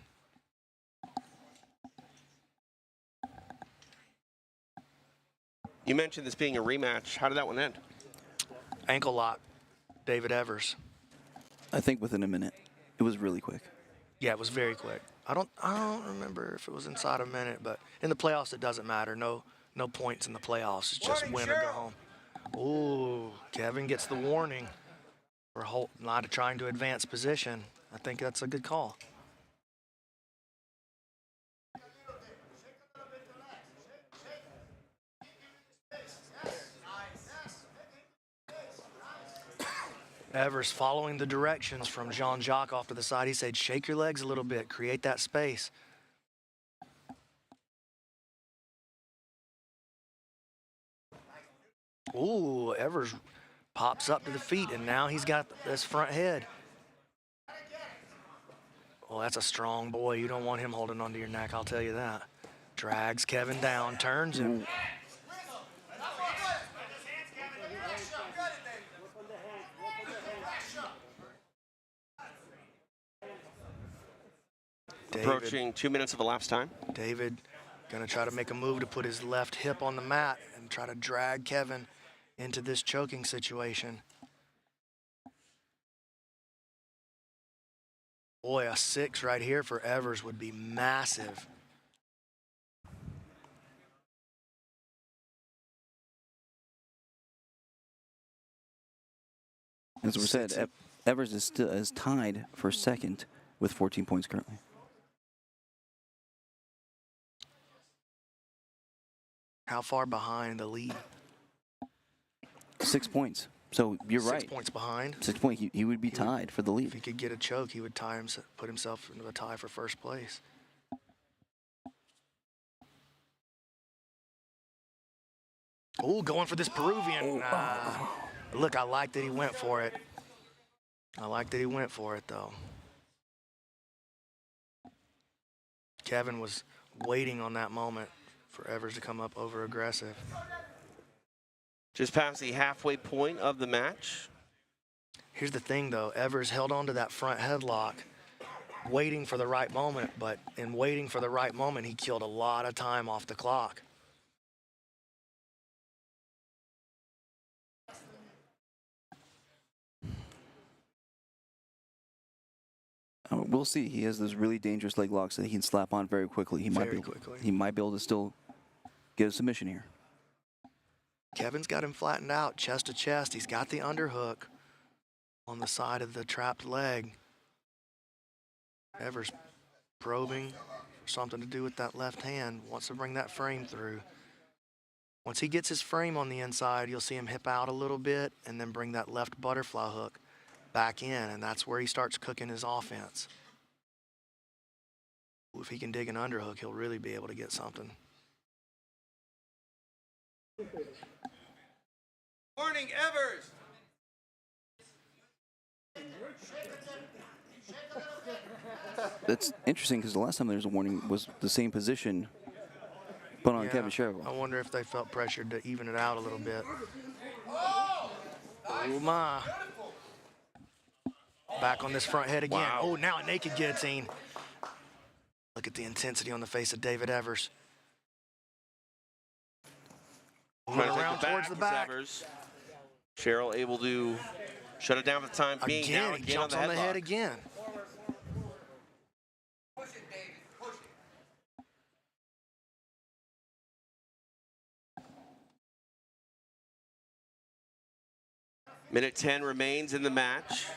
You mentioned this being a rematch. How did that one end? Ankle lock, David Evers. I think within a minute. It was really quick. Yeah, it was very quick. I don't remember if it was inside a minute, but in the playoffs it doesn't matter. No points in the playoffs. It's just win or go home. Ooh, Kevin gets the warning for Holt not trying to advance position. I think that's a good call. Evers following the directions from Jean-Jacques off to the side. He said, shake your legs a little bit, create that space. Ooh, Evers pops up to the feet, and now he's got this front head. Well, that's a strong boy. You don't want him holding onto your neck, I'll tell you that. Drags Kevin down, turns him. Approaching 2 minutes of elapsed time. David gonna try to make a move to put his left hip on the mat and try to drag Kevin into this choking situation. Boy, a 6 right here for Evers would be massive. As we said, Evers is tied for second with 14 points currently. How far behind the lead? 6 points. So you're right. 6 points behind. 6 points. He would be tied for the lead. If he could get a choke, he would put himself into a tie for first place. Oh, going for this Peruvian. Look, I like that he went for it. I like that he went for it, though. Kevin was waiting on that moment for Evers to come up over aggressive. Just past the halfway point of the match. Here's the thing, though. Evers held on to that front headlock, waiting for the right moment, but in waiting for the right moment, he killed a lot of time off the clock. We'll see. He has those really dangerous leg locks that he can slap on very quickly. He might be able to still get a submission here. Kevin's got him flattened out, chest to chest. He's got the underhook on the side of the trapped leg. Evers probing for something to do with that left hand. Wants to bring that frame through. Once he gets his frame on the inside, you'll see him hip out a little bit and then bring that left butterfly hook back in, and that's where he starts cooking his offense. If he can dig an underhook, he'll really be able to get something. Warning, Evers! That's interesting because the last time there was a warning was the same position put on Kevin Sherrill. I wonder if they felt pressured to even it out a little bit. Oh my. Back on this front head again. Wow. Oh, now a naked guillotine. Look at the intensity on the face of David Evers. Moving around towards the back. Evers. Sherrill able to shut it down for the time being. Again, now he jumps on the head again. Minute 10 remains in the match.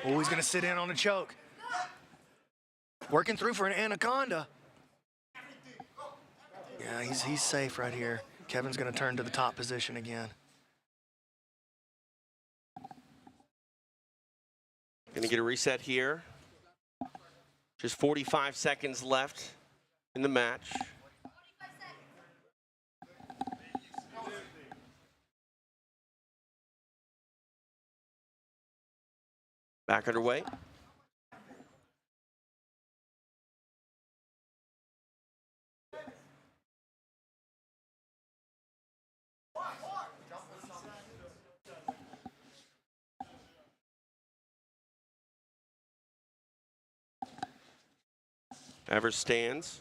Oh, he's going to sit in on a choke. Working through for an anaconda. Yeah, he's safe right here. Kevin's going to turn to the top position again. Going to get a reset here. Just 45 seconds left in the match. Back underway. Evers stands.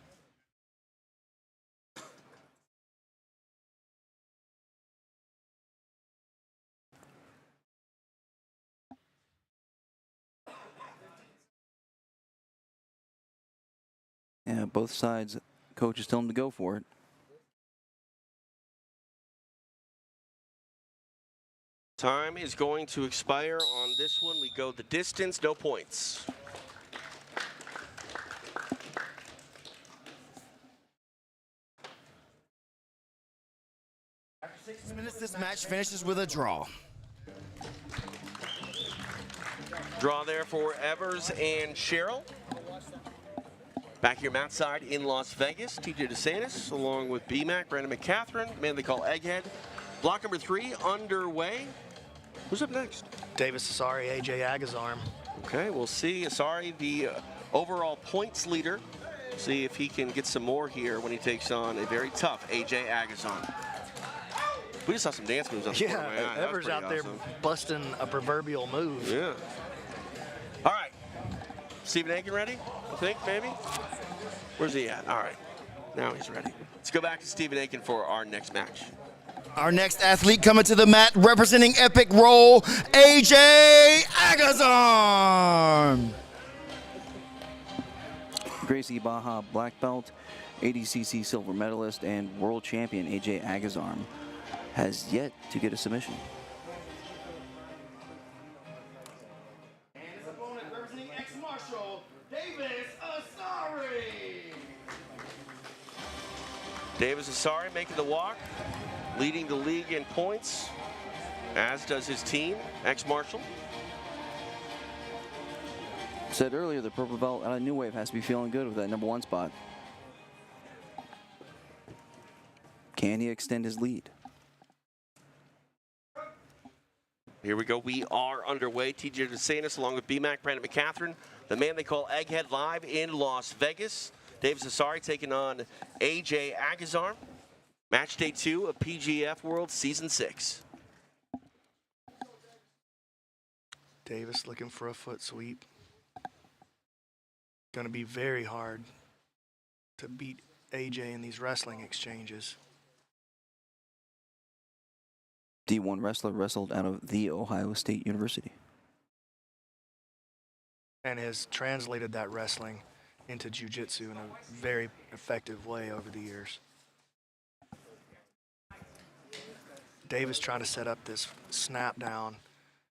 Yeah, both sides, coaches tell them to go for it. Time is going to expire on this one. We go the distance, no points. After 6 minutes, this match finishes with a draw. Draw there for Evers and Sherrill. Back here, Mount Side in Las Vegas. TJ DeSantis, along with BMAC, Brandon McCatherine, man they call Egghead. Block number 3 underway. Who's up next? Davis Asare, AJ Agazarm. Okay, we'll see. Asare, the overall points leader. See if he can get some more here when he takes on a very tough AJ Agazarm. We just saw some dance moves on the corner, man. Evers out there busting a proverbial move. Yeah. All right. Stephen Aiken ready? I think, maybe? Where's he at? All right. Now he's ready. Let's go back to Stephen Aiken for our next match. Our next athlete coming to the mat representing Epic Roll, AJ Agazarm. Gracie Baja black belt, ADCC silver medalist, and world champion AJ Agazarm has yet to get a submission. And his opponent representing ex-marshal, Davis Asare. Davis Asare making the walk, leading the league in points, as does his team, ex-marshal. Said earlier, the purple belt out of New Wave has to be feeling good with that #1 spot. Can he extend his lead? Here we go. We are underway. TJ DeSantis along with BMAC, Brandon McCatherine, the man they call Egghead, live in Las Vegas. Davis Asare taking on AJ Agazarm. Match day 2 of PGF World Season 6. Davis looking for a foot sweep. Going to be very hard to beat AJ in these wrestling exchanges. D1 wrestler, wrestled out of The Ohio State University. And has translated that wrestling into jiu-jitsu in a very effective way over the years. Davis trying to set up this snap down.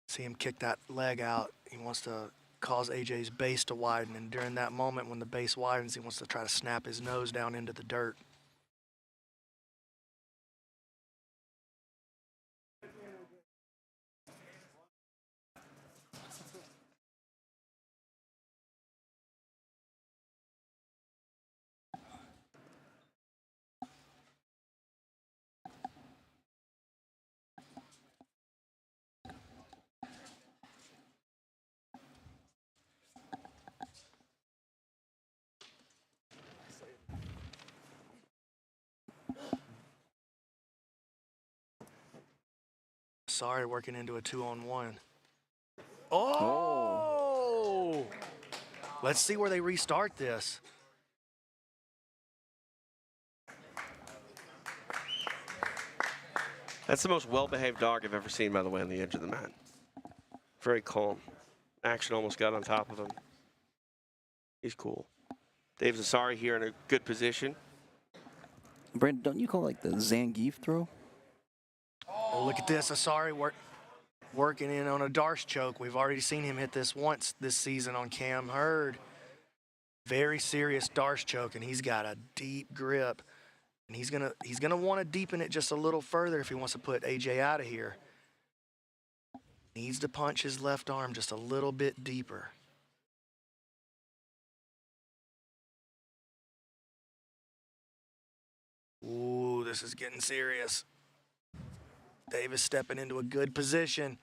See him kick that leg out. He wants to cause AJ's base to widen, and during that moment when the base widens, he wants to try to snap his nose down into the dirt. Sorry, working into a 2-on-1. Oh! Let's see where they restart this. That's the most well-behaved dog I've ever seen, by the way, on the edge of the mat. Very calm. Action almost got on top of him. He's cool. Davis Asare here in a good position. Brandon, don't you call it like the Zangief throw? Oh, look at this. Asare working in on a Darce choke. We've already seen him hit this once this season on Cam Hurd. Very serious Darce choke, and he's got a deep grip. And he's gonna want to deepen it just a little further if he wants to put AJ out of here. Needs to punch his left arm just a little bit deeper. Ooh, this is getting serious. Davis stepping into a good position.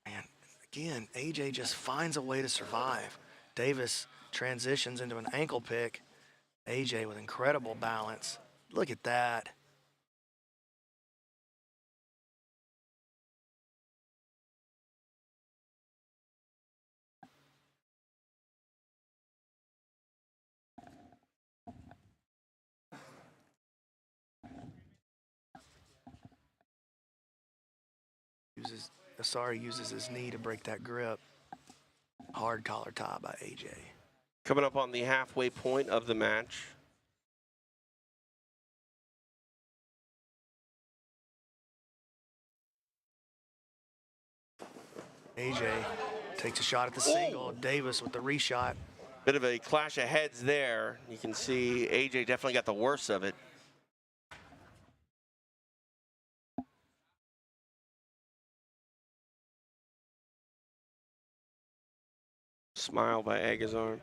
Man, again, AJ just finds a way to survive. Davis transitions into an ankle pick. AJ with incredible balance. Look at that. Asare uses his knee to break that grip. Hard collar tie by AJ. Coming up on the halfway point of the match. AJ takes a shot at the single. Davis with the reshot. Bit of a clash of heads there. You can see AJ definitely got the worst of it. Smile by Agazarm.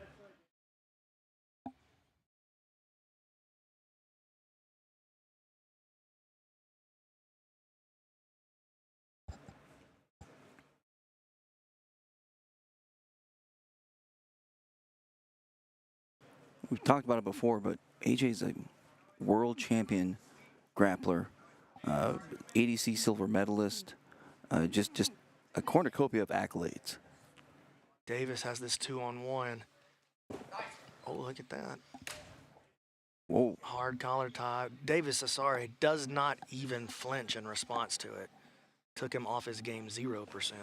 We've talked about it before, but AJ's a world champion grappler, ADC silver medalist, just a cornucopia of accolades. Davis has this 2-on-1. Oh, look at that. Whoa. Hard collar tie. Davis Asare does not even flinch in response to it. Took him off his game 0%.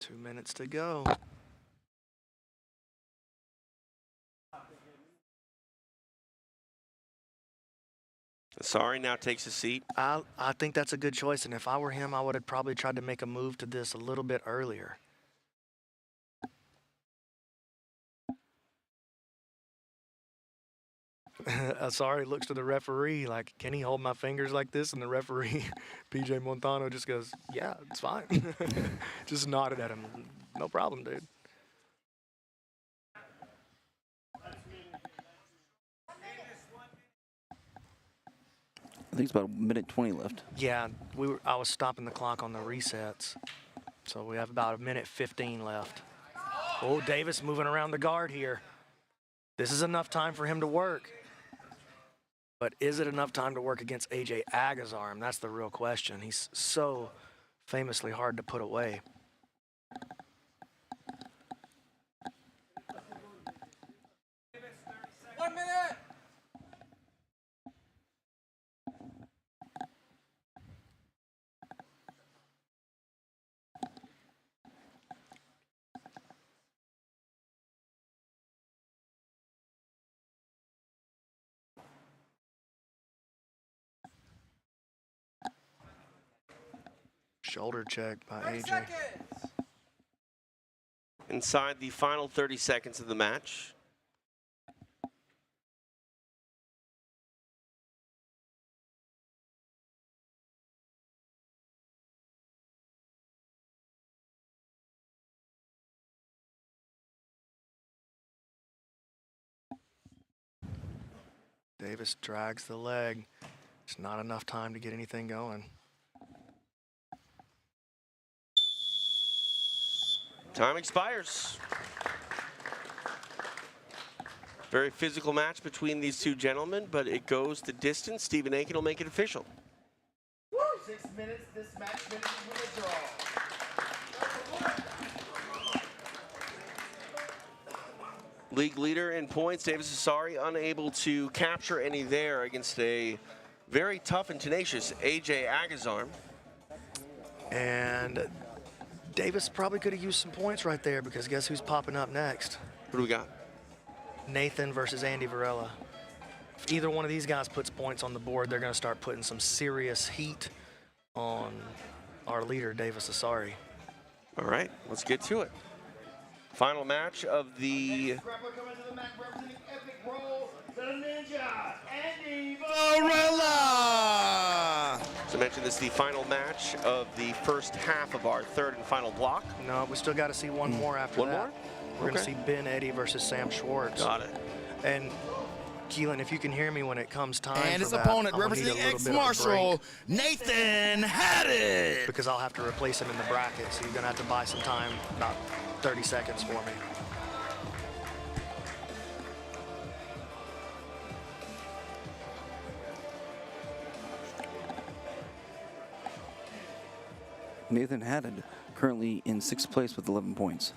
2 minutes to go. Asare now takes a seat. I think that's a good choice, and if I were him, I would have probably tried to make a move to this a little bit earlier. Asare looks to the referee like, can he hold my fingers like this? And the referee, PJ Montano, just goes, yeah, it's fine. Just nodded at him. No problem, dude. I think it's about 1:20 left. Yeah, I was stopping the clock on the resets. So we have about 1:15 left. Oh, Davis moving around the guard here. This is enough time for him to work. But is it enough time to work against AJ Agazarm? That's the real question. He's so famously hard to put away. Shoulder check by AJ. Inside the final 30 seconds of the match. Davis drags the leg. It's not enough time to get anything going. Time expires. Very physical match between these two gentlemen, but it goes the distance. Stephen Aiken will make it official. Woo! 6 minutes. This match finishes with a draw. League leader in points, Davis Asare, unable to capture any there against a very tough and tenacious AJ Agazarm. And Davis probably could have used some points right there, because guess who's popping up next? Who do we got? Nathan versus Andy Varela. If either one of these guys puts points on the board, they're going to start putting some serious heat on our leader, Davis Asare. All right, let's get to it. Final match of the Varela! So I mentioned this is the final match of the first half of our third and final block. No, we still got to see one more after One that. more? We're going to Okay. see Ben Eddy versus Sam Schwartz. Got it. And Keelan, if you can hear me when it comes time And for his that, opponent, I'm gonna need a representing little bit of a ex-marshal, break, Nathan Haddad. because I'll have to replace him in the bracket, so you're going to have to buy some time, about 30 seconds for me. Nathan Haddad currently in 6th place with 11 points.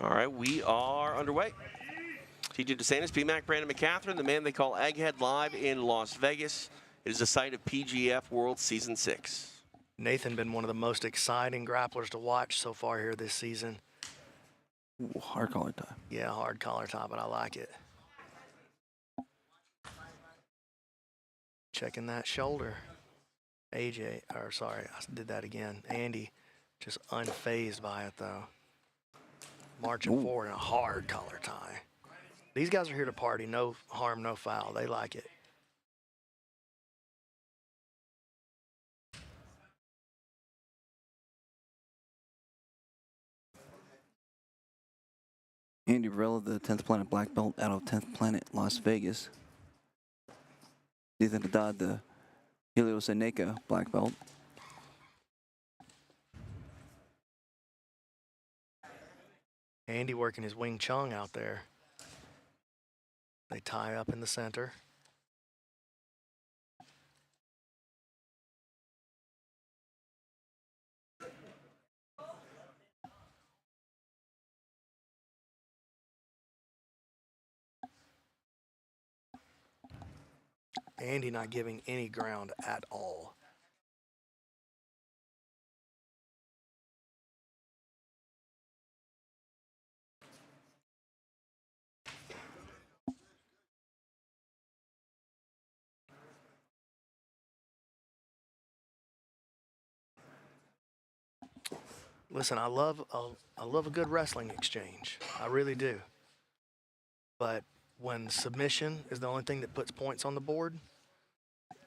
All right, we are underway. TJ DeSantis, BMAC, Brandon McCatherine, the man they call Egghead, live in Las Vegas. It is the site of PGF World Season 6. Nathan been one of the most exciting grapplers to watch so far here this season. Ooh, hard collar tie. Yeah, hard collar tie, but I like it. Checking that shoulder. AJ, or sorry, I did that again. Andy, just unfazed by it though. Marching forward in a hard collar tie. These guys are here to party. No harm, no foul. They like it. Andy Varela, the 10th Planet Black Belt out of 10th Planet Las Vegas. Ethan Haddad, the Helios Seneca Black Belt. Andy working his Wing Chun out there. They tie up in the center. Andy not giving any ground at all. Listen, I love a good wrestling exchange. I really do. But when submission is the only thing that puts points on the board,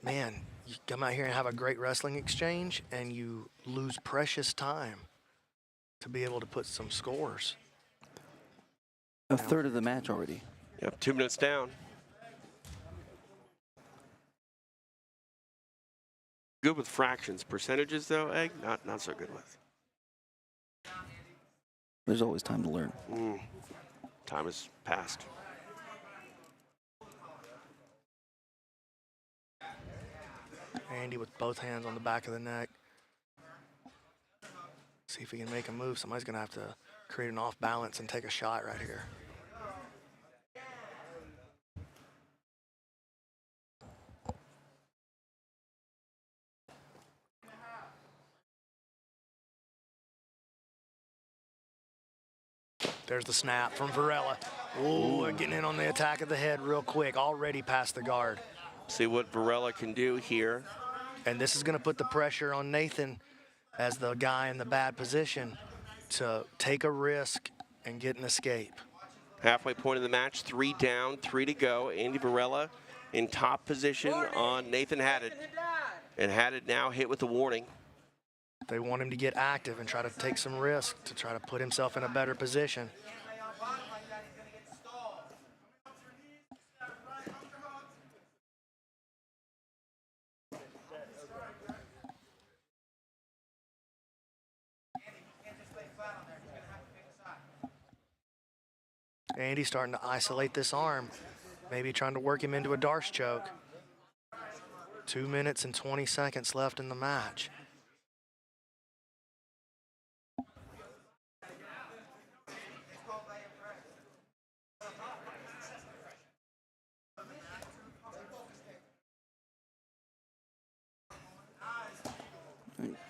man, you come out here and have a great wrestling exchange and you lose precious time to be able to put some scores. A third of the match already. Yep, 2 minutes down. Good with fractions. Percentages, though, Egg, not so good with. There's always time to learn. Time has passed. Andy with both hands on the back of the neck. See if he can make a move. Somebody's going to have to create an off balance and take a shot right here. There's the snap from Varela. Ooh, getting in on the attack of the head real quick. Already past the guard. See what Varela can do here. And this is going to put the pressure on Nathan as the guy in the bad position to take a risk and get an escape. Halfway point of the match, 3 down, 3 to go. Andy Varela in top position on Nathan Haddad. And Haddad now hit with the warning. They want him to get active and try to take some risk to try to put himself in a better position. Andy's starting to isolate this arm, maybe trying to work him into a Darce choke. 2 minutes and 20 seconds left in the match.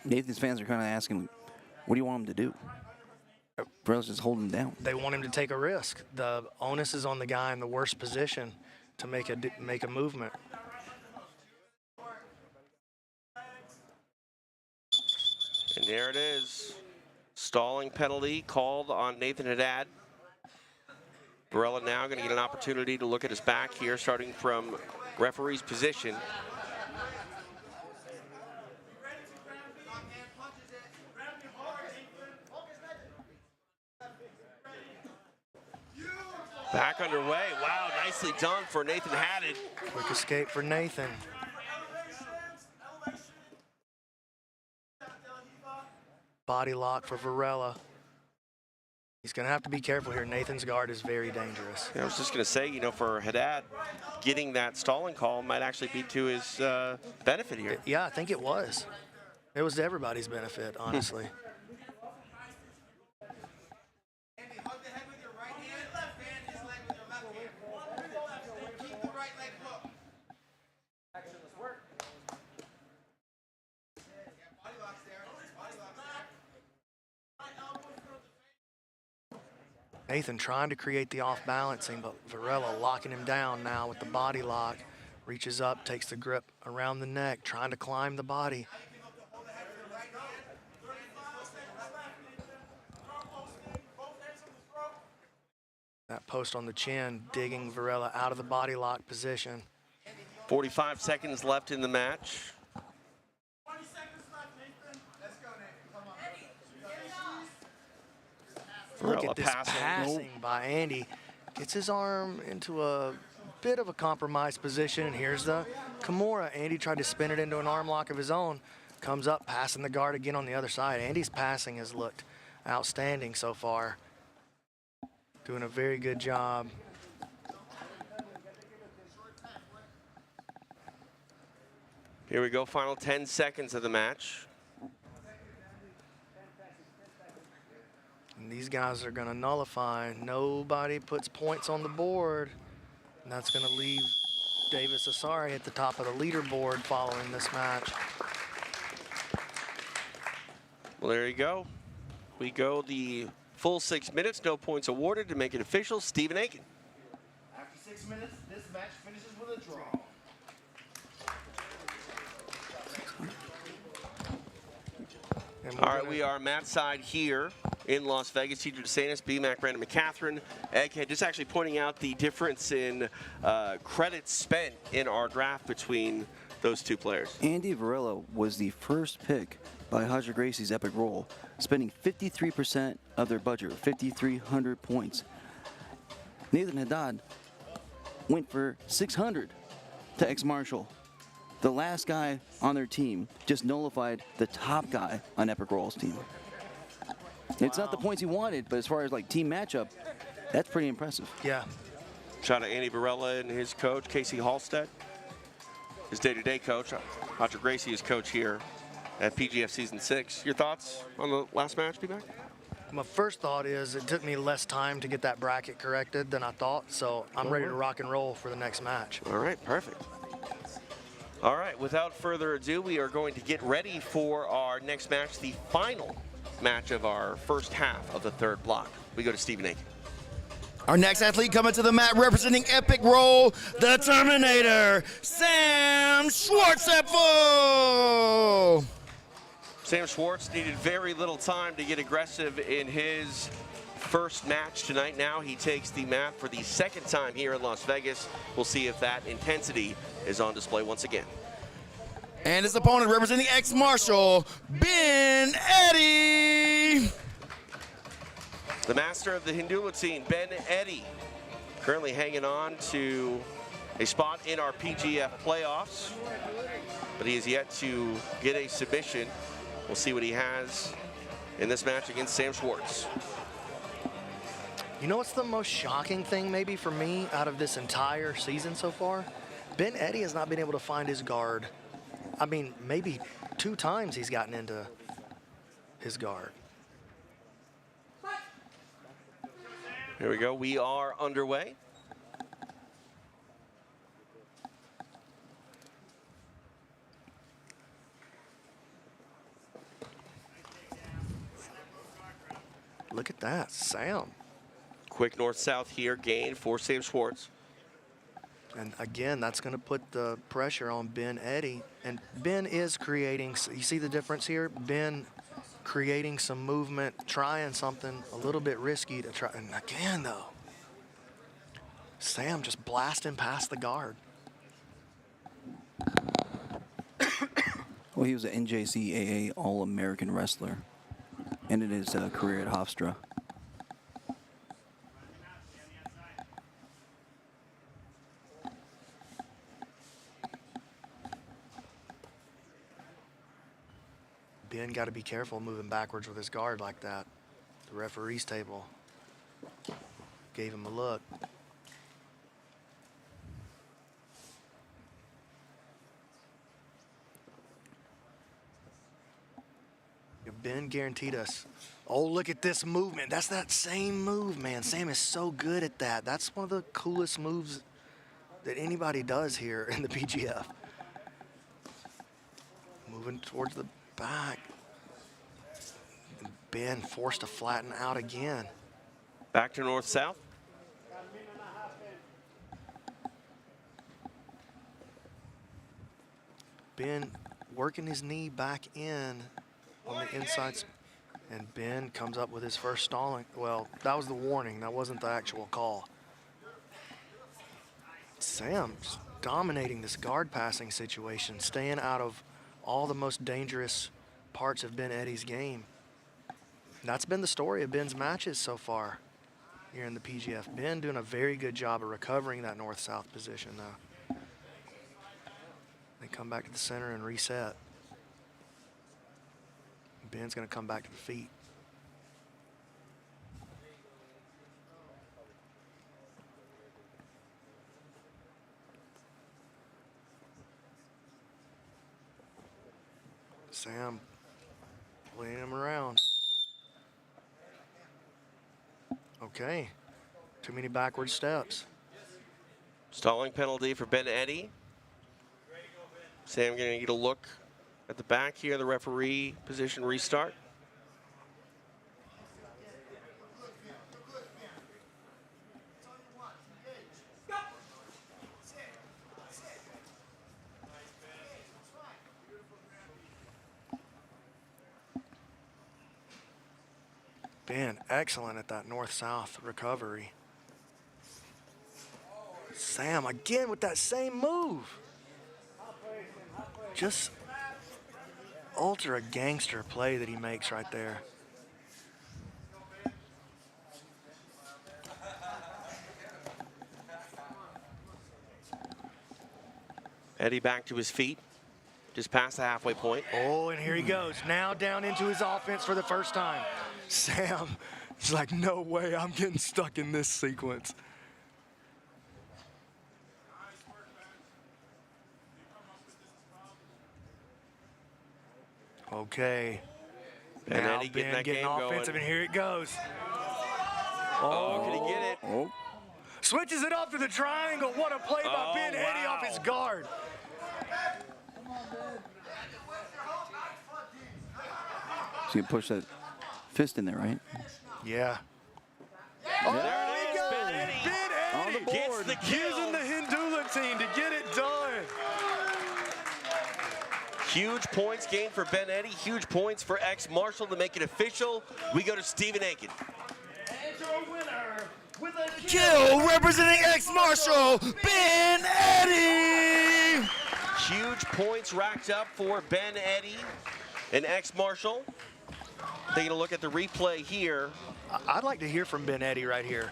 Nathan's fans are kind of asking, what do you want him to do? Varela's just holding him down. They want him to take a risk. The onus is on the guy in the worst position to make a movement. And there it is. Stalling penalty called on Nathan Haddad. Varela now going to get an opportunity to look at his back here, starting from referee's position. Back underway. Wow, nicely done for Nathan Haddad. Quick escape for Nathan. Body lock for Varela. He's going to have to be careful here. Nathan's guard is very dangerous. Yeah, I was just going to say, you know, for Haddad, getting that stalling call might actually be to his benefit here. Yeah, I think it was. It was to everybody's benefit, honestly. Nathan trying to create the off-balancing, but Varela locking him down now with the body lock. Reaches up, takes the grip around the neck, trying to climb the body. That post on the chin, digging Varela out of the body lock position. 45 seconds left in the match. Look at this passing by Andy. Gets his arm into a bit of a compromised position. Here's the Kimura. Andy tried to spin it into an arm lock of his own. Comes up, passing the guard again on the other side. Andy's passing has looked outstanding so far. Doing a very good job. Here we go, final 10 seconds of the match. And these guys are gonna nullify. Nobody puts points on the board. And that's gonna leave Davis Asare at the top of the leaderboard following this match. Well, there you go. We go the full 6 minutes, no points awarded. To make it official, Stephen Aiken. After 6 minutes, this match finishes with a draw. All right, we are mat side here in Las Vegas. Cedric DeSantis, BMAC, Brandon McCatherine, Egghead. Just actually pointing out the difference in credits spent in our draft between those two players. Andy Varela was the first pick by Roger Gracie's Epic Roll, spending 53% of their budget, 5,300 points. Nathan Haddad went for 600 to X Marshall. The last guy on their team just nullified the top guy on Epic Roll's team. It's not the points he wanted, but as far as like team matchup, that's pretty impressive. Yeah. Shout out Andy Varela and his coach, Casey Halstead. His day-to-day coach, Roger Gracie, is coach here at PGF Season 6. Your thoughts on the last match, B-Mac? My first thought is it took me less time to get that bracket corrected than I thought, so I'm ready to rock and roll for the next match. All right, perfect. All right, without further ado, we are going to get ready for our next match, the final match of our first half of the third block. We go to Stephen Aiken. Our next athlete coming to the mat representing Epic Roll, the Terminator, Sam Schwartzepfel. Sam Schwartz needed very little time to get aggressive in his first match tonight. Now he takes the mat for the second time here in Las Vegas. We'll see if that intensity is on display once again. And his opponent representing X Marshall, Ben Eddy. The master of the Hindulatine, Ben Eddy, currently hanging on to a spot in our PGF playoffs, but he has yet to get a submission. We'll see what he has in this match against Sam Schwartz. You know what's the most shocking thing maybe for me out of this entire season so far? Ben Eddy has not been able to find his guard. I mean, maybe 2 times he's gotten into his guard. Here we go, we are underway. Look at that, Sam. Quick north-south here, gain for Sam Schwartz. And again, that's going to put the pressure on Ben Eddy. And Ben is creating, you see the difference here? Ben creating some movement, trying something a little bit risky to try. And again, though, Sam just blasting past the guard. Well, he was an NJCAA All-American wrestler. Ended his career at Hofstra. Ben got to be careful moving backwards with his guard like that. The referee's table gave him a look. Ben guaranteed us. Oh, look at this movement. That's that same move, man. Sam is so good at that. That's one of the coolest moves that anybody does here in the PGF. Moving towards the back. Ben forced to flatten out again. Back to north-south. Ben working his knee back in on the insides, and Ben comes up with his first stalling. Well, that was the warning. That wasn't the actual call. Sam's dominating this guard passing situation, staying out of all the most dangerous parts of Ben Eddy's game. That's been the story of Ben's matches so far here in the PGF. Ben doing a very good job of recovering that north-south position, though. They come back to the center and reset. Ben's going to come back to the feet. Sam playing him around. Okay, too many backward steps. Stalling penalty for Ben Eddy. Sam going to get a look at the back here, the referee position restart. Ben, excellent at that north-south recovery. Sam again with that same move. Just ultra gangster play that he makes right there. Eddy back to his feet, just past the halfway point. Oh, and here he goes, now down into his offense for the first time. Sam is like, no way, I'm getting stuck in this sequence. Okay. And now Eddy getting Ben that getting game offensive, going. and here it goes. Oh, can he get it? Oh. Switches it off to the triangle. What a play by Ben Eddy off his guard. So you push that fist in there, right? Yeah. Oh, there it is, Ben Eddy. Ben On the Eddy gets board. the kill. using the Hindula team to get it done. Huge points gained for Ben Eddy. Huge points for ex-Marshall to make it official. We go to Stephen Aiken. Kill representing ex-Marshall, Ben Eddy! Huge points racked up for Ben Eddy, an ex-Marshall. Taking a look at the replay here. I'd like to hear from Ben Eddy right here.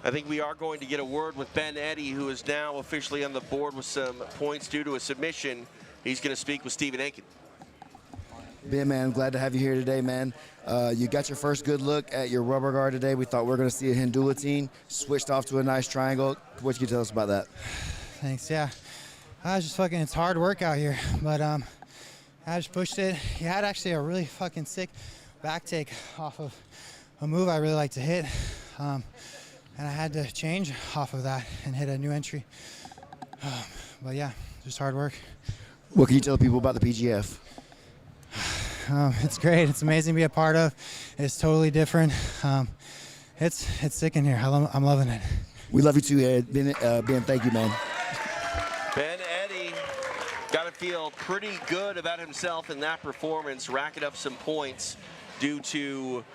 I think we are going to get a word with Ben Eddy, who is now officially on the board with some points due to a submission. He's going to speak with Stephen Aiken. Ben, man, glad to have you here today, man. You got your first good look at your rubber guard today. We thought we were going to see a Hindula team. Switched off to a nice triangle. What can you tell us about that? Thanks, yeah. I was just fucking, it's hard work out here, but I just pushed it. He had actually a really fucking sick back take off of a move I really like to hit. And I had to change off of that and hit a new entry. But yeah, just hard work. What can you tell people about the PGF? It's great. It's amazing to be a part of. It's totally different. It's sick in here. I'm loving it. We love you too, Ed. Ben, thank you, man. Ben Eddy got to feel pretty good about himself in that performance, racking up some points due to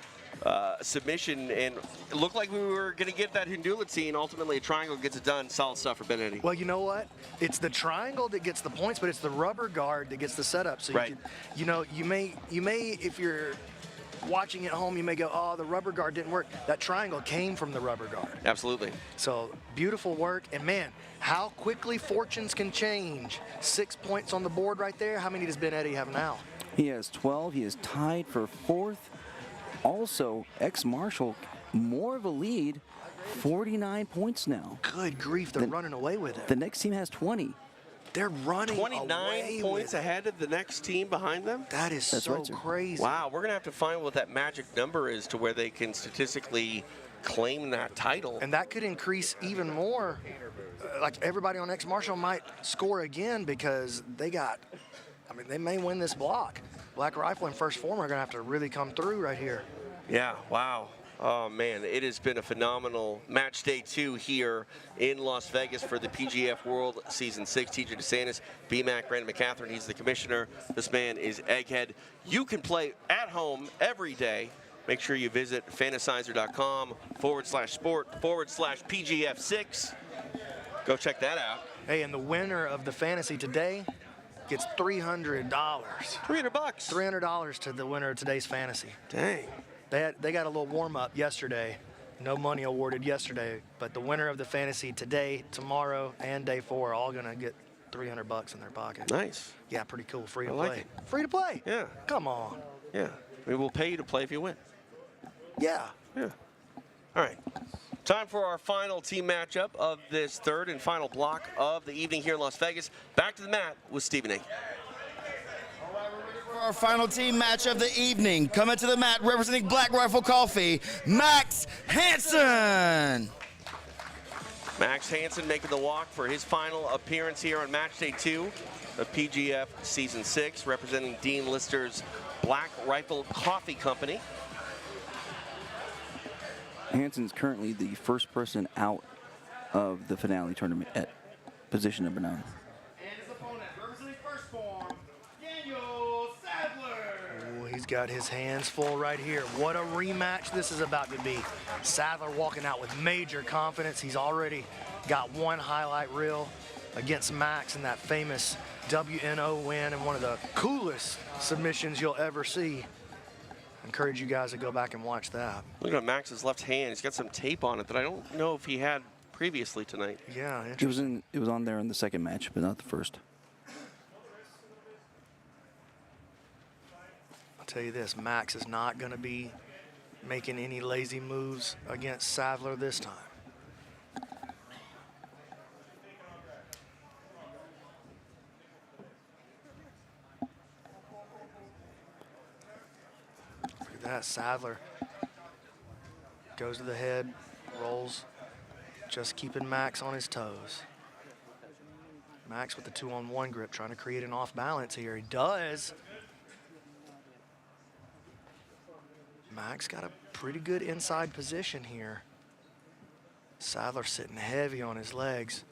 submission, and it looked like we were going to get that Hindula team. Ultimately, a triangle gets it done. Solid stuff for Ben Eddy. Well, you know what? It's the triangle that gets the points, but it's the rubber guard that gets the setup. So right. you may, if you're watching at home, you may go, oh, the rubber guard didn't work. That triangle came from the rubber guard. Absolutely. So beautiful work, and man, how quickly fortunes can change. 6 points on the board right there. How many does Ben Eddy have now? He has 12. He is tied for 4th. Also, ex-Marshall, more of a lead, 49 points now. Good grief, they're running away with it. The next team has 20. They're running 29 points ahead of the next team behind them? That is so crazy. Wow, we're going to have to find what that magic number is to where they can statistically claim that title. And that could increase even more. Like everybody on ex-Marshall might score again because they may win this block. Black Rifle and First Phorm are gonna have to really come through right here. Yeah, wow. Oh man, it has been a phenomenal match day 2 here in Las Vegas for the PGF World Season 6. TJ DeSantis, BMAC, Brandon McCatherine, he's the commissioner. This man is Egghead. You can play at home every day. Make sure you visit fantasizer.com/sport/PGF6. Go check that out. Hey, and the winner of the fantasy today gets $300. $300. $300 to the winner of today's fantasy. Dang. They got a little warm-up yesterday. No money awarded yesterday, but the winner of the fantasy today, tomorrow, and day 4 are all going to get $300 in their pocket. Nice. Yeah, pretty cool. Free to I like play. it. Free to play. Yeah. Come on. Yeah. We will pay you to play if you win. Yeah. Yeah. All right. Time for our final team matchup of this third and final block of the evening here in Las Vegas. Back to the mat with Stephen A. For our final team match of the evening, coming to the mat representing Black Rifle Coffee, Max Hanson. Max Hanson making the walk for his final appearance here on match day 2 of PGF Season 6, representing Dean Lister's Black Rifle Coffee Company. Hanson's currently the first person out of the finale tournament at position number 9. And his opponent, representing First Phorm, Sathler. Ooh, he's got his hands full right here. What a rematch this is about to be. Sathler walking out with major confidence. He's already got one highlight reel against Max in that famous WNO win and one of the coolest submissions you'll ever see. Encourage you guys to go back and watch that. Look at Max's left hand. He's got some tape on it that I don't know if he had previously tonight. Yeah, It was on there in the second match, but not the first. I'll tell you this, Max is not going to be making any lazy moves against Sathler this time. Look at that, Sathler goes to the head, rolls, just keeping Max on his toes. Max with the 2-on-1 grip, trying to create an off balance here. He does. Max got a pretty good inside position here. Sathler sitting heavy on his legs,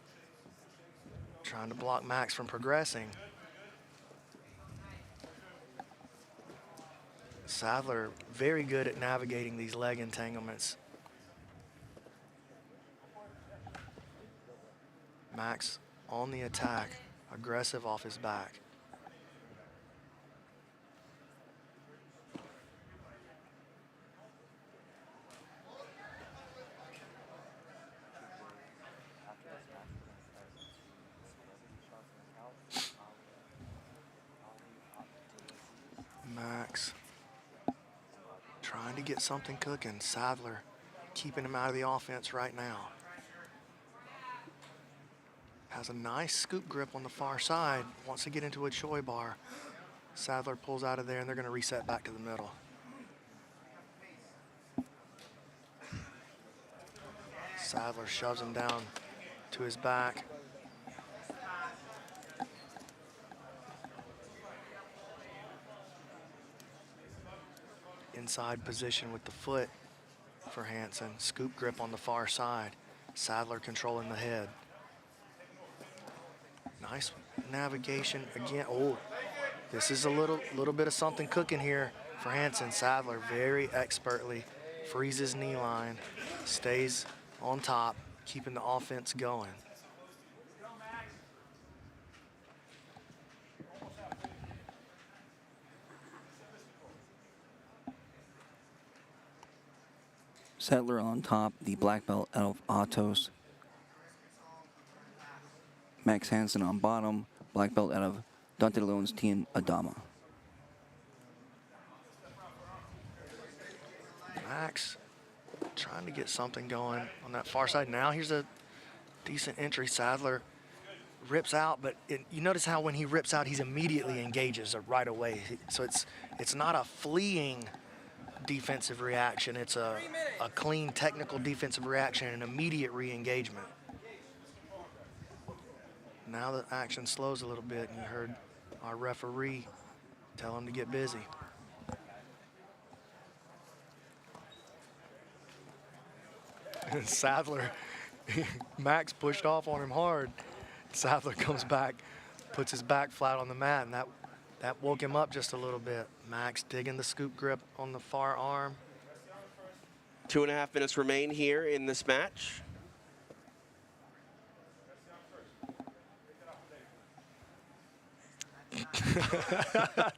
trying to block Max from progressing. Sathler very good at navigating these leg entanglements. Max on the attack, aggressive off his back. Max trying to get something cooking. Sathler keeping him out of the offense right now. Has a nice scoop grip on the far side. Wants to get into a Choi bar. Sathler pulls out of there and they're going to reset back to the middle. Sathler shoves him down to his back. Inside position with the foot for Hanson. Scoop grip on the far side. Sathler controlling the head. Nice navigation again. Oh, this is a little bit of something cooking here for Hanson. Sathler very expertly freezes knee line, stays on top, keeping the offense going. Sathler on top, the black belt out of Atos. Max Hanson on bottom, black belt out of Dante Leone's team, Adama. Max trying to get something going on that far side. Now here's a decent entry. Sathler rips out, but you notice how when he rips out, he's immediately engages right away. So it's not a fleeing defensive reaction. It's a clean technical defensive reaction and immediate re-engagement. Now the action slows a little bit, and you heard our referee Tell him to get busy. And Sathler, Max pushed off on him hard. Sathler comes back, puts his back flat on the mat, and that woke him up just a little bit. Max digging the scoop grip on the far arm. 2.5 minutes remain here in this match.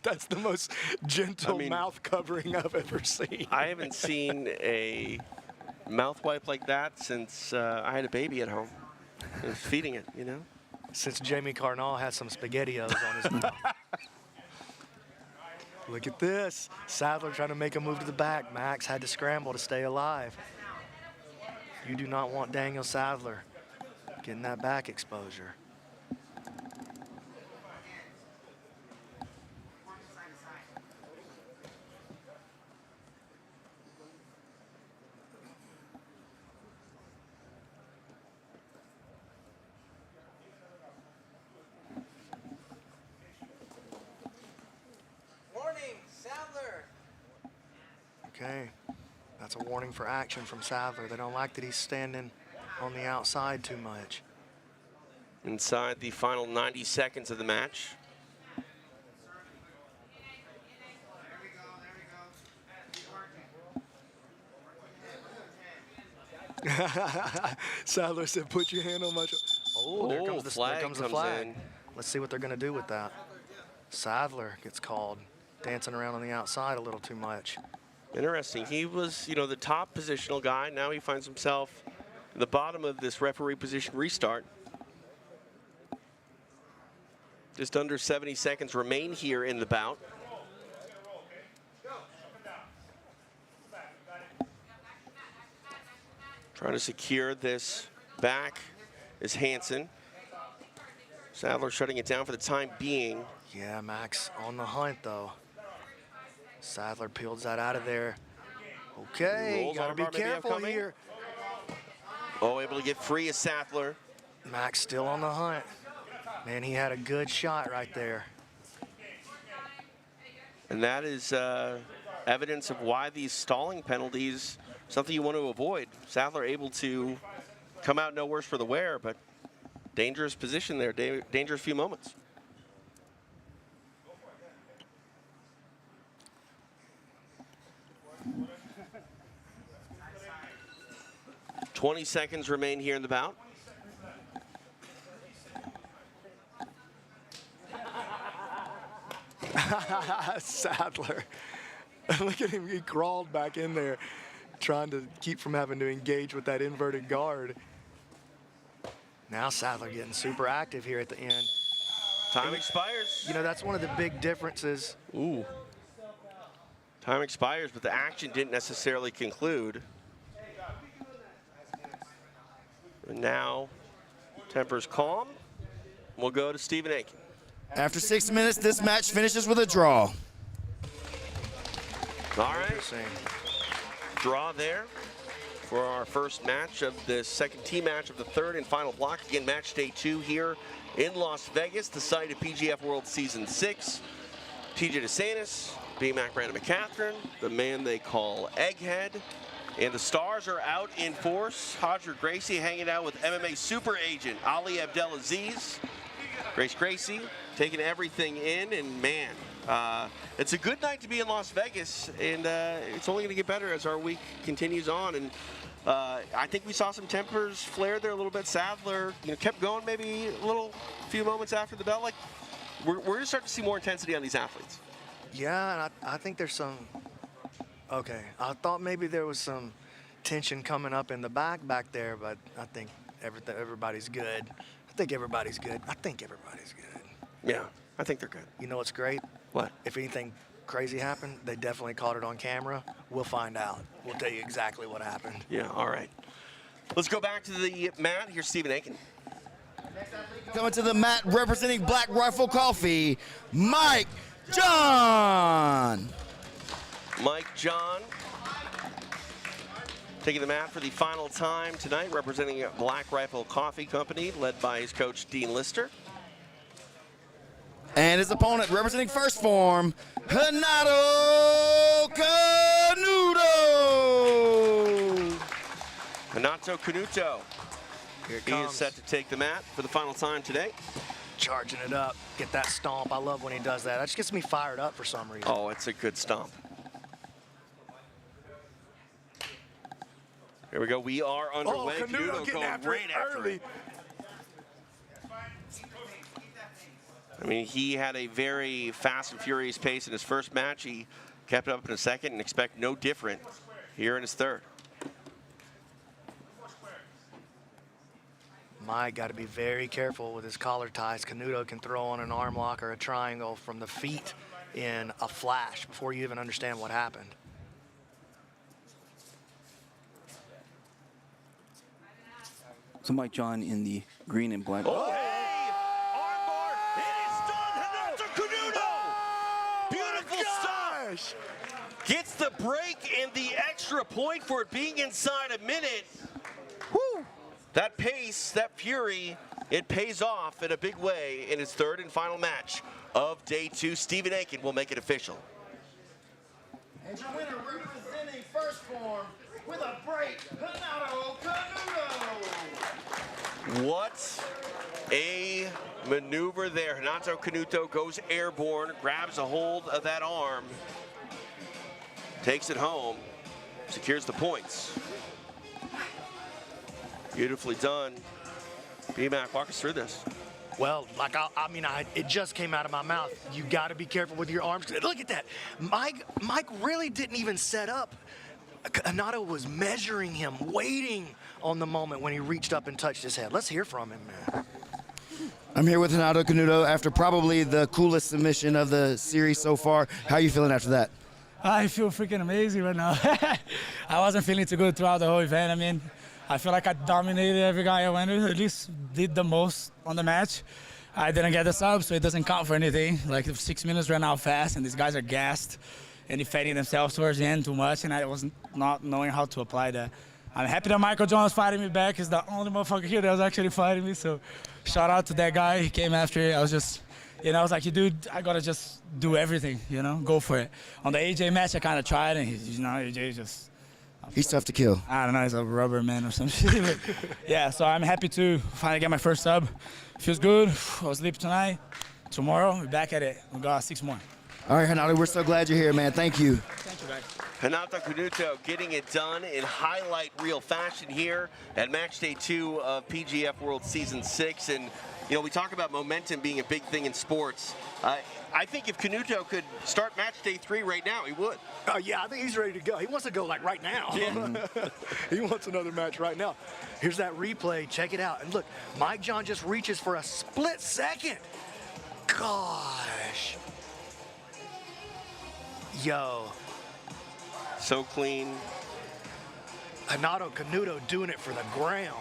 That's the most gentle mouth covering I've ever seen. I haven't seen a mouth wipe like that since I had a baby at home. I was feeding it, you know? Since Jamie Carnall had some SpaghettiOs on his mouth. Look at this. Sathler trying to make a move to the back. Max had to scramble to stay alive. You do not want Daniel Sathler getting that back exposure. Okay, that's a warning for action from Sathler. They don't like that he's standing on the outside too much. Inside the final 90 seconds of the match. Sathler said, put your hand on my shoulder. Oh, there comes the flag. In. Let's see what they're going to do with that. Sathler gets called, dancing around on the outside a little too much. Interesting. He was, you know, the top positional guy. Now he finds himself in the bottom of this referee position restart. Just under 70 seconds remain here in the bout. Trying to secure this back is Hanson. Sathler shutting it down for the time being. Yeah, Max on the hunt, though. Sathler peels that out of there. Okay, gotta be careful here. Oh, able to get free is Sathler. Max still on the hunt. Man, he had a good shot right there. And that is evidence of why these stalling penalties, something you want to avoid. Sathler able to come out no worse for the wear, but dangerous position there, dangerous few moments. 20 seconds remain here in the bout. Sathler. Look at him, he crawled back in there, trying to keep from having to engage with that inverted guard. Now Sathler getting super active here at the end. Time expires. You know, that's one of the big differences. Ooh. Time expires, but the action didn't necessarily conclude. And now, tempers calm. We'll go to Stephen Aiken. After 6 minutes, this match finishes with a draw. All right. Draw there for our first match of the second team match of the third and final block. Again, match day 2 here in Las Vegas, the site of PGF World Season 6. TJ DeSantis, B-Mac Brandon McCatherine, the man they call Egghead. And the stars are out in force. Roger Gracie hanging out with MMA super agent Ali Abdelaziz. Gracie taking everything in, and man, it's a good night to be in Las Vegas, and it's only going to get better as our week continues on. And I think we saw some tempers flare there a little bit. Sathler, kept going maybe a few moments after the bell. Like we're going to start to see more intensity on these athletes. Yeah, and I think there's some. Okay, I thought maybe there was some tension coming up in the back there, but I think everybody's good. I think everybody's good. Yeah, I think they're good. You know what's great? What? If anything crazy happened, they definitely caught it on camera. We'll find out. We'll tell you exactly what happened. Yeah, all right. Let's go back to the mat. Here's Stephen Aiken. Coming to the mat representing Black Rifle Coffee, Mike John. Mike John taking the mat for the final time tonight, representing Black Rifle Coffee Company, led by his coach, Dean Lister. And his opponent, representing First Form, Renato Canuto. Renato Canuto. Here it He comes. is set to take the mat for the final time today. Charging it up. Get that stomp. I love when he does that. That just gets me fired up for some reason. Oh, it's a good stomp. Here we go. We are underway. Oh, Canuto getting after right it after early. it. I mean, he had a very fast and furious pace in his first match. He kept it up in a second and expect no different here in his third. Mike got to be very careful with his collar ties. Canuto can throw on an arm lock or a triangle from the feet in a flash before you even understand what happened. So Mike John in the green and black. Oh, hey! Armbar! It is done! Renato Canuto! Beautiful stuff! Gets the break and the extra point for it being inside a minute. Whew! That pace, that fury, it pays off in a big way in his third and final match of day 2. Stephen Aiken will make it official. And your winner, representing First Form, with a break, Renato Canuto. What a maneuver there. Renato Canuto goes airborne, grabs a hold of that arm, takes it home, secures the points. Beautifully done. B-Mac, walk us through this. Well, like it just came out of my mouth. You got to be careful with your arms. Look at that. Mike really didn't even set up. Renato was measuring him, waiting on the moment when he reached up and touched his head. Let's hear from him, man. I'm here with Renato Canuto after probably the coolest submission of the series so far. How are you feeling after that? I feel freaking amazing right now. I wasn't feeling too good throughout the whole event. I mean, I feel like I dominated every guy I went with, at least did the most on the match. I didn't get the sub, so it doesn't count for anything. Like, the 6 minutes ran out fast, and these guys are gassed and defending themselves towards the end too much, and I was not knowing how to apply that. I'm happy that Michael John was fighting me back. He's the only motherfucker here that was actually fighting me, so shout out to that guy. He came after it. I was just, I was like, dude, I gotta just do everything, go for it. On the AJ match, I kind of tried, and AJ just... He's tough to kill. I don't know, he's a rubber man or some shit. Yeah, so I'm happy to finally get my first sub. Feels good. I'll sleep tonight. Tomorrow, we're back at it. We got 6 more. All right, Renato, we're so glad you're here, man. Thank you. Thank you, guys. Renato Canuto getting it done in highlight reel fashion here at match day 2 of PGF World Season 6. And, we talk about momentum being a big thing in sports. I think if Canuto could start match day 3 right now, he would. Yeah, I think he's ready to go. He wants to go, right now. Yeah. He wants another match right now. Here's that replay. Check it out. And look, Mike John just reaches for a split second. Gosh. Yo. So clean. Renato Canuto doing it for the gram.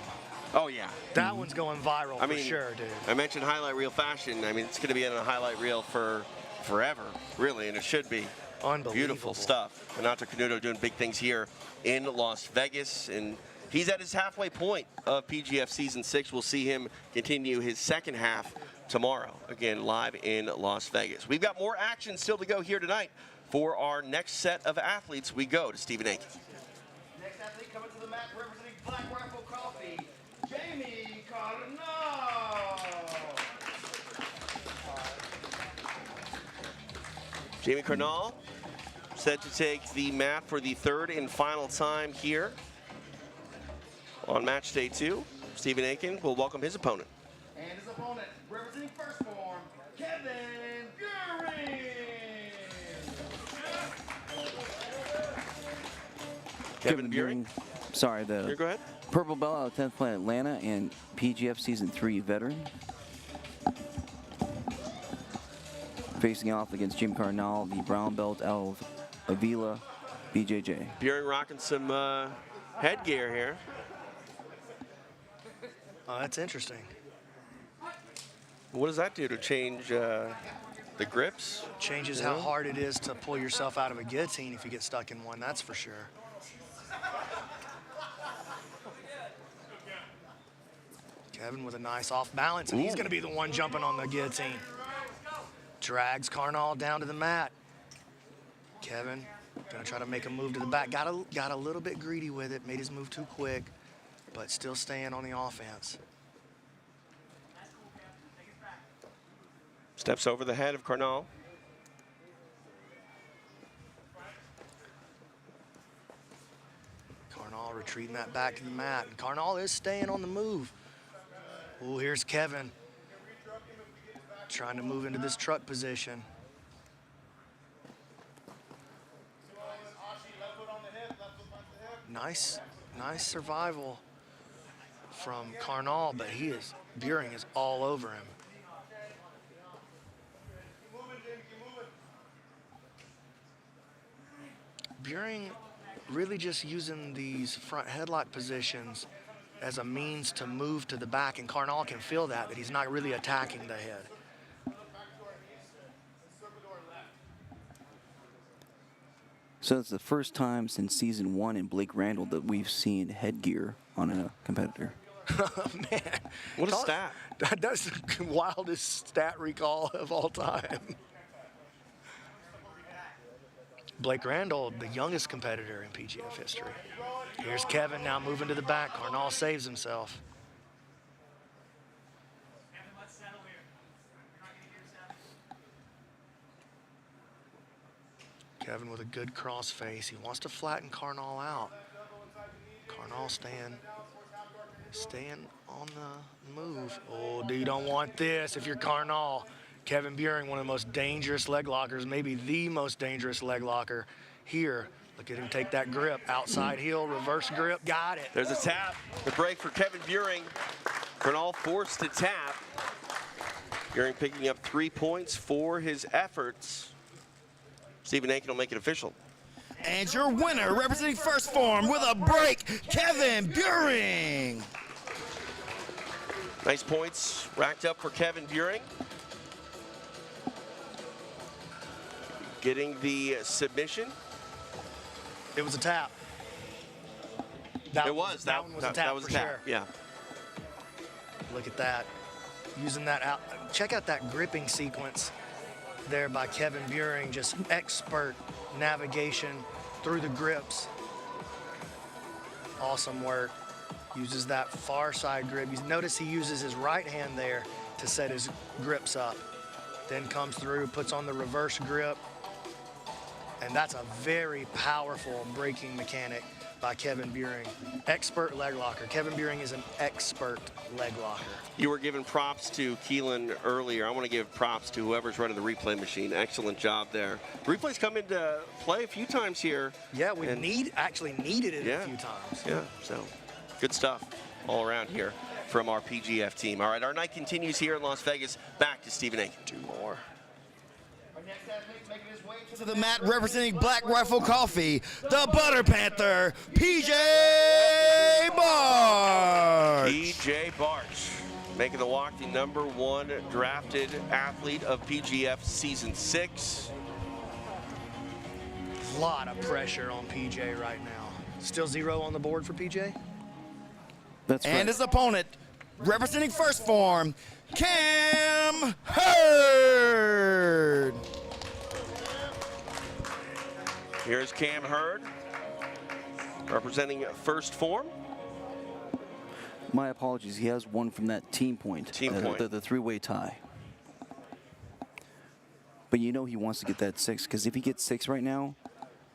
Oh, yeah. That one's going viral for sure, dude. I mentioned highlight reel fashion. I mean, it's going to be in a highlight reel for forever, really, and it should be. Unbelievable. Beautiful stuff. Renato Canuto doing big things here in Las Vegas, and he's at his halfway point of PGF Season 6. We'll see him continue his second half tomorrow, again, live in Las Vegas. We've got more action still to go here tonight. For our next set of athletes, we go to Stephen Aiken. Next athlete coming to the mat representing Black Rifle Coffee, Jamie Carnall. Jamie Carnall set to take the mat for the third and final time here on match day 2. Stephen Aiken will welcome his opponent. And his opponent, representing First Form, Kevin Beuhring. Kevin Beuhring. Sorry, the Go ahead. Purple Belt out of 10th Planet Atlanta and PGF Season 3 veteran. Facing off against Jim Carnall, the brown belt out of Avila, BJJ. Beuhring rocking some headgear here. Oh, that's interesting. What does that do to change the grips? Changes how hard it is to pull yourself out of a guillotine if you get stuck in one, that's for sure. Kevin with a nice off balance, and he's going to be the one jumping on the guillotine. Drags Carnall down to the mat. Kevin gonna try to make a move to the back. Got a little bit greedy with it, made his move too quick, but still staying on the offense. Steps over the head of Carnall. Carnall retreating that back to the mat, and Carnall is staying on the move. Oh, here's Kevin trying to move into this truck position. Nice survival from Carnall, but Beuhring is all over him. Beuhring really just using these front headlock positions as a means to move to the back, and Carnall can feel that he's not really attacking the head. So it's the first time since season 1 in Blake Randall that we've seen headgear on a competitor. Man, what a stat. That's the wildest stat recall of all time. Blake Randall, the youngest competitor in PGF history. Here's Kevin now moving to the back. Carnall saves himself. Kevin with a good cross face. He wants to flatten Carnall out. Carnall staying on the move. Oh, you don't want this if you're Carnall. Kevin Beuhring, one of the most dangerous leg lockers, maybe the most dangerous leg locker here. Look at him take that grip. Outside heel, reverse grip, got it. There's a tap. The break for Kevin Beuhring. Carnall forced to tap. Beuhring picking up 3 points for his efforts. Stephen Aiken will make it official. And your winner, representing First Phorm with a break, Kevin Beuhring. Nice points racked up for Kevin Beuhring. Getting the submission. It was a tap. That one was a tap for sure. Yeah. Look at that. Using that out. Check out that gripping sequence there by Kevin Beuhring. Just expert navigation through the grips. Awesome work. Uses that far side grip. You notice he uses his right hand there to set his grips up. Then comes through, puts on the reverse grip. And that's a very powerful braking mechanic by Kevin Beuhring. Expert leg locker. Kevin Beuhring is an expert leg locker. You were giving props to Keelan earlier. I want to give props to whoever's running the replay machine. Excellent job there. Replay's come into play a few times here. Yeah, we actually needed it a few times. Yeah, so good stuff all around here from our PGF team. All right, our night continues here in Las Vegas. Back to Stephen Aiken. 2 more. To the mat representing Black Rifle Coffee, the Butter Panther, PJ Barch. PJ Barch making the walk, the #1 drafted athlete of PGF Season 6. A lot of pressure on PJ right now. Still 0 on the board for PJ? That's right. And his opponent, representing First Phorm, Cam Hurd. Here's Cam Hurd, representing First Phorm. My apologies. He has one from that team point. The three-way tie. But you know he wants to get that 6, because if he gets 6 right now,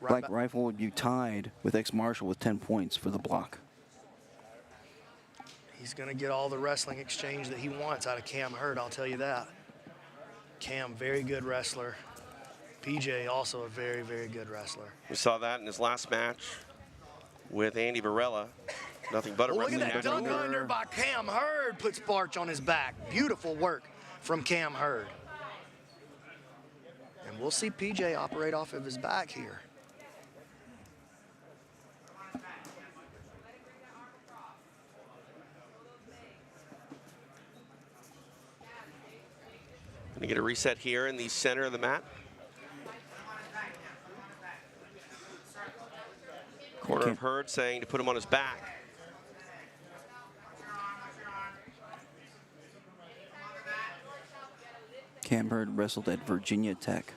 Black Rifle would be tied with X Marshall with 10 points for the block. He's going to get all the wrestling exchange that he wants out of Cam Hurd, I'll tell you that. Cam, very good wrestler. PJ, also a very, very good wrestler. We saw that in his last match with Andy Varela. Nothing but a wrestling Look at that dunk under by Cam Hurd, puts Barch on his back. Beautiful work from Cam Hurd. And we'll see PJ operate off of his back here. Going to get a reset here in the center of the mat. Corner of Hurd saying to put him on his back. Cam Cam Hurd wrestled at Virginia Tech.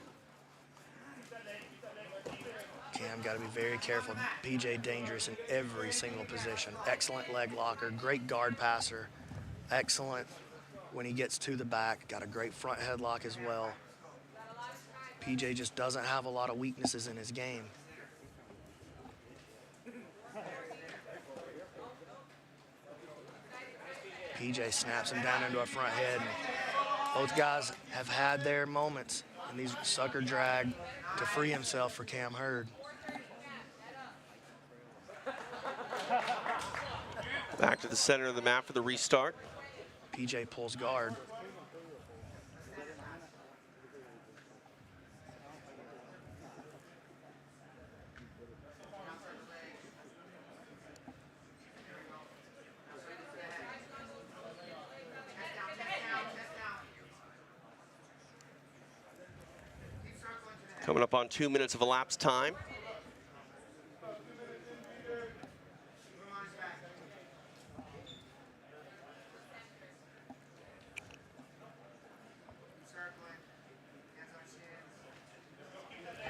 Cam got to be very careful. PJ dangerous in every single position. Excellent leg locker, great guard passer. Excellent when he gets to the back. Got a great front headlock as well. PJ just doesn't have a lot of weaknesses in his game. PJ snaps him down into a front head. Both guys have had their moments in these sucker drag to free himself for Cam Hurd. Back to the center of the mat for the restart. PJ pulls guard. Coming up on 2 minutes of elapsed time.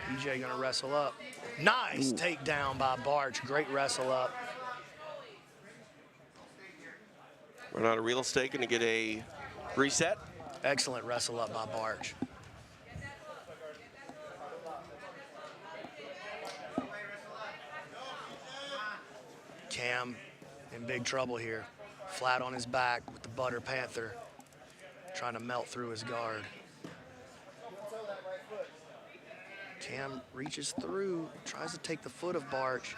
PJ gonna wrestle up. Nice takedown by Barch. Great wrestle up. Run out of real estate, gonna get a reset. Excellent wrestle up by Barch. Cam in big trouble here. Flat on his back with the Butter Panther, trying to melt through his guard. Cam reaches through, tries to take the foot of Barch,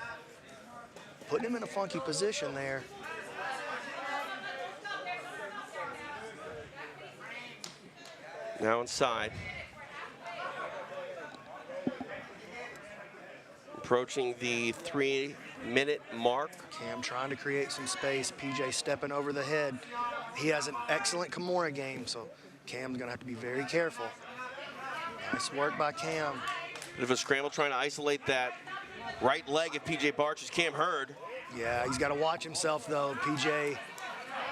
putting him in a funky position there. Now inside. Approaching the 3-minute mark. Cam trying to create some space. PJ stepping over the head. He has an excellent Kimura game, so Cam's gonna have to be very careful. Nice work by Cam. Bit of a scramble trying to isolate that right leg of PJ Barch's Cam Hurd. Yeah, he's got to watch himself though. PJ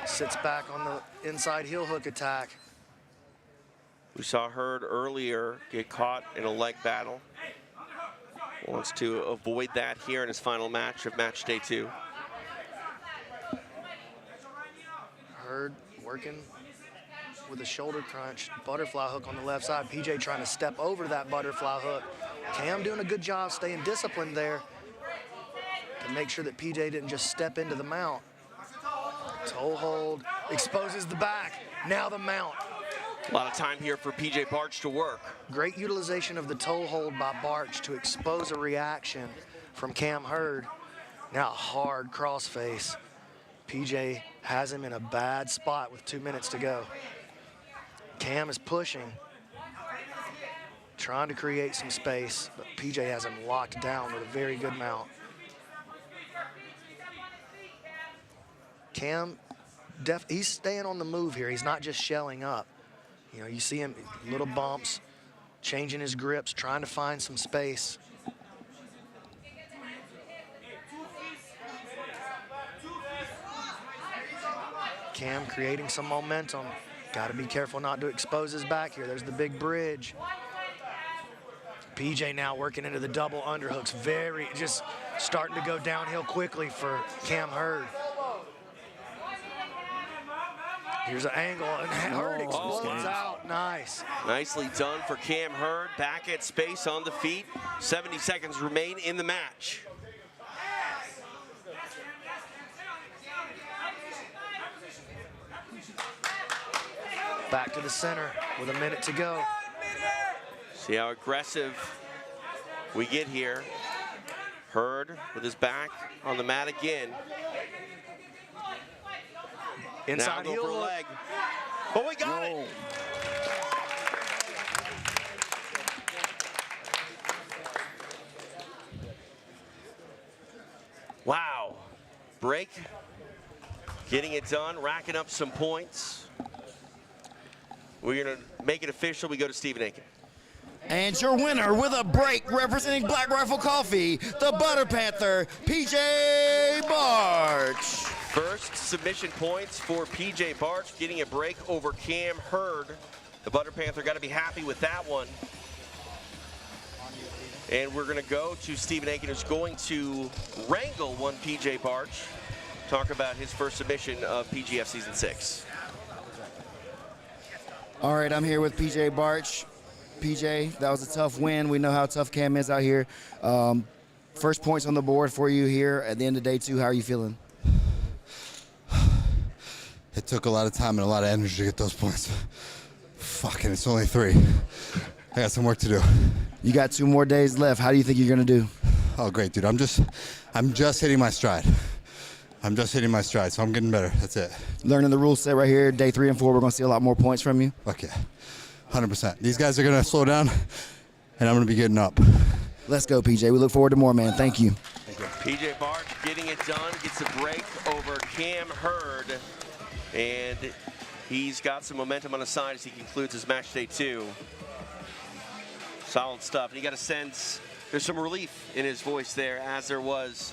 sits back on the inside heel hook attack. We saw Hurd earlier get caught in a leg battle. Wants to avoid that here in his final match of match day 2. Hurd working with a shoulder crunch, butterfly hook on the left side. PJ trying to step over that butterfly hook. Cam doing a good job staying disciplined there to make sure that PJ didn't just step into the mount. Toe hold, exposes the back, now the mount. A lot of time here for PJ Barch to work. Great utilization of the toe hold by Barch to expose a reaction from Cam Hurd. Now a hard crossface. PJ has him in a bad spot with 2 minutes to go. Cam is pushing, trying to create some space, but PJ has him locked down with a very good mount. Cam, he's staying on the move here. He's not just shelling up. You know, you see him, little bumps, changing his grips, trying to find some space. Cam creating some momentum. Got to be careful not to expose his back here. There's the big bridge. PJ now working into the double underhooks. Just starting to go downhill quickly for Cam Hurd. Here's an angle, and Hurd explodes out. Nice. Nicely done for Cam Hurd. Back at space on the feet. 70 seconds remain in the match. Back to the center with a minute to go. See how aggressive we get here. Hurd with his back on the mat again. Inside now heel go for a hook. leg. Oh, we got it. Wow. Break. Getting it done, racking up some points. We're going to make it official. We go to Stephen Aiken. And your winner with a break representing Black Rifle Coffee, the Butter Panther, PJ Barch. First submission points for PJ Barch, getting a break over Cam Hurd. The Butter Panther got to be happy with that one. And we're going to go to Stephen Aiken, who's going to wrangle one PJ Barch. Talk about his first submission of PGF Season 6. All right, I'm here with PJ Barch. PJ, that was a tough win. We know how tough Cam is out here. First points on the board for you here at the end of day 2. How are you feeling? It took a lot of time and a lot of energy to get those points. Fucking, it's only 3. I got some work to do. You got 2 more days left. How do you think you're gonna do? Oh, great, dude. I'm just hitting my stride. I'm just hitting my stride, so I'm getting better. That's it. Learning the rule set right here. Day 3 and 4, we're gonna see a lot more points from you. Fuck yeah, 100%. These guys are gonna slow down, and I'm gonna be getting up. Let's go, PJ. We look forward to more, man. Thank you. PJ Barch getting it done, gets a break over Cam Hurd, and he's got some momentum on his side as he concludes his match day 2. Solid stuff. And you got a sense there's some relief in his voice there, as there was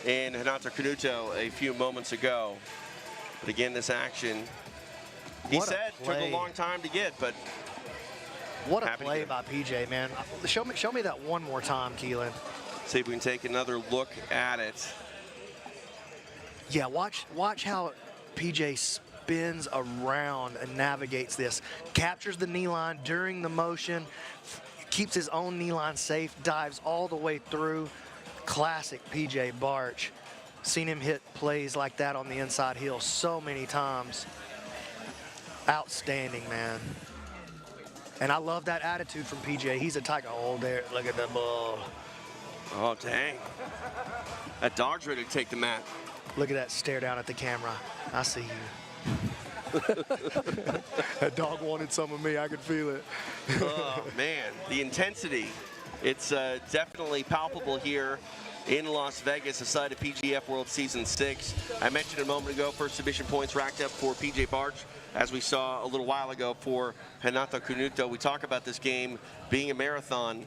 in Renato Canuto a few moments ago. But again, this action, he said, took a long time to get, but what a play by PJ, man. Show me that one more time, Keelan. See if we can take another look at it. Yeah, watch how PJ spins around and navigates this. Captures the knee line during the motion, keeps his own knee line safe, dives all the way through. Classic PJ Barch. Seen him hit plays like that on the inside heel so many times. Outstanding, man. And I love that attitude from PJ. He's a tiger. Oh, there, look at the ball. Oh, dang. That dog's ready to take the mat. Look at that stare down at the camera. I see you. That dog wanted some of me. I could feel it. Oh, man. The intensity. It's definitely palpable here in Las Vegas, aside of PGF World Season 6. I mentioned a moment ago, first submission points racked up for PJ Barch, as we saw a little while ago for Renato Canuto. We talk about this game being a marathon.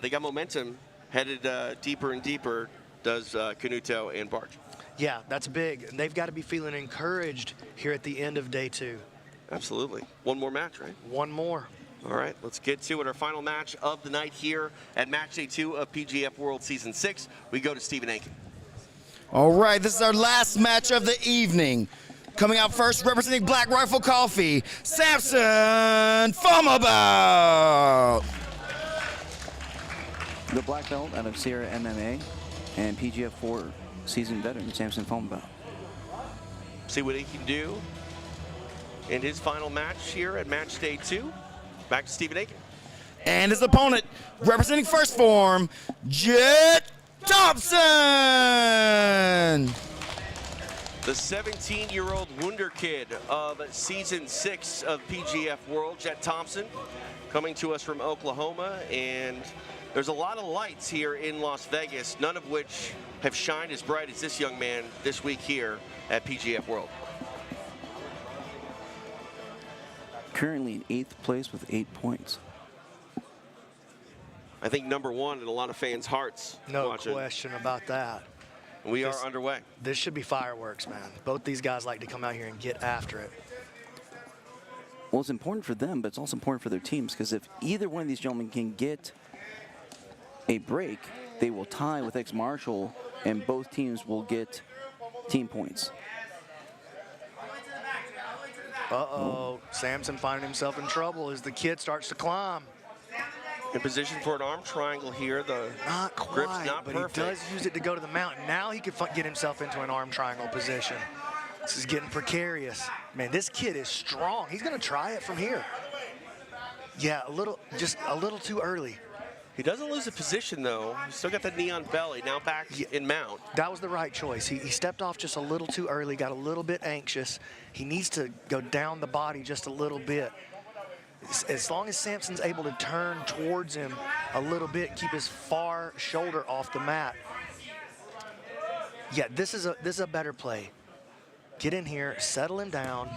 They got momentum headed deeper and deeper, does Canuto and Barch. Yeah, that's big. And they've got to be feeling encouraged here at the end of day 2. Absolutely. One more match, right? One more. All right, let's get to it. Our final match of the night here at match day 2 of PGF World Season 6. We go to Stephen Aiken. All right, this is our last match of the evening. Coming out first, representing Black Rifle Coffee, Samson Phommabout. The black belt out of Sierra MMA and PGF 4 season veteran, Samson Phommabout. See what he can do in his final match here at match day 2. Back to Stephen Aiken. And his opponent, representing First Phorm, Jett Thompson. The 17-year-old wonder kid of season 6 of PGF World, Jett Thompson, coming to us from Oklahoma. And there's a lot of lights here in Las Vegas, none of which have shined as bright as this young man this week here at PGF World. Currently in 8th place with 8 points. I think #1 in a lot of fans' hearts. No watching. question about that. We are underway. This should be fireworks, man. Both these guys like to come out here and get after it. Well, it's important for them, but it's also important for their teams, because if either one of these gentlemen can get a break, they will tie with X Marshall, and both teams will get team points. Uh-oh, Samson finding himself in trouble as the kid starts to climb. In position for an arm triangle here. The not quite, grip's not but perfect. he does use it to go to the mountain. Now he could get himself into an arm triangle position. This is getting precarious. Man, this kid is strong. He's gonna try it from here. Yeah, just a little too early. He doesn't lose a position, though. He's still got that knee on belly, now back in mount. That was the right choice. He stepped off just a little too early, got a little bit anxious. He needs to go down the body just a little bit. As long as Samson's able to turn towards him a little bit, keep his far shoulder off the mat. Yeah, this is a better play. Get in here, settle him down,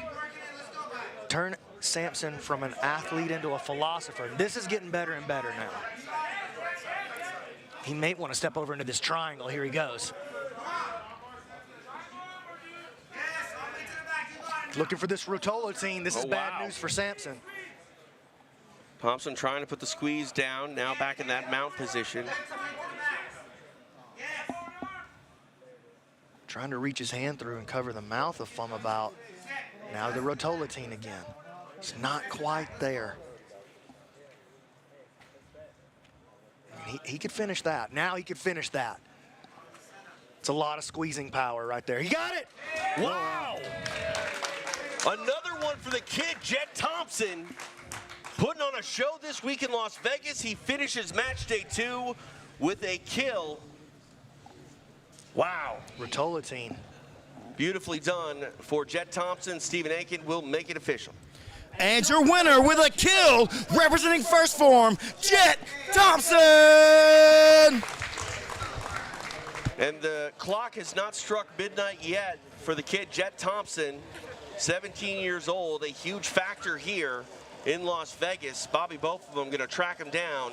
turn Samson from an athlete into a philosopher. This is getting better and better now. He may want to step over into this triangle. Here he goes. Looking for this Rotolo team. This is bad news for Samson. Thompson trying to put the squeeze down, now back in that mount position. Trying to reach his hand through and cover the mouth of Phommabout. Now the rotolotine again. It's not quite there. He could finish that. Now he could finish that. It's a lot of squeezing power right there. He got it! Wow! Another one for the kid, Jett Thompson. Putting on a show this week in Las Vegas. He finishes match day 2 with a kill. Wow. Rotolotine. Beautifully done for Jett Thompson. Stephen Aiken will make it official. And your winner with a kill, representing First Phorm, Jett Thompson! And the clock has not struck midnight yet for the kid, Jett Thompson, 17 years old, a huge factor here in Las Vegas. Bobby, both of them going to track him down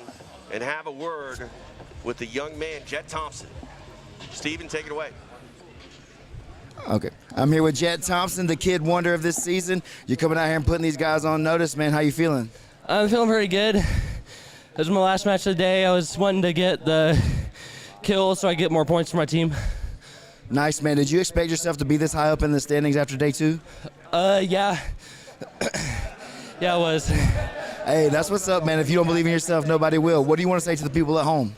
and have a word with the young man, Jett Thompson. Stephen, take it away. Okay, I'm here with Jett Thompson, the kid wonder of this season. You're coming out here and putting these guys on notice, man. How you feeling? I'm feeling pretty good. It was my last match of the day. I was wanting to get the kill so I get more points for my team. Nice, man. Did you expect yourself to be this high up in the standings after day 2? Yeah. Yeah, I was. Hey, that's what's up, man. If you don't believe in yourself, nobody will. What do you want to say to the people at home?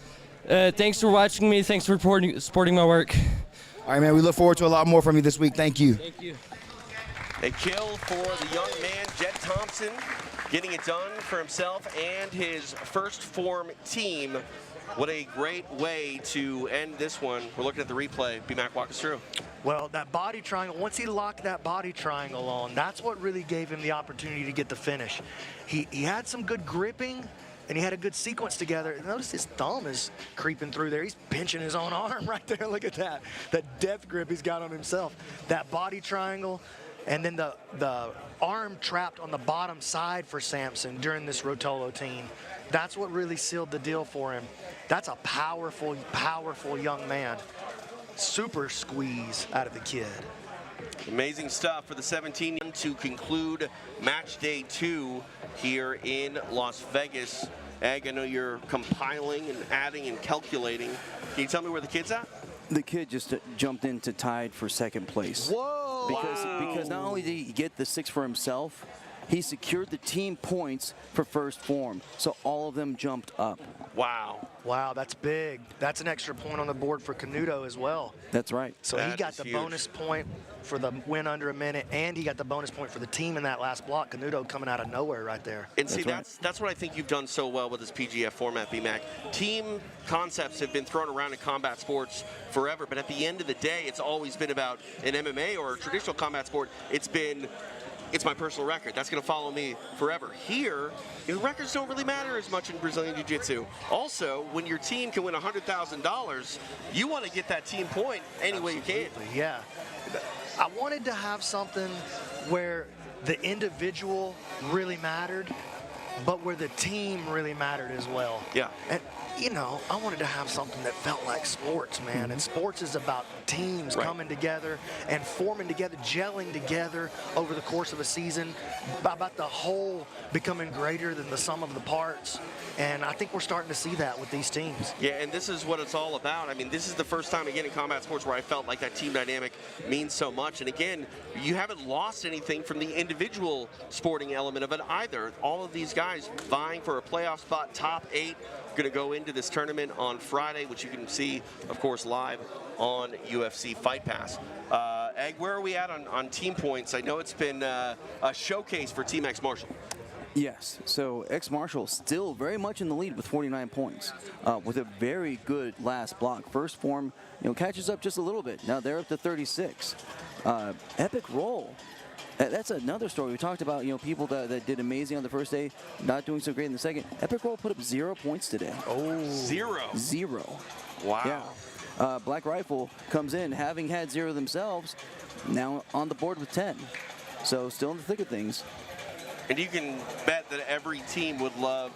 Thanks for watching me. Thanks for supporting my work. All right, man. We look forward to a lot more from you this week. Thank you. Thank you. A kill for the young man, Jett Thompson, getting it done for himself and his First Phorm team. What a great way to end this one. We're looking at the replay. B-Mac, walk us through. Well, that body triangle, once he locked that body triangle on, that's what really gave him the opportunity to get the finish. He had some good gripping, and he had a good sequence together. Notice his thumb is creeping through there. He's pinching his own arm right there. Look at that. That death grip he's got on himself. That body triangle, and then the arm trapped on the bottom side for Samson during this rotolotine. That's what really sealed the deal for him. That's a powerful, powerful young man. Super squeeze out of the kid. Amazing stuff for the 17 to conclude match day 2 here in Las Vegas. Ag, I know you're compiling and adding and calculating. Can you tell me where the kid's at? The kid just jumped into tied for second place. Whoa! Because not only did he get the 6 for himself, he secured the team points for First Phorm, so all of them jumped up. Wow. Wow, that's big. That's an extra point on the board for Canuto as well. That's right. So he got the bonus point for the win under a minute, and he got the bonus point for the team in that last block. Canuto coming out of nowhere right there. And see, that's what I think you've done so well with this PGF format, B-Mac. Team concepts have been thrown around in combat sports forever, but at the end of the day, it's always been about an MMA or a traditional combat sport. It's my personal record. That's going to follow me forever. Here, records don't really matter as much in Brazilian Jiu-Jitsu. Also, when your team can win $100,000, you want to get that team point any way you can. Yeah. I wanted to have something where the individual really mattered, but where the team really mattered as well. Yeah. And, you know, I wanted to have something that felt like sports, man. And sports is about teams coming together and forming together, gelling together over the course of a season, about the whole becoming greater than the sum of the parts. And I think we're starting to see that with these teams. Yeah, and this is what it's all about. I mean, this is the first time, again, in combat sports where I felt like that team dynamic means so much. And again, you haven't lost anything from the individual sporting element of it either. All of these guys vying for a playoff spot, top 8, going to go into this tournament on Friday, which you can see, of course, live on UFC Fight Pass. Egg, where are we at on team points? I know it's been a showcase for Team X Marshall. Yes, so X Marshall still very much in the lead with 49 points, with a very good last block. First Phorm, catches up just a little bit. Now they're up to 36. Epic Roll. That's another story. We talked about, people that did amazing on the first day, not doing so great in the second. Epic Roll put up 0 points today. Oh, 0. 0. Wow. Yeah. Black Rifle comes in, having had 0 themselves, now on the board with 10. So still in the thick of things. And you can bet that every team would love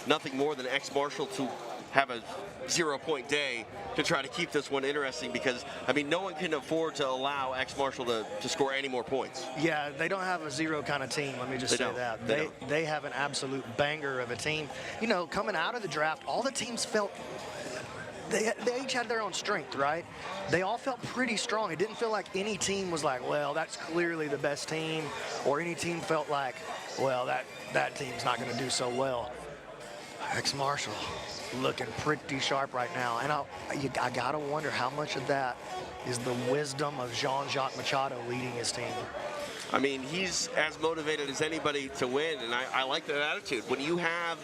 nothing more than X Marshall to have a 0-point day to try to keep this one interesting, because, I mean, no one can afford to allow X-Marshall to score any more points. Yeah, they don't have a zero kind of team, let me just say that. They have an absolute banger of a team. You know, coming out of the draft, all the teams felt, they each had their own strength, right? They all felt pretty strong. It didn't feel like any team was like, well, that's clearly the best team, or any team felt like, well, that team's not going to do so well. X-Marshall looking pretty sharp right now. And I got to wonder how much of that is the wisdom of Jacques Machado leading his team. I mean, he's as motivated as anybody to win, and I like that attitude. When you have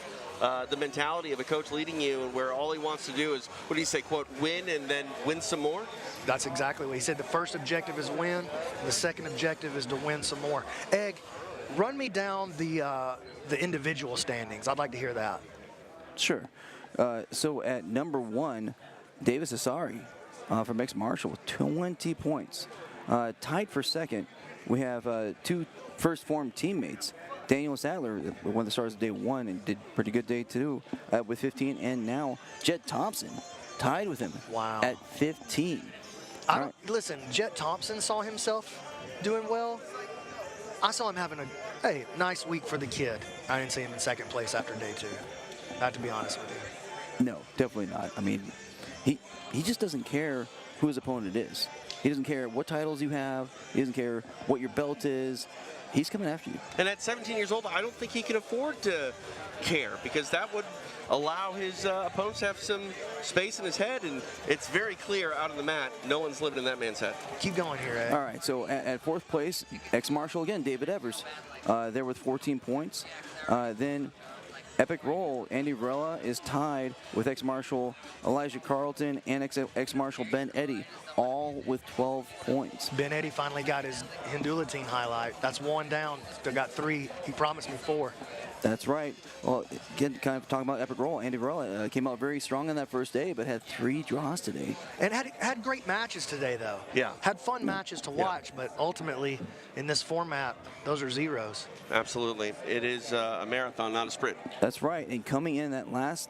the mentality of a coach leading you, and where all he wants to do is, what do you say, quote, win and then win some more? That's exactly what he said. The first objective is win, and the second objective is to win some more. Egg, run me down the individual standings. I'd like to hear that. Sure. So at number 1, Davis Asare from X-Marshall with 20 points. Tied for second, we have 2 first Phorm teammates. Daniel Sathler, one of the stars of day 1 and did pretty good day 2 with 15. And now Jett Thompson tied with him at 15. Listen, Jett Thompson saw himself doing well. I saw him having a nice week for the kid. I didn't see him in second place after day 2. I have to be honest with you. No, definitely not. I mean, he just doesn't care who his opponent is. He doesn't care what titles you have. He doesn't care what your belt is. He's coming after you. And at 17 years old, I don't think he can afford to care, because that would allow his opponents to have some space in his head, and it's very clear out on the mat, no one's living in that man's head. Keep going here, Ed. All right, so at 4th place, X-Marshall again, David Evers, there with 14 points. Then Epic Roll, Andy Varela is tied with X-Marshall Elijah Carlton and X-Marshall Ben Eddy, all with 12 points. Ben Eddy finally got his Hindula team highlight. That's 1 down. Still got 3. He promised me 4. That's right. Well, again, kind of talking about Epic Roll, Andy Varela came out very strong on that first day, but had 3 draws today. And had great matches today, though. Yeah. Had fun matches to watch, but ultimately, in this format, those are zeros. Absolutely. It is a marathon, not a sprint. That's right. And coming in that last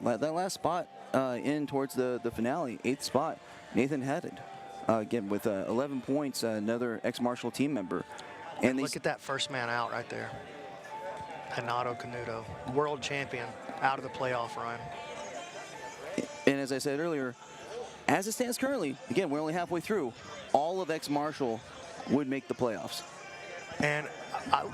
spot in towards the finale, 8th spot, Nathan Haddad, again with 11 points, another X-Marshall team member. And look at that first man out right there. Renato Canuto, world champion, out of the playoff run. And as I said earlier, as it stands currently, again, we're only halfway through, all of X-Marshall would make the playoffs. And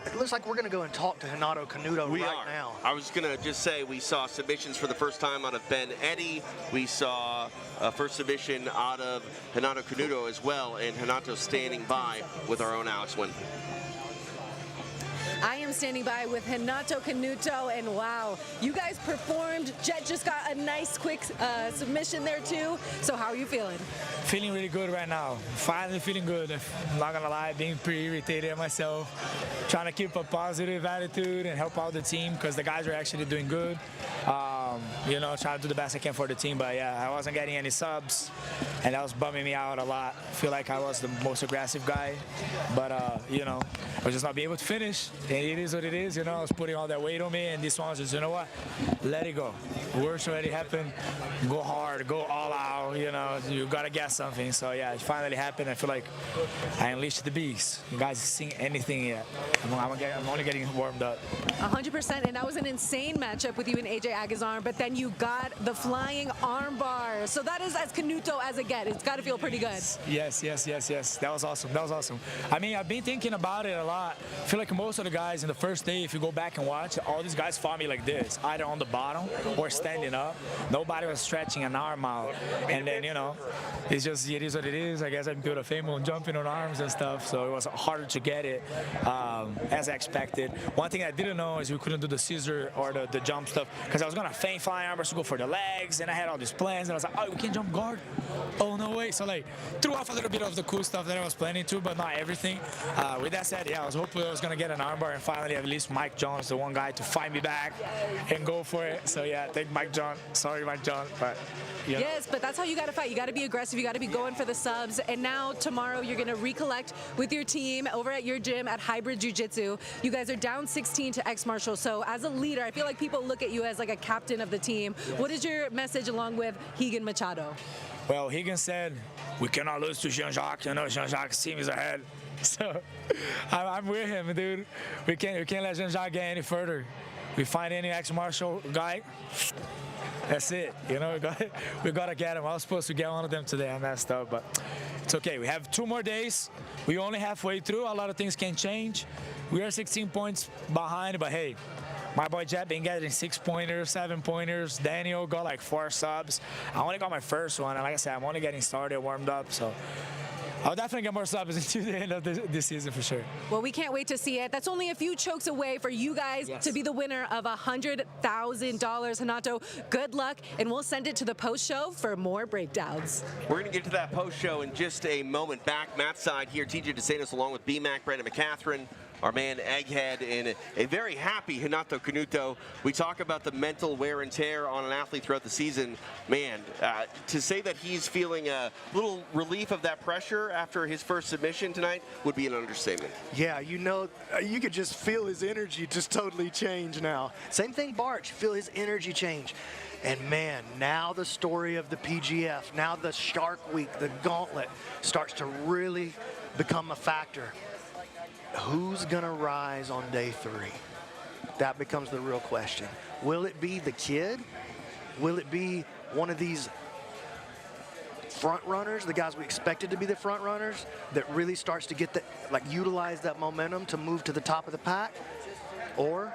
it looks like we're going to go and talk to Renato Canuto now. I was going to just say, we saw submissions for the first time out of Ben Eddy. We saw a first submission out of Renato Canuto as well, and Renato standing by with our own Alex Wynn. I am standing by with Renato Canuto, and wow, you guys performed. Jett just got a nice quick submission there too. So how are you feeling? Feeling really good right now. Finally feeling good. I'm not gonna lie, being pretty irritated at myself. Trying to keep a positive attitude and help out the team, because the guys are actually doing good. You know, trying to do the best I can for the team, but yeah, I wasn't getting any subs, and that was bumming me out a lot. I feel like I was the most aggressive guy, but you know, I was just not being able to finish. And it is what it is, you know. I was putting all that weight on me, and this one was just, you know what, let it go. Worst already happened. Go hard, go all out. You know, you gotta get something. So yeah, it finally happened. I feel like I unleashed the beast. You guys seen anything yet? I'm only getting warmed up. 100%, and that was an insane matchup with you and AJ Agazarm, but then you got the flying arm bar. So that is as Canuto as it gets. It's got to feel pretty good. Yes. That was awesome. That was awesome. I mean, I've been thinking about it a lot. I feel like most of the guys in the first day, if you go back and watch, all these guys fought me like this, either on the bottom or standing up. Nobody was stretching an arm out. And then, you know, it's just, it is what it is. I guess I built a fame on jumping on arms and stuff, so it was harder to get it as I expected. One thing I didn't know is we couldn't do the scissor or the jump stuff, because I was going to feign flying armors to go for the legs, and I had all these plans, and I was like, oh, we can't jump guard. oh, no way. So, like, threw off a little bit of the cool stuff that I was planning to, but not everything. With that said, yeah, I was hoping I was going to get an armbar, and finally, at least Mike John's the one guy to fight me back and go for it. So, yeah, thank Mike John. Sorry, Mike John, but, yeah. Yes, but that's how you got to fight. You got to be aggressive. You got to be going for the subs. And now, tomorrow, you're going to recollect with your team over at your gym at Hybrid Jiu-Jitsu. You guys are down 16 to X Marshall. So, as a leader, I feel like people look at you as like a captain of the team. Yes. What is your message along with Rigan Machado? Well, Rigan said, we cannot lose to Jean-Jacques. You know, Jean-Jacques' team is ahead. So I'm with him, dude. We can't let Jean-Jacques get any further. We find any ex-martial guy, that's it. You know, we gotta get him. I was supposed to get one of them today. I messed up, but it's okay. We have 2 more days. We only halfway through. A lot of things can change. We are 16 points behind, but hey, my boy Jett been getting 6-pointers, 7-pointers. Daniel got like 4 subs. I only got my first one, and like I said, I'm only getting started, warmed up, so I'll definitely get more subs into the end of this season for sure. Well, we can't wait to see it. That's only a few chokes away for you guys to be the winner of $100,000. Renato, good luck, and we'll send it to the post show for more breakdowns. We're going to get to that post show in just a moment. Back Matt's side here, TJ DeSantis along with BMAC, Brandon McCatherine, our man Egghead, and a very happy Renato Canuto. We talk about the mental wear and tear on an athlete throughout the season. Man, to say that he's feeling a little relief of that pressure after his first submission tonight would be an understatement. Yeah, you know, you could just feel his energy just totally change now. Same thing, Barch, feel his energy change. And man, now the story of the PGF, now the Shark Week, the gauntlet starts to really become a factor. Who's gonna rise on day 3? That becomes the real question. Will it be the kid? Will it be one of these front runners, the guys we expected to be the front runners, that really starts to get utilize that momentum to move to the top of the pack? Or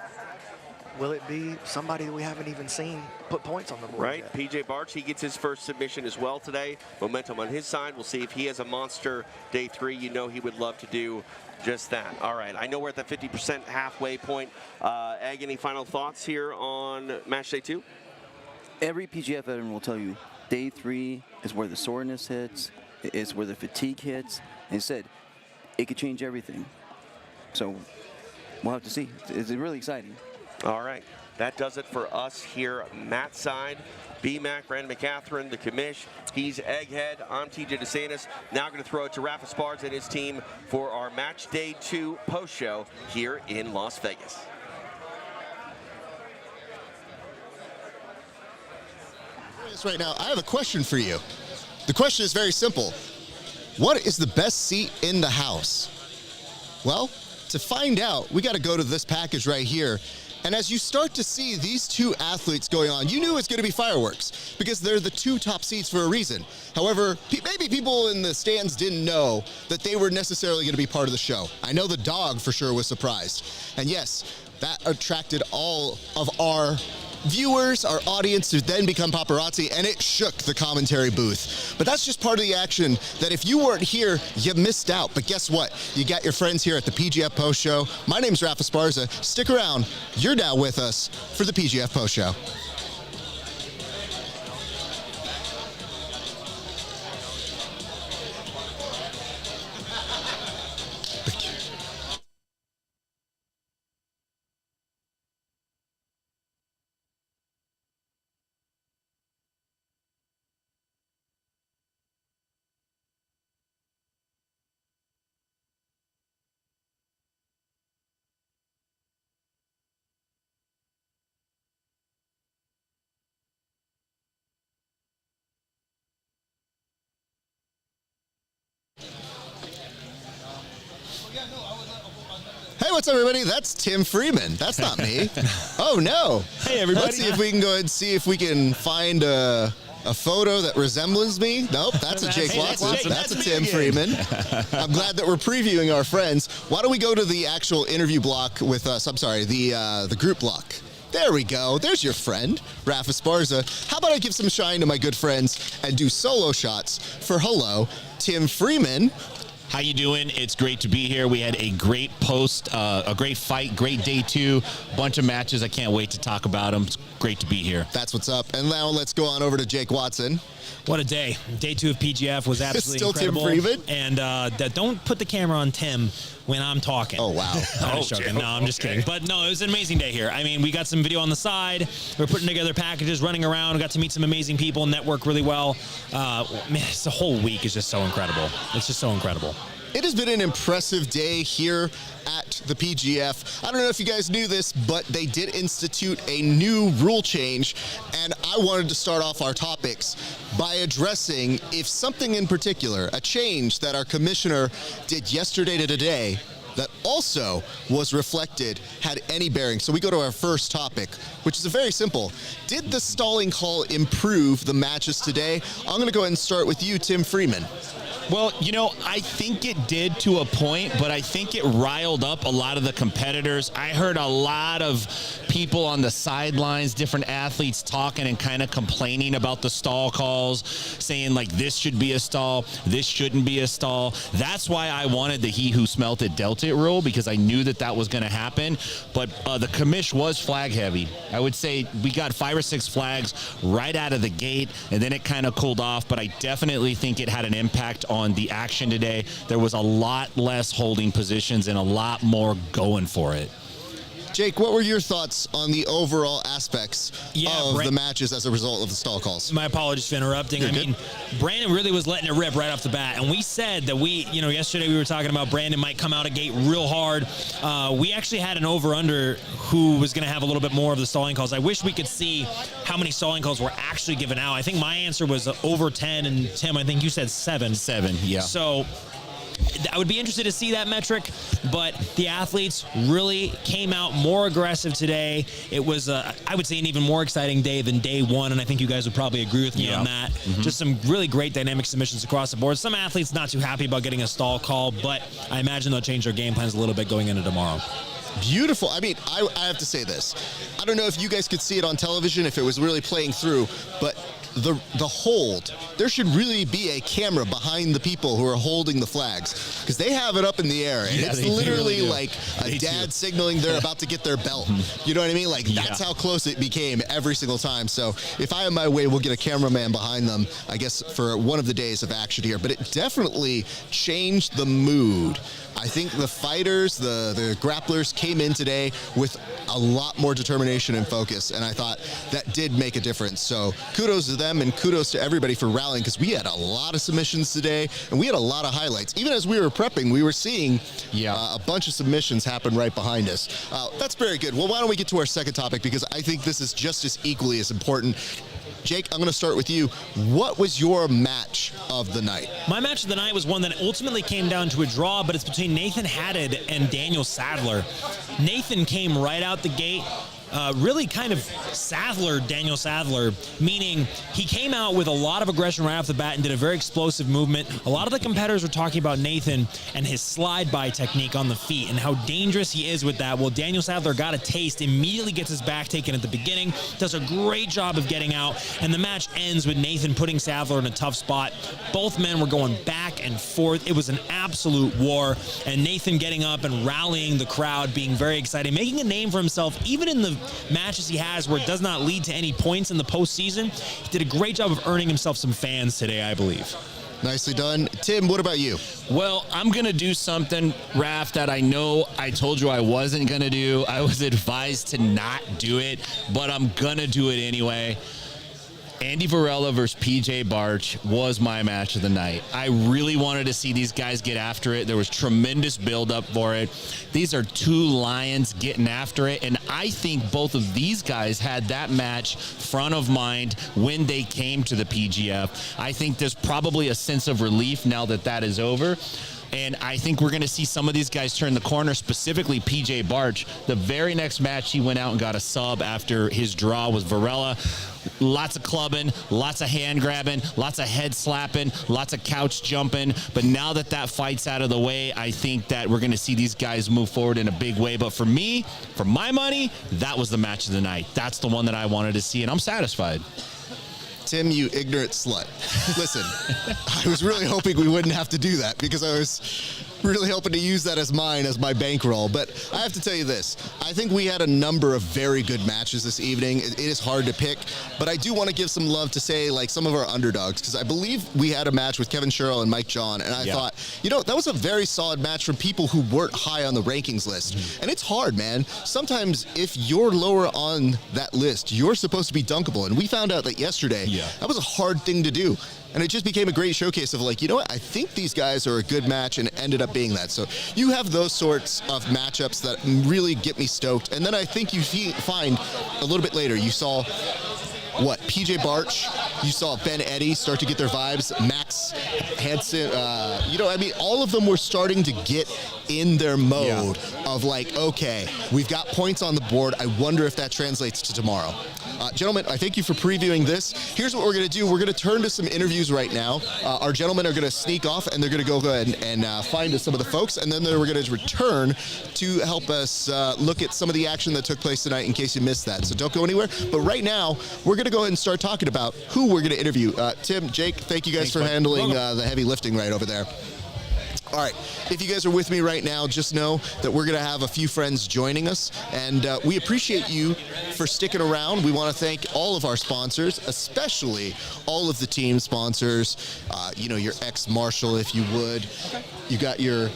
will it be somebody that we haven't even seen put points on the board Right, yet? PJ Barch, he gets his first submission as well today. Momentum on his side. We'll see if he has a monster day 3. You know he would love to do just that. All right, I know we're at the 50% halfway point. Egg, any final thoughts here on match day 2? Every PGF veteran will tell you day 3 is where the soreness hits, it's where the fatigue hits, and said it could change everything. So we'll have to see. It's really exciting. All right, that does it for us here. Matt's side, BMAC, Brandon McCatherine, the commish. He's Egghead. I'm TJ DeSantis. Now going to throw it to Rafa Esparza and his team for our match day 2 post show here in Las Vegas. Right now, I have a question for you. The question is very simple. What is the best seat in the house? Well, to find out, we got to go to this package right here. And as you start to see these 2 athletes going on, you knew it's going to be fireworks because they're the 2 top seeds for a reason. However, maybe people in the stands didn't know that they were necessarily going to be part of the show. I know the dog for sure was surprised. And yes, that attracted all of our viewers, our audience, to then become paparazzi, and it shook the commentary booth. But that's just part of the action that if you weren't here, you missed out. But guess what? You got your friends here at the PGF Post Show. My name's Rafa Esparza. Stick around. You're now with us for the PGF Post Show. Hey, what's up, everybody? That's Tim Freeman. That's not me. Oh, no. Hey, everybody. Let's see if we can go ahead and see if we can find a photo that resembles me. Nope, that's a Jake Watson. That's a Tim Freeman. I'm glad that we're previewing our friends. Why don't we go to the actual interview block with us? I'm sorry, the group block. There we go. There's your friend, Rafa Esparza. How about I give some shine to my good friends and do solo shots for hello, Tim Freeman. How you doing? It's great to be here. We had a great a great fight, great day 2, bunch of matches. I can't wait to talk about them. It's great to be here. That's what's up. And now let's go on over to Jake Watson. What a day. Day 2 of PGF was absolutely Still incredible. Tim Freeman? And don't put the camera on Tim when I'm talking. Oh, wow. I'm just joking. No, I'm just kidding. But no, it was an amazing day here. I mean, we got some video on the side. We're putting together packages, running around. We got to meet some amazing people, network really well. Man, the whole week is just so incredible. It's just so incredible. It has been an impressive day here at the PGF. I don't know if you guys knew this, but they did institute a new rule change, and I wanted to start off our topics by addressing if something in particular, a change that our commissioner did yesterday to today that also was reflected, had any bearing. So we go to our first topic, which is a very simple. Did the stalling call improve the matches today? I'm going to go ahead and start with you, Tim Freeman. Well, you know, I think it did to a point, but I think it riled up a lot of the competitors. I heard a lot of people on the sidelines, different athletes talking and kind of complaining about the stall calls, saying like this should be a stall, this shouldn't be a stall. That's why I wanted the he who smelt it dealt it rule, because I knew that that was going to happen. But the commish was flag heavy. I would say we got 5 or 6 flags right out of the gate, and then it kind of cooled off. But I definitely think it had an impact on the action today. There was a lot less holding positions and a lot more going for it. Jake, what were your thoughts on the overall aspects of the matches as a result of the stall calls? My apologies for interrupting. Mean, Brandon really was letting it rip right off the bat. And we said that yesterday we were talking about Brandon might come out a gate real hard. We actually had an over-under who was going to have a little bit more of the stalling calls. I wish we could see how many stalling calls were actually given out. I think my answer was over 10, and Tim, I think you said 7. 7, yeah. So I would be interested to see that metric, but the athletes really came out more aggressive today. It was, I would say, an even more exciting day than day 1, and I think you guys would probably agree with me on that. Mm-hmm. Just some really great dynamic submissions across the board. Some athletes not too happy about getting a stall call, but I imagine they'll change their game plans a little bit going into tomorrow. Beautiful. I mean, I have to say this. I don't know if you guys could see it on television, if it was really playing through, but the hold, there should really be a camera behind the people who are holding the flags, because they have it up in the air, and it's literally like a dad signaling they're about to get their belt. You know what I mean? Like, that's how close it became every single time. So if I have my way, we'll get a cameraman behind them, I guess, for one of the days of action here. But it definitely changed the mood. I think the fighters, the grapplers came in today with a lot more determination and focus, and I thought that did make a difference. So kudos to them and kudos to everybody for rallying, because we had a lot of submissions today and we had a lot of highlights. Even as we were prepping, we were seeing a bunch of submissions happen right behind us. That's very good. Well, why don't we get to our second topic, because I think this is just as equally as important. Jake, I'm going to start with you. What was your match of the night? My match of the night was one that ultimately came down to a draw, but it's between Nathan Haddad and Daniel Sathler. Nathan came right out the gate. Really kind of Daniel Sathler, meaning he came out with a lot of aggression right off the bat and did a very explosive movement. A lot of the competitors were talking about Nathan and his slide-by technique on the feet and how dangerous he is with that. Well, Daniel Sathler got a taste, immediately gets his back taken at the beginning, does a great job of getting out, and the match ends with Nathan putting Sathler in a tough spot. Both men were going back and forth. It was an absolute war, and Nathan getting up and rallying the crowd, being very excited, making a name for himself, even in the matches he has where it does not lead to any points in the postseason. He did a great job of earning himself some fans today, I believe. Nicely done. Tim, what about you? Well, I'm going to do something, Raph, that I know I told you I wasn't going to do. I was advised to not do it, but I'm going to do it anyway. Andy Varela versus PJ Barch was my match of the night. I really wanted to see these guys get after it. There was tremendous build-up for it. These are 2 lions getting after it, and I think both of these guys had that match front of mind when they came to the PGF. I think there's probably a sense of relief now that that is over. And I think we're going to see some of these guys turn the corner, specifically PJ Barch. The very next match, he went out and got a sub after his draw with Varela. Lots of clubbing, lots of hand grabbing, lots of head slapping, lots of couch jumping. But now that that fight's out of the way, I think that we're going to see these guys move forward in a big way. But for me, for my money, that was the match of the night. That's the one that I wanted to see, and I'm satisfied. Tim, you ignorant slut. Listen, I was really hoping we wouldn't have to do that because I was really hoping to use that as my bankroll. But I have to tell you this. I think we had a number of very good matches this evening. It is hard to pick, but I do want to give some love to, say, like some of our underdogs, because I believe we had a match with Kevin Sherrill and Mike John, and I thought, that was a very solid match from people who weren't high on the rankings list. And it's hard, man. Sometimes if you're lower on that list, you're supposed to be dunkable. And we found out that yesterday, that was a hard thing to do. And it just became a great showcase of like, you know what, I think these guys are a good match, and it ended up being that. So you have those sorts of matchups that really get me stoked. And then I think you find a little bit later, you saw PJ Barch, you saw Ben Eddy start to get their vibes, Max Hanson, all of them were starting to get in their mode of like, okay, we've got points on the board. I wonder if that translates to tomorrow. Gentlemen, I thank you for previewing this. Here's what we're going to do. We're going to turn to some interviews right now. Our gentlemen are going to sneak off, and they're going to go ahead and find us some of the folks, and then we're going to return to help us look at some of the action that took place tonight in case you missed that. So don't go anywhere. But right now, we're going to go ahead and start talking about who we're going to interview. Tim, Jake, thank you guys for handling the heavy lifting right over there. All right, if you guys are with me right now, just know that we're going to have a few friends joining us, and we appreciate you for sticking around. We want to thank all of our sponsors, especially all of the team sponsors. Your ex-Marshall, if you would. You got your...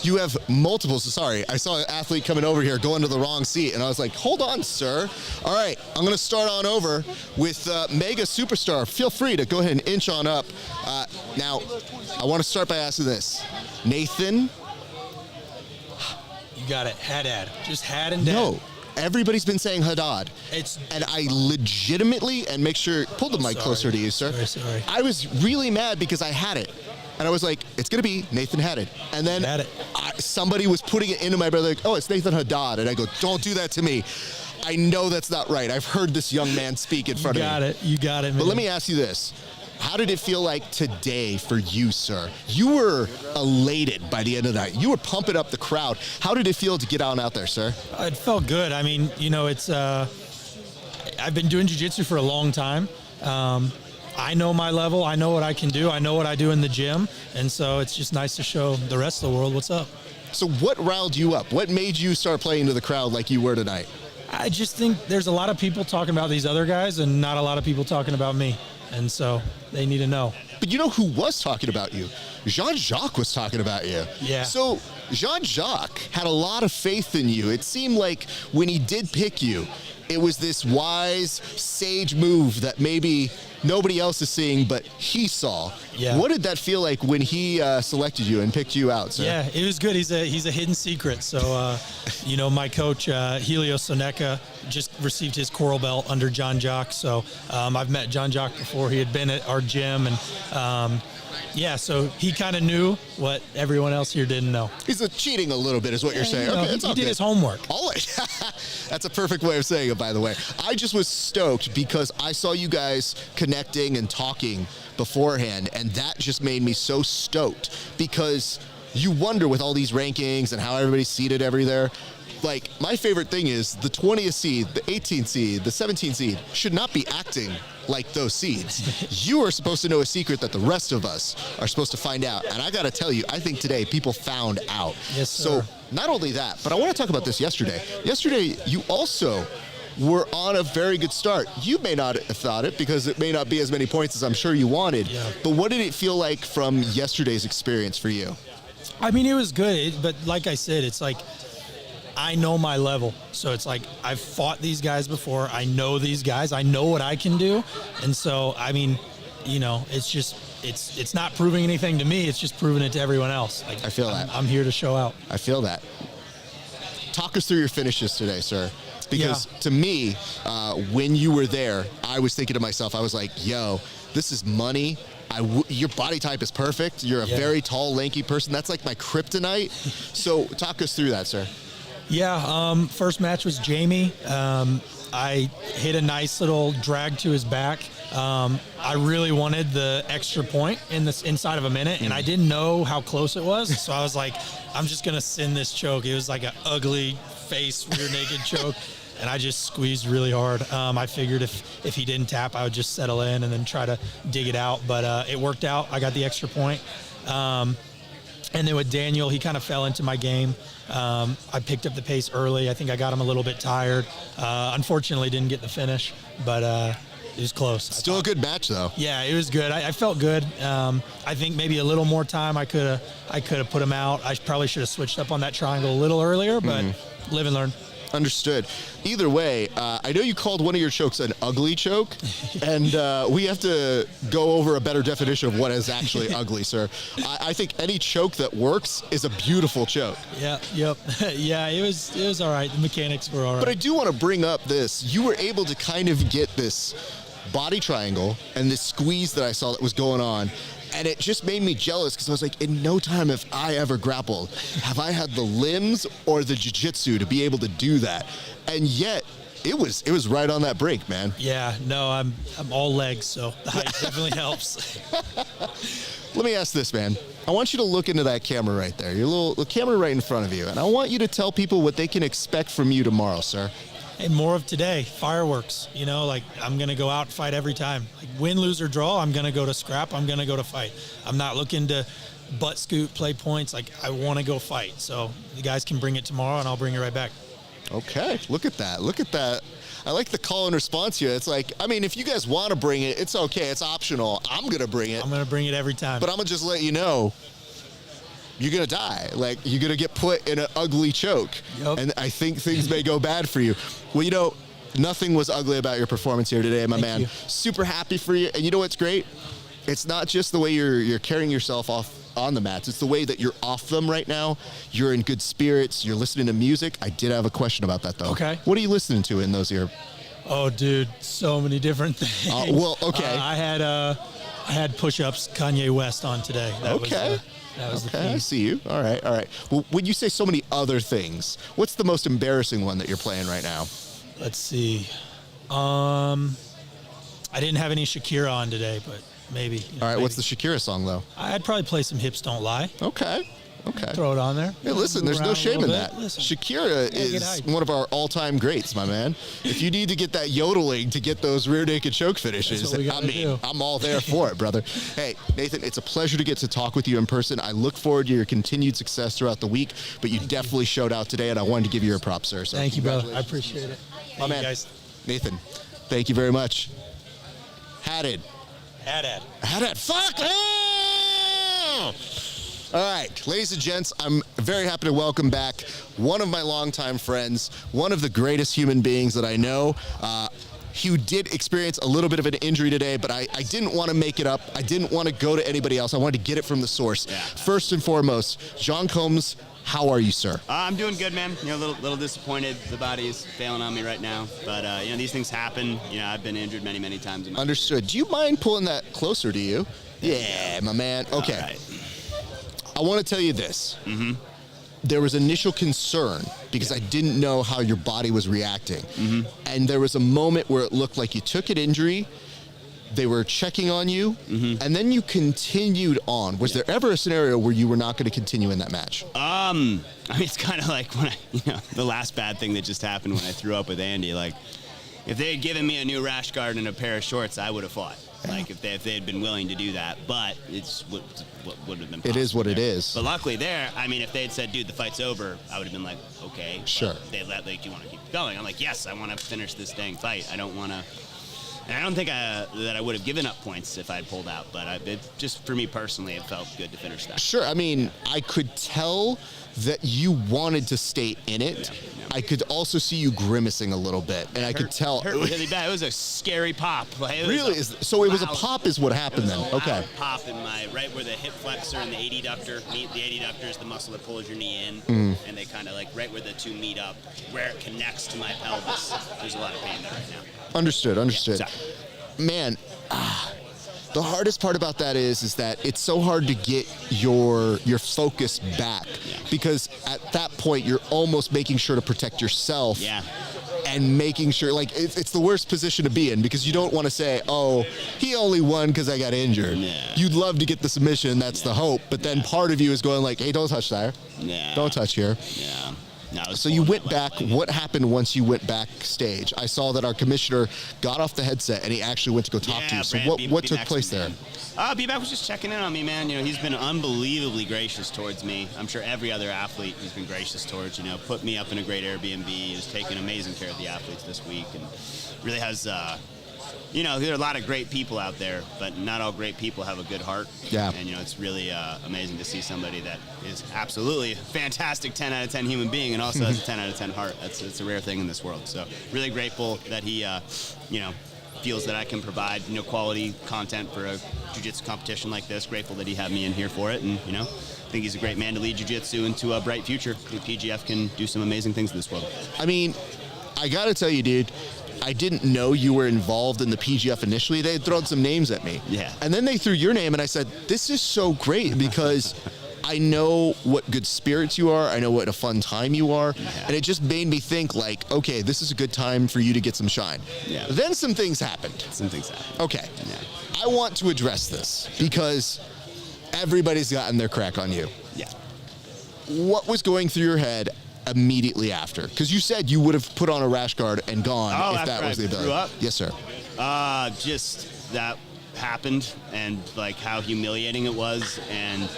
You have multiples. Sorry, I saw an athlete coming over here going to the wrong seat, and I was like, hold on, sir. All right, I'm going to start on over with Mega Superstar. Feel free to go ahead and inch on up. Now, I want to start by asking this. Nathan? You got it. Haddad. Just had and dead. No. Everybody's been saying Haddad. And I legitimately, and make sure, pull the mic closer to you, sir. Sorry. I was really mad because I had it. And I was like, it's going to be Nathan Haddad. And then somebody was putting it into my brother, like, oh, it's Nathan Haddad. And I go, don't do that to me. I know that's not right. I've heard this young man speak in front of me. You got it, man. But let me ask you this. How did it feel like today for you, sir? You were elated by the end of the night. You were pumping up the crowd. How did it feel to get out there, sir? It felt good. I mean, it's I've been doing jiu-jitsu for a long time. I know my level. I know what I can do. I know what I do in the gym. And so it's just nice to show the rest of the world what's up. So what riled you up? What made you start playing to the crowd like you were tonight? I just think there's a lot of people talking about these other guys and not a lot of people talking about me. And so they need to know. But you know who was talking about you? Jean-Jacques was talking about you. Yeah. So Jean-Jacques had a lot of faith in you. It seemed like when he did pick you, it was this wise, sage move that maybe nobody else is seeing, but he saw. Yeah. What did that feel like when he selected you and picked you out, sir? Yeah, it was good. He's a hidden secret. So, my coach, Helio Soneca, just received his coral belt under Jean-Jacques. So I've met Jean-Jacques before. He had been at our gym, and so he kind of knew what everyone else here didn't know. He's cheating a little bit is what you're saying. Okay, he did his homework. That's a perfect way of saying it, by the way. I just was stoked because I saw you guys connecting and talking beforehand, and that just made me so stoked because you wonder with all these rankings and how everybody's seated everywhere. Like, my favorite thing is the 20th seed, the 18th seed, the 17th seed should not be acting like those seeds. You are supposed to know a secret that the rest of us are supposed to find out. And I got to tell you, I think today people found out. Yes, sir. So not only that, but I want to talk about this yesterday. Yesterday, you also were on a very good start. You may not have thought it because it may not be as many points as I'm sure you wanted. Yeah. But what did it feel like from yesterday's experience for you? I mean, it was good. But like I said, it's like, I know my level. So it's like, I've fought these guys before. I know these guys. I know what I can do. And so, I mean, it's just, it's not proving anything to me. It's just proving it to everyone else. Like, I feel that. I'm here to show out. I feel that. Talk us through your finishes today, sir. Because to me, when you were there, I was thinking to myself, I was like, yo, this is money. Your body type is perfect. You're a very tall, lanky person. That's like my kryptonite. So talk us through that, sir. Yeah, first match was Jamie. I hit a nice little drag to his back. I really wanted the extra point inside of a minute, and I didn't know how close it was. So I was like, I'm just going to send this choke. It was like an ugly face, rear naked choke. and I just squeezed really hard. I figured if he didn't tap, I would just settle in and then try to dig it out, but it worked out. I got the extra point. And then with Daniel, he kind of fell into my game. I picked up the pace early. I think I got him a little bit tired. Unfortunately, didn't get the finish, but it was close. Still a good match, though. Yeah, it was good. I felt good. I think maybe a little more time I could have put him out. I probably should have switched up on that triangle a little earlier, but live and learn. Understood. Either way, I know you called one of your chokes an ugly choke, and we have to go over a better definition of what is actually ugly, sir. I think any choke that works is a beautiful choke. Yeah, yep. Yeah, it was all right. The mechanics were all right. But I do want to bring up this. You were able to kind of get this body triangle and this squeeze that I saw that was going on. And it just made me jealous because I was like, in no time have I ever grappled. Have I had the limbs or the jiu-jitsu to be able to do that? And yet, it was right on that break, man. Yeah, no, I'm all legs, so the height definitely helps. Let me ask this, man. I want you to look into that camera right there. Your little camera right in front of you. And I want you to tell people what they can expect from you tomorrow, sir. Hey, more of today, fireworks. You know, like I'm going to go out and fight every time. Like win, lose, or draw, I'm going to go to scrap. I'm going to go to fight. I'm not looking to butt scoot, play points. Like I want to go fight. So you guys can bring it tomorrow and I'll bring it right back. Okay, look at that. Look at that. I like the call and response here. It's like, I mean, if you guys want to bring it, it's okay. It's optional. I'm going to bring it. I'm going to bring it every time. But I'm going to just let you know, you're going to die. Like, you're going to get put in an ugly choke. Yep. And I think things may go bad for you. Well, you know, nothing was ugly about your performance here today, my man. Super happy for you. And you know what's great? It's not just the way you're carrying yourself off on the mats. It's the way that you're off them right now. You're in good spirits. You're listening to music. I did have a question about that, though. Okay. What are you listening to in those ear? Oh, dude, so many different things. Well, okay. I had push-ups Kanye West on today. That was the theme. I see you. All right. Well, when you say so many other things, what's the most embarrassing one that you're playing right now? Let's see. I didn't have any Shakira on today, but maybe. All right. What's the Shakira song, though? I'd probably play some Hips Don't Lie. Okay. Throw it on there. Hey, listen, there's no shame in that. Shakira is one of our all-time greats, my man. If you need to get that yodeling to get those rear naked choke finishes, I'm all there for it, brother. Hey, Nathan, it's a pleasure to get to talk with you in person. I look forward to your continued success throughout the week, but you definitely showed out today, and I wanted to give you your props, sir. So thank you, brother. I appreciate it. My man, guys. Nathan, thank you very much. Haddad. Fuck! Oh! All right, ladies and gents, I'm very happy to welcome back one of my longtime friends, one of the greatest human beings that I know. He did experience a little bit of an injury today, but I didn't want to make it up. I didn't want to go to anybody else. I wanted to get it from the source. Yeah. First and foremost, John Combs, how are you, sir? I'm doing good, man. You know, a little disappointed. The body is failing on me right now, but you know, these things happen. You know, I've been injured many, many times. In my Understood. Do you mind pulling that closer to you? Yeah, my man. Okay. All right. I want to tell you this. There was initial concern because I didn't know how your body was reacting. And there was a moment where it looked like you took an injury, they were checking on you, and then you continued on. Was there ever a scenario where you were not going to continue in that match? I mean, it's kind of like when the last bad thing that just happened when I threw up with Andy. Like, if they had given me a new rash guard and a pair of shorts, I would have fought. Like, if they had been willing to do that. But it's what would have been possible. It is what it is. But luckily there, I mean, if they had said, dude, the fight's over, I would have been like, okay. Sure. They let, like, do you want to keep going? I'm like, yes, I want to finish this dang fight. I don't want to. And I don't think that I would have given up points if I'd pulled out. But just for me personally, it felt good to finish that. Sure. I mean, I could tell that you wanted to stay in it. Yeah. I could also see you grimacing a little bit, and I could tell. It hurt really bad. It was a scary pop. Like, really? So it was a pop is what happened then? Okay. Pop in my right where the hip flexor and the adductor meet. The adductor is the muscle that pulls your knee in, and they kind of like right where the two meet up, where it connects to my pelvis. There's a lot of pain there right now. Understood. Yeah, man, the hardest part about that is that it's so hard to get your focus back because at that point you're almost making sure to protect yourself and making sure, like, it's the worst position to be in because you don't want to say, oh, he only won because I got injured. You'd love to get the submission, that's the hope, but then part of you is going like, hey, don't touch there. Don't touch here. No, so you went back. What happened once you went backstage? I saw that our commissioner got off the headset and he actually went to go talk to you. So what took place there? B-Back was just checking in on me, man. You know, he's been unbelievably gracious towards me. I'm sure every other athlete he's been gracious towards. You know, put me up in a great Airbnb. He's taken amazing care of the athletes this week, and really has. You know, there are a lot of great people out there, but not all great people have a good heart. Yeah. And, you know, it's really amazing to see somebody that is absolutely a fantastic 10 out of 10 human being and also has a 10 out of 10 heart. It's a rare thing in this world. So really grateful that he, you know, feels that I can provide, you know, quality content for a jiu-jitsu competition like this. Grateful that he had me in here for it. And, you know, I think he's a great man to lead jiu-jitsu into a bright future. I think PGF can do some amazing things in this world. I mean, I got to tell you, dude, I didn't know you were involved in the PGF initially. They had thrown some names at me. Yeah. And then they threw your name, and I said, this is so great because I know what good spirits you are. I know what a fun time you are. Yeah. And it just made me think, like, okay, this is a good time for you to get some shine. Yeah. Then some things happened. Okay. Yeah. I want to address this because everybody's gotten their crack on you. Yeah. What was going through your head immediately after? Because you said you would have put on a rash guard and gone if that was the ability. Threw up? Yes, sir. Just that happened and like how humiliating it was, and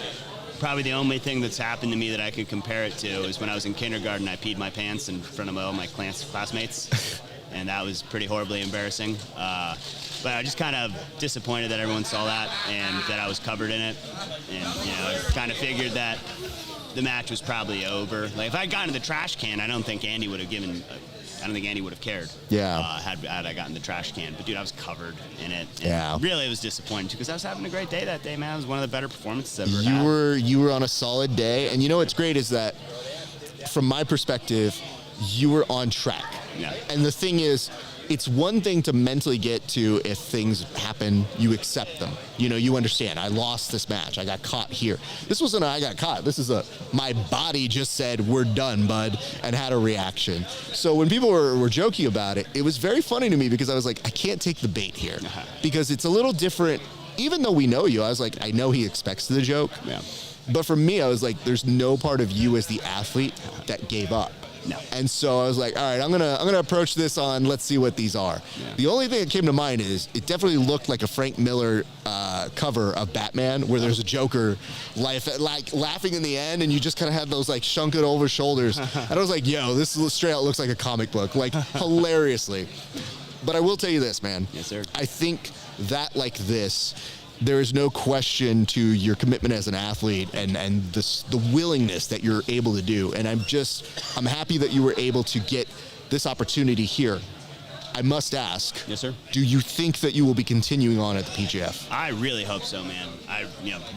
probably the only thing that's happened to me that I could compare it to is when I was in kindergarten. I peed my pants in front of all my classmates, and that was pretty horribly embarrassing. But I was just kind of disappointed that everyone saw that and that I was covered in it, and you know, kind of figured that the match was probably over. Like if I'd gotten in the trash can, I don't think Andy would have cared. Yeah. Had I gotten the trash can. But dude, I was covered in it. And yeah. Really, it was disappointing too because I was having a great day that day, man. It was one of the better performances I've ever had. You were on a solid day, and you know what's great is that, from my perspective, you were on track. Yeah. And the thing is, it's one thing to mentally get to if things happen, you accept them. You know, you understand, I lost this match. I got caught here. This wasn't I got caught. This is my body just said, we're done, bud, and had a reaction. So when people were joking about it, it was very funny to me because I was like, I can't take the bait here because it's a little different. Even though we know you, I was like, I know he expects the joke. Yeah. But for me, I was like, there's no part of you as the athlete that gave up. No. And so I was like, all right, I'm gonna approach this on, let's see what these are. Yeah. The only thing that came to mind is it definitely looked like a Frank Miller cover of Batman where there's a Joker laughing in the end, and you just kind of had those like shunken over shoulders. And I was like, yo, this straight out looks like a comic book, like hilariously. But I will tell you this, man. Yes, sir. I think that like this, there is no question to your commitment as an athlete and the willingness that you're able to do. And I'm happy that you were able to get this opportunity here. I must ask. Yes, sir. Do you think that you will be continuing on at the PGF? I really hope so, man. I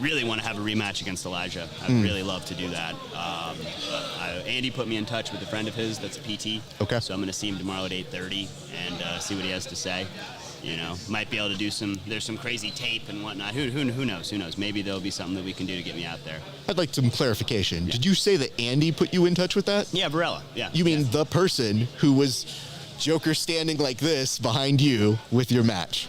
really want to have a rematch against Elijah. I'd really love to do that. Andy put me in touch with a friend of his that's a PT. Okay. So I'm going to see him tomorrow at 8:30 and see what he has to say. You know, might be able to do there's some crazy tape and whatnot. Who knows? Maybe there'll be something that we can do to get me out there. I'd like some clarification. Yeah. Did you say that Andy put you in touch with that? Yeah, Varela. Yeah. You mean the person who was Joker standing like this behind you with your match?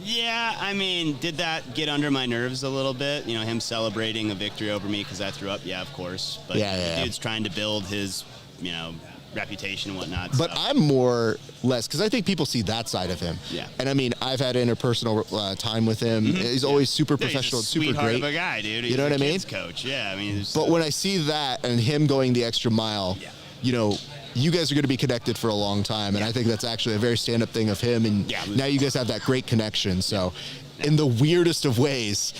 Yeah, I mean, did that get under my nerves a little bit? You know, him celebrating a victory over me because I threw up? Yeah, of course. But the dude's trying to build his, you know, reputation and whatnot. But I'm more less because I think people see that side of him. Yeah. And I mean, I've had interpersonal time with him. Mm-hmm. He's always super professional, he's a super sweetheart great. Of a guy, dude. He's you know what I mean? Kids coach. Yeah, I mean. But when I see that and him going the extra mile, you know, you guys are going to be connected for a long time, and I think that's actually a very stand-up thing of him. And now you guys have that great connection. So, in the weirdest of ways,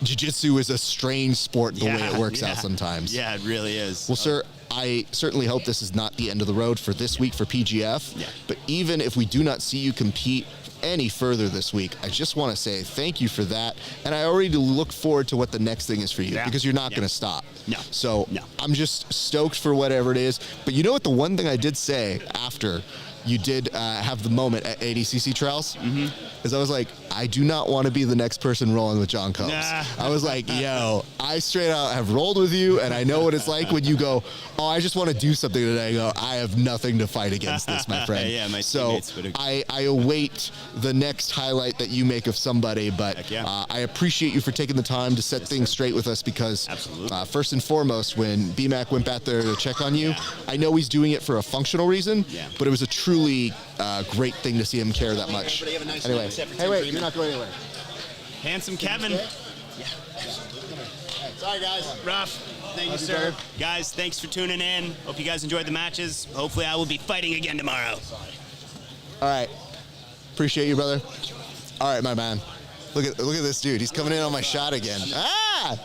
jiu-jitsu is a strange sport the way it works out sometimes. Yeah, it really is. Well, sir, I certainly hope this is not the end of the road for this week for PGF. Yeah. But even if we do not see you compete any further this week, I just want to say thank you for that. And I already look forward to what the next thing is for you because you're not going to stop. No. So I'm just stoked for whatever it is. But you know what? The one thing I did say after you did have the moment at ADCC Trials is I was like, I do not want to be the next person rolling with John Combs. Nah. I was like, yo, I straight out have rolled with you, and I know what it's like when you go, oh, I just want to do something today. I go, I have nothing to fight against this, my friend. Yeah, my so teammates would agree. I await the next highlight that you make of somebody, but I appreciate you for taking the time to set things straight with us because first and foremost, when BMAC went back there to check on you, I know he's doing it for a functional reason, but it was a truly great thing to see him care that much. Anyway, hey, wait, you're not going anywhere. Handsome Kevin. Yeah. Sorry, guys. Rough. Thank you, sir. Guys, thanks for tuning in. Hope you guys enjoyed the matches. Hopefully I will be fighting again tomorrow. All right. Appreciate you, brother. All right, my man. Look at this dude. He's coming in on my shot again. Ah!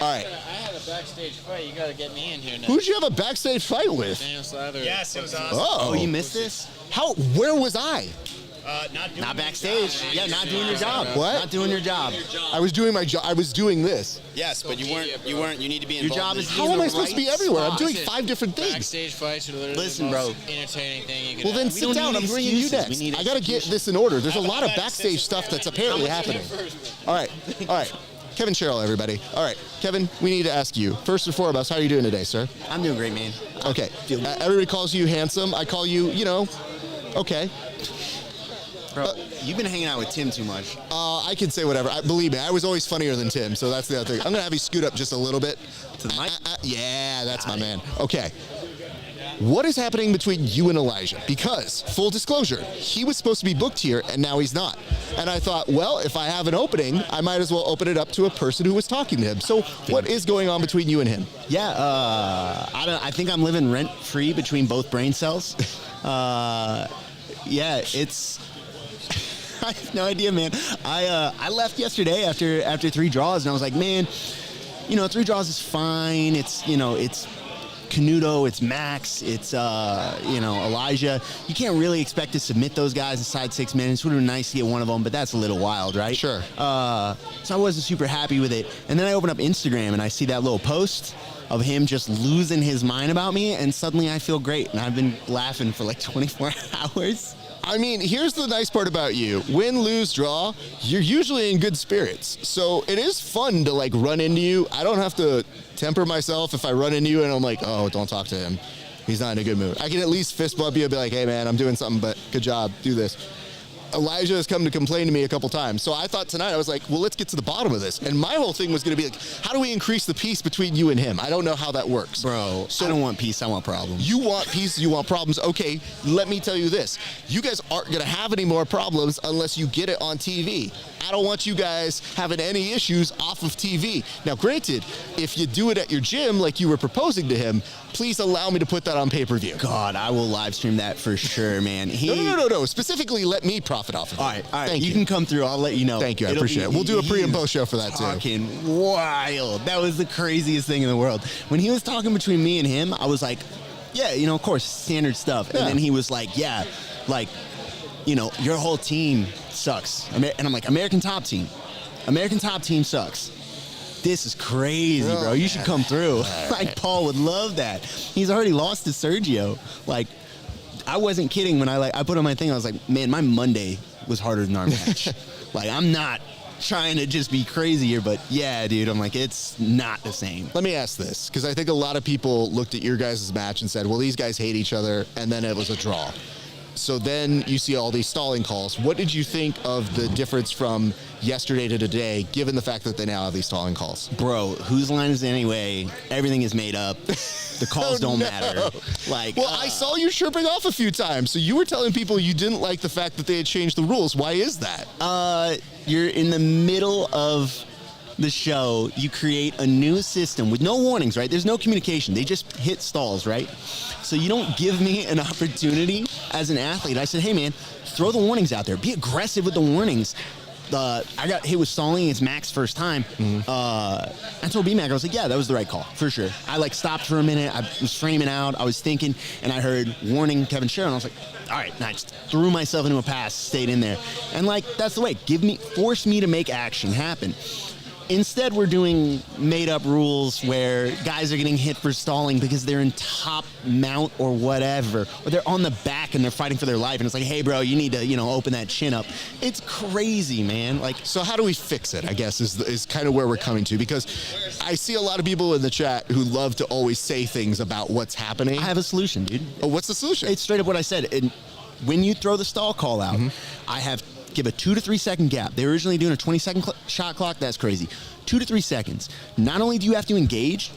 All right. I had a backstage fight. You got to get me in here now. Who did you have a backstage fight with? Daniel Sathler. Yes, it was awesome. Oh, you missed this? How? Where was I? Not backstage. Yeah, not doing your job. What? Not doing your job. I was doing my job. I was doing this. Yes, but you weren't. You need to be Your involved. job is How am I supposed to be everywhere? I'm doing 5 different things. Backstage fights are literally Listen, the most bro. entertaining thing you can Well, then have. sit down. I'm bringing you next. I got to get this in order. There's a lot of backstage stuff that's apparently happening. All right. Kevin Sherrill, everybody. All right, Kevin, we need to ask you. First and foremost, how are you doing today, sir? I'm doing great, man. Okay. Everybody calls you handsome. I call you, okay. Bro, you've been hanging out with Tim too much. I can say whatever. Believe me, I was always funnier than Tim, so that's the other thing. I'm going to have you scoot up just a little bit. To the mic? Yeah, that's my man. Okay. What is happening between you and Elijah? Because, full disclosure, he was supposed to be booked here, and now he's not. And I thought, well, if I have an opening, I might as well open it up to a person who was talking to him. So what is going on between you and him? Yeah, I think I'm living rent-free between both brain cells. Yeah, it's... I have no idea, man. I left yesterday after 3 draws, and I was like, man, 3 draws is fine. It's Canuto, it's Max, it's Elijah. You can't really expect to submit those guys inside 6 minutes. Would have been nice to get one of them, but that's a little wild, right? Sure. So I wasn't super happy with it. And then I open up Instagram and I see that little post of him just losing his mind about me, and suddenly I feel great. And I've been laughing for like 24 hours. I mean, here's the nice part about you. Win, lose, draw, you're usually in good spirits. So it is fun to, run into you. I don't have to temper myself if I run into you and I'm like, oh, don't talk to him. He's not in a good mood. I can at least fist bump you and be like, hey, man, I'm doing something, but good job. Do this. Elijah has come to complain to me a couple times. So I thought tonight, I was like, well, let's get to the bottom of this. And my whole thing was going to be like, how do we increase the peace between you and him? I don't know how that works. Bro, so I don't want peace. I want problems. You want peace. You want problems. Okay, let me tell you this. You guys aren't going to have any more problems unless you get it on TV. I don't want you guys having any issues off of TV. Now, granted, if you do it at your gym like you were proposing to him, please allow me to put that on pay-per-view. God, I will live stream that for sure, man. No. Specifically, let me profit off of it. All right. Thank you. You can come through. I'll let you know. Thank you. I appreciate it. We'll do a pre- and post-show for that, too. Fucking wild. That was the craziest thing in the world. When he was talking between me and him, I was like, yeah, of course, standard stuff. And then he was like, yeah, your whole team sucks. And I'm like, American top team sucks. This is crazy, bro. You should come through. Paul would love that. He's already lost to Sergio. I wasn't kidding when I put on my thing. I was like, man, my Monday was harder than our match. I'm not trying to just be crazy here, but yeah, dude, I'm like, it's not the same. Let me ask this, because I think a lot of people looked at your guys' match and said, well, these guys hate each other, and then it was a draw. So then you see all these stalling calls. What did you think of the difference from yesterday to today, given the fact that they now have these stalling calls? Bro, whose line is it anyway? Everything is made up. The calls don't matter. I saw you chirping off a few times. So you were telling people you didn't like the fact that they had changed the rules. Why is that? You're in the middle of the show. You create a new system with no warnings, right? There's no communication. They just hit stalls, right? So you don't give me an opportunity as an athlete. I said, hey, man, throw the warnings out there. Be aggressive with the warnings. I got hit with stalling. It's Mac's first time. I told B-Mac, I was like, yeah, that was the right call, for sure. I stopped for a minute. I was framing out. I was thinking, and I heard warning Kevin Sherrill. And I was like, all right. And I just threw myself into a pass, stayed in there. And that's the way. Force me to make action happen. Instead, we're doing made-up rules where guys are getting hit for stalling because they're in top mount or whatever, or they're on the back and they're fighting for their life, and it's like, hey, bro, you need to, open that chin up. It's crazy, man. Like, so how do we fix it, I guess, is kind of where we're coming to, because I see a lot of people in the chat who love to always say things about what's happening. I have a solution, dude. Oh, what's the solution? It's straight up what I said. And when you throw the stall call out, give a 2 to 3 second gap. They're originally doing a 20-second shot clock. That's crazy. 2 to 3 seconds. Not only do you have to engage,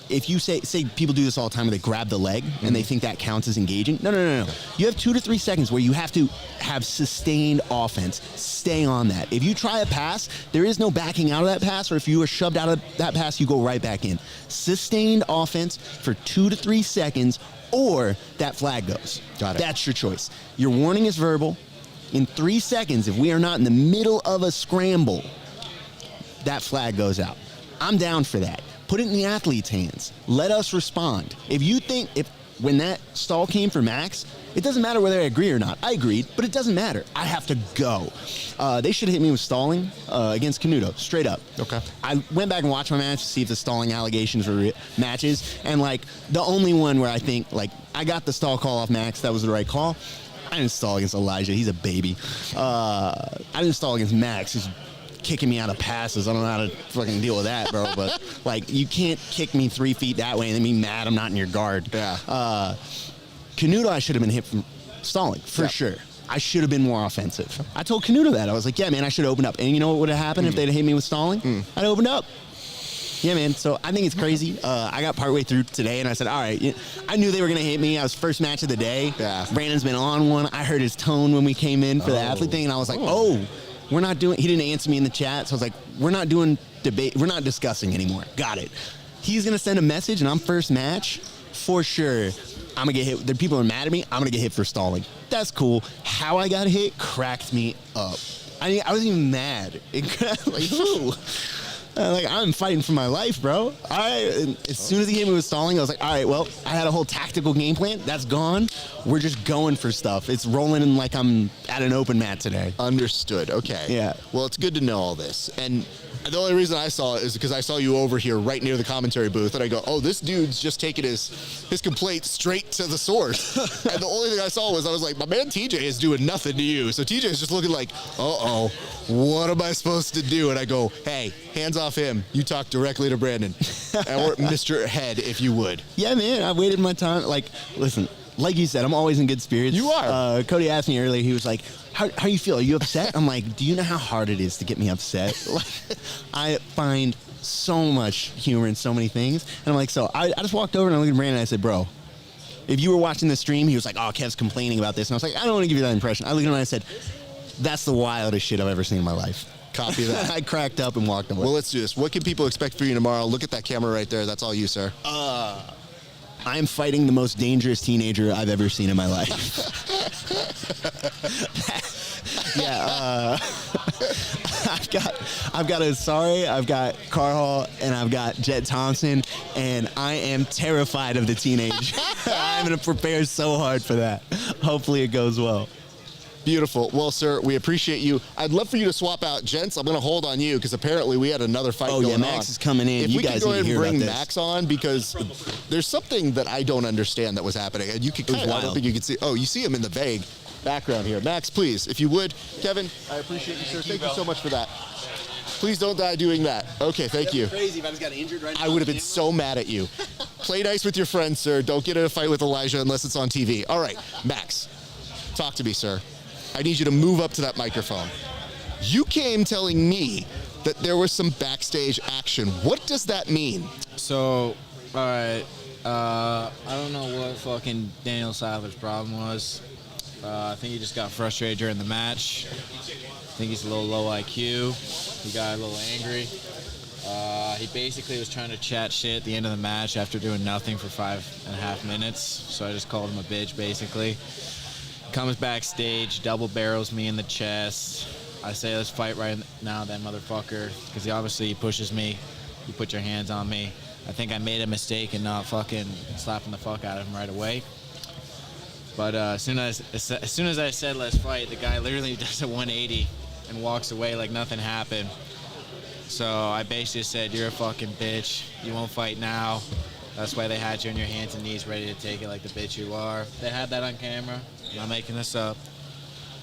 if you say people do this all the time where they grab the leg and they think that counts as engaging. No. You have 2 to 3 seconds where you have to have sustained offense. Stay on that. If you try a pass, there is no backing out of that pass, or if you are shoved out of that pass, you go right back in. Sustained offense for 2 to 3 seconds, or that flag goes. Got it. That's your choice. Your warning is verbal. In 3 seconds, if we are not in the middle of a scramble, that flag goes out. I'm down for that. Put it in the athlete's hands. Let us respond. If you think, when that stall came for Max, it doesn't matter whether I agree or not. I agreed, but it doesn't matter. I have to go. They should have hit me with stalling against Canuto, straight up. Okay. I went back and watched my match to see if the stalling allegations were matches, and the only one where I think I got the stall call off Max, that was the right call. I didn't stall against Elijah. He's a baby. I didn't stall against Max. He's kicking me out of passes. I don't know how to fucking deal with that, bro. But, you can't kick me 3 feet that way and then be mad I'm not in your guard. Yeah. Canuto, I should have been hit from stalling, for sure. I should have been more offensive. I told Canuto that. I was like, yeah, man, I should have opened up. And you know what would have happened if they'd hit me with stalling? I'd opened up. Yeah, man. So I think it's crazy. I got partway through today, and I said, all right. I knew they were going to hit me. I was first match of the day. Yeah. Brandon's been on one. I heard his tone when we came in for the athlete thing, and I was like, we're not doing – he didn't answer me in the chat. So I was like, we're not doing debate. We're not discussing anymore. Got it. He's going to send a message, and I'm first match. For sure, I'm going to get hit. The people are mad at me. I'm going to get hit for stalling. That's cool. How I got hit cracked me up. I wasn't even mad. Who? I'm fighting for my life, bro. All right. As soon as he hit me with stalling, I was like, all right, well, I had a whole tactical game plan. That's gone. We're just going for stuff. It's rolling in like I'm at an open mat today. Understood. Okay. Yeah. Well, it's good to know all this. And the only reason I saw it is because I saw you over here right near the commentary booth, and I go, oh, this dude's just taking his complaint straight to the source. And the only thing I saw was, I was like, my man TJ is doing nothing to you. So TJ is just looking like, uh-oh, what am I supposed to do? And I go, hey, hands off him. You talk directly to Brandon. Or Mr. Head, if you would. Yeah, man, I waited my time. Listen, like you said, I'm always in good spirits. You are. Cody asked me earlier, he was like, how you feel? Are you upset? I'm like, do you know how hard it is to get me upset? I find so much humor in so many things. And I'm like, so I just walked over and I looked at Brandon and I said, bro, if you were watching the stream, he was like, oh, Kev's complaining about this. And I was like, I don't want to give you that impression. I looked at him and I said, that's the wildest shit I've ever seen in my life. Copy that. I cracked up and walked away. Well, let's do this. What can people expect for you tomorrow? Look at that camera right there. That's all you, sir. I am fighting the most dangerous teenager I've ever seen in my life. I've got Asare, I've got Carnall, and I've got Jett Thompson, and I am terrified of the teenage. I'm going to prepare so hard for that. Hopefully it goes well. Beautiful. Well, sir, we appreciate you. I'd love for you to swap out. Gents, I'm going to hold on you because apparently we had another fight going on. Oh, yeah, Max is coming in. If you we guys could go ahead need and to hear bring about this. Max on, because there's something that I don't understand that was happening. And you could kind of, I don't think you can see. Oh, you see him in the vague background here. Max, please, if you would. Kevin, I appreciate you, sir. Thank you so much for that. Please don't die doing that. Okay, thank you. Crazy if I just got injured right now. I would have been so mad at you. Play nice with your friends, sir. Don't get in a fight with Elijah unless it's on TV. All right, Max, talk to me, sir. I need you to move up to that microphone. You came telling me that there was some backstage action. What does that mean? So, all right, I don't know what fucking Daniel Sathler's problem was. I think he just got frustrated during the match. I think he's a little low IQ. He got a little angry. He basically was trying to chat shit at the end of the match after doing nothing for 5.5 minutes. So I just called him a bitch, basically. Comes backstage, double barrels me in the chest. I say, let's fight right now, that motherfucker. Because he pushes me. You put your hands on me. I think I made a mistake in not fucking slapping the fuck out of him right away. But as soon as I said let's fight, the guy literally does a 180 and walks away like nothing happened. So I basically said, you're a fucking bitch. You won't fight now. That's why they had you on your hands and knees ready to take it like the bitch you are. They had that on camera. I'm not making this up.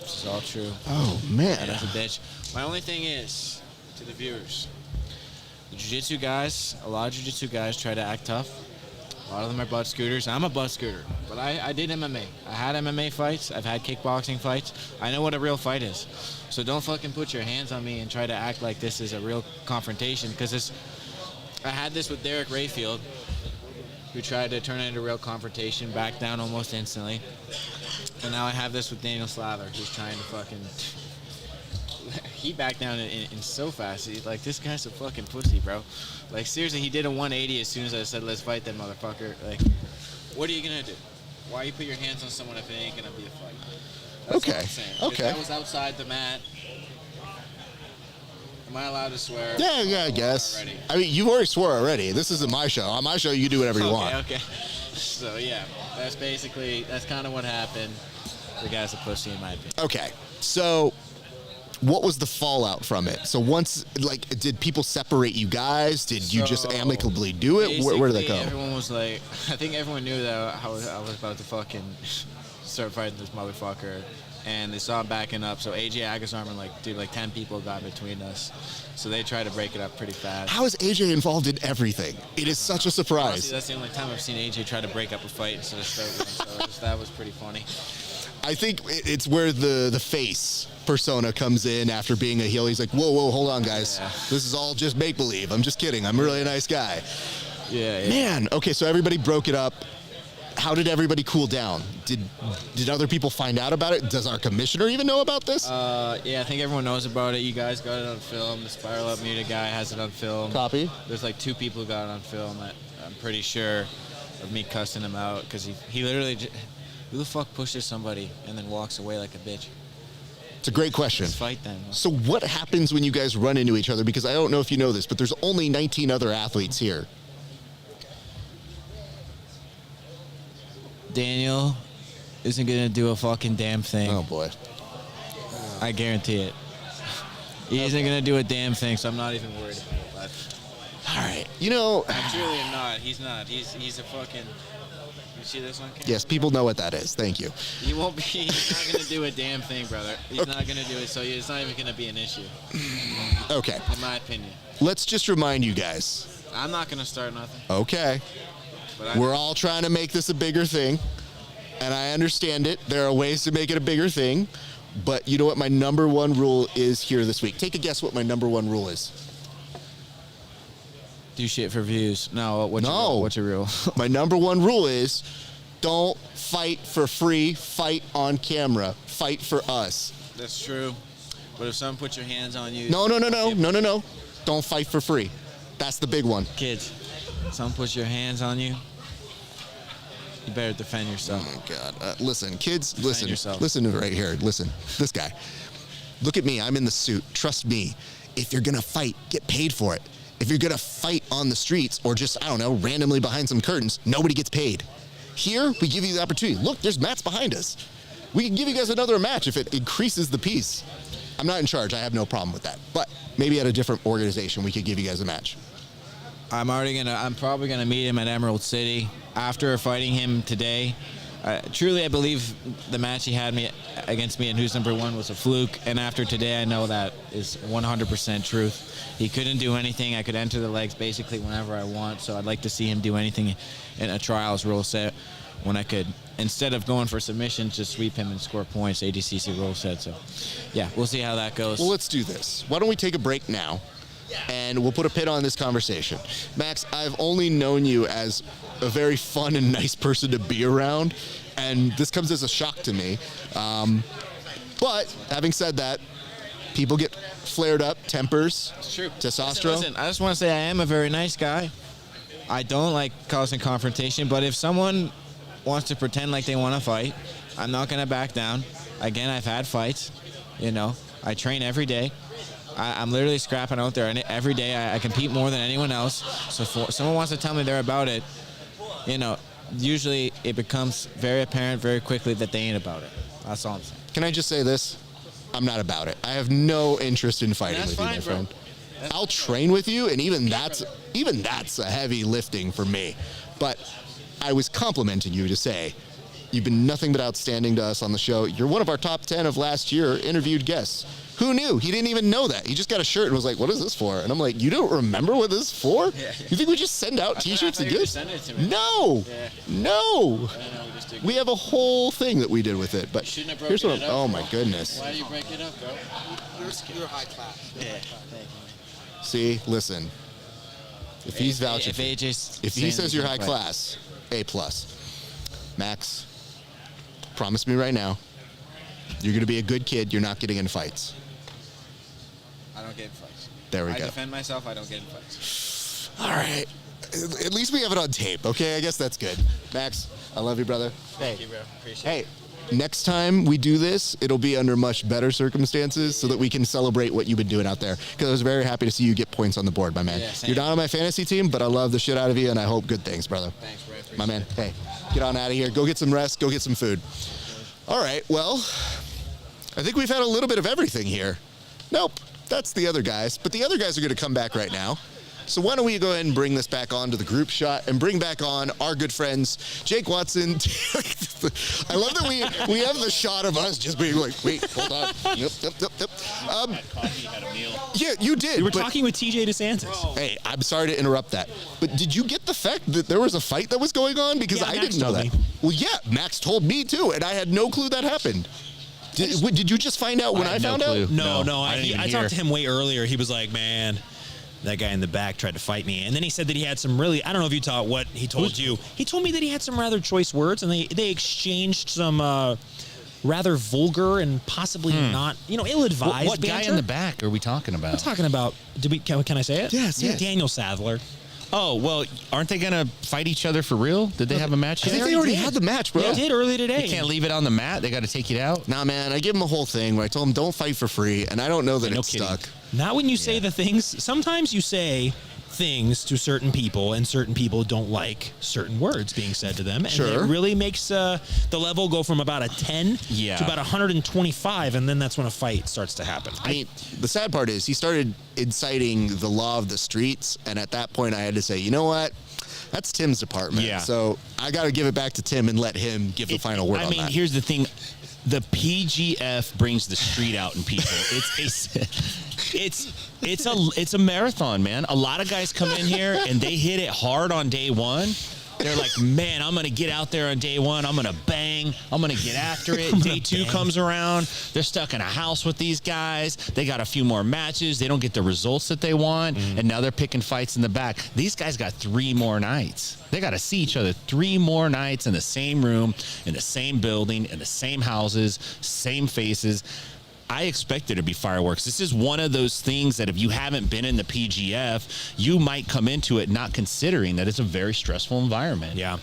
This is all true. Oh, man. That's a bitch. My only thing is, to the viewers, the jiu-jitsu guys, a lot of jiu-jitsu guys try to act tough. A lot of them are butt scooters. I'm a butt scooter, but I did MMA. I had MMA fights. I've had kickboxing fights. I know what a real fight is. So don't fucking put your hands on me and try to act like this is a real confrontation, because I had this with Derek Rayfield, who tried to turn it into a real confrontation, back down almost instantly. And now I have this with Daniel Sathler, who's trying to fucking... He backed down in so fast. He's like, this guy's a fucking pussy, bro. Like, seriously, he did a 180 as soon as I said, let's fight that motherfucker. Like, what are you going to do? Why you put your hands on someone if it ain't going to be a fight? That's Okay. what I'm saying. Okay. If that was outside the mat, am I allowed to swear? Yeah, I guess. Already? I mean, you already swore already. This isn't my show. On my show, you do whatever you want. Okay. So, yeah, that's kind of what happened. The guy's a pussy, in my opinion. Okay. So, what was the fallout from it? So once, like, did people separate you guys? Did you just amicably do it? Where did that go? Everyone was like, I think everyone knew that I was about to fucking start fighting this motherfucker. And they saw him backing up. So AJ Agazarm and, like 10 people got between us. So they tried to break it up pretty fast. How is AJ involved in everything? It is such a surprise. Honestly, that's the only time I've seen AJ try to break up a fight instead of start one. So that was pretty funny. I think it's where the face persona comes in after being a heel. He's like, whoa, hold on, guys. Yeah. This is all just make-believe. I'm just kidding. I'm really a nice guy. Yeah. Man, okay, so everybody broke it up. How did everybody cool down? Did other people find out about it? Does our commissioner even know about this? Yeah, I think everyone knows about it. You guys got it on film. The Spiral Up Muted guy has it on film. Copy. There's like 2 people who got it on film. I'm pretty sure of me cussing him out, because he literally... Who the fuck pushes somebody and then walks away like a bitch? It's a great question. Let's fight then. So what happens when you guys run into each other? Because I don't know if you know this, but there's only 19 other athletes here. Daniel isn't going to do a fucking damn thing. Oh, boy. I guarantee it. He isn't going to do a damn thing, so I'm not even worried about that. All right. You know... I truly am not. He's not. He's a fucking... You see this on camera? Yes, people know what that is. Thank you. He won't be. He's not going to do a damn thing, brother. He's not going to do it, so it's not even going to be an issue. Okay. In my opinion. Let's just remind you guys. I'm not going to start nothing. Okay. We're all trying to make this a bigger thing, and I understand it. There are ways to make it a bigger thing, but you know what my number one rule is here this week? Take a guess what my number one rule is. Do shit for views. No, what's your rule? My number one rule is don't fight for free, fight on camera. Fight for us. That's true. But if someone puts your hands on you... No. Don't fight for free. That's the big one. Kids, someone puts your hands on you, you better defend yourself. Oh, my God. Listen, kids, defend yourself. Listen right here. Listen, this guy. Look at me. I'm in the suit. Trust me. If you're going to fight, get paid for it. If you're going to fight on the streets or just, I don't know, randomly behind some curtains, nobody gets paid. Here, we give you the opportunity. Look, there's mats behind us. We can give you guys another match if it increases the piece. I'm not in charge. I have no problem with that. But maybe at a different organization, we could give you guys a match. I'm probably gonna meet him at Emerald City after fighting him today. Truly, I believe the match he had against me in Who's Number One was a fluke, and after today, I know that is 100% truth. He couldn't do anything. I could enter the legs basically whenever I want, so I'd like to see him do anything in a trials rule set when I could, instead of going for submissions, just sweep him and score points, ADCC rule set. So, yeah, we'll see how that goes. Well, let's do this. Why don't we take a break now, and we'll put a pin on this conversation. Max, I've only known you as a very fun and nice person to be around, and this comes as a shock to me. But having said that, people get flared up, tempers, It's true. testosterone. Listen, I just want to say I am a very nice guy. I don't like causing confrontation, but if someone wants to pretend like they want to fight, I'm not going to back down. Again, I've had fights. You know, I train every day. I'm literally scrapping out there, and every day I compete more than anyone else. So if someone wants to tell me they're about it, you know, usually it becomes very apparent very quickly that they ain't about it. That's all I'm saying. Can I just say this? I'm not about it. I have no interest in fighting That's with you, fine, my friend. bro. I'll train with you, and even that's a heavy lifting for me. But I was complimenting you to say, you've been nothing but outstanding to us on the show. You're one of our top 10 of last year interviewed guests. Who knew? He didn't even know that. He just got a shirt and was like, what is this for? And I'm like, you don't remember what this is for? Yeah. You think we just send out T-shirts and gifts? No. Yeah. No. We have a whole thing that we did with it. But here's what oh, my goodness. Why do you break it up, bro? You're high class. Yeah. Thank you. See, listen. If he's vouching, if he says you're high class, A+. Max, promise me right now, you're going to be a good kid. You're not getting in fights. I don't get in fights. There we go. I defend myself. I don't get in fights. All right. At least we have it on tape, okay? I guess that's good. Max, I love you, brother. Thank you, bro. Appreciate it. Hey, next time we do this, it'll be under much better circumstances so that we can celebrate what you've been doing out there. Because I was very happy to see you get points on the board, my man. Yeah, You're not on my fantasy team, but I love the shit out of you, and I hope good things, brother. Thanks, bro. My man, hey, get on out of here. Go get some rest. Go get some food. All right, well, I think we've had a little bit of everything here. Nope, that's the other guys. But the other guys are going to come back right now. So why don't we go ahead and bring this back on to the group shot and bring back on our good friends, Jake Watson. I love that we have the shot of us just being like, wait, hold on. Yep. Yeah, you did. You were talking with TJ DeSantis. Hey, I'm sorry to interrupt that. But did you get the fact that there was a fight that was going on? Because I didn't know that. Well, yeah, Max told me too, and I had no clue that happened. Did you just find out when I found out? No. I talked to him way earlier. He was like, man, that guy in the back tried to fight me. And then he said that he had some really, I don't know if you taught what he told you. He told me that he had some rather choice words, and they exchanged some rather vulgar and possibly not, ill-advised What guy banter. in the back are we talking about? I'm talking about, can I say it? Yes. Daniel Sathler. Oh, well, aren't they going to fight each other for real? Did they have a match I yet? think they already had the match, bro. They did early today. You can't leave it on the mat? They got to take it out? Nah, man, I gave him a whole thing where I told him don't fight for free, and I don't know that No it's kidding. stuck. Not when you say the things. Sometimes you say things to certain people, and certain people don't like certain words being said to them. And Sure. it really makes the level go from about a 10 to about 125, and then that's when a fight starts to happen. I mean, the sad part is he started inciting the law of the streets, and at that point I had to say, you know what? That's Tim's department. Yeah. So I got to give it back to Tim and let him give the final word on that. Here's the thing. The PGF brings the street out in people. It's a marathon, man. A lot of guys come in here and they hit it hard on day one. They're like, man, I'm going to get out there on day one. I'm going to bang. I'm going to get after it. Day two comes around. They're stuck in a house with these guys. They got a few more matches. They don't get the results that they want. And now they're picking fights in the back. These guys got 3 more nights. They got to see each other 3 more nights in the same room, in the same building, in the same houses, same faces. I expect there to be fireworks. This is one of those things that if you haven't been in the PGF, you might come into it not considering that it's a very stressful environment. Yeah.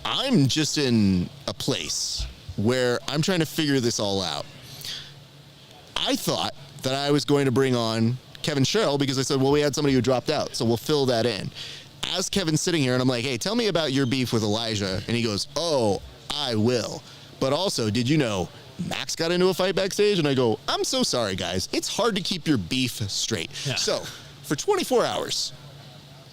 I'm just in a place where I'm trying to figure this all out. I thought that I was going to bring on Kevin Sherrill because I said, well, we had somebody who dropped out, so we'll fill that in. As Kevin's sitting here, and I'm like, hey, tell me about your beef with Elijah. And he goes, oh, I will. But also, did you know Max got into a fight backstage? And I go, I'm so sorry, guys. It's hard to keep your beef straight. Yeah. So, for 24 hours,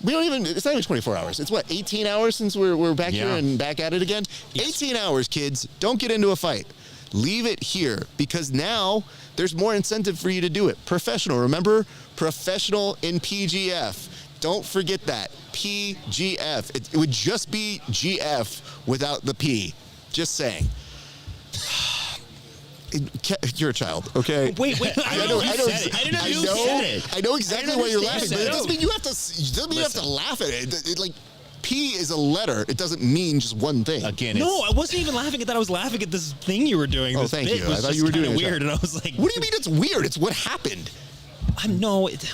it's not even 24 hours. It's what, 18 hours since we're back here and back at it again? Yes. 18 hours, kids. Don't get into a fight. Leave it here because now there's more incentive for you to do it. Professional, remember? Professional in PGF. Don't forget that. PGF. It would just be GF without the P. Just saying. You're a child, okay? Wait. I know exactly why you're laughing, but it doesn't mean you have to laugh at it. Like, P is a letter. It doesn't mean just one thing. Again, no, I wasn't even laughing at that. I was laughing at this thing you were doing. Oh, thank you. I thought you were doing weird, and I was like, what do you mean it's weird? It's what happened.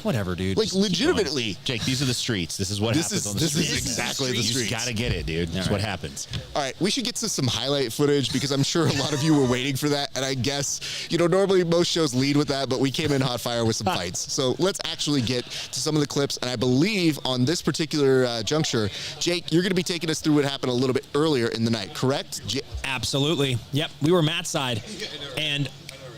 Whatever, dude. Like, legitimately. Jake, these are the streets. This is what happens on the streets. This is exactly the streets. You just got to get it, dude. That's what happens. All right, we should get to some highlight footage because I'm sure a lot of you were waiting for that. And I guess, normally most shows lead with that, but we came in hot fire with some fights. So let's actually get to some of the clips. And I believe on this particular juncture, Jake, you're going to be taking us through what happened a little bit earlier in the night, correct? Absolutely. Yep. We were mat side. And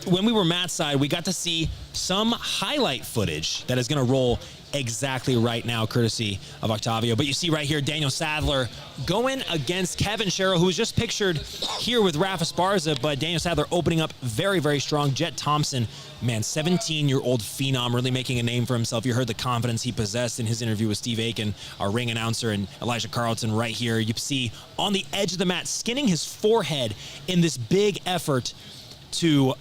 when we were mat side, we got to see some highlight footage that is going to roll exactly right now, courtesy of Octavio. But you see right here, Daniel Sathler going against Kevin Sherrill, who was just pictured here with Rafa Esparza, but Daniel Sathler opening up very, very strong. Jett Thompson, man, 17-year-old phenom, really making a name for himself. You heard the confidence he possessed in his interview with Steve Aiken, our ring announcer, and Elijah Carlton right here. You see on the edge of the mat, skinning his forehead in this big effort to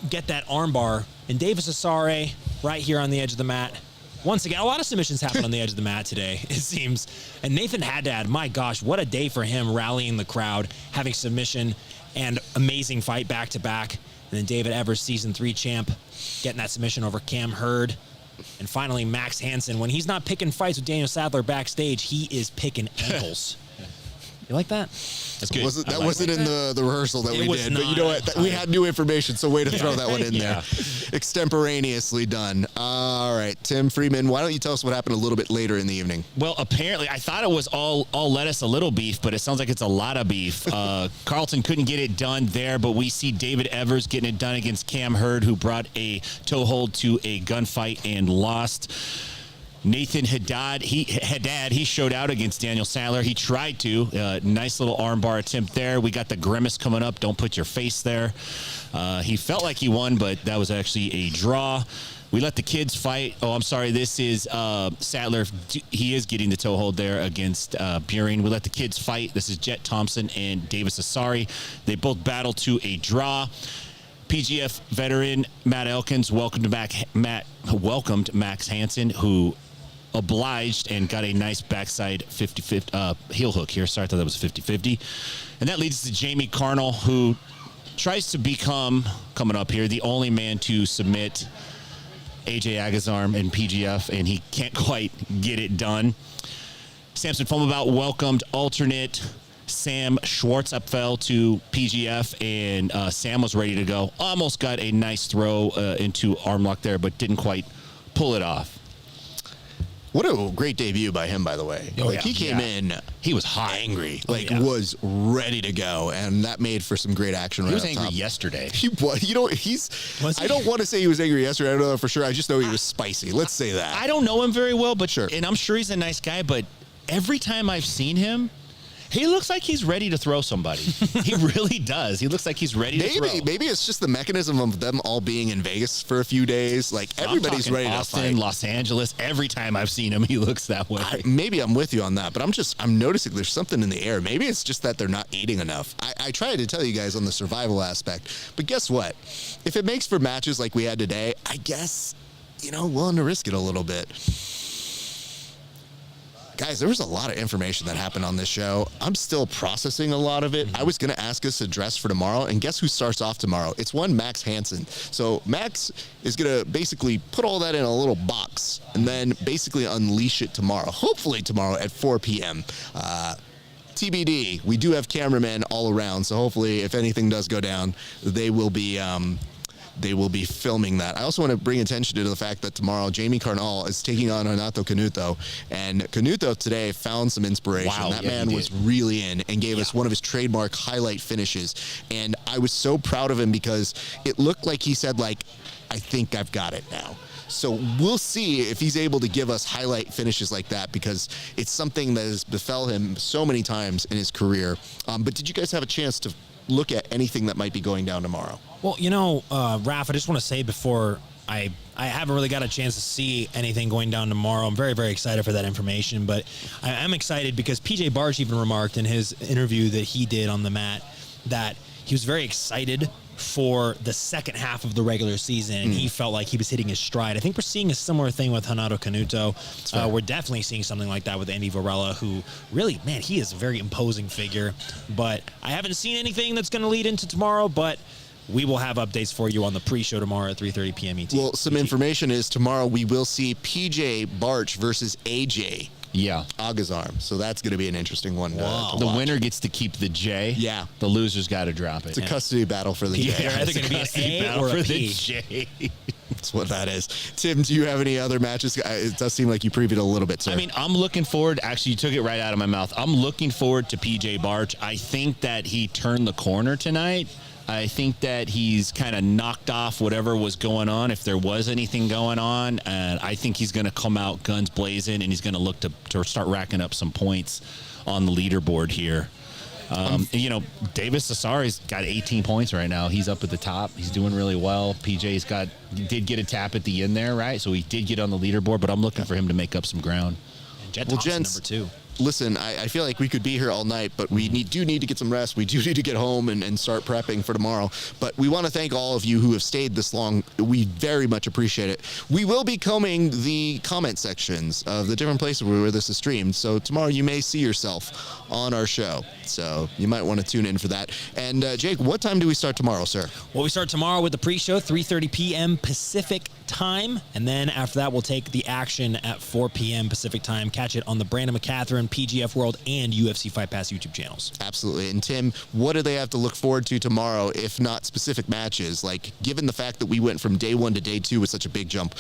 get that armbar. And Davis Asare right here on the edge of the mat. Once again, a lot of submissions happen on the edge of the mat today, it seems. And Nathan Haddad, my gosh, what a day for him, rallying the crowd, having submission and amazing fight back-to-back. And then David Evers, Season 3 champ, getting that submission over Cam Hurd. And finally, Max Hanson. When he's not picking fights with Daniel Sathler backstage, he is picking ankles. You like that? That's good. That wasn't in the rehearsal that we did, but you know what? We had new information, so way to throw that one in there. Extemporaneously done. All right, Tim Freeman, why don't you tell us what happened a little bit later in the evening? Well, apparently, I thought it was all lettuce, a little beef, but it sounds like it's a lot of beef. Carlton couldn't get it done there, but we see David Evers getting it done against Cam Hurd, who brought a toe hold to a gunfight and lost. Nathan Haddad, he showed out against Daniel Sathler. He tried to. Nice little armbar attempt there. We got the grimace coming up. Don't put your face there. He felt like he won, but that was actually a draw. We let the kids fight. Oh, I'm sorry. This is Sathler. He is getting the toe hold there against Beuhring. We let the kids fight. This is Jett Thompson and Davis Asare. They both battled to a draw. PGF veteran Matt Elkins welcomed Max Hanson, who obliged and got a nice backside 50-50 heel hook here. Sorry, I thought that was 50-50. And that leads to Jamie Carnall, who tries to become, coming up here, the only man to submit AJ Agazarm in PGF, and he can't quite get it done. Samson Phommabout welcomed alternate Sam Schwarzapfel to PGF, and Sam was ready to go. Almost got a nice throw into arm lock there, but didn't quite pull it off. What a great debut by him, by the way. He came in, he was hot, angry, was ready to go, and that made for some great action. He was angry yesterday. He was. You know, I don't want to say he was angry yesterday. I don't know for sure. I just know he was spicy. Let's say that. I don't know him very well, but and I'm sure he's a nice guy. But every time I've seen him, he looks like he's ready to throw somebody. He really does. He looks like he's ready to throw. Maybe it's just the mechanism of them all being in Vegas for a few days. Like, everybody's ready Austin, to fight. Los Angeles. Every time I've seen him, he looks that way. Maybe I'm with you on that, but I'm noticing there's something in the air. Maybe it's just that they're not eating enough. I tried to tell you guys on the survival aspect, but guess what? If it makes for matches like we had today, I guess, willing to risk it a little bit. Guys, there was a lot of information that happened on this show. I'm still processing a lot of it. I was going to ask us to dress for tomorrow, and guess who starts off tomorrow? It's one Max Hanson. So Max is going to basically put all that in a little box and then basically unleash it tomorrow, hopefully tomorrow at 4 p.m. TBD, we do have cameramen all around, so hopefully if anything does go down, they will be filming that. I also want to bring attention to the fact that tomorrow Jamie Carnall is taking on Renato Canuto, and Canuto today found some inspiration. Wow, that man was really in and gave us one of his trademark highlight finishes, and I was so proud of him because it looked like he said, I think I've got it now. So we'll see if he's able to give us highlight finishes like that, because it's something that has befell him so many times in his career. But did you guys have a chance to look at anything that might be going down tomorrow? Well, Raph, I just want to say before I haven't really got a chance to see anything going down tomorrow. I'm very, very excited for that information, but I am excited because PJ Barch even remarked in his interview that he did on the mat that he was very excited for the second half of the regular season, and he felt like he was hitting his stride. I think we're seeing a similar thing with Renato Canuto. We're definitely seeing something like that with Andy Varela, who really, man, he is a very imposing figure. But I haven't seen anything that's going to lead into tomorrow, but we will have updates for you on the pre-show tomorrow at 3:30 p.m. ET. Well, some information is tomorrow we will see PJ Barch versus AJ. Yeah. Agazarm. So that's going to be an interesting one to The watch. winner gets to keep the J. Yeah. The loser's got to drop it. It's a custody battle for the J. They're either going to be an A or a P. J. That's what that is. Tim, do you have any other matches? It does seem like you previewed a little bit, sir. I mean, I'm looking forward. Actually, you took it right out of my mouth. I'm looking forward to PJ Barch. I think that he turned the corner tonight. I think that he's kind of knocked off whatever was going on, if there was anything going on. And I think he's going to come out guns blazing, and he's going to look to start racking up some points on the leaderboard here. Davis Asare's got 18 points right now. He's up at the top. He's doing really well. PJ's did get a tap at the end there, right? So he did get on the leaderboard, but I'm looking for him to make up some ground. And Jett Thompson, gents, number 2. Listen, I feel like we could be here all night, but we do need to get some rest. We do need to get home and start prepping for tomorrow. But we want to thank all of you who have stayed this long. We very much appreciate it. We will be combing the comment sections of the different places where this is streamed. So tomorrow you may see yourself on our show. So you might want to tune in for that. And Jake, what time do we start tomorrow, sir? Well, we start tomorrow with the pre-show, 3:30 p.m. Pacific time. And then after that, we'll take the action at 4 p.m. Pacific time. Catch it on the Brandon McCatherine, PGF World, and UFC Fight Pass YouTube channels. Absolutely. And Tim, what do they have to look forward to tomorrow, if not specific matches? Like, given the fact that we went from day 1 to day 2 with such a big jump,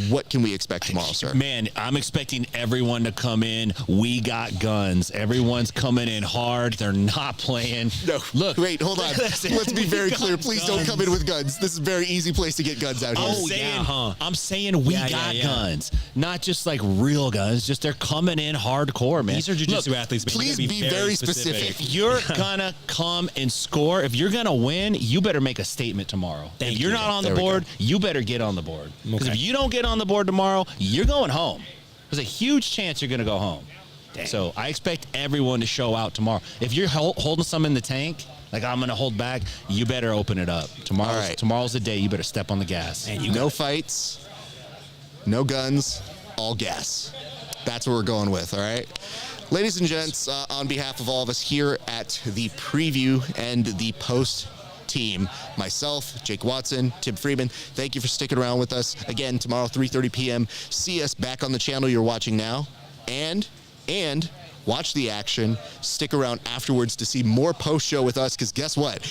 what can we expect tomorrow, sir? Man, I'm expecting everyone to come in. We got guns. Everyone's coming in hard. They're not playing. No. Look. Wait, hold on. Let's be very clear. Please don't come in with guns. This is a very easy place to get guns out here. I'm saying we got guns. Not just like real guns. Just they're coming in hardcore, man. These are jiu-jitsu athletes. Man. Please be very specific. If you're gonna come and score, if you're gonna win, you better make a statement tomorrow. If you're not on the board, you better get on the board. Because if you don't get on the board tomorrow, you're going home. There's a huge chance you're gonna go home. So I expect everyone to show out tomorrow. If you're holding some in the tank, like I'm gonna hold back, you better open it up. Tomorrow's the day. You better step on the gas. And no fights, no guns, all gas. That's what we're going with, all right? Ladies and gents, on behalf of all of us here at the preview and the post team, myself, Jake Watson, Tim Freeman, thank you for sticking around with us. Again, tomorrow, 3:30 p.m. See us back on the channel you're watching now. And watch the action. Stick around afterwards to see more post-show with us, because guess what?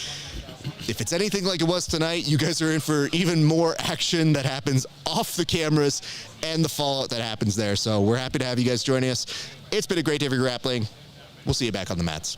If it's anything like it was tonight, you guys are in for even more action that happens off the cameras and the fallout that happens there. So we're happy to have you guys joining us. It's been a great day for grappling. We'll see you back on the mats.